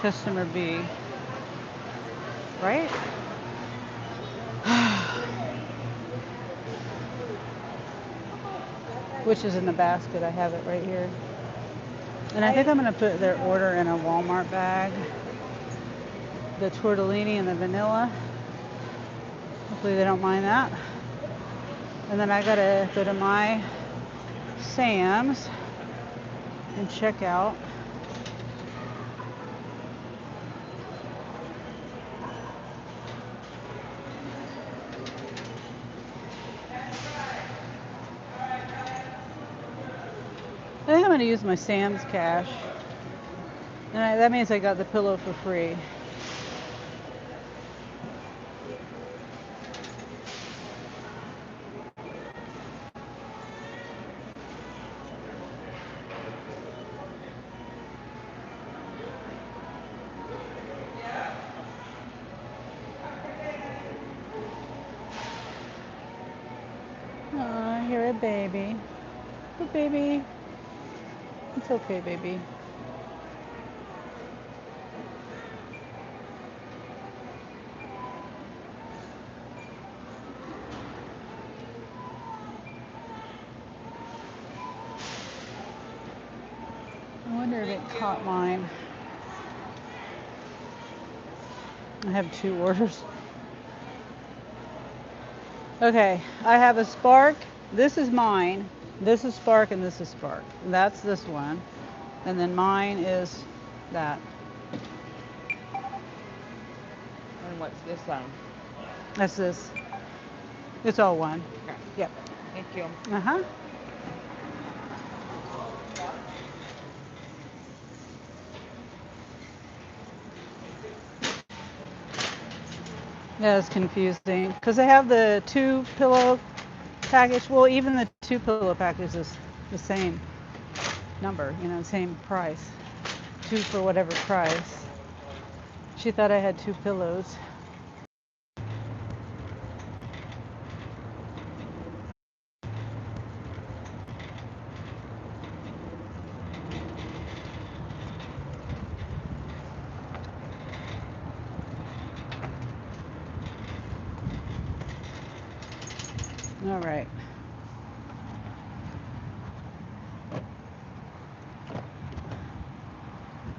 Customer B. Right? Which is in the basket. I have it right here. And I think I'm gonna put their order in a Walmart bag. The tortellini and the vanilla. Hopefully they don't mind that. And then I gotta go to my Sam's and check out. I think I'm gonna use my Sam's cash. And that means I got the pillow for free. Oh, I hear a baby. Good baby. It's okay, baby. I wonder if it caught mine. I have 2 orders. Okay, I have a Spark. This is mine. This is Spark and this is Spark. That's this one. And then mine is that. And what's this one? That's this. It's all one. Okay. Yep. Thank you. Uh-huh. Yeah, it's confusing because they have the 2 pillow package. Well, even the 2 pillow package is the same number, you know, same price. 2 for whatever price. She thought I had 2 pillows. All right.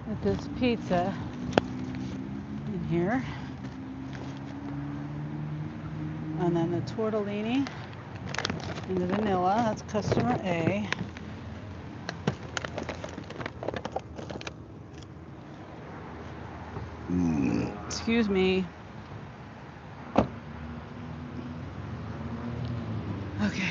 With this pizza in here. And then the tortellini and the vanilla. That's customer A. Excuse me. Okay.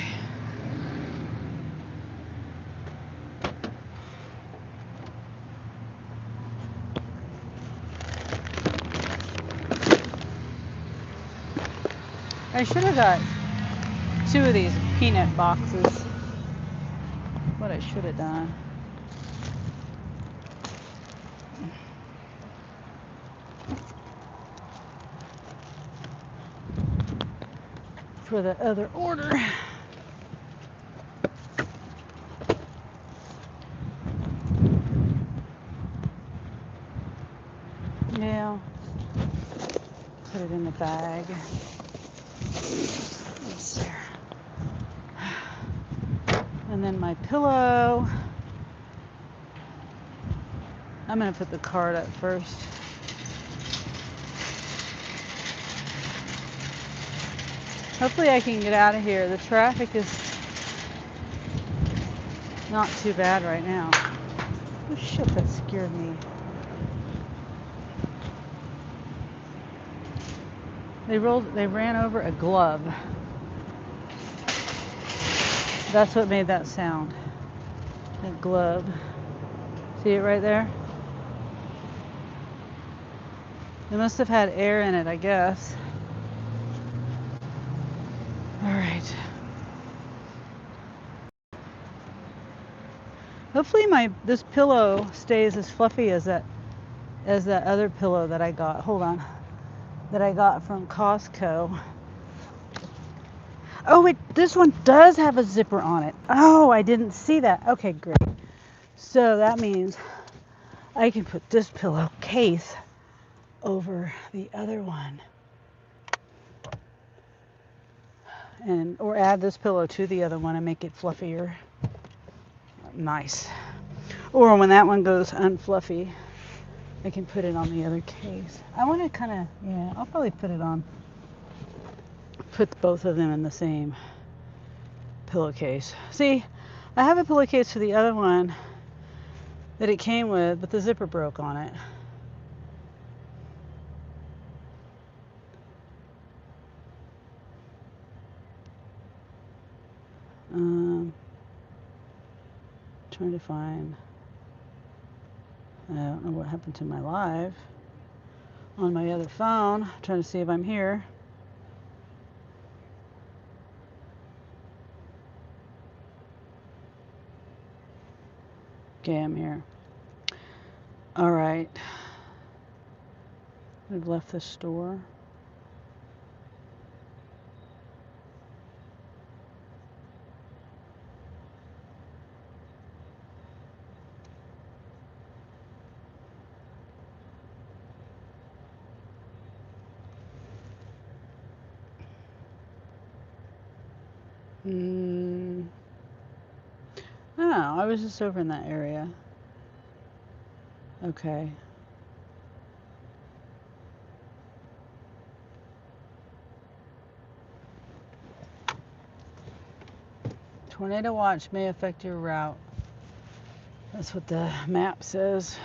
I should have got 2 of these peanut boxes. What I should have done. For the other order. Yeah. Put it in the bag. Yes, there. And then my pillow. I'm going to put the card up first. Hopefully I can get out of here. The traffic is not too bad right now. Oh shit, that scared me. They ran over a glove. That's what made that sound. A glove. See it right there? It must have had air in it, I guess. All right. Hopefully this pillow stays as fluffy as that other pillow that I got. Hold on. That I got from Costco. Oh, this one does have a zipper on it. Oh, I didn't see that. Okay, great. So that means I can put this pillowcase over the other one. Or add this pillow to the other one and make it fluffier. Nice. Or when that one goes unfluffy, I can put it on the other case. I want to kind of, yeah, I'll probably put both of them in the same pillowcase. See, I have a pillowcase for the other one that it came with, but the zipper broke on it. Trying to find, I don't know what happened to my live on my other phone. Trying to see if I'm here. Okay, I'm here. All right. I've left the store. Mm, I don't know. I was just over in that area. Okay. Tornado watch may affect your route. That's what the map says.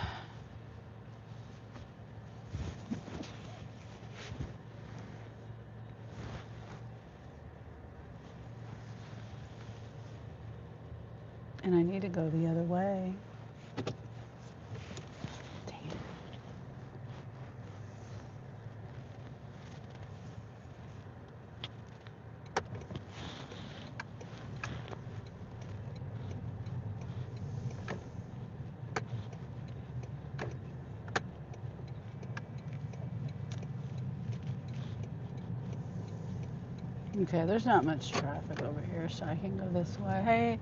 And I need to go the other way. Dang it. Okay, there's not much traffic over here, so I can go this way. Hey,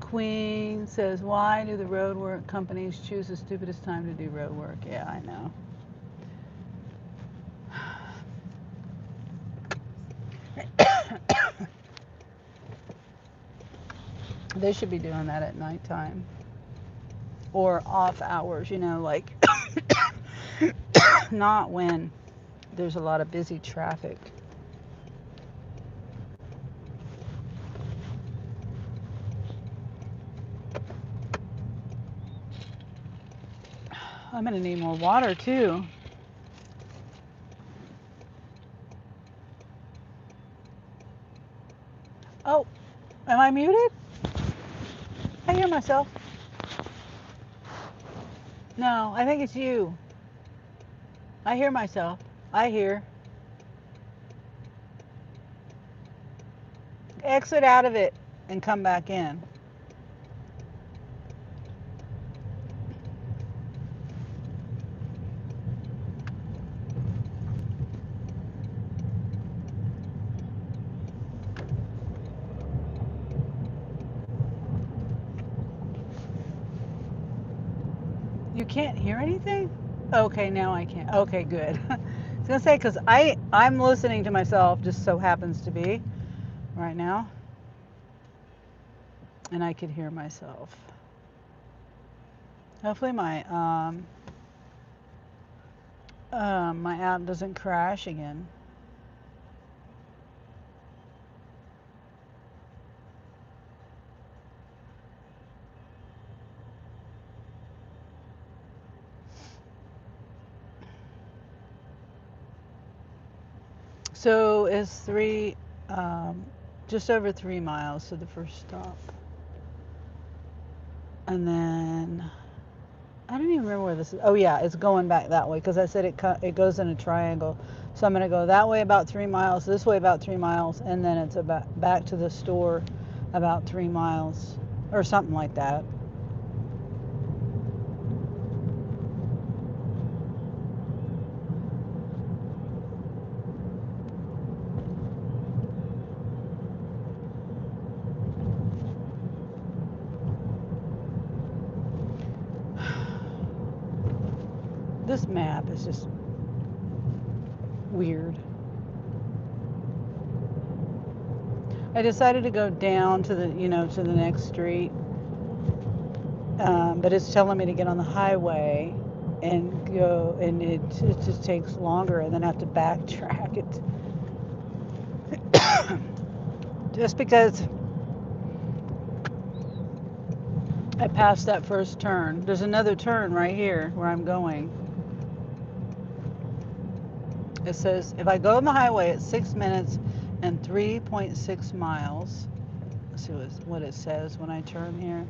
Queen says, why do the road work companies choose the stupidest time to do road work? Yeah, I know. They should be doing that at nighttime or off hours, you know, like not when there's a lot of busy traffic. I'm gonna need more water too. Oh, am I muted? I hear myself. No, I think it's you. I hear myself. I hear. Exit out of it and come back in. You can't hear anything? Okay, now I can. Okay, good. I was gonna say because I'm listening to myself. Just so happens to be right now, and I could hear myself. Hopefully my app doesn't crash again. So it's just over 3 miles to the first stop. And then, I don't even remember where this is. Oh yeah, it's going back that way because I said it goes in a triangle. So I'm gonna go that way about 3 miles, this way about 3 miles, and then it's about back to the store about 3 miles or something like that. This map is just weird. I decided to go down to to the next street, but it's telling me to get on the highway and go, and it just takes longer, and then I have to backtrack it. Just because I passed that first turn. There's another turn right here where I'm going. It says if I go on the highway, it's 6 minutes and 3.6 miles. Let's see what it says when I turn here.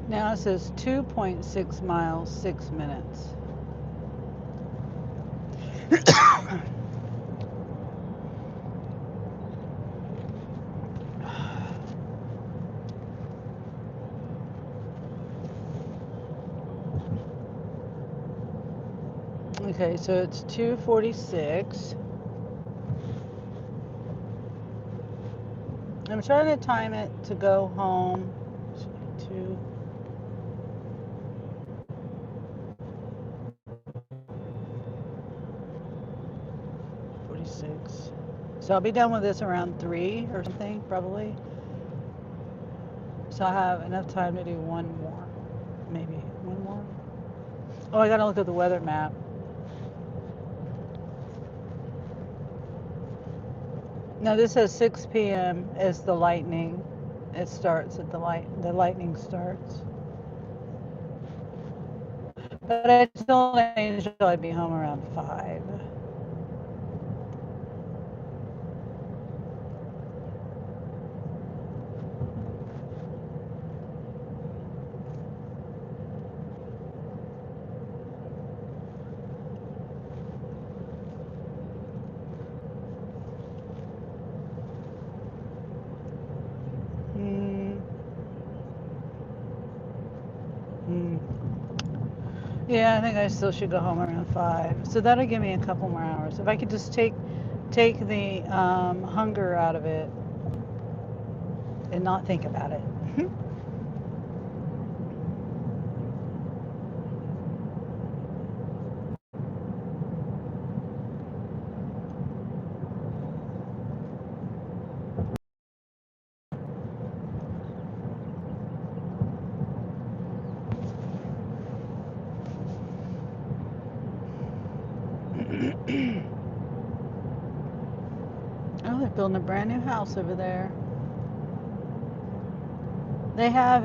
Now it says 2.6 miles, 6 minutes. Okay, so it's 2:46. I'm trying to time it to go home. 6. So I'll be done with this around 3 or something, probably. So I have enough time to do one more. Maybe one more. Oh, I gotta look at the weather map. No, this says 6 p.m. is the lightning. It starts at the lightning starts. But I told Angel I'd be home around 5. Mm, mm. Yeah, I think I still should go home around 5. So that'll give me a couple more hours. If I could just take the hunger out of it and not think about it. Oh, they're building a brand new house over there. They have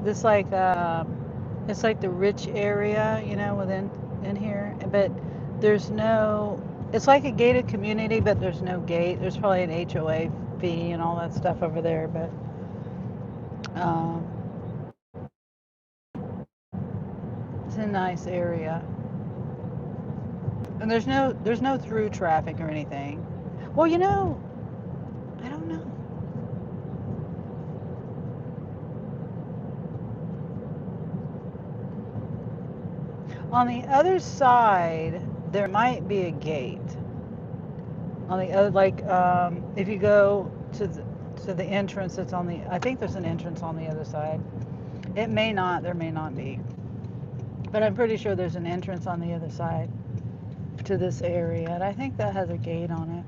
this like it's like the rich area, within in here, but there's no. It's like a gated community, but there's no gate. There's probably an HOA fee and all that stuff over there, but um, it's a nice area. And there's no through traffic or anything. Well, I don't know. On the other side, there might be a gate. On the other, like, if you go to the entrance, that's on the. I think there's an entrance on the other side. It may not. There may not be. But I'm pretty sure there's an entrance on the other side to this area, and I think that has a gate on it.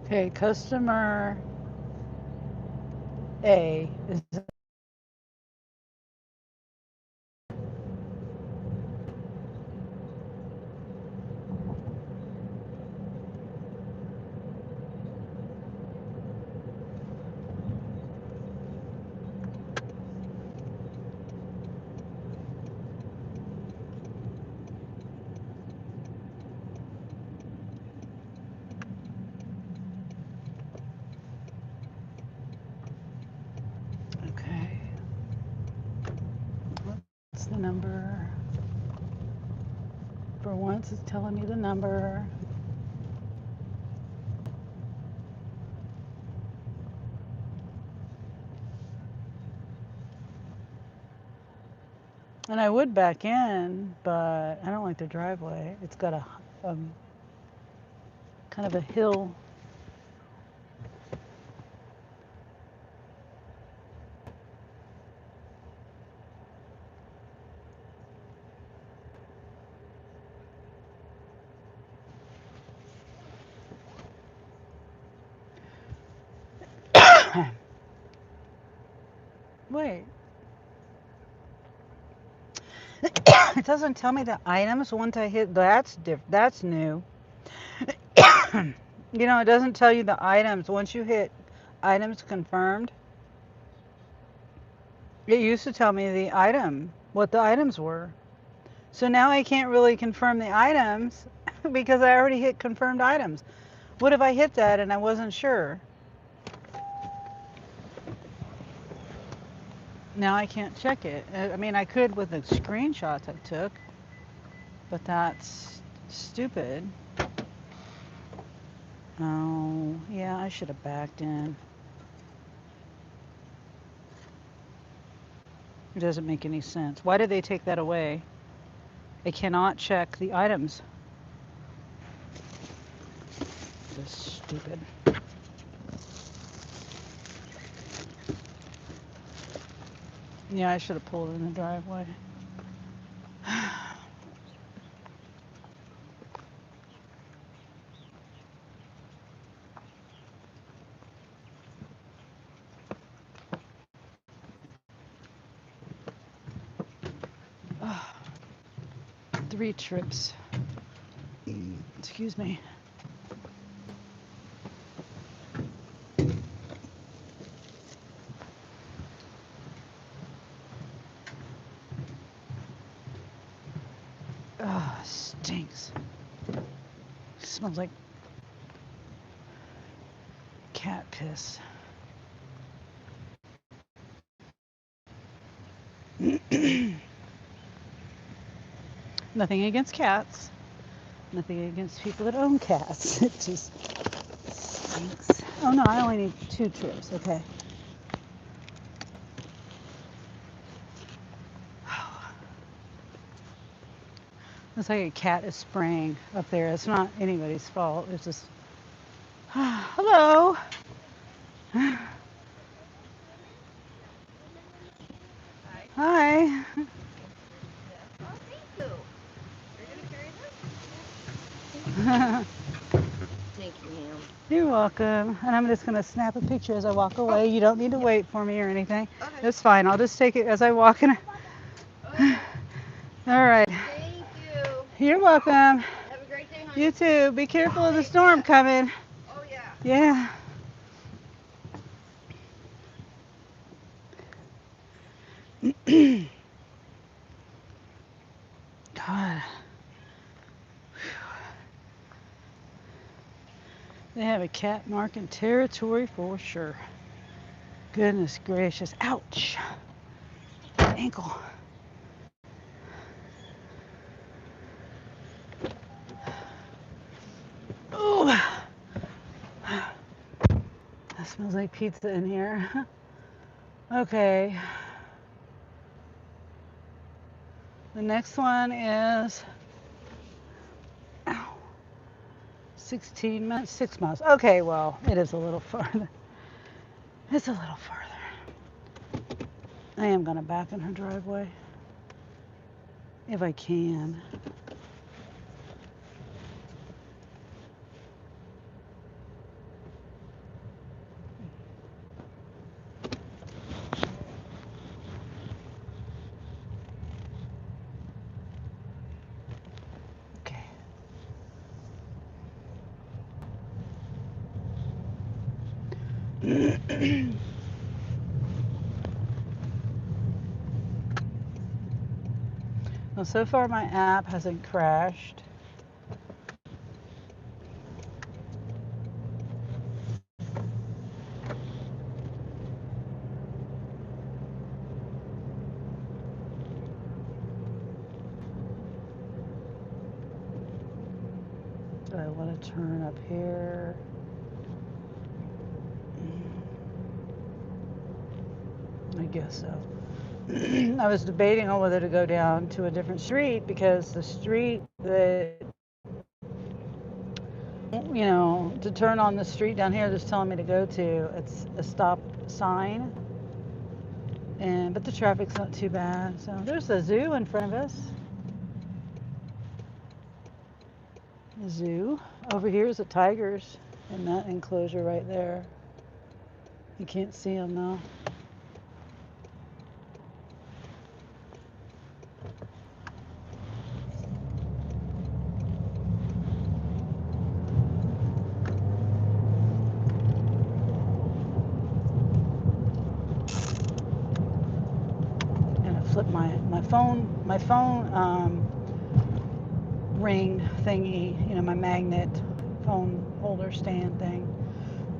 Okay, customer A is. Okay. What's the number? For once, it's telling me the number. And I would back in, but I don't like the driveway. It's got a kind of a hill. Wait. It doesn't tell me the items once I hit. That's new. It doesn't tell you the items once you hit items confirmed. It used to tell me what the items were. So now I can't really confirm the items because I already hit confirmed items. What if I hit that and I wasn't sure? Now I can't check it. I mean, I could with the screenshots I took. but that's stupid. Oh, yeah, I should have backed in. It doesn't make any sense. Why did they take that away? They cannot check the items. This is stupid. Yeah, I should have pulled in the driveway. Oh, 3 trips. Excuse me. Oh, stinks. Smells like cat piss. Nothing against cats. Nothing against people that own cats. It just stinks. Oh no, I only need 2 trips. Okay. Looks like a cat is spraying up there. It's not anybody's fault. It's just. Hello. Hi. Oh, thank you. You're gonna carry this? Thank you, ma'am. You're welcome. And I'm just going to snap a picture as I walk away. You don't need to wait for me or anything. Okay. It's fine. I'll just take it as I walk. And Okay. all right. Thank you. You're welcome. Have a great day, honey. You too. Be careful of the storm coming. Oh, yeah. Yeah. God. They have a cat marking territory for sure. Goodness gracious. Ouch. Ankle. Oh. That smells like pizza in here. Okay. The next one is 16 miles, 6 miles. Okay, well, it is a little farther. It's a little farther. I am going to back in her driveway if I can. Okay. Well, so far my app hasn't crashed. Do I want to turn up here? I guess so. I was debating on whether to go down to a different street because the street that, to turn on the street down here that's telling me to go to, it's a stop sign. But the traffic's not too bad. So there's a zoo in front of us. The zoo. Over here is the tigers in that enclosure right there. You can't see them though. And I flipped my phone ring thingy, my magnet phone holder stand thing.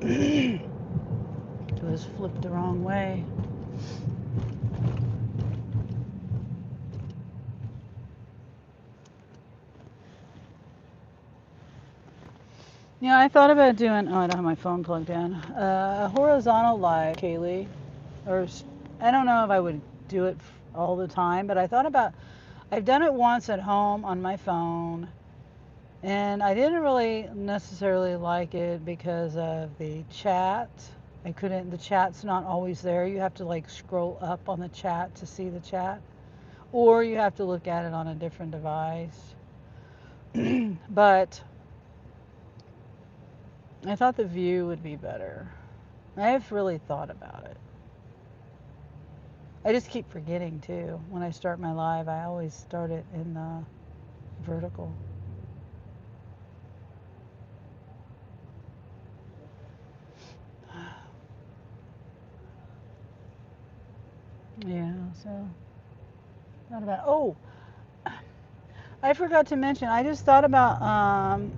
It was flipped the wrong way. Yeah, I thought about doing. Oh, I don't have my phone plugged in. A horizontal live, Kaylee, or I don't know if I would do it all the time, but I thought about. I've done it once at home on my phone, and I didn't really necessarily like it because of the chat. I couldn't. The chat's not always there. You have to like scroll up on the chat to see the chat, or you have to look at it on a different device. But I thought the view would be better. I've really thought about it. I just keep forgetting too. When I start my live, I always start it in the vertical. Yeah, so thought about. Oh, I forgot to mention. I just thought about. I'm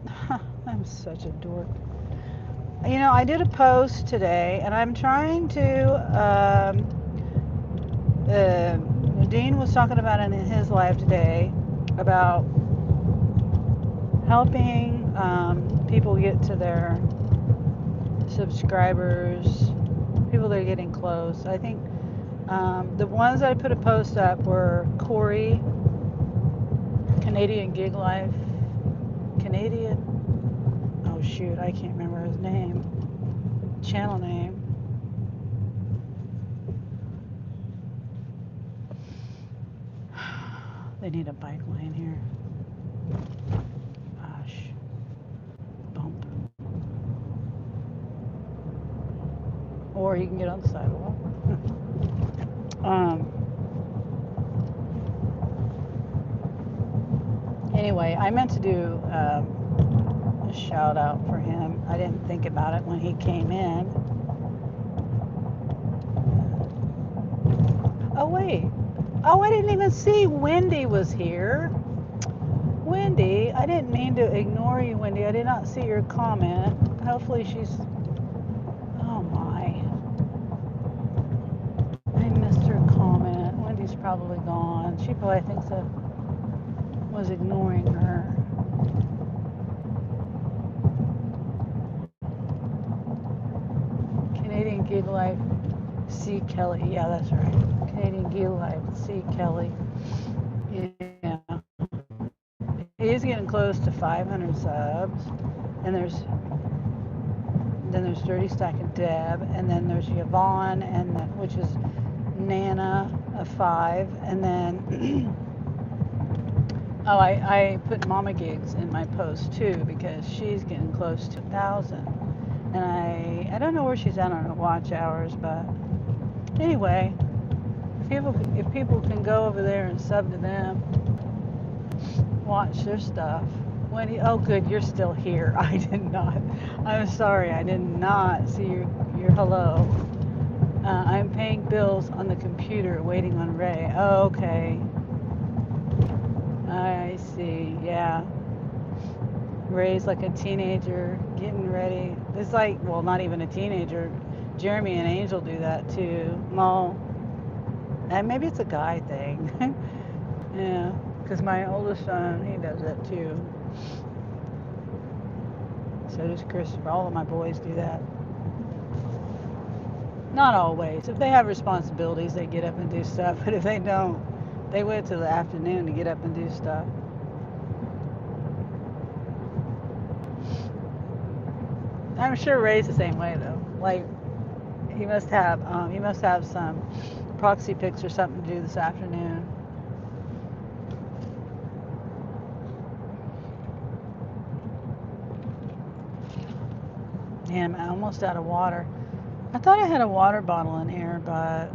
such a dork. You know, I did a post today, and I'm trying to. Dean was talking about it in his live today about helping people get to their subscribers, people that are getting close. I think the ones I put a post up were Corey, Canadian Gig Life, Canadian. Oh shoot, I can't remember his name, channel name. They need a bike lane here. Gosh, bump. Or you can get on the sidewalk. Anyway, I meant to do a shout out for him. I didn't think about it when he came in. Oh wait. Oh, I didn't even see Wendy was here. Wendy, I didn't mean to ignore you, Wendy. I did not see your comment. Hopefully she's. Oh my. I missed her comment. Wendy's probably gone. She probably thinks I was ignoring her. Canadian Gig Life, C. Kelly. Yeah, that's right. Canadian Gig Life, C. Kelly. Yeah. He's getting close to 500 subs. And then there's Dirty Stack and Deb, and then there's Yvonne, and which is Nana of 5, and then oh, I put Mama Gigs in my post too because she's getting close to 1,000, and I don't know where she's at on her watch hours, but anyway, if people can go over there and sub to them, watch their stuff. Wendy, oh good, you're still here. I did not. I'm sorry, I did not see your hello. I'm paying bills on the computer, waiting on Ray. Oh, okay. I see. Yeah. Ray's like a teenager, getting ready. It's like, well, not even a teenager. Jeremy and Angel do that too. Well, and maybe it's a guy thing. Yeah, because my oldest son, he does that too. So does Christopher. All of my boys do that. Not always. If they have responsibilities, they get up and do stuff. But if they don't, they wait till the afternoon to get up and do stuff. I'm sure Ray's the same way though. Like he must have some proxy pics or something to do this afternoon. Damn, I'm almost out of water. I thought I had a water bottle in here, but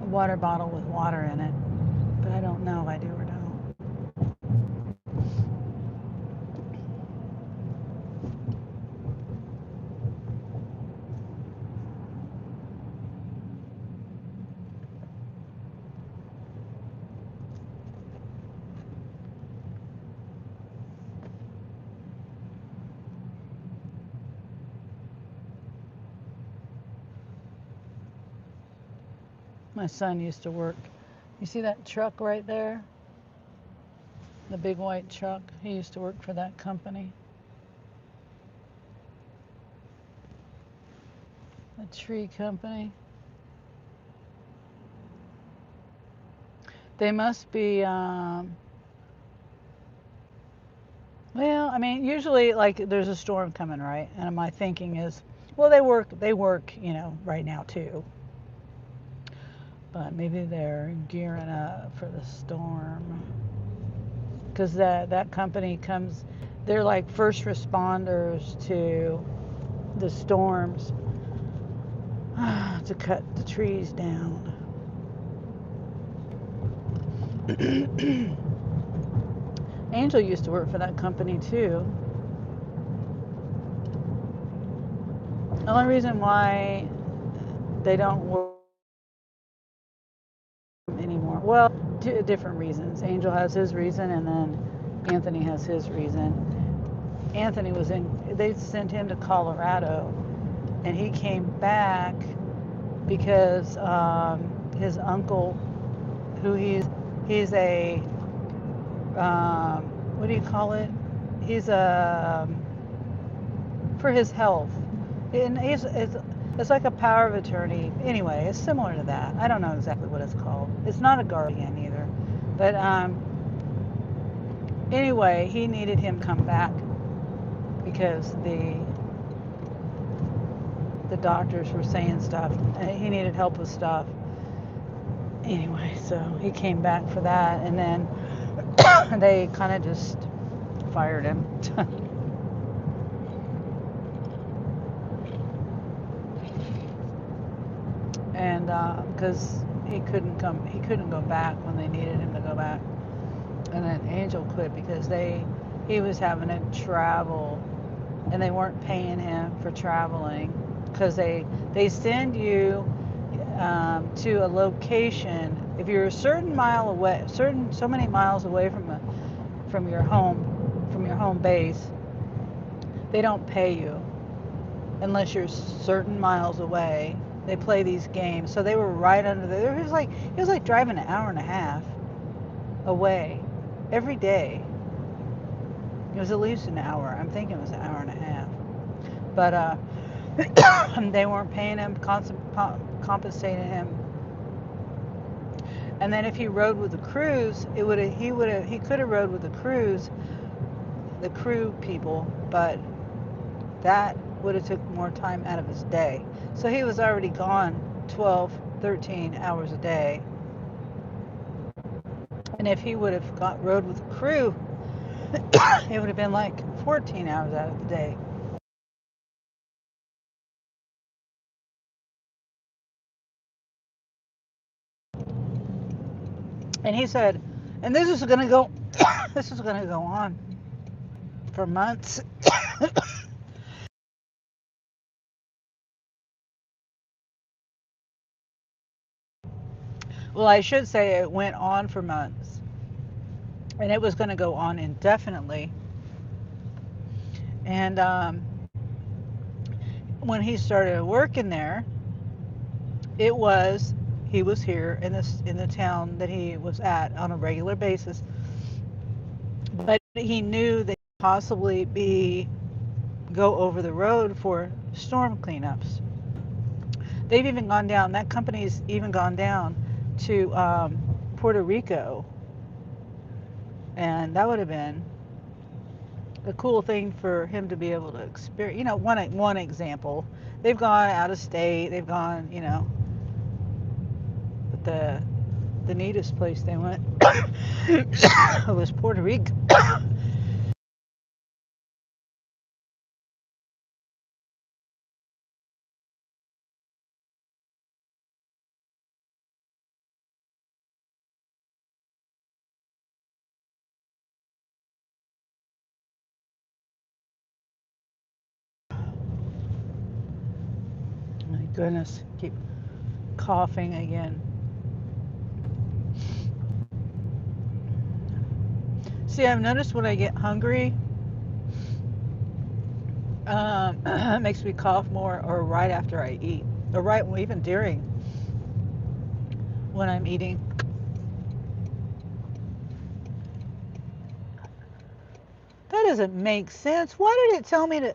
a water bottle with water in it. But I don't know if I do or don't. My son used to work. You see that truck right there? The big white truck. He used to work for that company. A tree company. They must be, well, I mean, usually like there's a storm coming, right? And my thinking is, well, they work, you know, right now too. But maybe they're gearing up for the storm. Because that company comes, they're like first responders to the storms to cut the trees down. Angel used to work for that company too. The only reason why they don't work anymore, well, different reasons. Angel has his reason, and then Anthony has his reason. Anthony was in, they sent him to Colorado, and he came back because his uncle, who he's a, what do you call it? He's a, for his health. And it's like a power of attorney. Anyway, it's similar to that. I don't know exactly what it's called. It's not a guardian either. But anyway, he needed him to come back because the doctors were saying stuff. He needed help with stuff. Anyway, so he came back for that, and then they kind of just fired him. And because he couldn't go back when they needed him to go back. And then Angel quit because he was having to travel, and they weren't paying him for traveling, because they send you to a location if you're a certain mile away, so many miles away from your home base. They don't pay you unless you're certain miles away. They play these games. So they were right under there. It was like driving an hour and a half away every day. It was at least an hour. I'm thinking it was an hour and a half. But they weren't paying him, compensating him. And then if he rode with the crews, he could have rode with the crew people, but that would have took more time out of his day. So he was already gone 12, 13 hours a day. And if he would have rode with the crew, it would have been like 14 hours out of the day. And he said, and this is going to go on for months. Well, I should say it went on for months. And it was going to go on indefinitely. And when he started working there, he was here in the town that he was at on a regular basis. But he knew that he'd possibly go over the road for storm cleanups. They've even gone down. That company's even gone down to Puerto Rico, and that would have been a cool thing for him to be able to experience. You know, one example. They've gone out of state. They've gone, you know, but the neatest place they went was Puerto Rico. My goodness, keep coughing again. See, I've noticed when I get hungry, it makes me cough more, or right after I eat, or even during when I'm eating. That doesn't make sense. Why did it tell me to?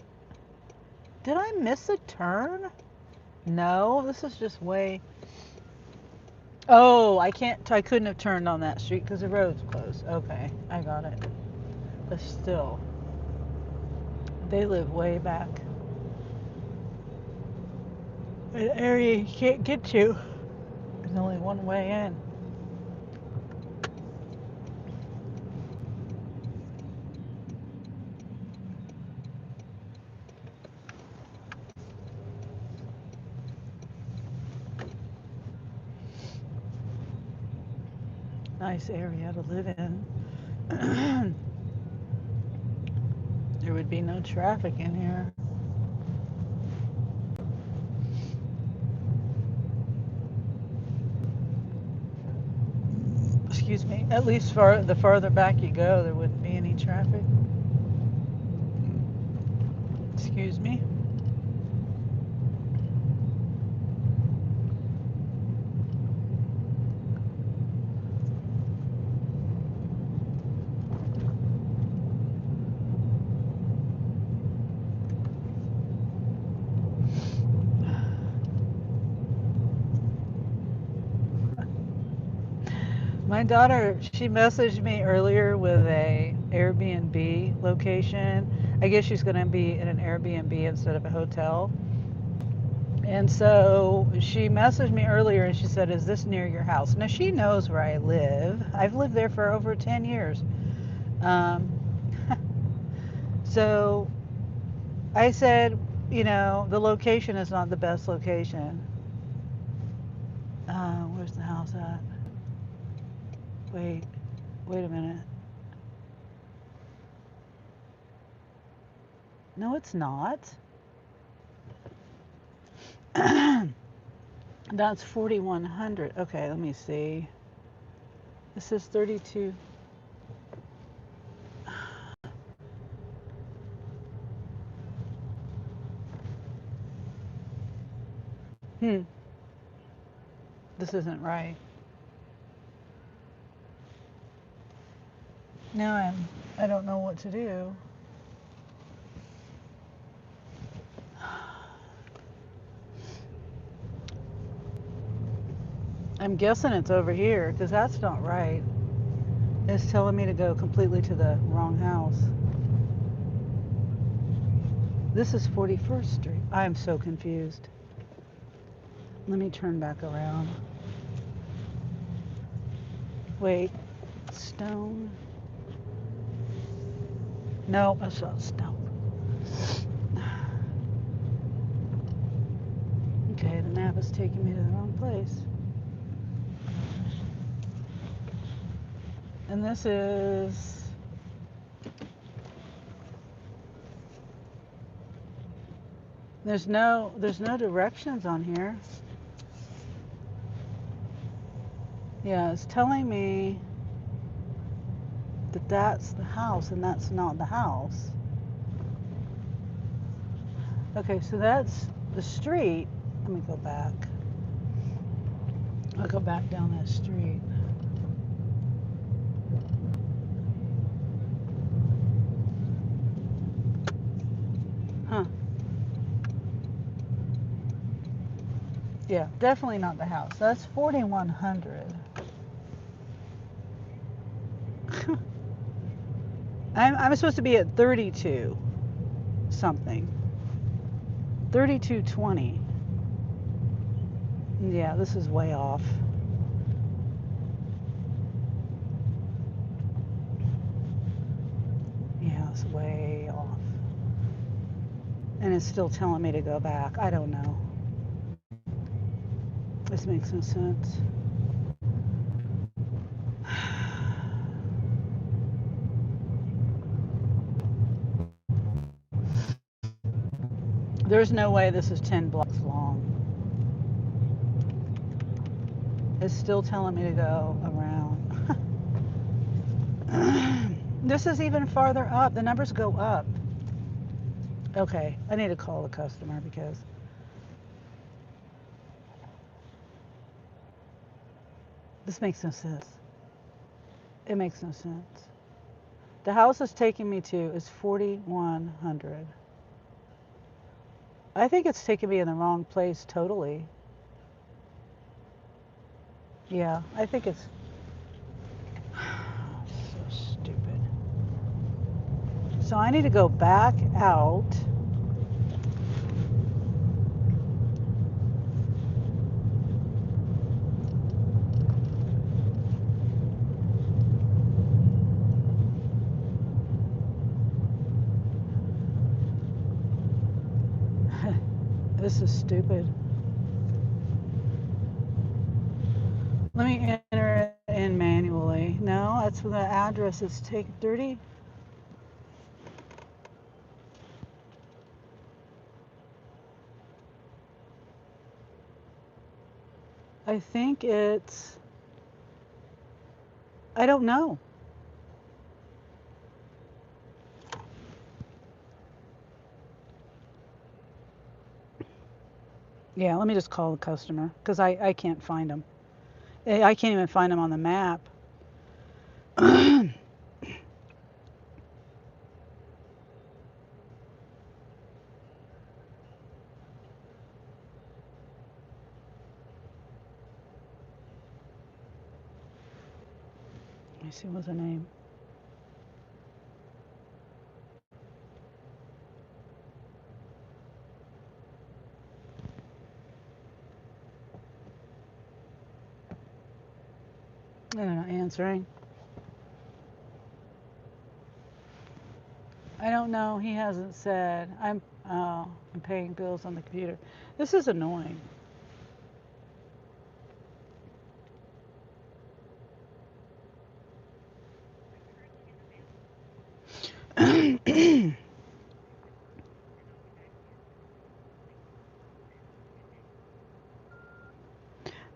Did I miss a turn? No, this is just way. Oh, I couldn't have turned on that street because the road's closed. Okay, I got it. But still, they live way back. An area you can't get to. There's only one way in. Nice area to live in. There would be no traffic in here. Excuse me. At least the farther back you go, there wouldn't be any traffic. Excuse me. My daughter, she messaged me earlier with a Airbnb location. I guess she's going to be in an Airbnb instead of a hotel. And so she messaged me earlier and she said, "Is this near your house?" Now she knows where I live. I've lived there for over 10 years. Um, so I said, the location is not the best location. Where's the house at? Wait a minute. No, it's not. That's 4100. Okay, let me see. This is 32. This isn't right. Now I don't know what to do. I'm guessing it's over here because that's not right. It's telling me to go completely to the wrong house. This is 41st Street. I am so confused. Let me turn back around. Wait, stone? No, that's not stone. Okay, the map is taking me to the wrong place. And this is... There's no directions on here. Yeah, it's telling me that that's the house and that's not the house. Okay, so that's the street. Let me go back. I'll go back down that street. Huh. Yeah, definitely not the house. That's 4100. I'm supposed to be at 32 something. 3220. Yeah, this is way off. Yeah, it's way off. And it's still telling me to go back. I don't know. This makes no sense. There's no way this is 10 blocks long. It's still telling me to go around. This is even farther up. The numbers go up. Okay, I need to call the customer because this makes no sense. It makes no sense. The house is taking me to is 4100. I think it's taking me in the wrong place totally. Yeah, I think it's so stupid. So I need to go back out. This is stupid. Let me enter it in manually. No, that's the address. It's take 30. I think it's, I don't know. Yeah, let me just call the customer because I can't find them. I can't even find them on the map. Let me see, what's her name? They're not answering. I don't know. He hasn't said. I'm paying bills on the computer. This is annoying.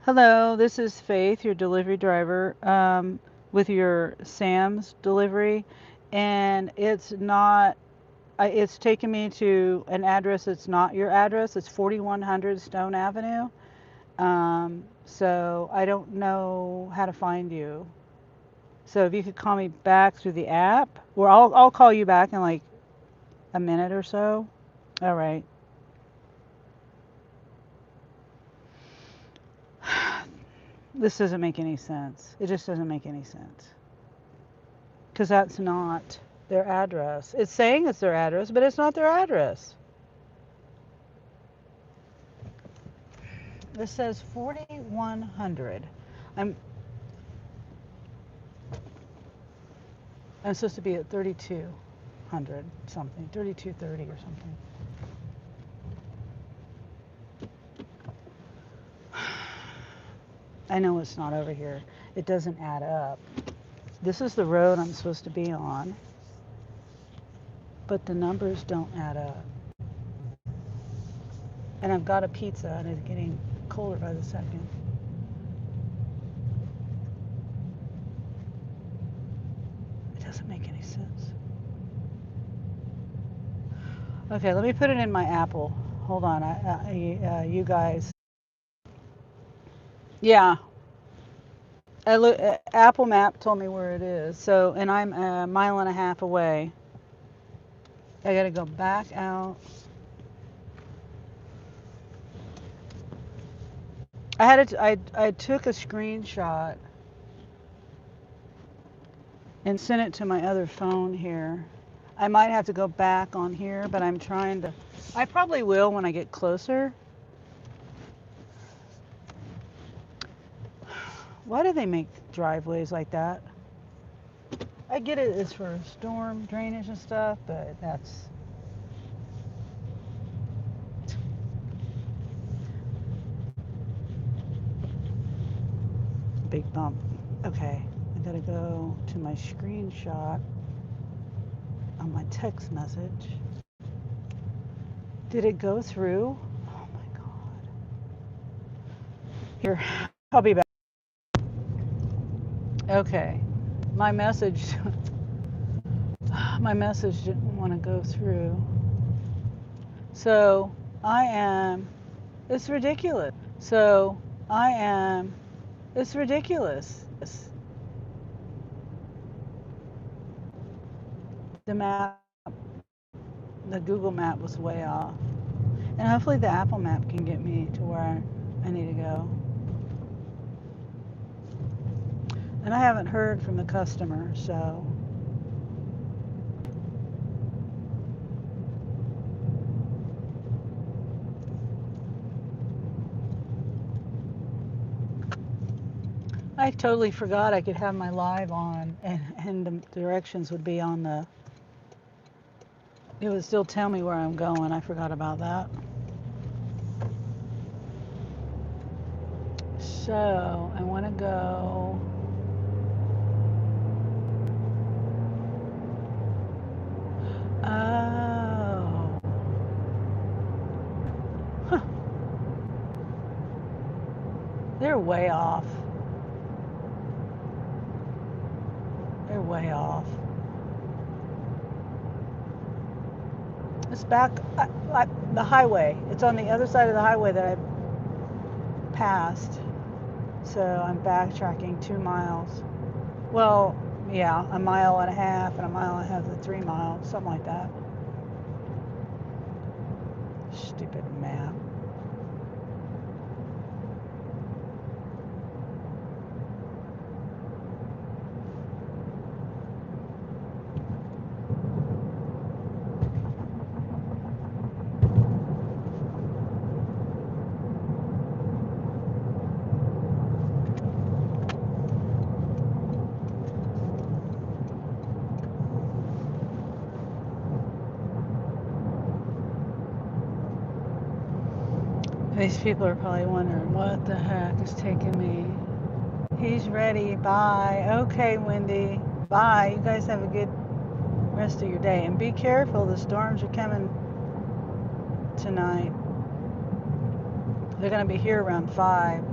Hello, this is Faith, your delivery driver, with your Sam's delivery, and it's not. It's taken me to an address that's not your address. It's 4100 Stone Avenue. So I don't know how to find you. So if you could call me back through the app, or I'll call you back in like a minute or so. All right. This doesn't make any sense. It just doesn't make any sense. Because that's not their address. It's saying it's their address, but it's not their address. This says 4100. I'm supposed to be at 3200 something, 3230 or something. I know it's not over here. It doesn't add up. This is the road I'm supposed to be on, but the numbers don't add up. And I've got a pizza and it's getting colder by the second. It doesn't make any sense. Okay, let me put it in my Apple. Hold on, you guys. Yeah, Apple Map told me where it is. So, and I'm a mile and a half away. I gotta go back out. I took a screenshot and sent it to my other phone here. I might have to go back on here, but I'm trying to. I probably will when I get closer. Why do they make driveways like that? I get it, it's for storm drainage and stuff, but that's a big bump. Okay, I gotta go to my screenshot on my text message. Did it go through? Oh my God. Here, I'll be back. Okay, my message, my message didn't want to go through. So it's ridiculous. So it's ridiculous. The map, the Google map was way off. And hopefully the Apple Map can get me to where I need to go. And I haven't heard from the customer, so. I totally forgot I could have my live on, and the directions would be on the, it would still tell me where I'm going. I forgot about that. So I want to go. Oh. Huh. They're way off. They're way off. It's back the highway. It's on the other side of the highway that I passed. So I'm backtracking 2 miles. Well, yeah, a mile and a half and a mile and a half to 3 miles, something like that. Stupid map. These people are probably wondering what the heck is taking me. He's ready. Bye. Okay, Wendy. Bye. You guys have a good rest of your day. And be careful. The storms are coming tonight. They're going to be here around 5.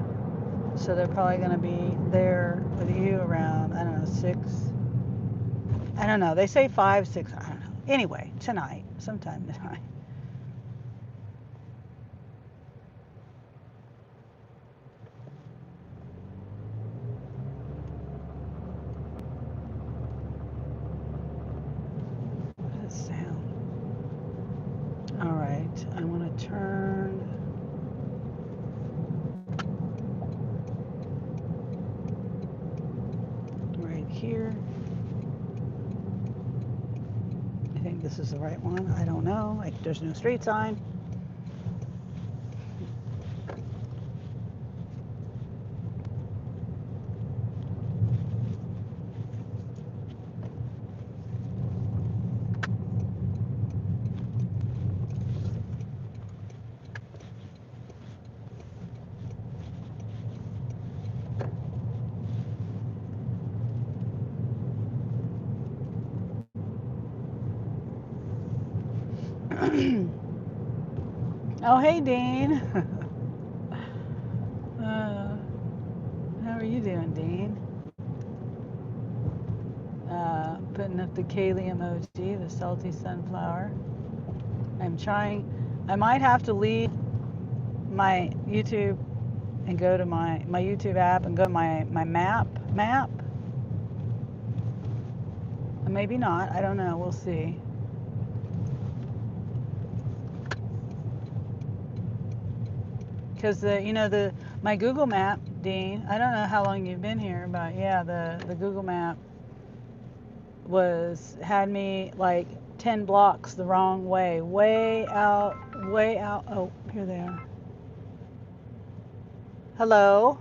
So they're probably going to be there with you around, I don't know, 6. I don't know. They say 5, 6. I don't know. Anyway, tonight. Sometime tonight. What does it sound? All right. I want to turn. Right here. I think this is the right one. I don't know. There's no street sign. Oh, hey, Dean. How are you doing, Dean? Putting up the Kaylee emoji, the salty sunflower. I'm trying. I might have to leave my YouTube and go to my YouTube app and go to my map. Maybe not. I don't know. We'll see. Because my Google Map, Dean. I don't know how long you've been here, but yeah, the Google Map had me like 10 blocks the wrong way, way out. Oh, here they are. Hello.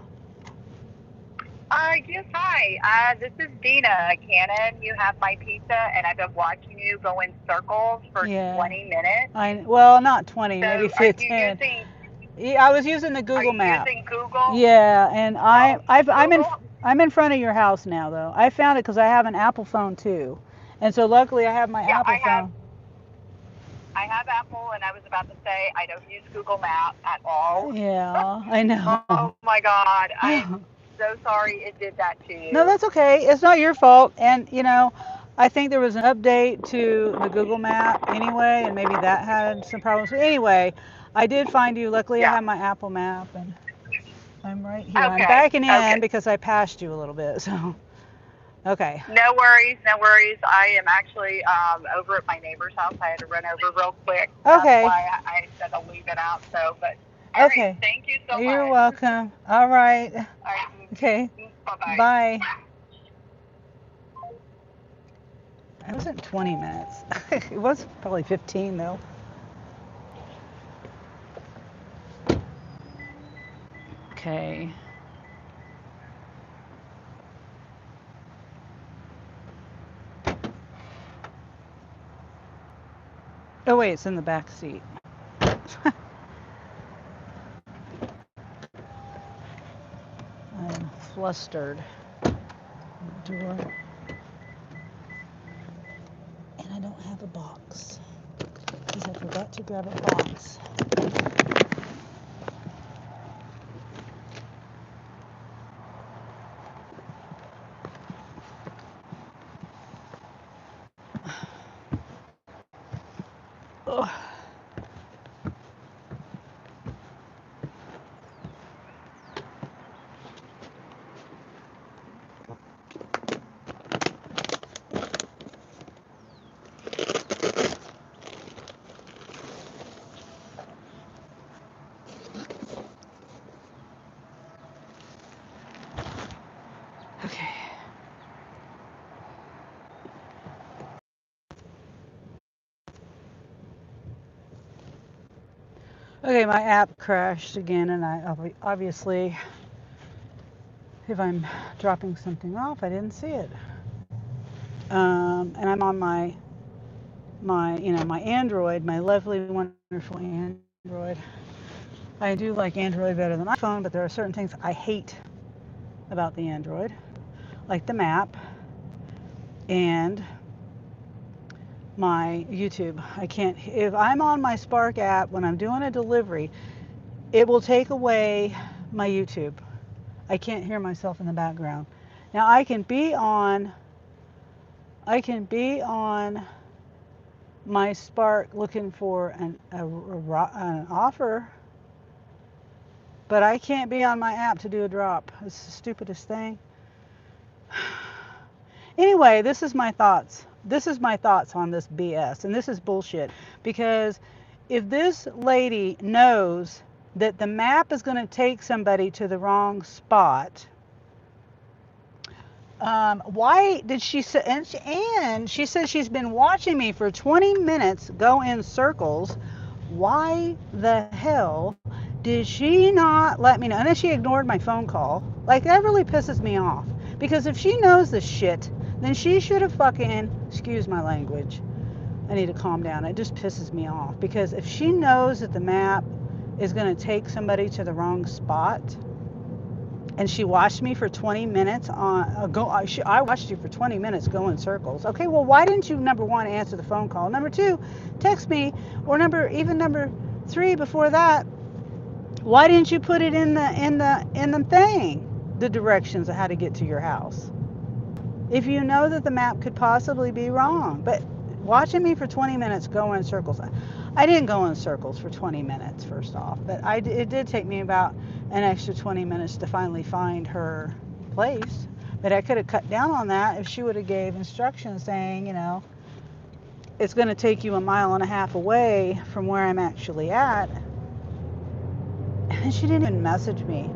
Yes, hi. This is Dina Cannon. You have my pizza, and I've been watching you go in circles for 20 minutes. Well, not 20, So maybe are you 15. using? I was using the Are Google you Map. using Google? Yeah, and Google? I'm in front of your house now though. I found it because I have an Apple phone too, and so luckily I have my Yeah, Apple phone. I have Apple, and I was about to say I don't use Google Map at all. Yeah, I know. Oh my God, I'm so sorry it did that to you. No, that's okay. It's not your fault. And I think there was an update to the Google Map anyway, and maybe that had some problems. But anyway, I did find you. Luckily, I have my Apple Map, and I'm right here. I'm backing in because I passed you a little bit, so Okay. No worries, no worries. I am actually over at my neighbor's house. I had to run over real quick. That's Okay. why I said I'll leave it out. So, but all Okay. right, thank you so much. You're welcome. All right. All right. Okay. Bye-bye. Bye. It wasn't 20 minutes. It was probably 15 though. Okay. Oh wait, it's in the back seat. I'm flustered. Door. And I don't have a box because I forgot to grab a box. Ugh. Okay. Okay, my app crashed again, and I obviously, if I'm dropping something off, I didn't see it. And I'm on my Android, my lovely, wonderful Android. I do like Android better than iPhone, but there are certain things I hate about the Android, like the map and my YouTube. I can't, if I'm on my Spark app when I'm doing a delivery, it will take away my YouTube. I can't hear myself in the background. Now I can be on my Spark looking for an offer, but I can't be on my app to do a drop. It's the stupidest thing. Anyway, this is my thoughts. This is my thoughts on this BS, and this is bullshit. Because if this lady knows that the map is going to take somebody to the wrong spot, why did she say? And she says she's been watching me for 20 minutes go in circles. Why the hell did she not let me know? And then she ignored my phone call. Like, that really pisses me off. Because if she knows this shit, then she should have fucking, excuse my language, I need to calm down. It just pisses me off. Because if she knows that the map is going to take somebody to the wrong spot, and she watched me for 20 minutes I watched you for 20 minutes go in circles. Okay, well, why didn't you, number one, answer the phone call? Number two, text me, or number three, before that, why didn't you put it in the thing, the directions of how to get to your house? If you know that the map could possibly be wrong. But watching me for 20 minutes go in circles. I didn't go in circles for 20 minutes, first off, but it did take me about an extra 20 minutes to finally find her place. But I could have cut down on that if she would have gave instructions saying, it's going to take you 1.5 miles away from where I'm actually at. And she didn't even message me.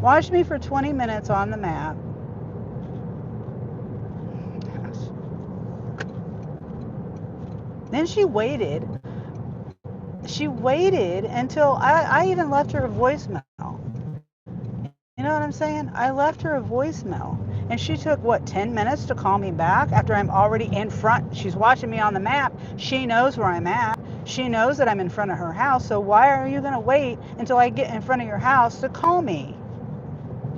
Watched me for 20 minutes on the map. Then she waited. She waited until I even left her a voicemail. You know what I'm saying? I left her a voicemail. And she took, 10 minutes to call me back after I'm already in front. She's watching me on the map. She knows where I'm at. She knows that I'm in front of her house. So why are you going to wait until I get in front of your house to call me?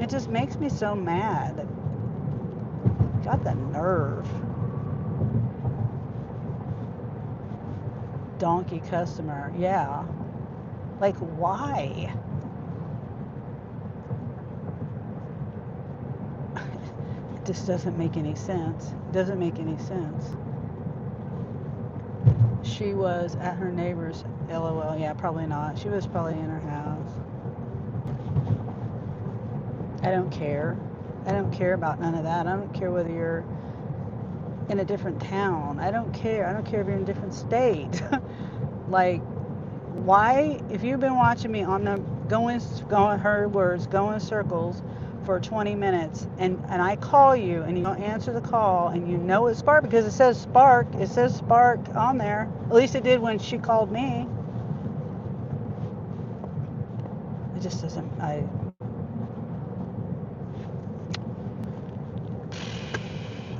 It just makes me so mad. Got the nerve. Donkey customer. Yeah. Like, why? It just doesn't make any sense. It doesn't make any sense. She was at her neighbor's, LOL. Yeah, probably not. She was probably in her house. I don't care. I don't care about none of that. I don't care whether you're in a different town. I don't care. I don't care if you're in a different state. Like, why, if you've been watching me on the going her words, go in circles for 20 minutes, and I call you and you don't answer the call, and you know it's Spark because it says Spark on there. At least it did when she called me. It just doesn't, I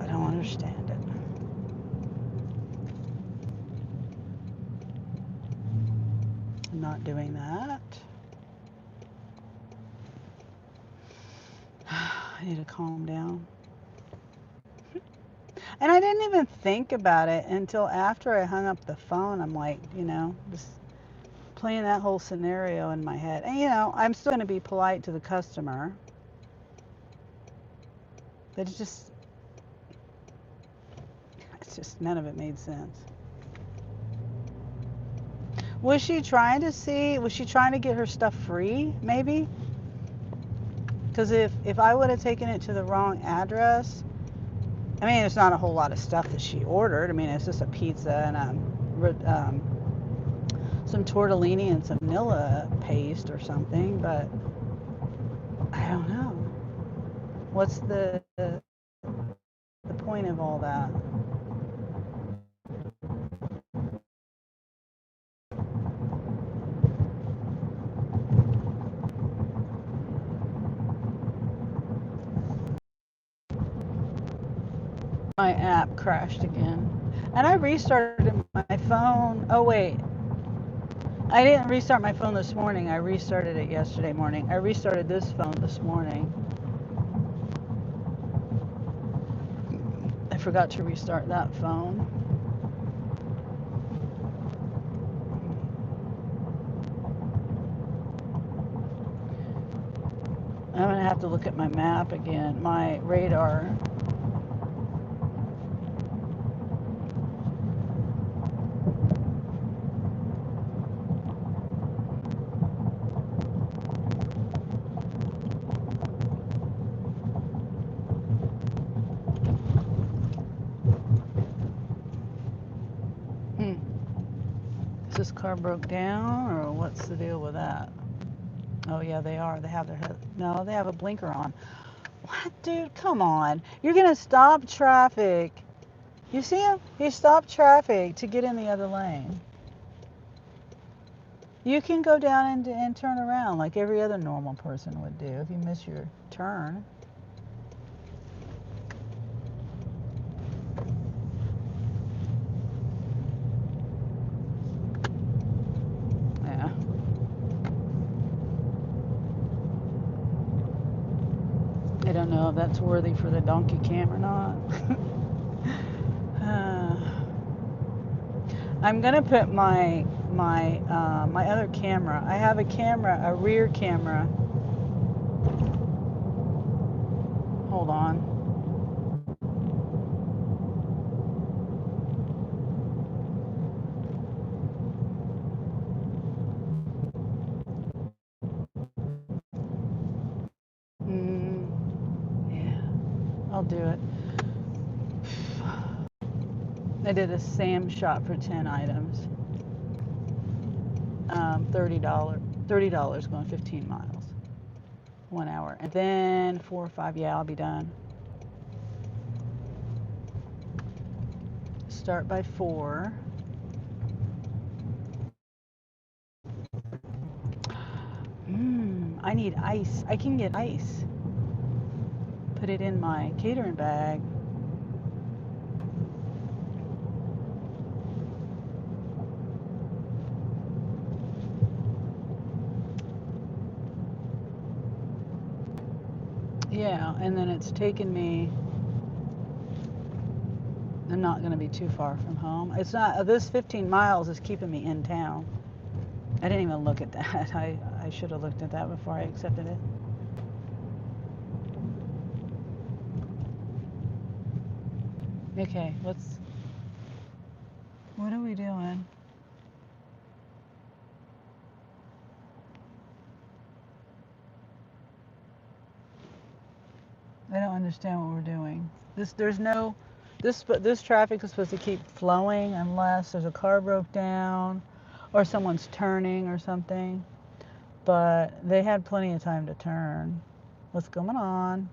don't understand it. I'm not doing that. I need to calm down. And I didn't even think about it until after I hung up the phone. I'm like, just playing that whole scenario in my head. And, I'm still going to be polite to the customer. But it's just none of it made sense. Was she trying to get her stuff free, maybe? Because if I would have taken it to the wrong address, I mean, there's not a whole lot of stuff that she ordered. I mean, it's just a pizza and some tortellini and some vanilla paste or something, but I don't know. What's the point of all that? My app crashed again. And I restarted my phone. Oh, wait. I didn't restart my phone this morning. I restarted it yesterday morning. I restarted this phone this morning. I forgot to restart that phone. I'm going to have to look at my map again, my radar. Is this car broke down, or what's the deal with that? Oh, yeah, they are. They have their head. No, they have a blinker on. What, dude? Come on. You're going to stop traffic. You see him? He stopped traffic to get in the other lane. You can go down and turn around like every other normal person would do if you miss your turn. Yeah. I don't know if that's worthy for the donkey cam or not. I'm gonna put my other camera. I have a camera, a rear camera. Hold on. Yeah, I'll do it. I did a SAM shop for 10 items. $30 going 15 miles. 1 hour. And then 4 or 5, yeah, I'll be done. Start by 4. I need ice. I can get ice. Put it in my catering bag. Yeah, and then it's taken me, I'm not going to be too far from home. It's not, this 15 miles is keeping me in town. I didn't even look at that. I should have looked at that before I accepted it. Okay, what are we doing? I don't understand what we're doing. This traffic is supposed to keep flowing unless there's a car broke down or someone's turning or something. But they had plenty of time to turn. What's going on?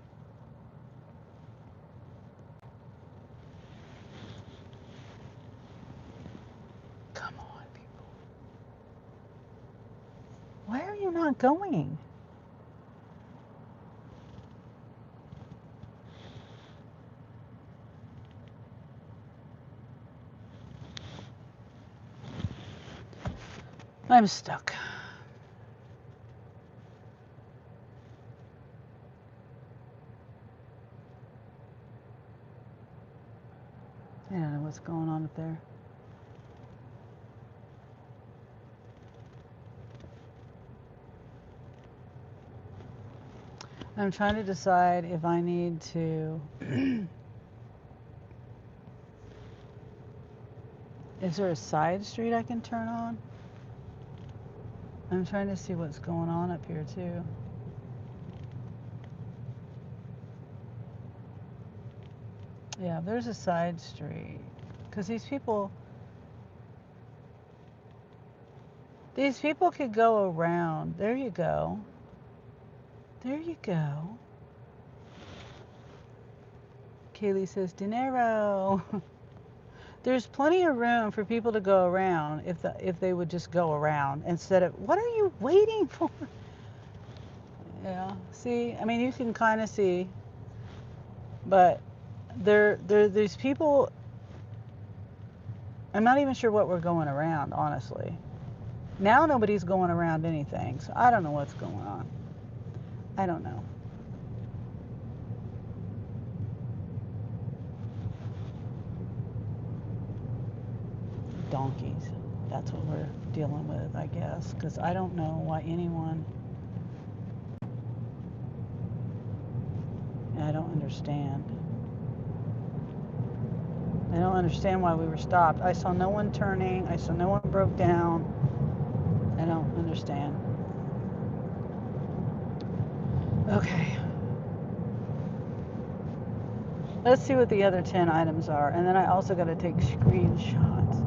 Come on, people. Why are you not going? I'm stuck. I don't know what's going on up there. I'm trying to decide if I need to is there a side street I can turn on? I'm trying to see what's going on up here too. Yeah, there's a side street. Because these people could go around. There you go. There you go. Kaylee says, dinero. There's plenty of room for people to go around if they would just go around instead of, what are you waiting for? Yeah, see, I mean, you can kind of see, but there's people, I'm not even sure what we're going around, honestly. Now nobody's going around anything, so I don't know what's going on. I don't know. Donkeys. That's what we're dealing with, I guess, because I don't know why anyone... I don't understand. I don't understand why we were stopped. I saw no one turning. I saw no one broke down. I don't understand. Okay. Let's see what the other 10 items are. And then I also got to take screenshots.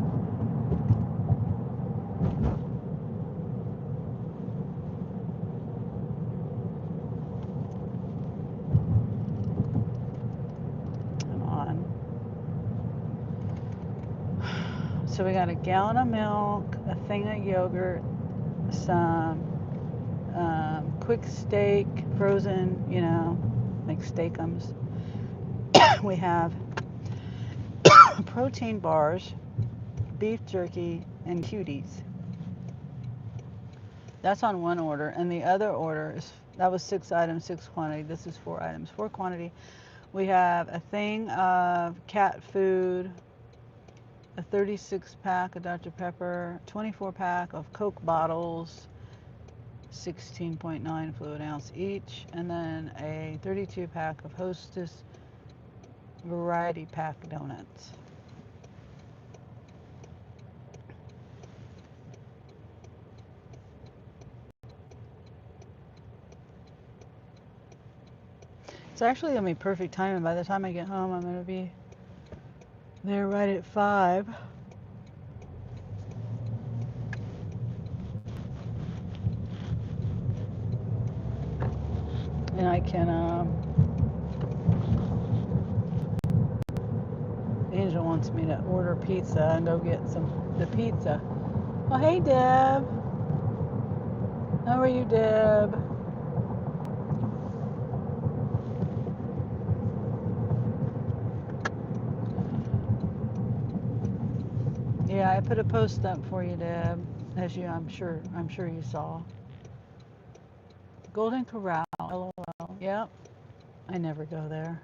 Come on. So we got a gallon of milk, a thing of yogurt, some quick steak, frozen, you know, like steakums. We have protein bars, beef jerky, and cuties. That's on one order, and the other order is, that was 6 items, 6 quantity. This is 4 items, 4 quantity. We have a thing of cat food, a 36 pack of Dr. Pepper, 24 pack of Coke bottles, 16.9 fluid ounce each, and then a 32 pack of Hostess variety pack donuts. It's actually gonna be perfect timing. By the time I get home, I'm gonna be there right at 5. And I can, Angel wants me to order pizza and go get the pizza. Oh, hey, Deb. How are you, Deb? Yeah, I put a post up for you, Deb, as I'm sure you saw. Golden Corral, LOL. Yep, I never go there.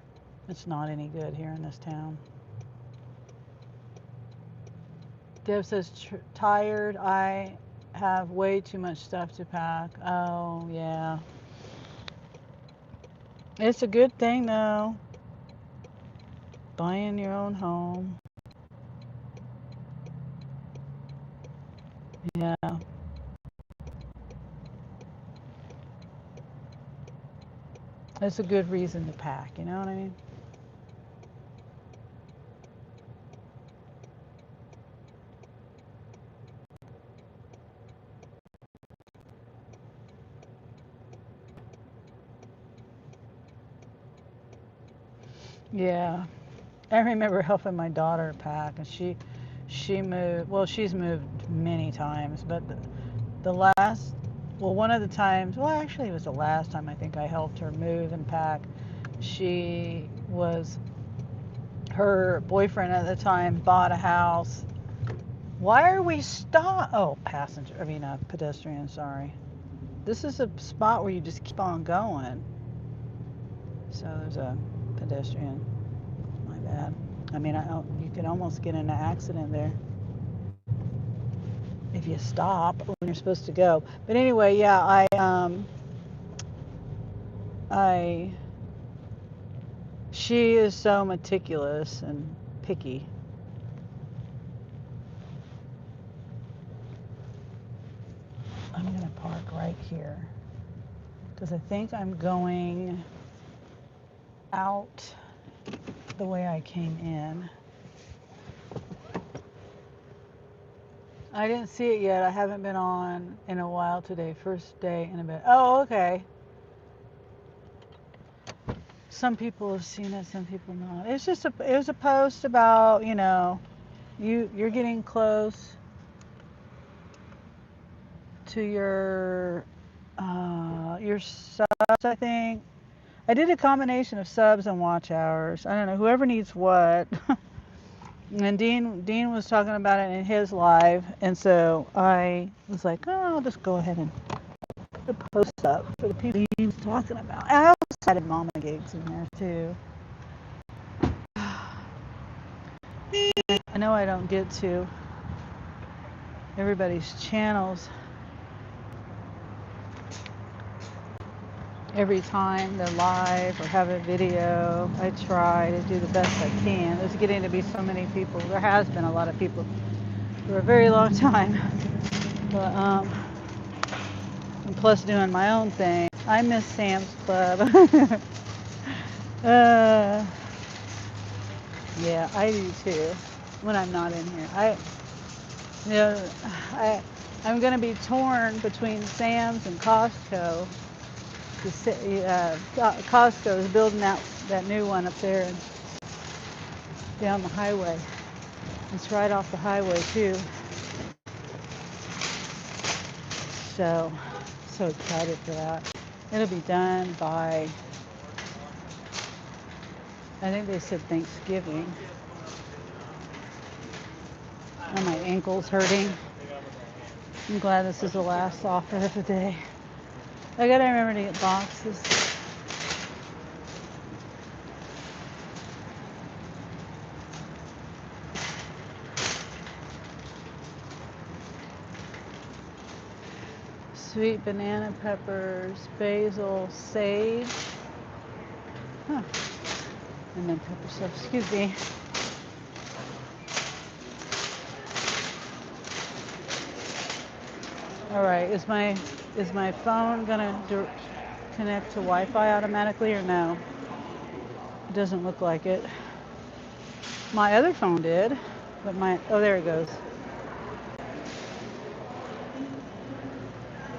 It's not any good here in this town. Deb says, tired. I have way too much stuff to pack. Oh, yeah. It's a good thing, though. Buying your own home. Yeah. It's a good reason to pack, you know what I mean? Yeah. I remember helping my daughter pack, and she moved. Well, she's moved many times, but the last, well, one of the times, well, actually, it was the last time I think I helped her move and pack. She was, her boyfriend at the time bought a house. Why are we Oh, passenger. I mean, pedestrian. Sorry. This is a spot where you just keep on going. So there's a pedestrian. My bad. I mean, you could almost get in an accident there if you stop when you're supposed to go. But anyway, yeah, she is so meticulous and picky. I'm gonna park right here because I think I'm going out the way I came in. I didn't see it yet. I haven't been on in a while today. First day in a bit. Oh, okay. Some people have seen it, some people not. It's just it was a post about, you're getting close to your subs, I think. I did a combination of subs and watch hours. I don't know, whoever needs what. And Dean was talking about it in his live, and so I was like, oh, I'll just go ahead and put a post up for the people he was talking about. And I also added mama gigs in there too. I know I don't get to everybody's channels every time they're live or have a video. I try to do the best I can. There's getting to be so many people. There has been a lot of people for a very long time. But and plus doing my own thing. I miss Sam's Club. Yeah, I do too. When I'm not in here, I'm gonna be torn between Sam's and Costco. Costco is building that new one up there and down the highway. It's right off the highway too. So excited for that. It'll be done by, I think they said Thanksgiving. Oh, my ankle's hurting. I'm glad this is the last offer of the day. I gotta remember to get boxes. Sweet banana peppers, basil, sage. Huh. And then pepper stuff. Excuse me. All right. Is my phone gonna connect to Wi-Fi automatically or no? It doesn't look like it. My other phone did, but oh, there it goes.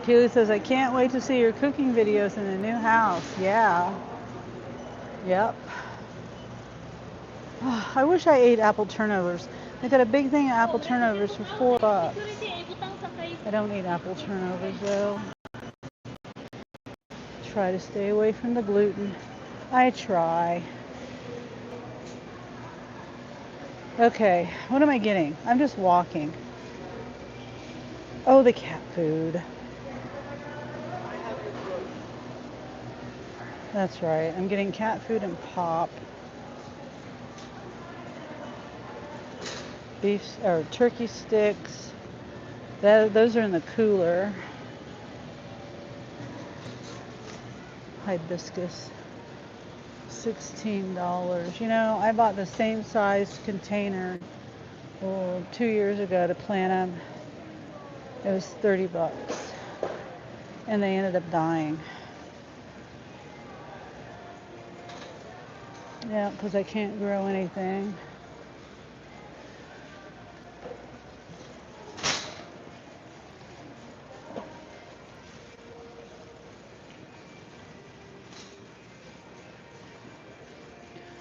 Keely says, I can't wait to see your cooking videos in the new house. Yeah. Yep. Oh, I wish I ate apple turnovers. They got a big thing of apple turnovers for $4. I don't eat apple turnovers though. Try to stay away from the gluten. I try. Okay, what am I getting? I'm just walking. Oh, the cat food. That's right. I'm getting cat food and pop. Beef or turkey sticks. Those are in the cooler. Hibiscus. $16. You know, I bought the same size container 2 years ago to plant them. It was $30. And they ended up dying. Yeah, because I can't grow anything.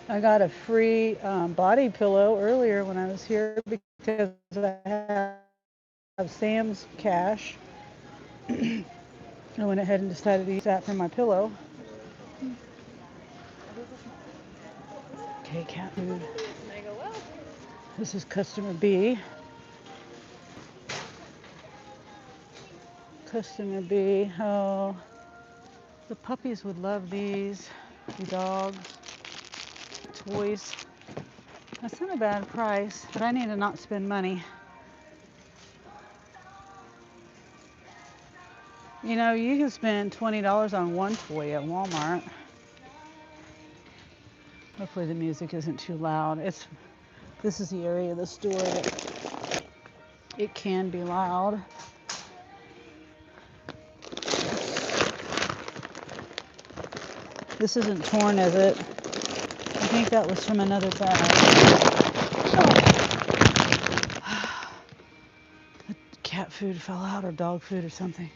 I got a free body pillow earlier when I was here because I have Sam's cash. I went ahead and decided to use that for my pillow. Okay, cat food. This is customer B. Customer B. Oh, the puppies would love these. The dogs, toys. That's not a bad price, but I need to not spend money. You know, you can spend $20 on one toy at Walmart. Hopefully the music isn't too loud. This is the area of the store that it can be loud. This isn't torn, is it? I think that was from another bag. Oh. Cat food fell out or dog food or something.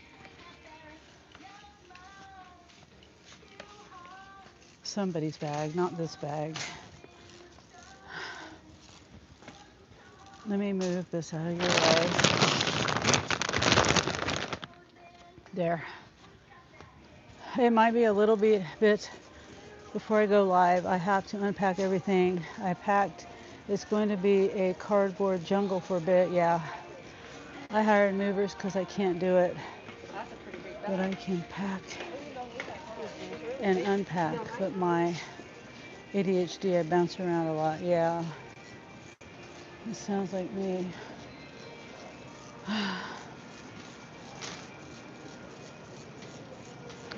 Somebody's bag, not this bag. Let me move this out of your way. There. It might be a little bit before I go live. I have to unpack everything I packed. It's going to be a cardboard jungle for a bit. Yeah. I hired movers because I can't do it. But I can pack and unpack. But my ADHD, I bounce around a lot. Yeah. It sounds like me.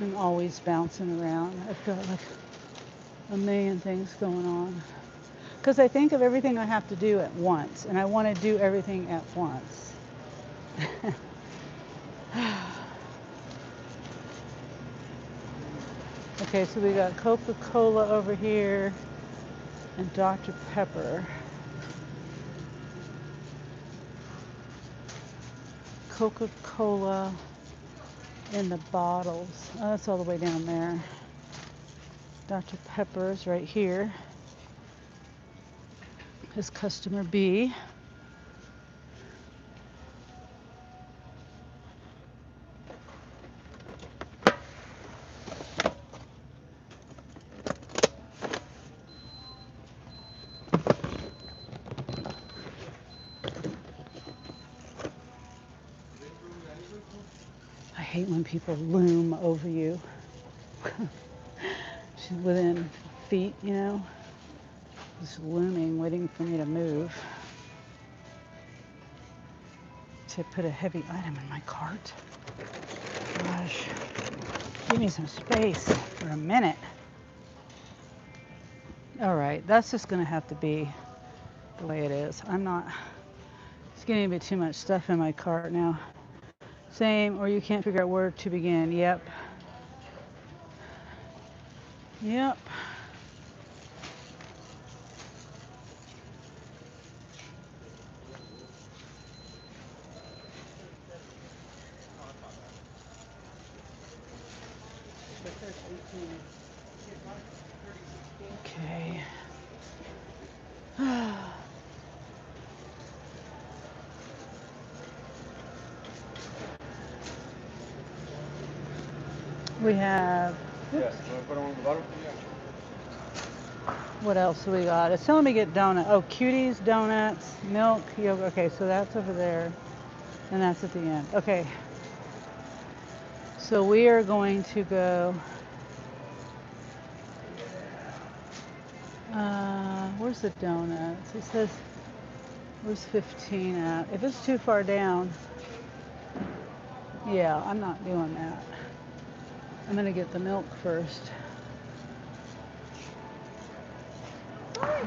I'm always bouncing around. I've got like a million things going on. Because I think of everything I have to do at once, and I want to do everything at once. Okay, so we got Coca-Cola over here and Dr. Pepper. Coca-Cola in the bottles. Oh, that's all the way down there. Dr. Pepper's right here. His customer B. I hate when people loom over you. She's within feet, you know, just looming, waiting for me to move. To put a heavy item in my cart. Gosh, give me some space for a minute. All right, that's just gonna have to be the way it is. It's getting a bit too much stuff in my cart now. Same, or you can't figure out where to begin. Yep. Yep. Okay. We have. Yes, you want to put them on the bottom? What else do we got? It's telling me get donut. Oh, cuties, donuts, milk, yogurt. Okay, so that's over there, and that's at the end. Okay. So we are going to go. Where's the donuts? It says, where's 15 at? If it's too far down, yeah, I'm not doing that. I'm gonna get the milk first.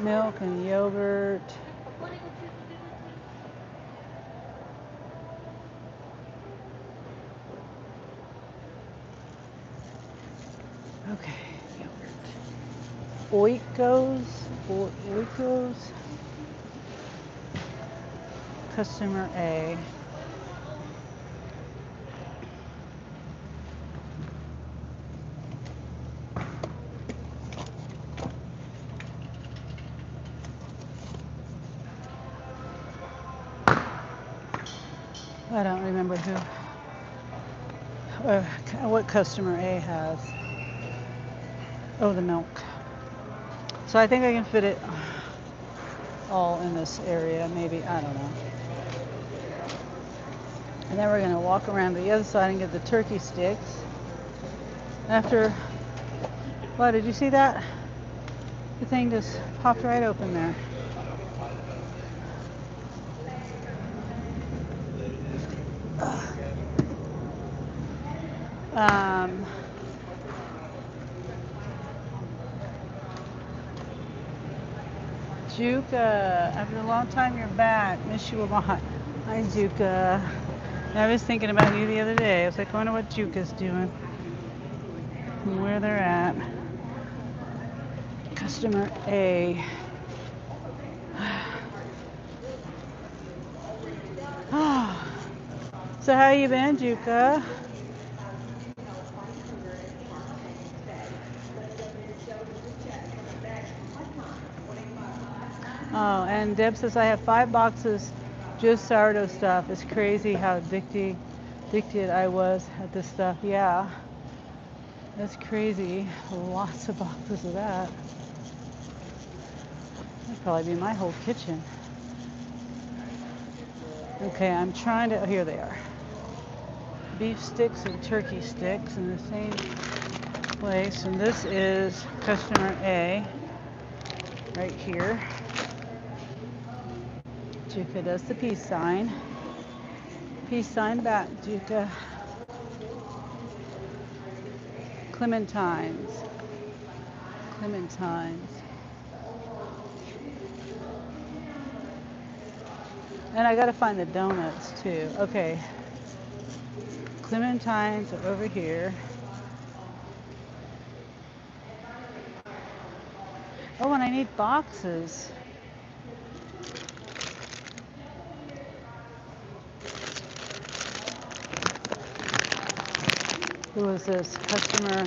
Milk and yogurt. Okay, yogurt. Oikos. Oikos. Customer A. I don't remember what customer A has. Oh, the milk. So I think I can fit it all in this area, maybe, I don't know. And then we're gonna walk around to the other side and get the turkey sticks. After, what, did you see that? The thing just popped right open there. Juka, after a long time you're back. Miss you a lot. Hi, Juka. I was thinking about you the other day. I was like, I wonder what Juka's doing. Where they're at. Customer A. So how you been, Juka? Oh, and Deb says I have 5 boxes just sourdough stuff. It's crazy how addicted I was at this stuff. Yeah, that's crazy. Lots of boxes of that. That'd probably be my whole kitchen. Okay, I'm trying to, oh, here they are. Beef sticks and turkey sticks in the same place. And this is customer A right here. Juka does the peace sign. Peace sign back, Juka. Clementines. Clementines. And I gotta find the donuts too. Okay. Clementines are over here. Oh, and I need boxes. Who is this? Customer